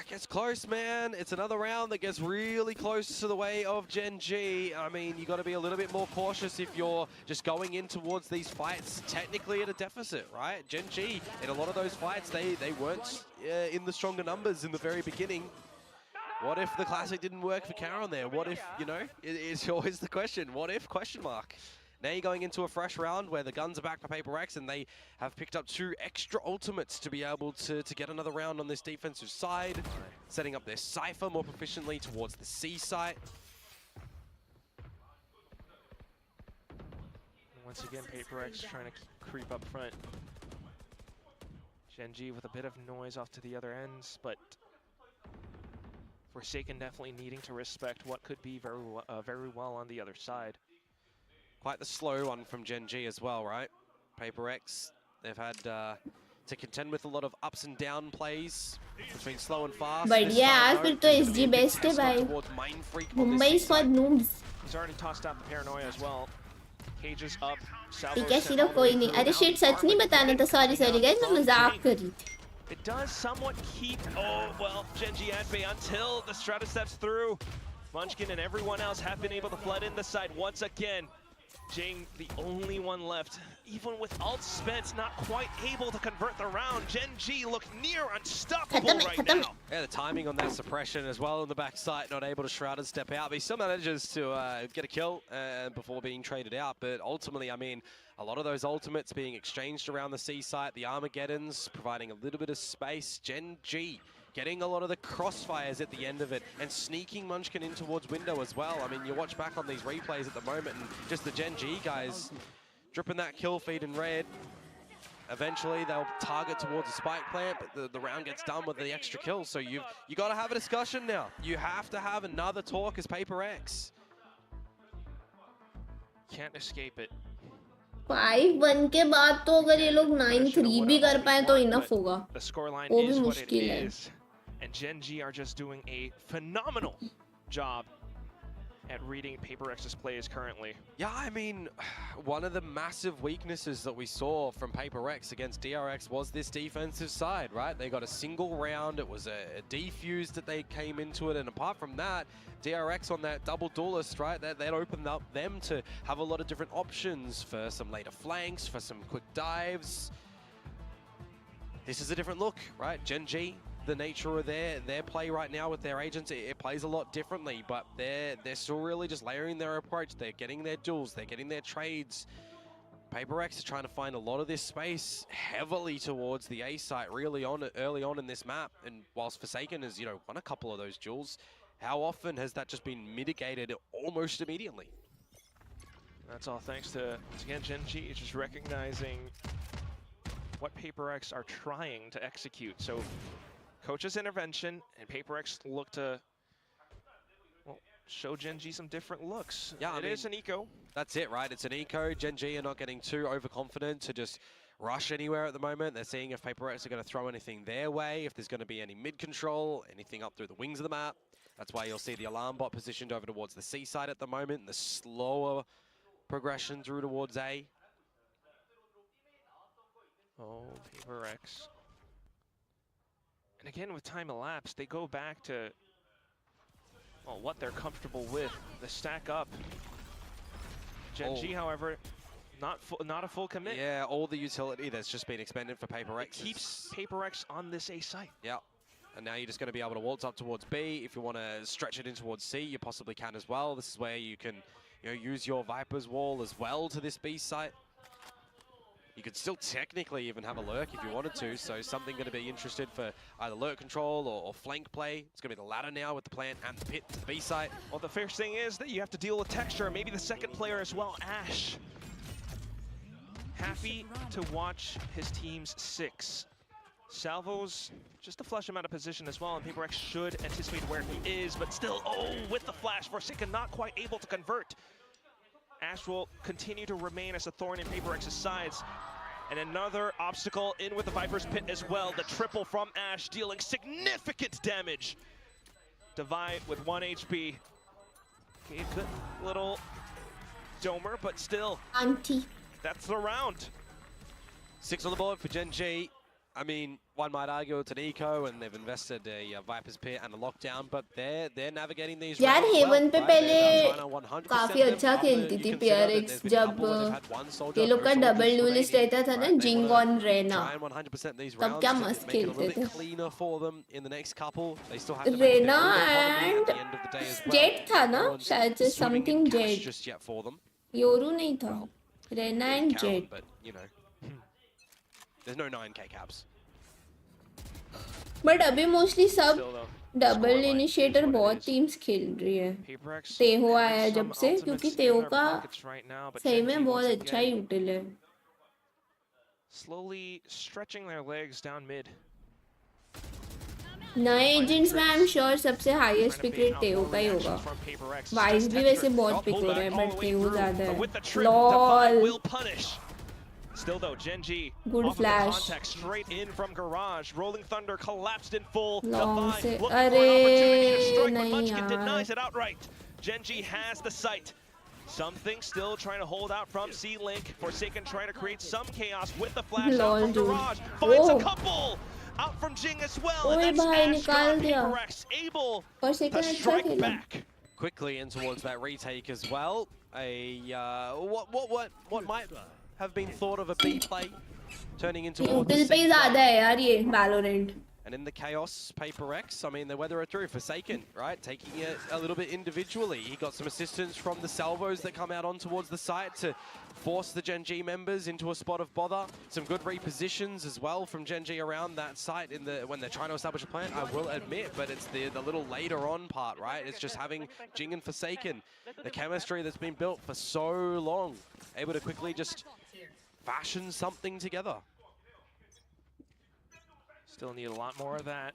[SPEAKER 2] Gets close, man. It's another round that gets really close to the way of Gen G. I mean, you got to be a little bit more cautious if you're just going in towards these fights technically at a deficit, right? Gen G, in a lot of those fights, they weren't in the stronger numbers in the very beginning. What if the classic didn't work for Karen there? What if, you know, it's always the question. What if? Question mark. Now you're going into a fresh round where the guns are back for PaperX and they have picked up 2 extra ultimates to be able to get another round on this defensive side, setting up their Cypher more proficiently towards the C site.
[SPEAKER 3] Once again, PaperX trying to creep up front. Gen G with a bit of noise off to the other ends, but Forsaken definitely needing to respect what could be very well on the other side.
[SPEAKER 2] Quite the slow one from Gen G as well, right? PaperX, they've had to contend with a lot of ups and down plays between slow and fast.
[SPEAKER 1] बढ़िया यार फिर तो SG best है भाई Mumbai is for noobs
[SPEAKER 3] He's already tossed out the paranoia as well. Cages up.
[SPEAKER 1] ठीक है शिरो कोई नहीं अरे शिट सच नहीं बताना था सॉरी सॉरी गाइस मैं मजाक कर रही थी
[SPEAKER 3] It does somewhat keep, oh, well, Gen G at bay until the Strata steps through. Munchkin and everyone else have been able to flood in the side once again. Geng, the only one left. Even with ult spent, not quite able to convert the round. Gen G look near unstoppable right now.
[SPEAKER 2] Yeah, the timing on that suppression as well on the backside, not able to Shroud and step out. But he still manages to get a kill before being traded out. But ultimately, I mean, a lot of those ultimates being exchanged around the C site, the Armageddons providing a little bit of space. Gen G getting a lot of the crossfires at the end of it and sneaking Munchkin in towards window as well. I mean, you watch back on these replays at the moment and just the Gen G guys dripping that kill feed in red. Eventually, they'll target towards the spike plant, but the round gets done with the extra kill. So you got to have a discussion now. You have to have another talk as PaperX.
[SPEAKER 3] Can't escape it.
[SPEAKER 1] 5-1 के बाद तो अगर ये लोग 9-3 भी कर पाए तो इनफ होगा
[SPEAKER 3] The scoreline
[SPEAKER 1] वो
[SPEAKER 3] is
[SPEAKER 1] भी
[SPEAKER 3] what it
[SPEAKER 1] मुश्किल है
[SPEAKER 3] is. And Gen G are just doing a phenomenal job at reading PaperX's plays currently.
[SPEAKER 2] Yeah, I mean, one of the massive weaknesses that we saw from PaperX against DRX was this defensive side, right? They got a single round, it was a defuse that they came into it, and apart from that, DRX on that double duelist, right, that opened up them to have a lot of different options for some later flanks, for some quick dives. This is a different look, right? Gen G, the nature of their play right now with their agents, it plays a lot differently, but they're still really just layering their approach. They're getting their duels, they're getting their trades. Paper X is trying to find a lot of this space heavily towards the A site early on in this map. And whilst Forsaken has, won a couple of those duels, how often has that just been mitigated almost immediately?
[SPEAKER 3] That's all thanks to, again, Gen G just recognizing what Paper X are trying to execute. So, coach's intervention, and Paper X look to, well, show Gen G some different looks. Yeah, it is an eco.
[SPEAKER 2] That's it, right? It's an eco. Gen G are not getting too overconfident to just rush anywhere at the moment. They're seeing if Paper X are going to throw anything their way, if there's going to be any mid-control, anything up through the wings of the map. That's why you'll see the alarm bot positioned over towards the C side at the moment, and the slower progression through towards A.
[SPEAKER 3] Oh, Paper X. And again, with time elapsed, they go back to, well, what they're comfortable with. The stack up. Gen G, however, not a full commit.
[SPEAKER 2] Yeah, all the utility that's just been expended for Paper X
[SPEAKER 3] keeps Paper X on this A site.
[SPEAKER 2] Yeah. And now you're just going to be able to waltz up towards B. If you want to stretch it in towards C, you possibly can as well. This is where you can use your Viper's wall as well to this B site. You could still technically even have a lurk if you wanted to, so something going to be interested for either lurk control or flank play. It's going to be the latter now with the plant and the pit to the B site.
[SPEAKER 3] Well, the first thing is that you have to deal with texture, maybe the second player as well, Ash. Happy to watch his team's 6. Salvos, just to flush him out of position as well, and Paper X should anticipate where he is, but still, with the flash, Forsaken not quite able to convert. Ash will continue to remain as a thorn in Paper X's sides. And another obstacle in with the Viper's pit as well. The triple from Ash dealing significant damage. Divide with 1 HP. Okay, good little domer, but still.
[SPEAKER 1] Auntie.
[SPEAKER 3] That's the round.
[SPEAKER 2] 6 on the board for Gen G. I mean, one might argue it's an eco, and they've invested a Viper's Pit and a lockdown, but they're navigating these.
[SPEAKER 1] यार haven पे पहले
[SPEAKER 2] 100%
[SPEAKER 1] काफी अच्छा खेलती थी PRX जब ये लोग का डबल ड्यूलिस्ट रहता था ना जिंग ऑन रेना तब क्या मस्त खेलते थे रेना एंड जेट था ना शायद से समथिंग जेट योरू नहीं था Reyna and Jett
[SPEAKER 2] There's no 9k caps.
[SPEAKER 1] But अभी मोस्टली सब डबल इनिशिएटर बहुत टीम्स खेल रही है तेहो आया है जब से क्योंकि तेहो का सही में बहुत अच्छा ही यूटिल है
[SPEAKER 3] Slowly stretching their legs down mid.
[SPEAKER 1] नए एजेंट्स में आई एम श्योर सबसे हाईएस्ट पिक रेट तेहो का ही होगा वाइज भी वैसे बहुत पिक हो रहा है बट तेहो ज्यादा है lol
[SPEAKER 3] Still though, Gen G
[SPEAKER 1] good flash
[SPEAKER 3] contact straight in from garage. Rolling Thunder collapsed in full.
[SPEAKER 1] Long se
[SPEAKER 3] looking for an opportunity to strike, but
[SPEAKER 1] nahi
[SPEAKER 3] Munchkin
[SPEAKER 1] yaar.
[SPEAKER 3] denies it outright. Gen G has the sight. Something still trying to hold out from C-Link. Forsaken trying to create some chaos with the flash out from garage. Finds a couple out from Jing as well. And that's Ash got Paper X able to strike back.
[SPEAKER 2] Quickly in towards that retake as well. What might have been thought of a B play, turning into
[SPEAKER 1] यूटिल पे ज़्यादा है यार ये Valorant.
[SPEAKER 2] And in the chaos, Paper X, I mean, they weather it through. Forsaken, right? Taking it a little bit individually. He got some assistance from the salvos that come out on towards the site to force the Gen G members into a spot of bother. Some good repositions as well from Gen G around that site when they're trying to establish a plan, I will admit, but it's the little later on part, right? It's just having Jing and Forsaken, the chemistry that's been built for so long, able to quickly just fashion something together.
[SPEAKER 3] Still need a lot more of that.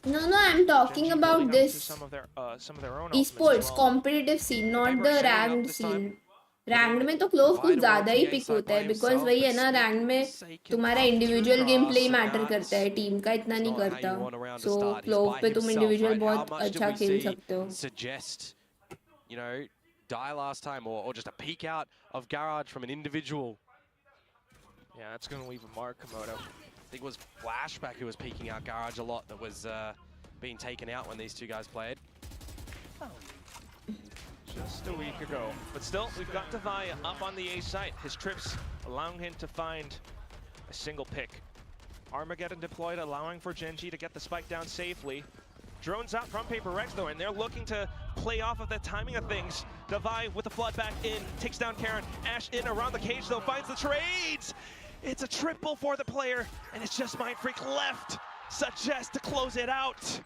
[SPEAKER 1] No, I'm talking about this
[SPEAKER 3] some of their own
[SPEAKER 1] esports competitive scene, not the ranked scene. Ranked में तो clove कुछ ज़्यादा ही pick होता है because वही है ना ranked में तुम्हारा इंडिविजुअल गेम प्ले मैटर करता है टीम का इतना नहीं करता सो क्लोव पे तुम इंडिविजुअल बहुत अच्छा खेल सकते हो
[SPEAKER 2] suggest die last time or just a peek out of Garage from an individual.
[SPEAKER 3] Yeah, that's going to leave a mark, Komodo.
[SPEAKER 2] I think it was Flashback who was peeking out Garage a lot that was being taken out when these two guys played.
[SPEAKER 3] Just a week ago. But still, we've got Devaya up on the A site. His trips allowing him to find a single pick. Armageddon deployed, allowing for Gen G to get the spike down safely. Drones out from Paper X though, and they're looking to play off of the timing of things. Devi with the flood back in, takes down Karen. Ash in around the cage though, finds the trades. It's a triple for the player, and it's just Mindfreak left. Suggest to close it out.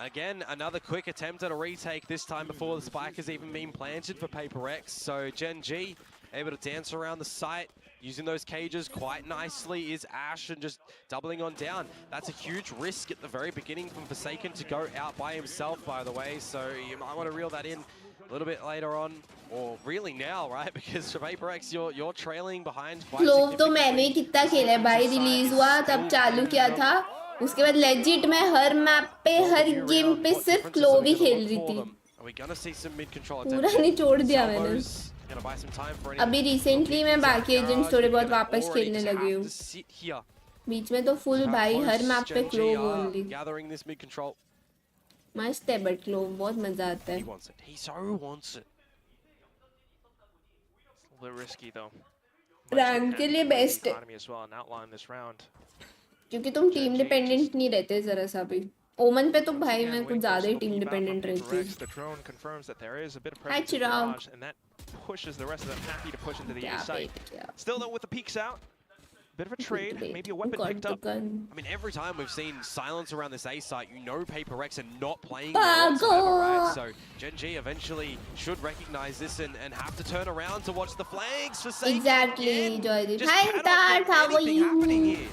[SPEAKER 2] Again, another quick attempt at a retake, this time before the spike has even been planted for Paper X. So Gen G able to dance around the site, using those cages quite nicely is Ash, and just doubling on down. That's a huge risk at the very beginning from Forsaken to go out by himself, by the way. So you might want to reel that in a little bit later on, or really now, right? Because for Paper X, you're trailing behind quite
[SPEAKER 1] clove तो मैंने
[SPEAKER 2] significantly.
[SPEAKER 1] कितना खेला है भाई, release हुआ तब चालू किया था, उसके बाद लेजिट मैं हर मैप पे हर गेम पे सिर्फ क्लोव ही खेल रही थी, पूरा नहीं छोड़ दिया मैंने. अभी रिसेंटली मैं बाकी एजेंट्स थोड़े बहुत वापस खेलने लगी हूँ, बीच में तो फुल भाई हर मैप पे क्लोव ओनली. मस्त है बट क्लोव बहुत मजा आता है.
[SPEAKER 3] A little risky though.
[SPEAKER 1] Rank के लिए बेस्ट है,
[SPEAKER 3] Economy as well, and outline this round.
[SPEAKER 1] क्योंकि तुम टीम डिपेंडेंट नहीं रहते जरा सा भी. ओमन पे तो भाई मैं कुछ ज्यादा ही टीम डिपेंडेंट रहती हूँ.
[SPEAKER 3] The drone confirms that there is a bit of
[SPEAKER 1] Hi,
[SPEAKER 3] presence in the
[SPEAKER 1] Chirag.
[SPEAKER 3] garage, and that pushes the rest of them happy to push into the A
[SPEAKER 1] Yeah,
[SPEAKER 3] site.
[SPEAKER 1] wait, yeah.
[SPEAKER 3] Still though, with the peeks out, bit of a trade,
[SPEAKER 1] Wait,
[SPEAKER 3] maybe a
[SPEAKER 1] who
[SPEAKER 3] weapon
[SPEAKER 1] got
[SPEAKER 3] picked
[SPEAKER 1] the
[SPEAKER 3] up.
[SPEAKER 1] gun?
[SPEAKER 2] I mean, every time we've seen silence around this A site, you know Paper X are not playing
[SPEAKER 1] Pago!
[SPEAKER 2] whatsoever, right? So Gen G eventually should recognize this and have to turn around to watch the flanks for Satan
[SPEAKER 1] Exactly,
[SPEAKER 2] again.
[SPEAKER 1] Joydeep.
[SPEAKER 2] Just
[SPEAKER 1] Hi,
[SPEAKER 2] cannot
[SPEAKER 1] Tar,
[SPEAKER 2] get
[SPEAKER 1] how are
[SPEAKER 2] anything happening
[SPEAKER 1] you?
[SPEAKER 2] here.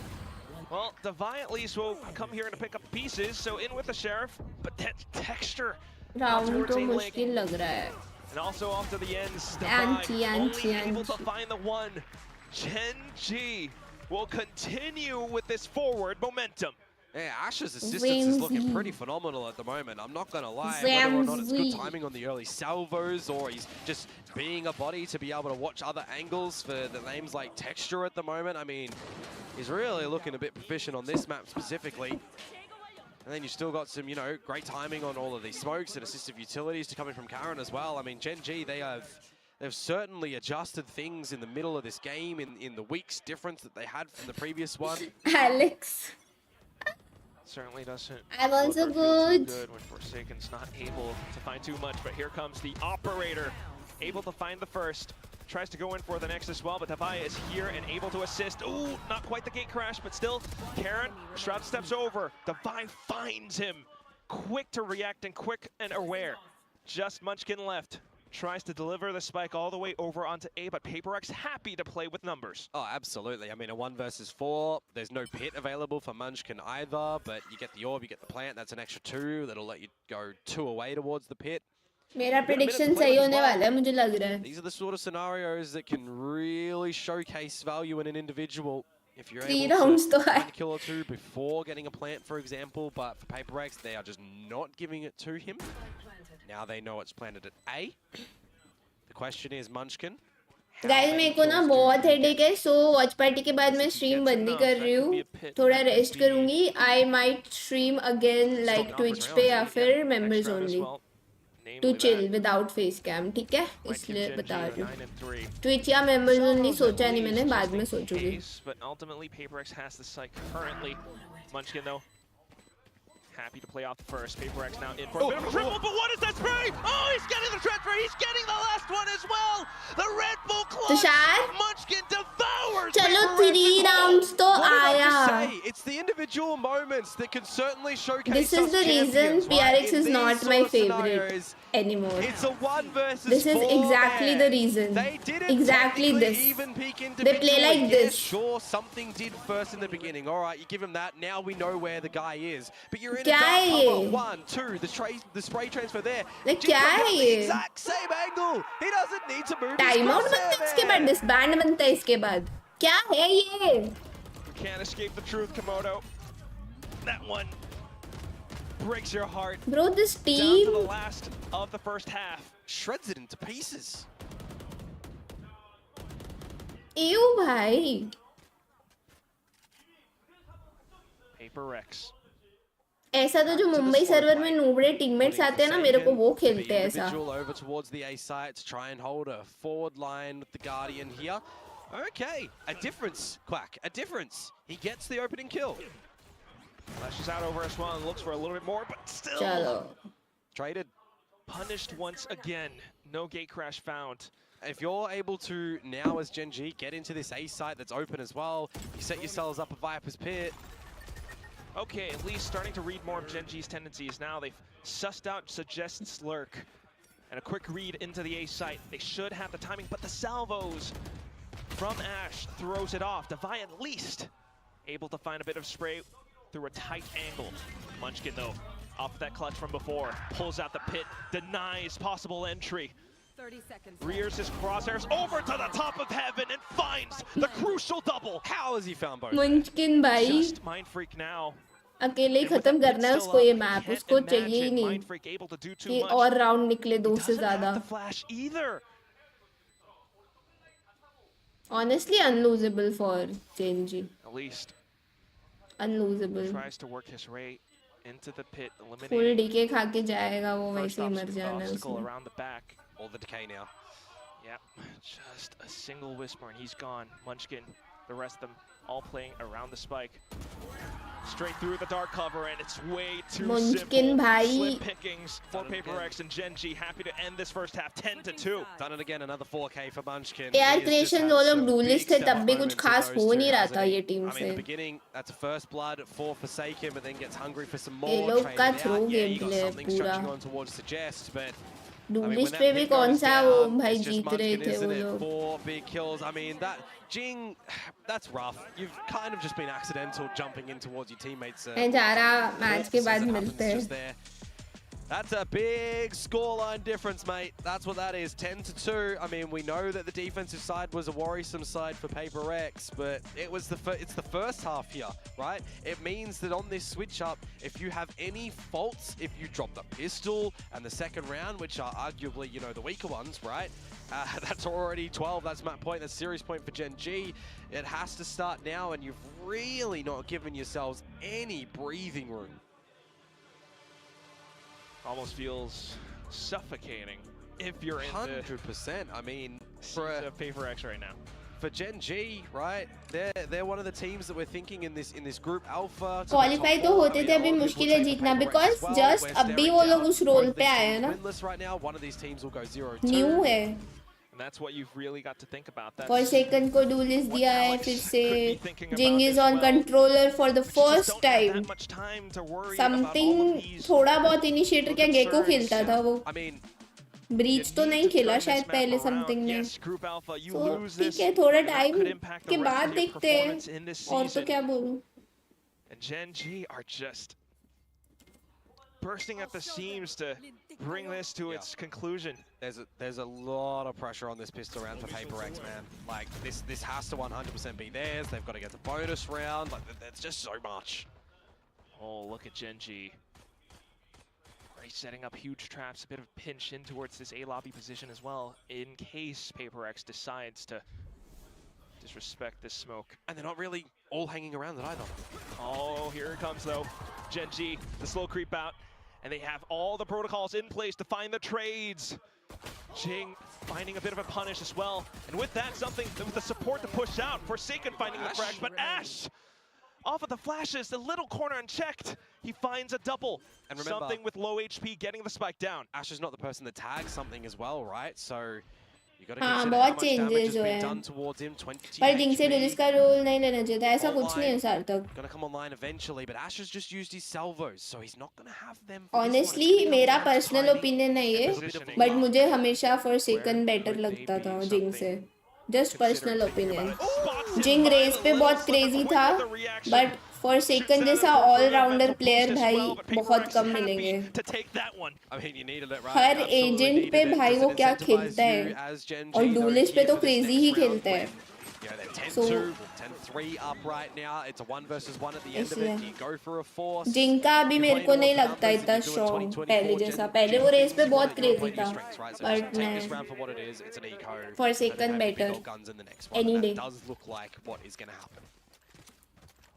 [SPEAKER 3] Well, Devi at least will come here to pick up pieces, so in with the Sheriff, but that texture out
[SPEAKER 1] round
[SPEAKER 3] towards
[SPEAKER 1] तो
[SPEAKER 3] A-Link,
[SPEAKER 1] मुश्किल लग रहा है.
[SPEAKER 3] and also off to the ends,
[SPEAKER 1] Anti,
[SPEAKER 3] Devi
[SPEAKER 1] anti,
[SPEAKER 3] only able to
[SPEAKER 1] anti.
[SPEAKER 3] find the one. Gen G will continue with this forward momentum.
[SPEAKER 2] Yeah, Ash's assistance is looking
[SPEAKER 1] Zamzy.
[SPEAKER 2] pretty phenomenal at the moment. I'm not going to lie. Whether or not it's good
[SPEAKER 1] Zamzy.
[SPEAKER 2] timing on the early salvos, or he's just being a body to be able to watch other angles for the names like Texture at the moment. I mean, he's really looking a bit proficient on this map specifically. And then you've still got some, you know, great timing on all of these smokes and assistive utilities to coming from Karen as well. I mean, Gen G, they've certainly adjusted things in the middle of this game in the weeks difference that they had from the previous one.
[SPEAKER 1] Alex,
[SPEAKER 3] Certainly doesn't
[SPEAKER 1] I'm also
[SPEAKER 3] look or feel too
[SPEAKER 1] good.
[SPEAKER 3] good when Forsaken's not able to find too much, but here comes the operator, able to find the first. Tries to go in for the next as well, but Devi is here and able to assist. Ooh, not quite the gate crash, but still, Karen, Shroud steps over. Devi finds him. Quick to react and quick and aware. Just Munchkin left. Tries to deliver the spike all the way over onto A, but Paper X happy to play with numbers.
[SPEAKER 2] Oh, absolutely. I mean, a 1 versus 4. There's no pit available for Munchkin either, but you get the orb, you get the plant. That's an extra 2. That'll let you go 2 away towards the pit.
[SPEAKER 1] मेरा prediction सही होने वाला है, मुझे लग रहा है.
[SPEAKER 2] These are the sort of scenarios that can really showcase value in an individual. If you're
[SPEAKER 1] 3
[SPEAKER 2] able
[SPEAKER 1] rounds
[SPEAKER 2] to
[SPEAKER 1] तो
[SPEAKER 2] find
[SPEAKER 1] है.
[SPEAKER 2] a kill or 2 before getting a plant, for example, but for Paper X, they are just not giving it to him. Now they know it's planted at A. The question is, Munchkin.
[SPEAKER 1] Guys मेरे को ना बहुत headache है, so watch party के बाद मैं stream बंद ही कर रही हूँ, थोड़ा रेस्ट करूंगी. I might stream again like Twitch पे या फिर members only to chill without face cam, ठीक है? इसलिए बता रही हूँ. ट्विच या मेंबर्स ओनली सोचा नहीं मैंने, बाद में सोचूंगी.
[SPEAKER 3] But ultimately, Paper X has the site currently. Munchkin, though, happy to play off the first. Paper X now in for a bit of a triple, but what is that spray? Oh, he's getting the transfer. He's getting the last one as well. The Red Bull clutch.
[SPEAKER 1] Tushar,
[SPEAKER 3] Munchkin devours.
[SPEAKER 1] चलो
[SPEAKER 3] Paper X
[SPEAKER 1] 3
[SPEAKER 3] as well.
[SPEAKER 1] rounds तो
[SPEAKER 2] What did I
[SPEAKER 1] आया.
[SPEAKER 2] just say? It's the individual moments that can certainly showcase
[SPEAKER 1] This is
[SPEAKER 2] us
[SPEAKER 1] the reason
[SPEAKER 2] champions, right?
[SPEAKER 1] PRX
[SPEAKER 2] In
[SPEAKER 1] is
[SPEAKER 2] these
[SPEAKER 1] not
[SPEAKER 2] sort
[SPEAKER 1] my
[SPEAKER 2] of
[SPEAKER 1] favorite
[SPEAKER 2] scenarios,
[SPEAKER 1] anymore.
[SPEAKER 2] it's a 1 versus 4
[SPEAKER 1] This is exactly
[SPEAKER 2] there.
[SPEAKER 1] the reason.
[SPEAKER 2] They didn't
[SPEAKER 1] Exactly
[SPEAKER 2] technically
[SPEAKER 1] this.
[SPEAKER 2] even peak
[SPEAKER 1] They
[SPEAKER 2] individually.
[SPEAKER 1] play like
[SPEAKER 2] Yes,
[SPEAKER 1] this.
[SPEAKER 2] Sure, something did first in the beginning. All right, you give him that. Now we know where the guy is. But you're in a
[SPEAKER 1] क्या
[SPEAKER 2] dark
[SPEAKER 1] है
[SPEAKER 2] cover.
[SPEAKER 1] ये?
[SPEAKER 2] 1, 2, the spray transfer there.
[SPEAKER 1] Like,
[SPEAKER 2] Jimbo
[SPEAKER 1] क्या है
[SPEAKER 2] got the
[SPEAKER 1] ये?
[SPEAKER 2] exact same angle. He doesn't need to move his
[SPEAKER 1] time out
[SPEAKER 2] crosshair
[SPEAKER 1] बनता है इसके
[SPEAKER 2] there.
[SPEAKER 1] बाद, डिसबैंड बनता है इसके बाद. क्या है ये?
[SPEAKER 3] You can't escape the truth, Komodo. That one breaks your heart.
[SPEAKER 1] Bro, this
[SPEAKER 3] Down to
[SPEAKER 1] team.
[SPEAKER 3] the last of the first half.
[SPEAKER 2] Shreds it into pieces.
[SPEAKER 1] Ew भाई.
[SPEAKER 3] Paper X.
[SPEAKER 1] ऐसा तो जो मुंबई सर्वर में नूबड़े टीममेट्स आते हैं ना, मेरे को वो खेलते हैं ऐसा.
[SPEAKER 2] Individual over towards the A site to try and hold a forward line with the Guardian here. Okay, a difference, Quack, a difference. He gets the opening kill.
[SPEAKER 3] Flashes out over as well and looks for a little bit more, but still.
[SPEAKER 1] चलो.
[SPEAKER 2] Traded.
[SPEAKER 3] punished once again. No gate crash found.
[SPEAKER 2] If you're able to now, as Gen G, get into this A site that's open as well, you set yourselves up a Viper's Pit.
[SPEAKER 3] Okay, at least starting to read more of Gen G's tendencies now. They've sussed out suggests lurk. And a quick read into the A site. They should have the timing, but the salvos from Ash throws it off. Devi at least able to find a bit of spray through a tight angle. Munchkin though, off that clutch from before, pulls out the pit, denies possible entry.
[SPEAKER 8] 30 seconds.
[SPEAKER 3] Rears his crosshairs over to the top of heaven and finds the crucial double.
[SPEAKER 2] How has he found both?
[SPEAKER 1] मुंचकिन भाई
[SPEAKER 3] Just Mind Freak now.
[SPEAKER 1] अकेले ही
[SPEAKER 3] And with
[SPEAKER 1] खत्म
[SPEAKER 3] that
[SPEAKER 1] करना है
[SPEAKER 3] pit
[SPEAKER 1] उसको
[SPEAKER 3] still
[SPEAKER 1] ये
[SPEAKER 3] up,
[SPEAKER 1] map
[SPEAKER 3] can't
[SPEAKER 1] उसको चाहिए ही
[SPEAKER 3] imagine
[SPEAKER 1] नहीं
[SPEAKER 3] Mind Freak able to do too
[SPEAKER 1] कि
[SPEAKER 3] much.
[SPEAKER 1] और राउंड निकले दो से
[SPEAKER 3] Doesn't
[SPEAKER 1] ज्यादा.
[SPEAKER 3] have the flash either.
[SPEAKER 1] Honestly, unlosable for Gen G.
[SPEAKER 3] At least
[SPEAKER 1] Unlosable.
[SPEAKER 3] tries to work his way into the pit,
[SPEAKER 1] Full
[SPEAKER 3] eliminating
[SPEAKER 1] DK खा के जाएगा वो
[SPEAKER 3] first
[SPEAKER 1] वैसे ही मर जाना है
[SPEAKER 3] obstacle
[SPEAKER 1] उसमें.
[SPEAKER 3] around the back.
[SPEAKER 2] All the decay now.
[SPEAKER 3] Yep, just a single whisper and he's gone. Munchkin, the rest of them all playing around the spike. Straight through the dark cover and it's way too
[SPEAKER 1] Munchkin
[SPEAKER 3] simple.
[SPEAKER 1] bhai.
[SPEAKER 3] Slim pickings for Paper X and Gen G. Happy to end this first half 10-2.
[SPEAKER 2] Done it again, another 4K for Munchkin.
[SPEAKER 1] यार
[SPEAKER 2] He has just
[SPEAKER 1] creation
[SPEAKER 2] had
[SPEAKER 1] वो लोग
[SPEAKER 2] some
[SPEAKER 1] डुलिस्ट
[SPEAKER 2] big
[SPEAKER 1] थे
[SPEAKER 2] step
[SPEAKER 1] तब भी कुछ
[SPEAKER 2] moments in
[SPEAKER 1] खास
[SPEAKER 2] those
[SPEAKER 1] हो
[SPEAKER 2] two,
[SPEAKER 1] नहीं रहा
[SPEAKER 2] hasn't
[SPEAKER 1] था
[SPEAKER 2] he?
[SPEAKER 1] ये टीम
[SPEAKER 2] I mean,
[SPEAKER 1] से.
[SPEAKER 2] in the beginning, that's a first blood for Forsaken, but then gets hungry for some more.
[SPEAKER 1] ये लोग का
[SPEAKER 2] trading
[SPEAKER 1] throw
[SPEAKER 2] out. Yeah, you got
[SPEAKER 1] gameplay
[SPEAKER 2] something
[SPEAKER 1] पूरा.
[SPEAKER 2] stretching on towards Suggest, but I mean, when
[SPEAKER 1] डुलिस्ट
[SPEAKER 2] that
[SPEAKER 1] पे भी
[SPEAKER 2] pit
[SPEAKER 1] कौन
[SPEAKER 2] goes
[SPEAKER 1] सा वो
[SPEAKER 2] down,
[SPEAKER 1] भाई
[SPEAKER 2] it's just
[SPEAKER 1] जीत रहे
[SPEAKER 2] Munchkin,
[SPEAKER 1] थे
[SPEAKER 2] isn't
[SPEAKER 1] वो
[SPEAKER 2] it?
[SPEAKER 1] लोग.
[SPEAKER 2] 4 big kills. I mean, that Geng, that's rough. You've kind of just been accidental jumping in towards your teammates.
[SPEAKER 1] मैं जा रहा मैच के बाद
[SPEAKER 2] It
[SPEAKER 1] मिलते
[SPEAKER 2] happens
[SPEAKER 1] हैं.
[SPEAKER 2] just there. That's a big scoreline difference, mate. That's what that is, 10-2. I mean, we know that the defensive side was a worrisome side for Paper X, but it's the first half here, right? It means that on this switch up, if you have any faults, if you drop the pistol and the second round, which are arguably, you know, the weaker ones, right? That's already 12. That's map point. That's series point for Gen G. It has to start now, and you've really not given yourselves any breathing room.
[SPEAKER 3] Almost feels suffocating if you're in
[SPEAKER 2] 100%. I mean,
[SPEAKER 3] the Paper X right now.
[SPEAKER 2] for Gen G, right? They're one of the teams that we're thinking in this group alpha.
[SPEAKER 1] Qualify तो होते थे अभी मुश्किल है जीतना because just अभी वो लोग उस रोल पे आए हैं ना.
[SPEAKER 2] Right now, one of these teams will go 0-2.
[SPEAKER 1] New है.
[SPEAKER 3] And that's what you've really got to think about. That's
[SPEAKER 1] Forsaken को डुलिस्ट दिया है फिर से. Geng is on controller for the first time. Something थोड़ा बहुत इनिशिएटर क्या गेको खेलता था वो.
[SPEAKER 2] I mean,
[SPEAKER 1] ब्रीच तो नहीं खेला शायद पहले समथिंग ने. तो ठीक है थोड़ा टाइम के बाद देखते हैं. और तो क्या बोलूं.
[SPEAKER 3] And Gen G are just bursting at the seams to bring this to its conclusion.
[SPEAKER 2] there's a lot of pressure on this pistol round for Paper X, man. Like this has to 100% be theirs. They've got to get the bonus round. Like there's just so much.
[SPEAKER 3] Oh, look at Gen G. Already setting up huge traps, a bit of a pinch in towards this A lobby position as well, in case Paper X decides to disrespect this smoke.
[SPEAKER 2] And they're not really all hanging around it either.
[SPEAKER 3] Oh, here it comes though. Gen G, the slow creep out, and they have all the protocols in place to find the trades. Geng finding a bit of a punish as well. And with that, something with the support to push out. Forsaken finding the frag, but Ash! Off of the flashes, the little corner unchecked. He finds a double.
[SPEAKER 2] And remember,
[SPEAKER 3] something with low HP getting the spike down.
[SPEAKER 2] Ash is not the person that tags something as well, right? So you got to
[SPEAKER 1] हाँ
[SPEAKER 2] consider how
[SPEAKER 1] बहुत
[SPEAKER 2] much damage
[SPEAKER 1] changes
[SPEAKER 2] has
[SPEAKER 1] हुए
[SPEAKER 2] been
[SPEAKER 1] हैं.
[SPEAKER 2] done towards him. 20
[SPEAKER 1] पर जिंग से
[SPEAKER 2] HP.
[SPEAKER 1] डुलिस्ट का role नहीं लेना चाहिए था. ऐसा कुछ नहीं है सार तक.
[SPEAKER 2] Gonna come online eventually, but Ash has just used his salvos, so he's not gonna have them. for this one.
[SPEAKER 1] Honestly
[SPEAKER 2] It's gonna be
[SPEAKER 1] मेरा
[SPEAKER 2] a
[SPEAKER 1] पर्सनल
[SPEAKER 2] tiny
[SPEAKER 1] ओपिनियन है ये.
[SPEAKER 3] Positioning.
[SPEAKER 1] बट मुझे हमेशा Forsaken बेटर लगता था जिंग से. Just personal opinion. जिंग रेस पे बहुत क्रेजी था बट Forsaken जैसा ऑलराउंडर प्लेयर भाई बहुत कम मिलेंगे.
[SPEAKER 2] I mean, you needed it, right?
[SPEAKER 1] Her
[SPEAKER 2] Absolutely
[SPEAKER 1] agent
[SPEAKER 2] needed
[SPEAKER 1] पे
[SPEAKER 2] it.
[SPEAKER 1] भाई
[SPEAKER 2] Does
[SPEAKER 1] वो
[SPEAKER 2] it
[SPEAKER 1] क्या
[SPEAKER 2] incentivize
[SPEAKER 1] खेलता
[SPEAKER 2] you
[SPEAKER 1] है.
[SPEAKER 2] as Gen
[SPEAKER 1] और
[SPEAKER 2] G, though,
[SPEAKER 1] डुलिस्ट पे
[SPEAKER 2] here
[SPEAKER 1] तो
[SPEAKER 2] for this
[SPEAKER 1] crazy
[SPEAKER 2] next
[SPEAKER 1] he
[SPEAKER 2] round
[SPEAKER 1] खेलता है.
[SPEAKER 2] when, you know, they're 10-2,
[SPEAKER 1] So-
[SPEAKER 2] 10-3 up right now. It's a 1 versus 1 at the end of
[SPEAKER 1] इसलिए.
[SPEAKER 2] it. Do you go for a force?
[SPEAKER 1] जिंग का अभी
[SPEAKER 2] You
[SPEAKER 1] मेरे
[SPEAKER 2] play
[SPEAKER 1] को
[SPEAKER 2] more
[SPEAKER 1] नहीं
[SPEAKER 2] for
[SPEAKER 1] लगता
[SPEAKER 2] numbers
[SPEAKER 1] इतना
[SPEAKER 2] if you do a
[SPEAKER 1] strong
[SPEAKER 2] 20-24
[SPEAKER 1] पहले
[SPEAKER 2] Gen
[SPEAKER 1] जैसा.
[SPEAKER 2] G
[SPEAKER 1] पहले वो रेस पे
[SPEAKER 2] is
[SPEAKER 1] बहुत
[SPEAKER 2] gonna play
[SPEAKER 1] क्रेजी
[SPEAKER 2] to
[SPEAKER 1] था.
[SPEAKER 2] your strengths, right? So
[SPEAKER 1] but
[SPEAKER 2] take this
[SPEAKER 1] मैं
[SPEAKER 2] round for what it is. It's an eco.
[SPEAKER 1] Forsaken
[SPEAKER 2] and then have big
[SPEAKER 1] better.
[SPEAKER 2] old guns in the next one.
[SPEAKER 1] Any
[SPEAKER 2] That
[SPEAKER 1] day.
[SPEAKER 2] does look like what is going to happen.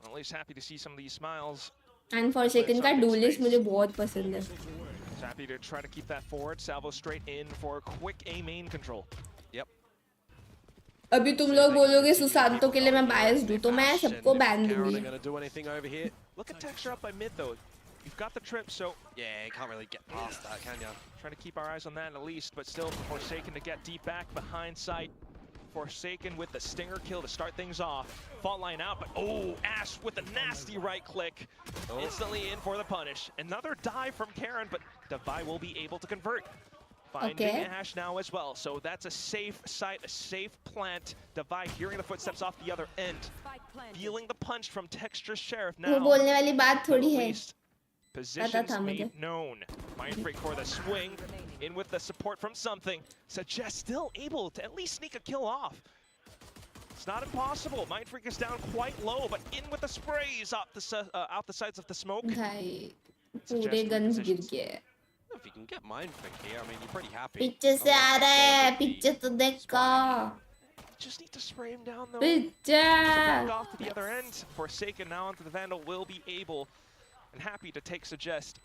[SPEAKER 3] At least happy to see some of these smiles.
[SPEAKER 1] And Forsaken का डुलिस्ट मुझे बहुत पसंद है.
[SPEAKER 3] He's happy to try to keep that forward. Salvo straight in for quick A main control.
[SPEAKER 2] Yep.
[SPEAKER 1] अभी तुम लोग बोलोगे सुशांतो के लिए मैं बायस दूं तो मैं सबको बैन
[SPEAKER 2] Karen
[SPEAKER 1] दूंगी.
[SPEAKER 2] are going to do anything over here.
[SPEAKER 3] Look at texture up by mid though. You've got the trip, so
[SPEAKER 2] Yeah, you can't really get past that, can you?
[SPEAKER 3] trying to keep our eyes on that at least, but still Forsaken to get deep back behind sight. Forsaken with the stinger kill to start things off. Fault line out, but oh, Ash with a nasty right click. Instantly in for the punish. Another dive from Karen, but Devi will be able to convert. Finding
[SPEAKER 1] Okay.
[SPEAKER 3] Ash now as well, so that's a safe site, a safe plant. Devi hearing the footsteps off the other end. Feeling the punch from Texture Sheriff
[SPEAKER 1] वो
[SPEAKER 3] now.
[SPEAKER 1] बोलने वाली बात
[SPEAKER 3] But at
[SPEAKER 1] थोड़ी है.
[SPEAKER 3] least positions
[SPEAKER 1] था
[SPEAKER 3] made
[SPEAKER 1] मुझे.
[SPEAKER 3] known. Mindfreak for the swing, in with the support from something. Suggest still able to at least sneak a kill off. It's not impossible. Mindfreak is down quite low, but in with the sprays out the sides of the smoke.
[SPEAKER 1] भाई पूरे
[SPEAKER 3] Suggest
[SPEAKER 1] guns गिर
[SPEAKER 3] repositions.
[SPEAKER 1] गए.
[SPEAKER 2] If you can get Mindfreak here, I mean, you're pretty happy.
[SPEAKER 1] Picture से आ रहा है. Picture तो देखो.
[SPEAKER 3] Just need to spray him down though.
[SPEAKER 1] Picture.
[SPEAKER 3] Back off to the other end. Forsaken now onto the Vandal will be able and happy to take Suggest.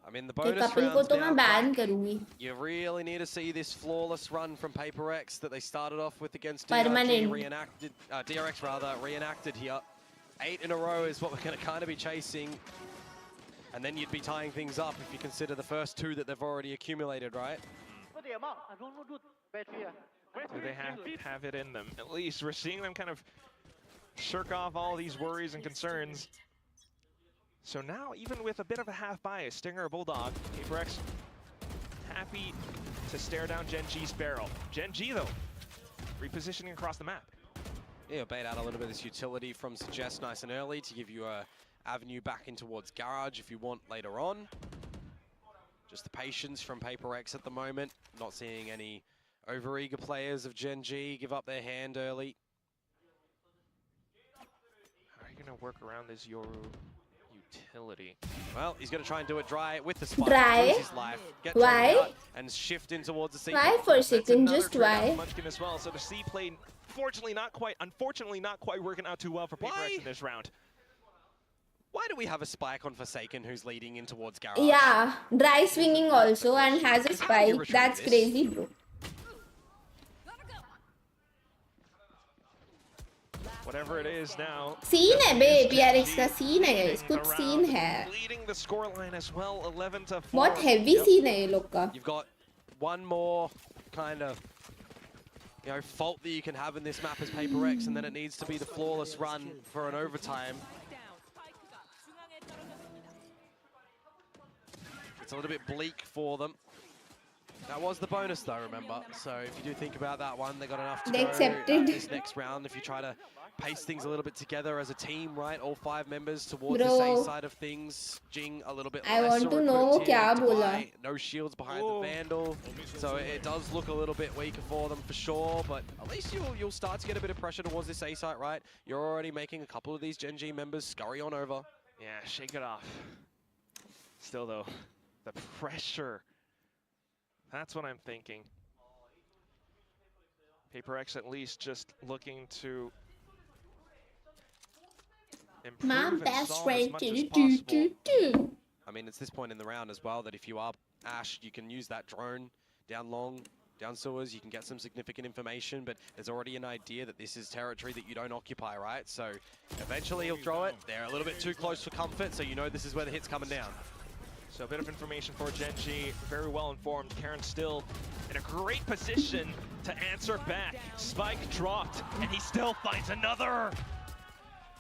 [SPEAKER 2] I mean, the
[SPEAKER 1] कि
[SPEAKER 2] bonus
[SPEAKER 1] Kapil को
[SPEAKER 2] rounds
[SPEAKER 1] तो
[SPEAKER 2] now,
[SPEAKER 1] मैं ban
[SPEAKER 2] Crack,
[SPEAKER 1] करूंगी.
[SPEAKER 2] you really need to see this flawless run from Paper X that they started off with against
[SPEAKER 1] Permanent.
[SPEAKER 2] DRX rather, reenacted here. 8 in a row is what we're going to kind of be chasing. And then you'd be tying things up if you consider the first 2 that they've already accumulated, right?
[SPEAKER 3] Do they have it in them? At least we're seeing them kind of shirk off all these worries and concerns. So now, even with a bit of a half bias, Stinger or Bulldog, Paper X happy to stare down Gen G's barrel. Gen G, though, repositioning across the map.
[SPEAKER 2] Yeah, bait out a little bit of this utility from Suggest nice and early to give you a avenue back in towards Garage if you want later on. Just the patience from Paper X at the moment. Not seeing any overeager players of Gen G give up their hand early.
[SPEAKER 3] How are you going to work around this Yoru utility?
[SPEAKER 2] Well, he's going to try and do it dry with the spike.
[SPEAKER 1] Dry?
[SPEAKER 2] Lose his life, get
[SPEAKER 1] Why?
[SPEAKER 2] taken out, and shift in towards the C.
[SPEAKER 1] Why for a
[SPEAKER 3] That's
[SPEAKER 1] second?
[SPEAKER 3] another
[SPEAKER 1] Just
[SPEAKER 3] trade out
[SPEAKER 1] why?
[SPEAKER 3] for Munchkin as well. So the C play, unfortunately not quite working out too well for Paper X
[SPEAKER 2] Why?
[SPEAKER 3] in this round.
[SPEAKER 2] Why do we have a spike on Forsaken who's leading in towards Garage?
[SPEAKER 1] Yeah, dry swinging also and has a spike.
[SPEAKER 2] retrieve
[SPEAKER 1] That's
[SPEAKER 2] this?
[SPEAKER 1] crazy, bro.
[SPEAKER 3] Whatever it is now.
[SPEAKER 1] Scene है बे, PRX का scene है ये. कुछ scene है.
[SPEAKER 3] Leading the scoreline as well, 11-4.
[SPEAKER 1] बहुत heavy scene है ये लोग का.
[SPEAKER 2] You've got one more kind of fault that you can have in this map as Paper X, and then it needs to be the flawless run for an overtime. It's a little bit bleak for them. That was the bonus though, remember? So if you do think about that one, they got enough to
[SPEAKER 1] They
[SPEAKER 2] go
[SPEAKER 1] accepted.
[SPEAKER 2] this next round. If you try to pace things a little bit together as a team, right? All 5 members towards
[SPEAKER 1] Bro,
[SPEAKER 2] the A side of things. Jing a little bit
[SPEAKER 1] I want
[SPEAKER 2] lesser
[SPEAKER 1] to know
[SPEAKER 2] equipped here.
[SPEAKER 1] क्या
[SPEAKER 2] Devi,
[SPEAKER 1] बोला.
[SPEAKER 2] no shields behind
[SPEAKER 3] Whoa.
[SPEAKER 2] the Vandal. So it does look a little bit weaker for them for sure, but at least you'll start to get a bit of pressure towards this A site, right? You're already making a couple of these Gen G members scurry on over.
[SPEAKER 3] Yeah, shake it off. Still though, the pressure. That's what I'm thinking. Paper X at least just looking to improve
[SPEAKER 1] My
[SPEAKER 3] and
[SPEAKER 1] best
[SPEAKER 3] solve as
[SPEAKER 1] friend.
[SPEAKER 3] much as possible.
[SPEAKER 2] I mean, it's this point in the round as well that if you are Ash, you can use that drone down long, down sewers, you can get some significant information, but there's already an idea that this is territory that you don't occupy, right? So eventually he'll throw it. They're a little bit too close for comfort, so you know this is where the hit's coming down.
[SPEAKER 3] So a bit of information for Gen G, very well informed. Karen still in a great position to answer back. Spike dropped, and he still finds another.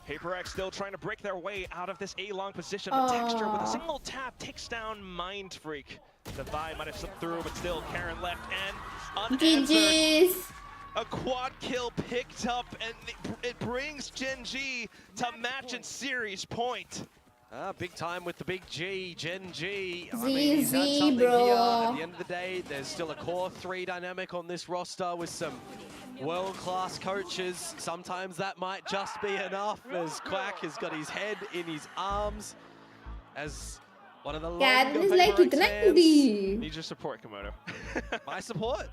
[SPEAKER 3] Paper X still trying to break their way out of this A-long position. But Texture with a single tap takes down Mind Freak. The Vi might have slipped through, but still Karen left and unanswered.
[SPEAKER 1] GG's.
[SPEAKER 3] A quad kill picked up, and it brings Gen G to match and series point.
[SPEAKER 2] Big time with the big G, Gen G.
[SPEAKER 1] ZZ,
[SPEAKER 2] I mean, he's had something
[SPEAKER 1] bro.
[SPEAKER 2] here. At the end of the day, there's still a core 3 dynamic on this roster with some world-class coaches. Sometimes that might just be enough, as Quack has got his head in his arms as one of the
[SPEAKER 1] Karen
[SPEAKER 2] longer
[SPEAKER 1] is like
[SPEAKER 2] Paper X
[SPEAKER 1] इतना
[SPEAKER 2] fans.
[SPEAKER 1] easy.
[SPEAKER 3] Need your support, Komodo.
[SPEAKER 2] My support?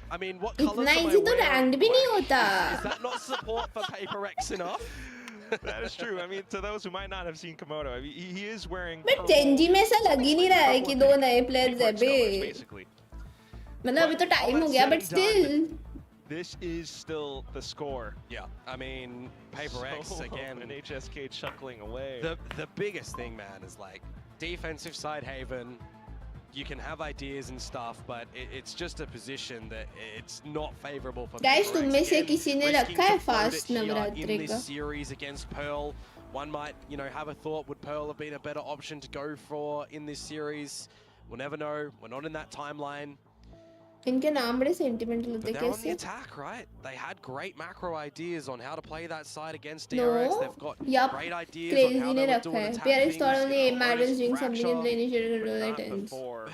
[SPEAKER 2] I mean, what colors
[SPEAKER 1] इतना
[SPEAKER 2] am I
[SPEAKER 1] easy तो
[SPEAKER 2] wearing?
[SPEAKER 1] ranked भी नहीं
[SPEAKER 2] Is
[SPEAKER 1] होता.
[SPEAKER 2] that not support for Paper X enough?
[SPEAKER 3] That is true. I mean, to those who might not have seen Komodo, I mean, he is wearing.
[SPEAKER 1] But Genji में ऐसा लग ही नहीं रहा है कि 2 नए players है बे.
[SPEAKER 3] Basically.
[SPEAKER 1] मतलब अभी तो time हो गया, but still.
[SPEAKER 3] this is still the score.
[SPEAKER 2] Yeah, I mean, Paper X
[SPEAKER 3] So,
[SPEAKER 2] again.
[SPEAKER 3] and HSK chuckling away.
[SPEAKER 2] The biggest thing, man, is like defensive side Haven. You can have ideas and stuff, but it's just a position that it's not favorable for
[SPEAKER 1] Guys,
[SPEAKER 2] Paper X.
[SPEAKER 1] तुम में से
[SPEAKER 2] Again,
[SPEAKER 1] किसी ने
[SPEAKER 2] risking
[SPEAKER 1] रखा है
[SPEAKER 2] to float it
[SPEAKER 1] fast
[SPEAKER 2] here
[SPEAKER 1] Navratri
[SPEAKER 2] in
[SPEAKER 1] का?
[SPEAKER 2] this series against Pearl. One might, you know, have a thought, would Pearl have been a better option to go for in this series? We'll never know. We're not in that timeline.
[SPEAKER 1] इनके नाम बड़े sentimental होते
[SPEAKER 2] But
[SPEAKER 1] हैं
[SPEAKER 2] they're on the
[SPEAKER 1] कैसे?
[SPEAKER 2] attack, right? They had great macro ideas on how to play that side against
[SPEAKER 1] No.
[SPEAKER 2] DRX. They've got
[SPEAKER 1] Yup.
[SPEAKER 2] great ideas on
[SPEAKER 1] Crazy
[SPEAKER 2] how
[SPEAKER 1] ने
[SPEAKER 2] they would
[SPEAKER 1] रखा
[SPEAKER 2] do an
[SPEAKER 1] है.
[SPEAKER 2] attack.
[SPEAKER 1] PRX
[SPEAKER 2] things,
[SPEAKER 1] thought only
[SPEAKER 2] you know,
[SPEAKER 1] Matters
[SPEAKER 2] Otis,
[SPEAKER 1] doing something and
[SPEAKER 2] Fracture.
[SPEAKER 1] the initiative
[SPEAKER 3] But
[SPEAKER 1] roll
[SPEAKER 3] not
[SPEAKER 1] ends.
[SPEAKER 3] before.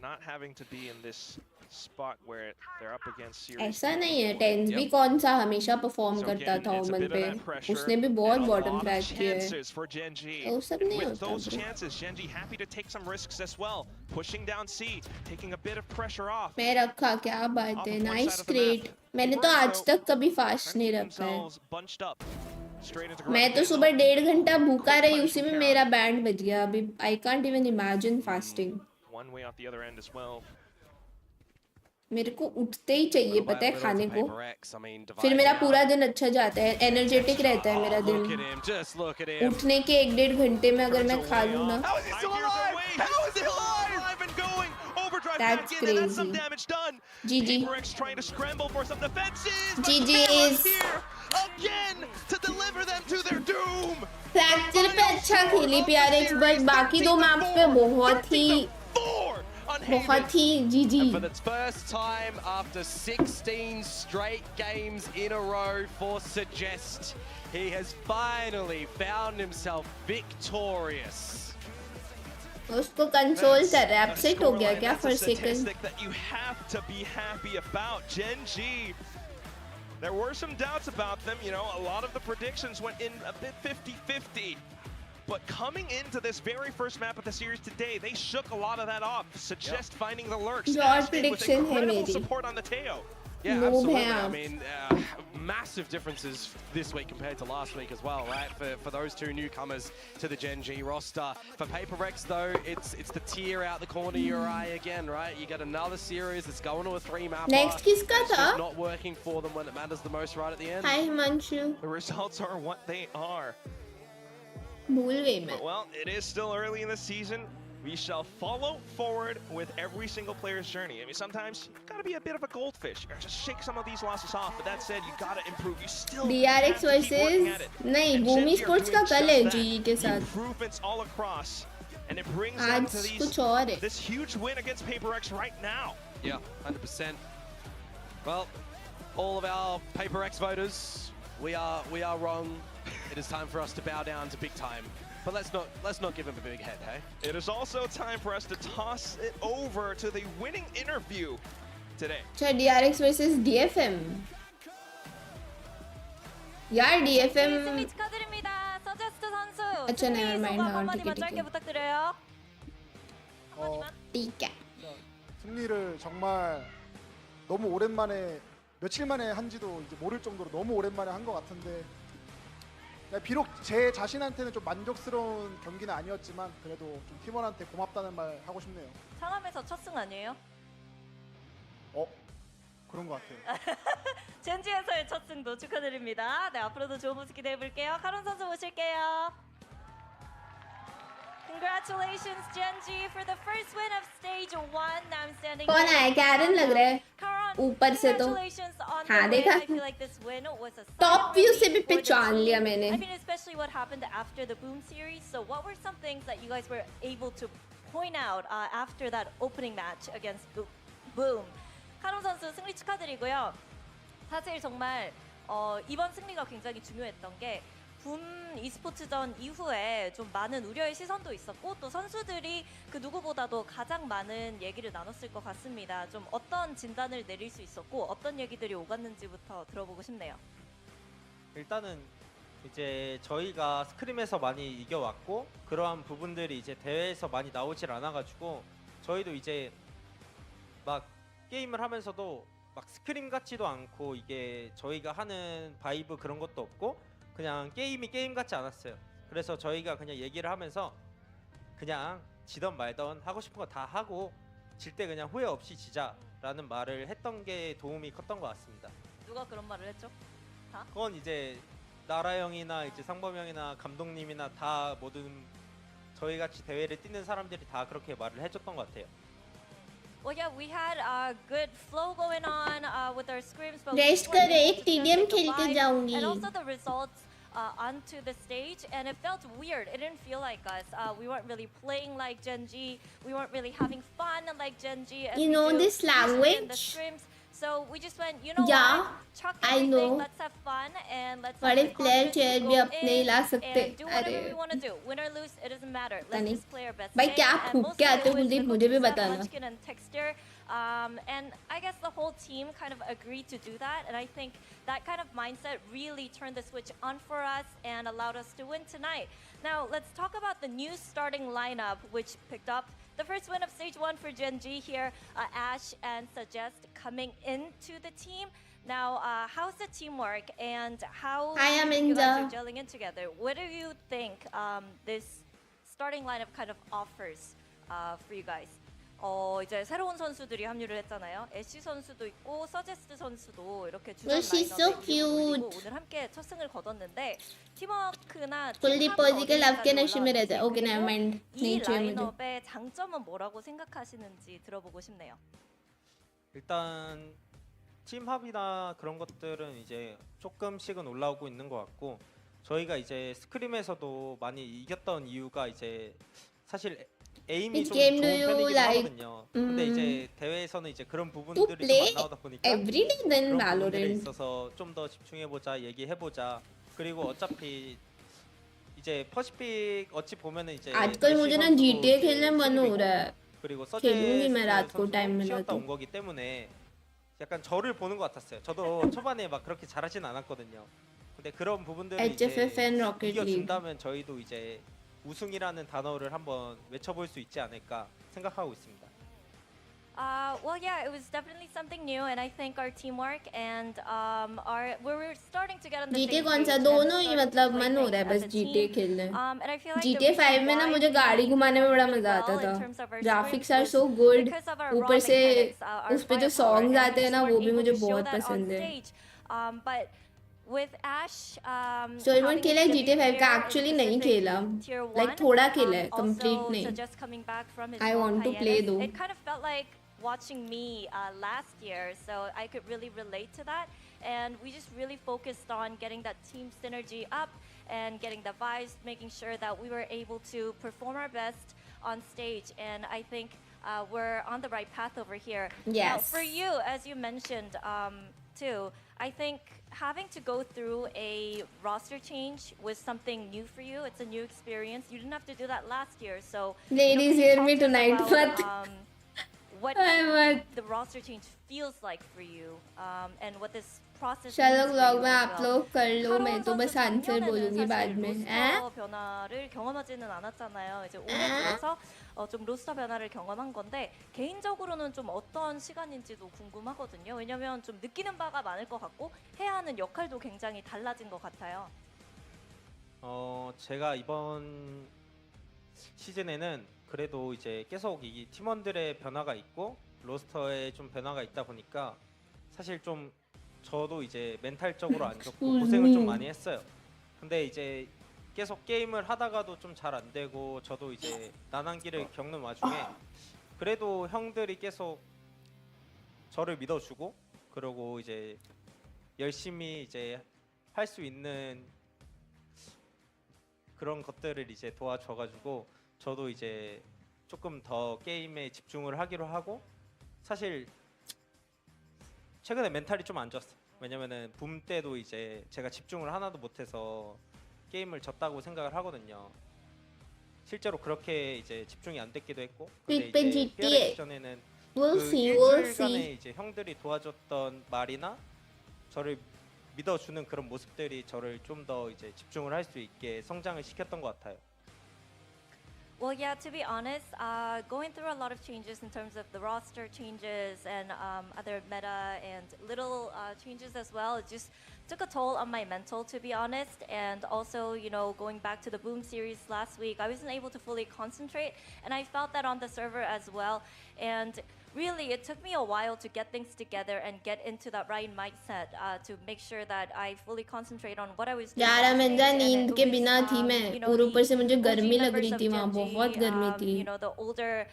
[SPEAKER 3] Not having to be in this spot where they're up against serious.
[SPEAKER 1] ऐसा नहीं है.
[SPEAKER 3] people.
[SPEAKER 1] Tense भी कौन सा हमेशा perform
[SPEAKER 3] So
[SPEAKER 1] करता
[SPEAKER 3] again,
[SPEAKER 1] था
[SPEAKER 3] it's a
[SPEAKER 1] ओमन
[SPEAKER 3] bit
[SPEAKER 1] पे.
[SPEAKER 3] of that pressure
[SPEAKER 1] उसने भी बहुत
[SPEAKER 3] and a
[SPEAKER 1] bottom
[SPEAKER 3] lot of
[SPEAKER 1] crack किया है.
[SPEAKER 3] chances for Genji.
[SPEAKER 1] वो सब
[SPEAKER 3] And
[SPEAKER 1] नहीं
[SPEAKER 3] with
[SPEAKER 1] होता
[SPEAKER 3] those
[SPEAKER 1] bro.
[SPEAKER 3] chances, Genji happy to take some risks as well. Pushing down C, taking a bit of pressure off.
[SPEAKER 1] मैं रखा क्या बात
[SPEAKER 3] Off
[SPEAKER 1] है.
[SPEAKER 3] of one
[SPEAKER 1] nice
[SPEAKER 3] side of the
[SPEAKER 1] crate.
[SPEAKER 3] map.
[SPEAKER 1] मैंने तो
[SPEAKER 3] Burns,
[SPEAKER 1] आज
[SPEAKER 3] though,
[SPEAKER 1] तक कभी फास्ट
[SPEAKER 3] trying to
[SPEAKER 1] नहीं
[SPEAKER 3] keep
[SPEAKER 1] रखा है.
[SPEAKER 3] themselves bunched up. Straight into
[SPEAKER 1] मैं तो
[SPEAKER 3] Garage
[SPEAKER 1] सुबह
[SPEAKER 3] Bale.
[SPEAKER 1] 1.5 घंटा भूखा
[SPEAKER 3] Quick
[SPEAKER 1] रही.
[SPEAKER 3] punish
[SPEAKER 1] उसी
[SPEAKER 3] from
[SPEAKER 1] में
[SPEAKER 3] Karen.
[SPEAKER 1] मेरा बैंड बज गया. अभी I can't even imagine fasting.
[SPEAKER 3] One way out the other end as well.
[SPEAKER 1] मेरे को उठते ही चाहिए पता है खाने को.
[SPEAKER 2] Paper X, I mean,
[SPEAKER 1] फिर मेरा
[SPEAKER 2] dividing
[SPEAKER 1] पूरा
[SPEAKER 2] out.
[SPEAKER 1] दिन अच्छा जाता है. एनर्जेटिक रहता है मेरा
[SPEAKER 2] Look at
[SPEAKER 1] दिन.
[SPEAKER 2] him, just look at him.
[SPEAKER 1] उठने के 1.5 घंटे में अगर मैं खा लूँ ना.
[SPEAKER 2] How is he still alive? How is he alive?
[SPEAKER 3] And going. Overdrive
[SPEAKER 1] That's
[SPEAKER 3] back in, and that's some
[SPEAKER 1] crazy.
[SPEAKER 3] damage done.
[SPEAKER 1] GG.
[SPEAKER 3] Paper X trying to scramble for some defenses. But
[SPEAKER 1] GG's.
[SPEAKER 3] Cameron's here again to deliver them to their doom.
[SPEAKER 1] Fracture पे अच्छा खेली PRX but बाकी दो map पे बहुत ही GG.
[SPEAKER 2] And for the first time after 16 straight games in a row for Suggest, he has finally found himself victorious.
[SPEAKER 1] उसको console कर रहा है.
[SPEAKER 3] A
[SPEAKER 1] अपसेट हो गया
[SPEAKER 3] scoreline,
[SPEAKER 1] क्या
[SPEAKER 3] that's
[SPEAKER 1] for
[SPEAKER 3] a
[SPEAKER 1] second?
[SPEAKER 3] statistic that you have to be happy about. Genji. There were some doubts about them, you know, a lot of the predictions went in a bit 50-50. But coming into this very first map of the series today, they shook a lot of that off. Suggest finding the lurks.
[SPEAKER 1] Your
[SPEAKER 3] Stashed in with
[SPEAKER 1] prediction है
[SPEAKER 3] incredible
[SPEAKER 1] मेरी.
[SPEAKER 3] support on the Teo.
[SPEAKER 2] Yeah,
[SPEAKER 1] No
[SPEAKER 2] absolutely.
[SPEAKER 1] bad.
[SPEAKER 2] I mean, massive differences this week compared to last week as well, right? For those two newcomers to the Gen G roster. For Paper X though, it's the tear out the corner of your eye again, right? You get another series that's going to a 3-map.
[SPEAKER 1] Next किसका
[SPEAKER 2] It's
[SPEAKER 1] था?
[SPEAKER 2] just not working for them when it matters the most right at the end.
[SPEAKER 1] Hi Himanshu.
[SPEAKER 3] The results are what they are.
[SPEAKER 1] भूल गई मैं.
[SPEAKER 3] But well, it is still early in the season. We shall follow forward with every single player's journey. I mean, sometimes you gotta be a bit of a goldfish or just shake some of these losses off. But that said, you gotta improve. You still
[SPEAKER 1] DRX
[SPEAKER 3] have to keep working at
[SPEAKER 1] versus
[SPEAKER 3] it.
[SPEAKER 1] नहीं
[SPEAKER 3] And
[SPEAKER 1] Bhumi
[SPEAKER 3] Genji are
[SPEAKER 1] sports का
[SPEAKER 3] doing
[SPEAKER 1] कल
[SPEAKER 3] just
[SPEAKER 1] है
[SPEAKER 3] that.
[SPEAKER 1] GE के साथ.
[SPEAKER 3] Improvements all across, and it brings them
[SPEAKER 1] आज
[SPEAKER 3] to these
[SPEAKER 1] कुछ और है.
[SPEAKER 3] this huge win against Paper X right now.
[SPEAKER 2] Yeah, 100%. Well, all of our Paper X voters, we are wrong. It is time for us to bow down to big time. But let's not give him a big head, hey?
[SPEAKER 3] It is also time for us to toss it over to the winning interview today.
[SPEAKER 1] अच्छा DRX versus DFM. यार DFM.
[SPEAKER 10] 승리 축하드립니다. 서제스트 선수.
[SPEAKER 1] अच्छा,
[SPEAKER 10] 승리
[SPEAKER 1] never mind.
[SPEAKER 10] 소감
[SPEAKER 1] हाँ,
[SPEAKER 10] 한마디만
[SPEAKER 1] ठीक है,
[SPEAKER 10] 짧게
[SPEAKER 1] ठीक है.
[SPEAKER 10] 부탁드려요.
[SPEAKER 1] ठीक है.
[SPEAKER 11] 승리를 정말 너무 오랜만에 며칠 만에 한지도 이제 모를 정도로 너무 오랜만에 한 것 같은데 비록 제 자신한테는 좀 만족스러운 경기는 아니었지만 그래도 좀 팀원한테 고맙다는 말 하고 싶네요.
[SPEAKER 10] 상암에서 첫 승 아니에요?
[SPEAKER 11] 그런 것 같아요.
[SPEAKER 10] 젠지에서의 첫 승도 축하드립니다. 네, 앞으로도 좋은 모습 기대해 볼게요. 카론 선수 모실게요. Congratulations, Genji, for the first win of stage 1. I'm standing.
[SPEAKER 1] कौन आया? कैरन लग रहा है.
[SPEAKER 10] Karan,
[SPEAKER 1] ऊपर से तो.
[SPEAKER 10] congratulations on the
[SPEAKER 1] हाँ,
[SPEAKER 10] win.
[SPEAKER 1] देखा?
[SPEAKER 10] I feel like this win was a
[SPEAKER 1] Top view से भी पहचान लिया मैंने.
[SPEAKER 10] I mean, especially what happened after the Boom series. So, what were some things that you guys were able to point out after that opening match against Boom? 카론 선수 승리 축하드리고요. 사실 정말 이번 승리가 굉장히 중요했던 게 붐 e스포츠전 이후에 좀 많은 우려의 시선도 있었고 또 선수들이 그 누구보다도 가장 많은 얘기를 나눴을 것 같습니다. 좀 어떤 진단을 내릴 수 있었고 어떤 얘기들이 오갔는지부터 들어보고 싶네요.
[SPEAKER 12] 일단은 이제 저희가 스크림에서 많이 이겨왔고 그러한 부분들이 이제 대회에서 많이 나오질 않아가지고 저희도 이제 막 게임을 하면서도 막 스크림 같지도 않고 이게 저희가 하는 바이브 그런 것도 없고 그냥 게임이 게임 같지 않았어요. 그래서 저희가 그냥 얘기를 하면서 그냥 지던 말던 하고 싶은 거 다 하고 질 때 그냥 후회 없이 지자 라는 말을 했던 게 도움이 컸던 것 같습니다.
[SPEAKER 10] 누가 그런 말을 했죠?
[SPEAKER 12] 그건 이제 나라 형이나 이제 상범 형이나 감독님이나 다 모든 저희 같이 대회를 뛰는 사람들이 다 그렇게 말을 해줬던 것 같아요.
[SPEAKER 10] Well, yeah, we had a good flow going on with our scrims, but
[SPEAKER 1] rest
[SPEAKER 10] we weren't
[SPEAKER 1] करे
[SPEAKER 10] able
[SPEAKER 1] एक
[SPEAKER 10] to
[SPEAKER 1] TDM
[SPEAKER 10] translate the
[SPEAKER 1] खेल के
[SPEAKER 10] vibe
[SPEAKER 1] जाऊंगी.
[SPEAKER 10] and also the results onto the stage, and it felt weird. It didn't feel like us. We weren't really playing like Gen G. We weren't really having fun like Gen G. As
[SPEAKER 1] You
[SPEAKER 10] we
[SPEAKER 1] know
[SPEAKER 10] do
[SPEAKER 1] this
[SPEAKER 10] usually in the
[SPEAKER 1] language?
[SPEAKER 10] scrims. So we just went, you know
[SPEAKER 1] Yeah,
[SPEAKER 10] what? Chuck
[SPEAKER 1] I
[SPEAKER 10] everything.
[SPEAKER 1] know.
[SPEAKER 10] Let's have fun and let's
[SPEAKER 1] बड़े
[SPEAKER 10] have the
[SPEAKER 1] player
[SPEAKER 10] confidence
[SPEAKER 1] chair
[SPEAKER 10] to
[SPEAKER 1] भी
[SPEAKER 10] go
[SPEAKER 1] अपने ही
[SPEAKER 10] in
[SPEAKER 1] ला सकते.
[SPEAKER 10] and do whatever
[SPEAKER 1] अरे
[SPEAKER 10] we want to do. Win or lose, it doesn't matter.
[SPEAKER 1] पता
[SPEAKER 10] Let's
[SPEAKER 1] नहीं.
[SPEAKER 10] just play our best
[SPEAKER 1] भाई
[SPEAKER 10] game.
[SPEAKER 1] क्या
[SPEAKER 10] And
[SPEAKER 1] फूक
[SPEAKER 10] mostly
[SPEAKER 1] के
[SPEAKER 10] it
[SPEAKER 1] आते हो
[SPEAKER 10] was
[SPEAKER 1] कुलदीप,
[SPEAKER 10] simple
[SPEAKER 1] मुझे भी
[SPEAKER 10] concept,
[SPEAKER 1] बताना.
[SPEAKER 10] Munchkin and texture. And I guess the whole team kind of agreed to do that. And I think that kind of mindset really turned the switch on for us and allowed us to win tonight. Now, let's talk about the new starting lineup, which picked up the first win of Stage 1 for Gen G here. Ash and Suggest coming into the team. Now, how's the teamwork and how
[SPEAKER 1] Hi, I'm
[SPEAKER 10] you guys are
[SPEAKER 1] Inja.
[SPEAKER 10] gelling in together? What do you think this starting lineup kind of offers for you guys? 이제 새로운 선수들이 합류를 했잖아요. 애쉬 선수도 있고 서제스트 선수도 이렇게 주전
[SPEAKER 1] Well, she's so
[SPEAKER 10] 라인업에
[SPEAKER 1] cute.
[SPEAKER 10] 올리고 오늘 함께 첫 승을 거뒀는데 팀워크나
[SPEAKER 1] Kuldeep पॉजी के love के नशे में रहता है. Okay never mind.
[SPEAKER 10] 이
[SPEAKER 1] नहीं चाहिए मुझे.
[SPEAKER 10] 라인업의 장점은 뭐라고 생각하시는지 들어보고 싶네요.
[SPEAKER 12] 일단 팀 합이나 그런 것들은 이제 조금씩은 올라오고 있는 것 같고 저희가 이제 스크림에서도 많이 이겼던 이유가 이제 사실 에임이
[SPEAKER 1] Which
[SPEAKER 12] 좀
[SPEAKER 1] game
[SPEAKER 12] 좋은
[SPEAKER 1] do you
[SPEAKER 12] 편이긴
[SPEAKER 1] like?
[SPEAKER 12] 하거든요. 근데 이제 대회에서는 이제 그런
[SPEAKER 1] To
[SPEAKER 12] 부분들이 좀
[SPEAKER 1] play
[SPEAKER 12] 안 나오다 보니까
[SPEAKER 1] every day then
[SPEAKER 12] 그런 부분들에
[SPEAKER 1] Valorant.
[SPEAKER 12] 있어서 좀 더 집중해보자, 얘기해보자. 그리고 어차피 이제 퍼시픽 어찌 보면은 이제
[SPEAKER 1] आजकल मुझे ना GTA खेलने मन हो रहा है.
[SPEAKER 12] 그리고
[SPEAKER 1] खेलूंगी मैं रात को
[SPEAKER 12] 선수도
[SPEAKER 1] टाइम मिला
[SPEAKER 12] 쉬었다
[SPEAKER 1] तो.
[SPEAKER 12] 온 거기 때문에 약간 저를 보는 것 같았어요. 저도 초반에 막 그렇게 잘하진 않았거든요. 근데 그런 부분들을 이제
[SPEAKER 1] HFFN Rocket League.
[SPEAKER 12] 이겨준다면 저희도 이제 우승이라는 단어를 한번 외쳐볼 수 있지 않을까 생각하고 있습니다.
[SPEAKER 10] Well, yeah, it was definitely something new, and I think our teamwork and we're starting to get on the
[SPEAKER 1] GTA
[SPEAKER 10] same
[SPEAKER 1] कौन सा
[SPEAKER 10] page and
[SPEAKER 1] दोनों ही
[SPEAKER 10] starting to
[SPEAKER 1] मतलब
[SPEAKER 10] play
[SPEAKER 1] मन हो
[SPEAKER 10] things
[SPEAKER 1] रहा है
[SPEAKER 10] as
[SPEAKER 1] बस
[SPEAKER 10] a
[SPEAKER 1] GTA
[SPEAKER 10] team.
[SPEAKER 1] खेलने.
[SPEAKER 10] And I feel like the
[SPEAKER 1] GTA
[SPEAKER 10] reason
[SPEAKER 1] 5 में ना
[SPEAKER 10] why
[SPEAKER 1] मुझे
[SPEAKER 10] we
[SPEAKER 1] गाड़ी घुमाने में बड़ा
[SPEAKER 10] really
[SPEAKER 1] मजा
[SPEAKER 10] well
[SPEAKER 1] आता
[SPEAKER 10] in
[SPEAKER 1] था.
[SPEAKER 10] terms of our
[SPEAKER 1] graphics
[SPEAKER 10] scrims
[SPEAKER 1] are
[SPEAKER 10] was
[SPEAKER 1] so good.
[SPEAKER 10] because of our raw
[SPEAKER 1] ऊपर से
[SPEAKER 10] mechanics, our
[SPEAKER 1] उस पे जो
[SPEAKER 10] firepower,
[SPEAKER 1] सॉन्ग्स
[SPEAKER 10] and we
[SPEAKER 1] आते हैं
[SPEAKER 10] just
[SPEAKER 1] ना वो
[SPEAKER 10] weren't
[SPEAKER 1] भी
[SPEAKER 10] able
[SPEAKER 1] मुझे
[SPEAKER 10] to show
[SPEAKER 1] बहुत
[SPEAKER 10] that on
[SPEAKER 1] पसंद है.
[SPEAKER 10] stage. But with Ash,
[SPEAKER 1] So even
[SPEAKER 10] having
[SPEAKER 1] खेला
[SPEAKER 10] his
[SPEAKER 1] GTA
[SPEAKER 10] debut
[SPEAKER 1] 5 का
[SPEAKER 10] here in
[SPEAKER 1] actually नहीं
[SPEAKER 10] Pacific
[SPEAKER 1] खेला.
[SPEAKER 10] Tier
[SPEAKER 1] Like
[SPEAKER 10] 1,
[SPEAKER 1] थोड़ा खेला है,
[SPEAKER 10] also
[SPEAKER 1] complete नहीं.
[SPEAKER 10] Suggest coming back from his
[SPEAKER 1] I
[SPEAKER 10] long
[SPEAKER 1] want to play
[SPEAKER 10] hiatus,
[SPEAKER 1] though.
[SPEAKER 10] it kind of felt like watching me last year, so I could really relate to that. And we just really focused on getting that team synergy up and getting the vibes, making sure that we were able to perform our best on stage. And I think we're on the right path over here. Now,
[SPEAKER 1] Yes.
[SPEAKER 10] for you, as you mentioned too, I think having to go through a roster change was something new for you. It's a new experience. You didn't have to do that last year, so
[SPEAKER 1] Ladies,
[SPEAKER 10] can you
[SPEAKER 1] hear
[SPEAKER 10] talk
[SPEAKER 1] me
[SPEAKER 10] to us
[SPEAKER 1] tonight,
[SPEAKER 10] about,
[SPEAKER 1] but
[SPEAKER 10] what
[SPEAKER 1] I'm
[SPEAKER 10] the roster change feels like for you, and what this process
[SPEAKER 1] Sherlock
[SPEAKER 10] means for
[SPEAKER 1] vlog
[SPEAKER 10] you
[SPEAKER 1] में
[SPEAKER 10] as
[SPEAKER 1] आप
[SPEAKER 10] well.
[SPEAKER 1] लोग कर लो. मैं
[SPEAKER 10] 카론
[SPEAKER 1] तो बस
[SPEAKER 10] 선수
[SPEAKER 1] answer
[SPEAKER 10] 작년에는
[SPEAKER 1] बोलूंगी बाद
[SPEAKER 10] 사실
[SPEAKER 1] में.
[SPEAKER 10] 로스터 변화를 경험하지는 않았잖아요. 이제 올해 들어서 좀 로스터 변화를 경험한 건데 개인적으로는 좀 어떤 시간인지도 궁금하거든요. 왜냐면 좀 느끼는 바가 많을 것 같고 해야 하는 역할도 굉장히 달라진 것 같아요.
[SPEAKER 12] 제가 이번 시즌에는 그래도 이제 계속 이 팀원들의 변화가 있고 로스터에 좀 변화가 있다 보니까 사실 좀 저도 이제 멘탈적으로 안 좋고 고생을 좀 많이 했어요. 근데 이제 계속 게임을 하다가도 좀 잘 안 되고 저도 이제 난항기를 겪는 와중에 그래도 형들이 계속 저를 믿어주고 그러고 이제 열심히 이제 할 수 있는 그런 것들을 이제 도와줘가지고 저도 이제 조금 더 게임에 집중을 하기로 하고 사실 최근에 멘탈이 좀 안 좋았어요. 왜냐면은 붐 때도 이제 제가 집중을 하나도 못해서 게임을 졌다고 생각을 하거든요. 실제로 그렇게 이제 집중이 안 됐기도 했고 근데
[SPEAKER 1] 빅뱅
[SPEAKER 12] 이제
[SPEAKER 1] GTA.
[SPEAKER 12] 피어렉 전에는
[SPEAKER 1] We'll
[SPEAKER 12] 그
[SPEAKER 1] see, we'll
[SPEAKER 12] 일주일간에
[SPEAKER 1] see.
[SPEAKER 12] 이제 형들이 도와줬던 말이나 저를 믿어주는 그런 모습들이 저를 좀 더 이제 집중을 할 수 있게 성장을 시켰던 것 같아요.
[SPEAKER 10] Well, yeah, to be honest, going through a lot of changes in terms of the roster changes and other meta and little changes as well, it just took a toll on my mental, to be honest. And also, you know, going back to the Boom series last week, I wasn't able to fully concentrate, and I felt that on the server as well. And really, it took me a while to get things together and get into that right mindset to make sure that I fully concentrate on what I was doing.
[SPEAKER 1] यार
[SPEAKER 10] on
[SPEAKER 1] अमेंदा
[SPEAKER 10] stage, and
[SPEAKER 1] नींद
[SPEAKER 10] it
[SPEAKER 1] के
[SPEAKER 10] was,
[SPEAKER 1] बिना थी मैं
[SPEAKER 10] you know,
[SPEAKER 1] और ऊपर से
[SPEAKER 10] the
[SPEAKER 1] मुझे
[SPEAKER 10] OG
[SPEAKER 1] गर्मी लग
[SPEAKER 10] members
[SPEAKER 1] रही
[SPEAKER 10] of
[SPEAKER 1] थी वहाँ
[SPEAKER 10] Gen G,
[SPEAKER 1] बहुत गर्मी थी
[SPEAKER 10] you know, the older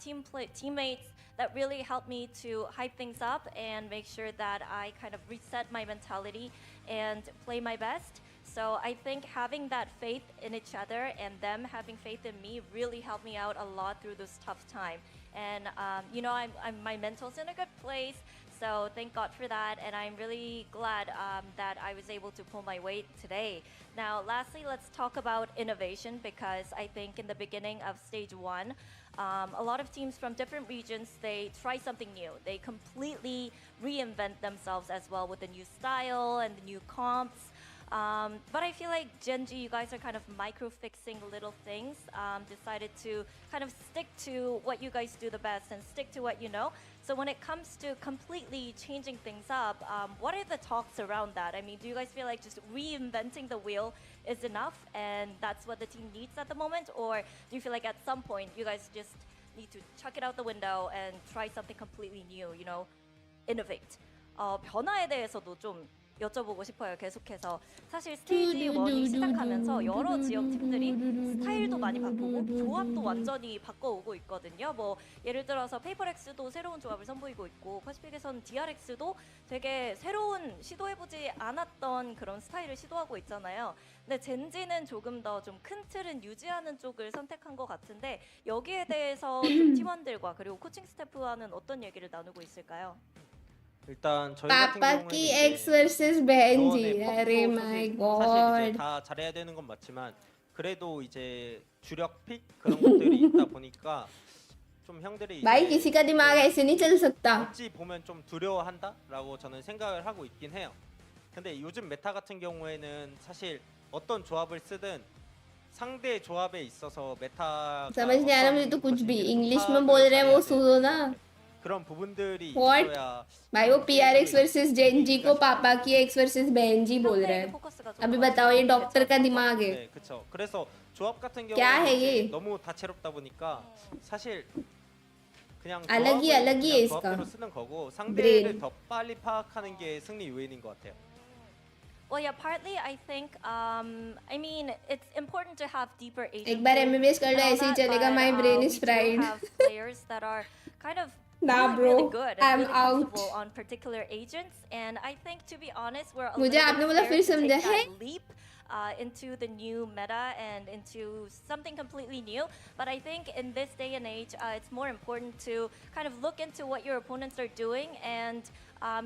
[SPEAKER 10] teammates that really helped me to hype things up and make sure that I kind of reset my mentality and play my best. So I think having that faith in each other and them having faith in me really helped me out a lot through this tough time. And you know, my mental's in a good place. So thank God for that, and I'm really glad that I was able to pull my weight today. Now, lastly, let's talk about innovation, because I think in the beginning of stage one, a lot of teams from different regions, they try something new. They completely reinvent themselves as well with the new style and the new comps. But I feel like Gen G, you guys are kind of micro-fixing little things, decided to kind of stick to what you guys do the best and stick to what you know. So when it comes to completely changing things up, what are the talks around that? I mean, do you guys feel like just reinventing the wheel is enough and that's what the team needs at the moment? Or do you feel like at some point you guys just need to chuck it out the window and try something completely new, you know, innovate? 변화에 대해서도 좀 여쭤보고 싶어요. 계속해서 사실 스테이지 1이 시작하면서 여러 지역 팀들이 스타일도 많이 바꾸고 조합도 완전히 바꿔오고 있거든요. 뭐 예를 들어서 페이퍼렉스도 새로운 조합을 선보이고 있고 퍼시픽에서는 DRX도 되게 새로운 시도해보지 않았던 그런 스타일을 시도하고 있잖아요. 근데 젠지는 조금 더 좀 큰 틀은 유지하는 쪽을 선택한 것 같은데 여기에 대해서 좀 팀원들과 그리고 코칭 스태프와는 어떤 얘기를 나누고 있을까요?
[SPEAKER 12] 일단 저희 같은
[SPEAKER 1] पापा
[SPEAKER 12] 경우에는
[SPEAKER 1] की
[SPEAKER 12] 이제
[SPEAKER 1] X versus बहन जी
[SPEAKER 12] 조언의
[SPEAKER 1] अरे
[SPEAKER 12] 퍽도
[SPEAKER 1] my
[SPEAKER 12] 사실 이제
[SPEAKER 1] God
[SPEAKER 12] 다 잘해야 되는 건 맞지만 그래도 이제 주력 픽 그런 것들이 있다 보니까 좀 형들이
[SPEAKER 1] भाई
[SPEAKER 12] 이제
[SPEAKER 1] किसी का दिमाग
[SPEAKER 12] 좀
[SPEAKER 1] ऐसे नहीं चल सकता
[SPEAKER 12] 어찌 보면 좀 두려워한다라고 저는 생각을 하고 있긴 해요. 근데 요즘 메타 같은 경우에는 사실 어떤 조합을 쓰든 상대 조합에 있어서 메타가
[SPEAKER 1] समझ नहीं आ रहा मुझे तो
[SPEAKER 12] 어떤
[SPEAKER 1] कुछ भी
[SPEAKER 12] 것인지를 좀
[SPEAKER 1] इंग्लिश में
[SPEAKER 12] 파악을
[SPEAKER 1] बोल रहे हैं वो
[SPEAKER 12] 잘해야
[SPEAKER 1] सुनो
[SPEAKER 12] 되는
[SPEAKER 1] ना
[SPEAKER 12] 그런 부분들이
[SPEAKER 1] What?
[SPEAKER 12] 있어야
[SPEAKER 1] भाई वो
[SPEAKER 12] 좀
[SPEAKER 1] PRX
[SPEAKER 12] 게임을
[SPEAKER 1] वर्सेस जेनजी को
[SPEAKER 12] 이기기가
[SPEAKER 1] पापा की X वर्सेस बहन जी बोल रहे
[SPEAKER 10] 상대에게
[SPEAKER 1] हैं
[SPEAKER 10] 포커스가 좀
[SPEAKER 1] अभी
[SPEAKER 10] 더
[SPEAKER 1] बताओ ये डॉक्टर का
[SPEAKER 10] 맞춰서
[SPEAKER 1] दिमाग है
[SPEAKER 12] 네, 그렇죠. 그래서 조합 같은
[SPEAKER 1] क्या है
[SPEAKER 12] 경우는 이제
[SPEAKER 1] ये?
[SPEAKER 12] 너무 다채롭다 보니까 사실 그냥
[SPEAKER 1] अलग ही
[SPEAKER 12] 조합은
[SPEAKER 1] अलग ही है
[SPEAKER 12] 그냥
[SPEAKER 1] इसका
[SPEAKER 12] 조합대로 쓰는 거고 상대를
[SPEAKER 1] brain
[SPEAKER 12] 더 빨리 파악하는 게 승리 요인인 것 같아요.
[SPEAKER 10] Well, yeah, partly I think, I mean, it's important to have deeper agency
[SPEAKER 1] एक बार MBBS कर लो
[SPEAKER 10] and all
[SPEAKER 1] ऐसे ही
[SPEAKER 10] that,
[SPEAKER 1] चलेगा
[SPEAKER 10] but,
[SPEAKER 1] my brain
[SPEAKER 10] we
[SPEAKER 1] is
[SPEAKER 10] do
[SPEAKER 1] fried
[SPEAKER 10] have players that are kind of
[SPEAKER 1] nah
[SPEAKER 10] really
[SPEAKER 1] bro
[SPEAKER 10] good and
[SPEAKER 1] I'm
[SPEAKER 10] really
[SPEAKER 1] out
[SPEAKER 10] comfortable on particular agents, and I think, to be honest, we're a
[SPEAKER 1] मुझे
[SPEAKER 10] little
[SPEAKER 1] आपने
[SPEAKER 10] bit
[SPEAKER 1] बोला फिर
[SPEAKER 10] scared to
[SPEAKER 1] समझा
[SPEAKER 10] take
[SPEAKER 1] है
[SPEAKER 10] that leap into the new meta and into something completely new. But I think in this day and age, it's more important to kind of look into what your opponents are doing, and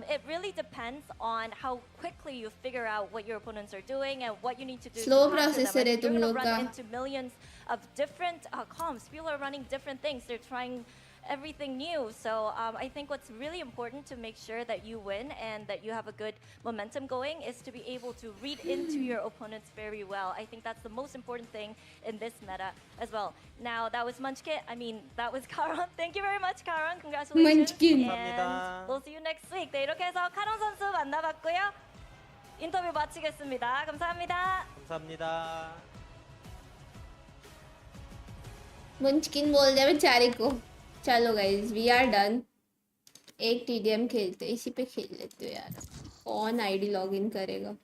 [SPEAKER 10] it really depends on how quickly you figure out what your opponents are doing and what you need to do
[SPEAKER 1] Slow
[SPEAKER 10] to counter them.
[SPEAKER 1] processor
[SPEAKER 10] I mean,
[SPEAKER 1] है तुम
[SPEAKER 10] you're
[SPEAKER 1] लोग
[SPEAKER 10] going to
[SPEAKER 1] का
[SPEAKER 10] run into millions of different comps. People are running different things. They're trying everything new. So I think what's really important to make sure that you win and that you have a good momentum going is to be able to read into your opponents very well. I think that's the most important thing in this meta as well. Now, that was Munchkit. I mean, that was Karan. Thank you very much, Karan. Congratulations.
[SPEAKER 1] Munchkin.
[SPEAKER 12] 감사합니다.
[SPEAKER 10] And we'll see you next week. 네, 이렇게 해서 카론 선수 만나봤고요. 인터뷰 마치겠습니다. 감사합니다.
[SPEAKER 12] 감사합니다.
[SPEAKER 1] मुंचकिन बोल दे बेचारे को चलो guys we are done एक TDM खेलते इसी पे खेल लेते हो यार कौन आईडी लॉगिन करेगा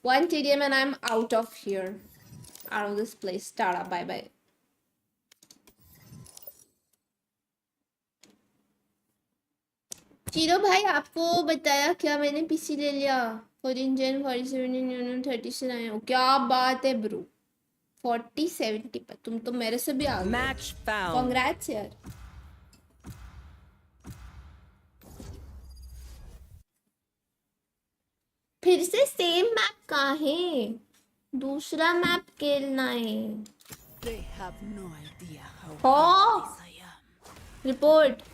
[SPEAKER 1] one TDM and I am out of here out of this place tata bye bye cheerio भाई आपको बताया क्या मैंने पीसी ले लिया 14 जन 47 30 आए हो क्या बात है ब्रो 40-70 पर तुम तो मेरे से भी आगे
[SPEAKER 8] Match found.
[SPEAKER 1] कांग्रेट्स यार फिर से सेम मैप कहाँ है दूसरा मैप खेलना है
[SPEAKER 8] They have no idea how
[SPEAKER 1] हो
[SPEAKER 8] helpless I am.
[SPEAKER 1] Report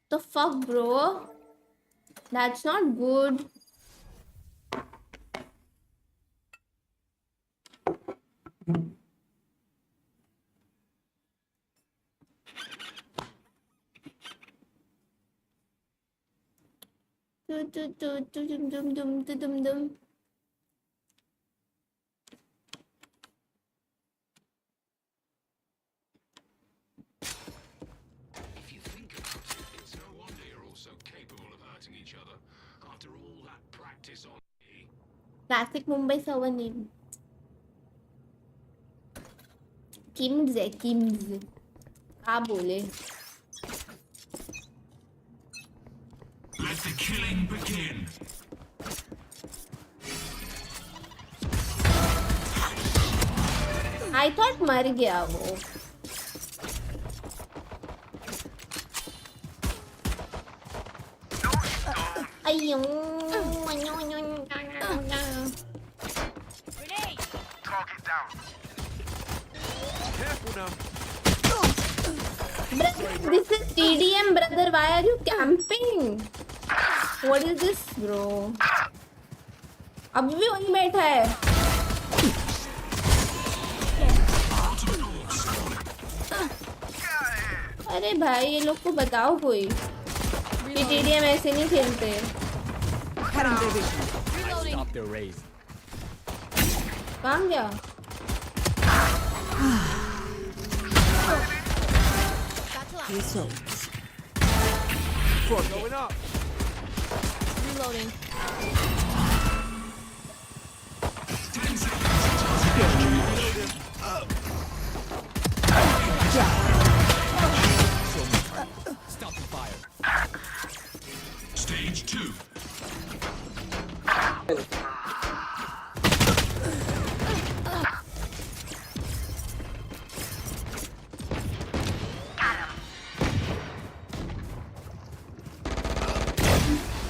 [SPEAKER 1] The fuck, bro? That's not good. Dum.
[SPEAKER 9] If you think about it, it's no wonder you're all so capable of hurting each other after all that practice on me.
[SPEAKER 1] Classic Mumbai 7 KIMS है किम्स क्या बोले
[SPEAKER 9] Let the killing begin.
[SPEAKER 1] I thought मर गया वो अयो This is TDM, brother. Why are you camping? What is this, bro? अभी भी वहीं बैठा है. अरे भाई ये लोग को बताओ कोई कि TDM ऐसे नहीं खेलते. कहाँ गया?
[SPEAKER 8] Results.
[SPEAKER 6] Going up.
[SPEAKER 5] Reloading.
[SPEAKER 9] Stop the fire. Stage 2.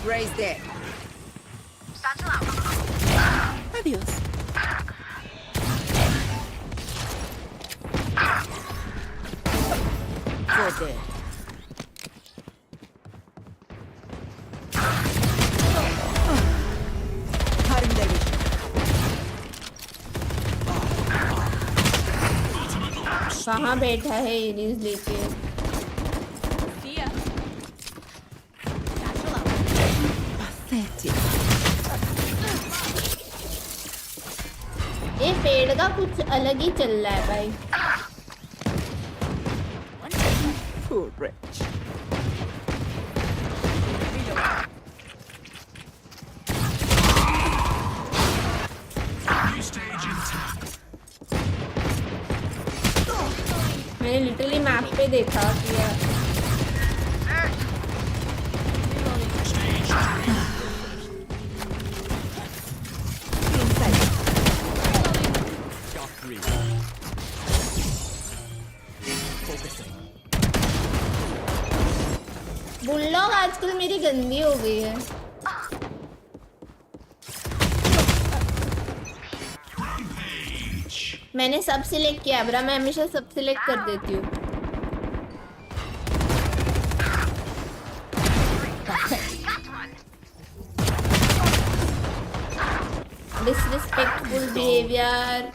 [SPEAKER 8] Raise there. Adios. For there. Cutting their vision.
[SPEAKER 1] कहाँ बैठा है ये न्यूज़ लेके?
[SPEAKER 5] See ya.
[SPEAKER 8] Pathetic.
[SPEAKER 1] ये पेड़ का कुछ अलग ही चल रहा है भाई.
[SPEAKER 8] Poor wretch.
[SPEAKER 9] New stage intact.
[SPEAKER 1] मैंने लिटरली मैप पे देखा कि
[SPEAKER 9] Stage 3.
[SPEAKER 6] Got 3. Focusing.
[SPEAKER 1] बुल्लॉग आजकल मेरी गंदी हो गई है. मैंने सब सिलेक्ट किया ब्रा. मैं हमेशा सब सिलेक्ट कर देती हूँ. डिसरिस्पेक्टफुल बिहेवियर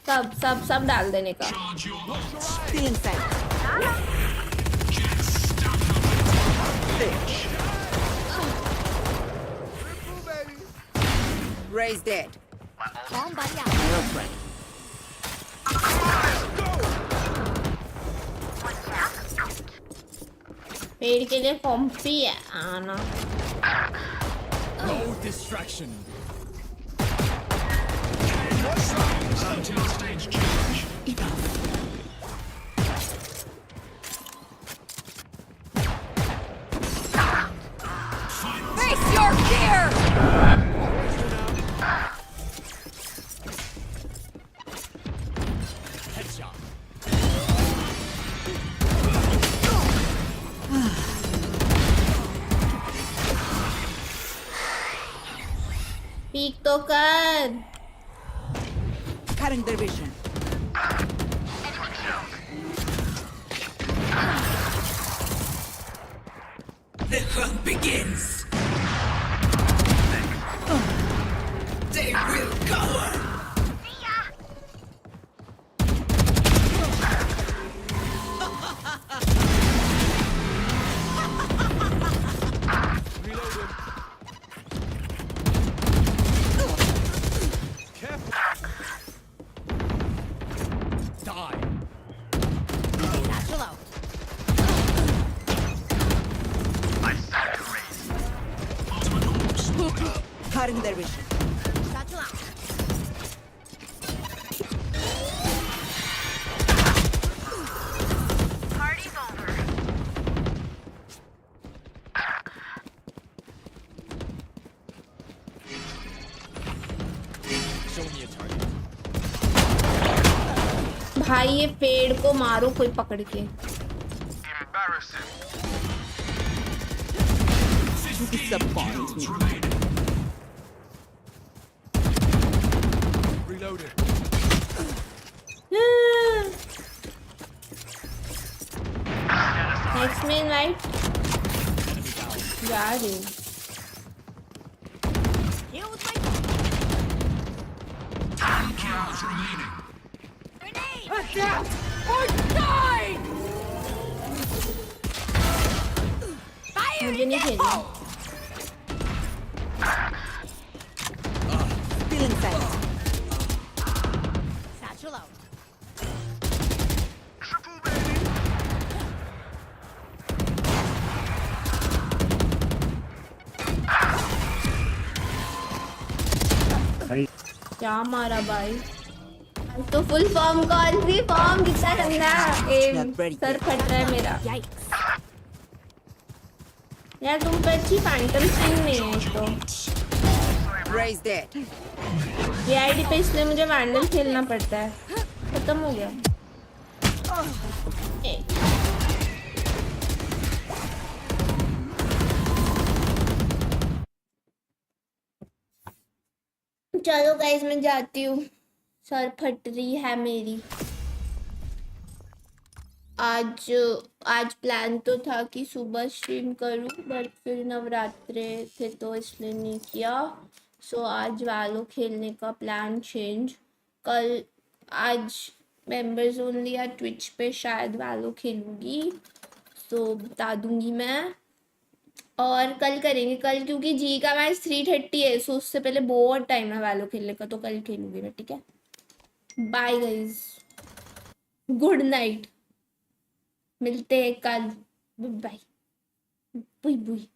[SPEAKER 1] सब सब सब डाल देने का.
[SPEAKER 9] Charge your ults.
[SPEAKER 8] Still inside.
[SPEAKER 9] Just stamp your
[SPEAKER 8] Bitch. Raise dead.
[SPEAKER 5] Bomb buddy out.
[SPEAKER 8] No threat.
[SPEAKER 1] पेड़ के लिए कॉम्पी है आना.
[SPEAKER 6] No distraction.
[SPEAKER 9] until stage change.
[SPEAKER 8] Face your fear!
[SPEAKER 6] Headshot.
[SPEAKER 1] Peak तो कर.
[SPEAKER 8] Cutting their vision. The hunt begins. They will cover. Cutting their vision.
[SPEAKER 1] भाई ये पेड़ को मारो कोई पकड़ के।
[SPEAKER 8] Disappoint me.
[SPEAKER 1] नेक्स्ट में इनवाइट जा रही हूँ। मुझे नहीं खेलना।
[SPEAKER 8] Stealing sight.
[SPEAKER 1] क्या मारा भाई? आज तो फुल फॉर्म कॉल भी फॉर्म कितना गंदा। सर फट रहा है मेरा। यार तुम पे अच्छी फैंटम स्ट्रिंग नहीं है तो।
[SPEAKER 8] Raise that.
[SPEAKER 1] ये आईडी पे इसलिए मुझे वैंडल खेलना पड़ता है। खत्म हो गया। चलो गाइस मैं जाती हूँ, सर फट रही है मेरी। आज प्लान तो था कि सुबह स्ट्रीम करूँ बट फिर नवरात्रे थे तो इसलिए नहीं किया। सो आज वालो खेलने का प्लान चेंज। आज मेंबर्स ओनली या ट्विच पे शायद वालो खेलूँगी, सो बता दूँगी मैं। और कल करेंगे कल, क्योंकि जी का मैच 3:30 है, सो उससे पहले बहुत टाइम है वालो खेलने का, तो कल खेलूँगी मैं, ठीक है। बाय गाइज, गुड नाइट, मिलते हैं कल, बाय बाय, बुई बुई।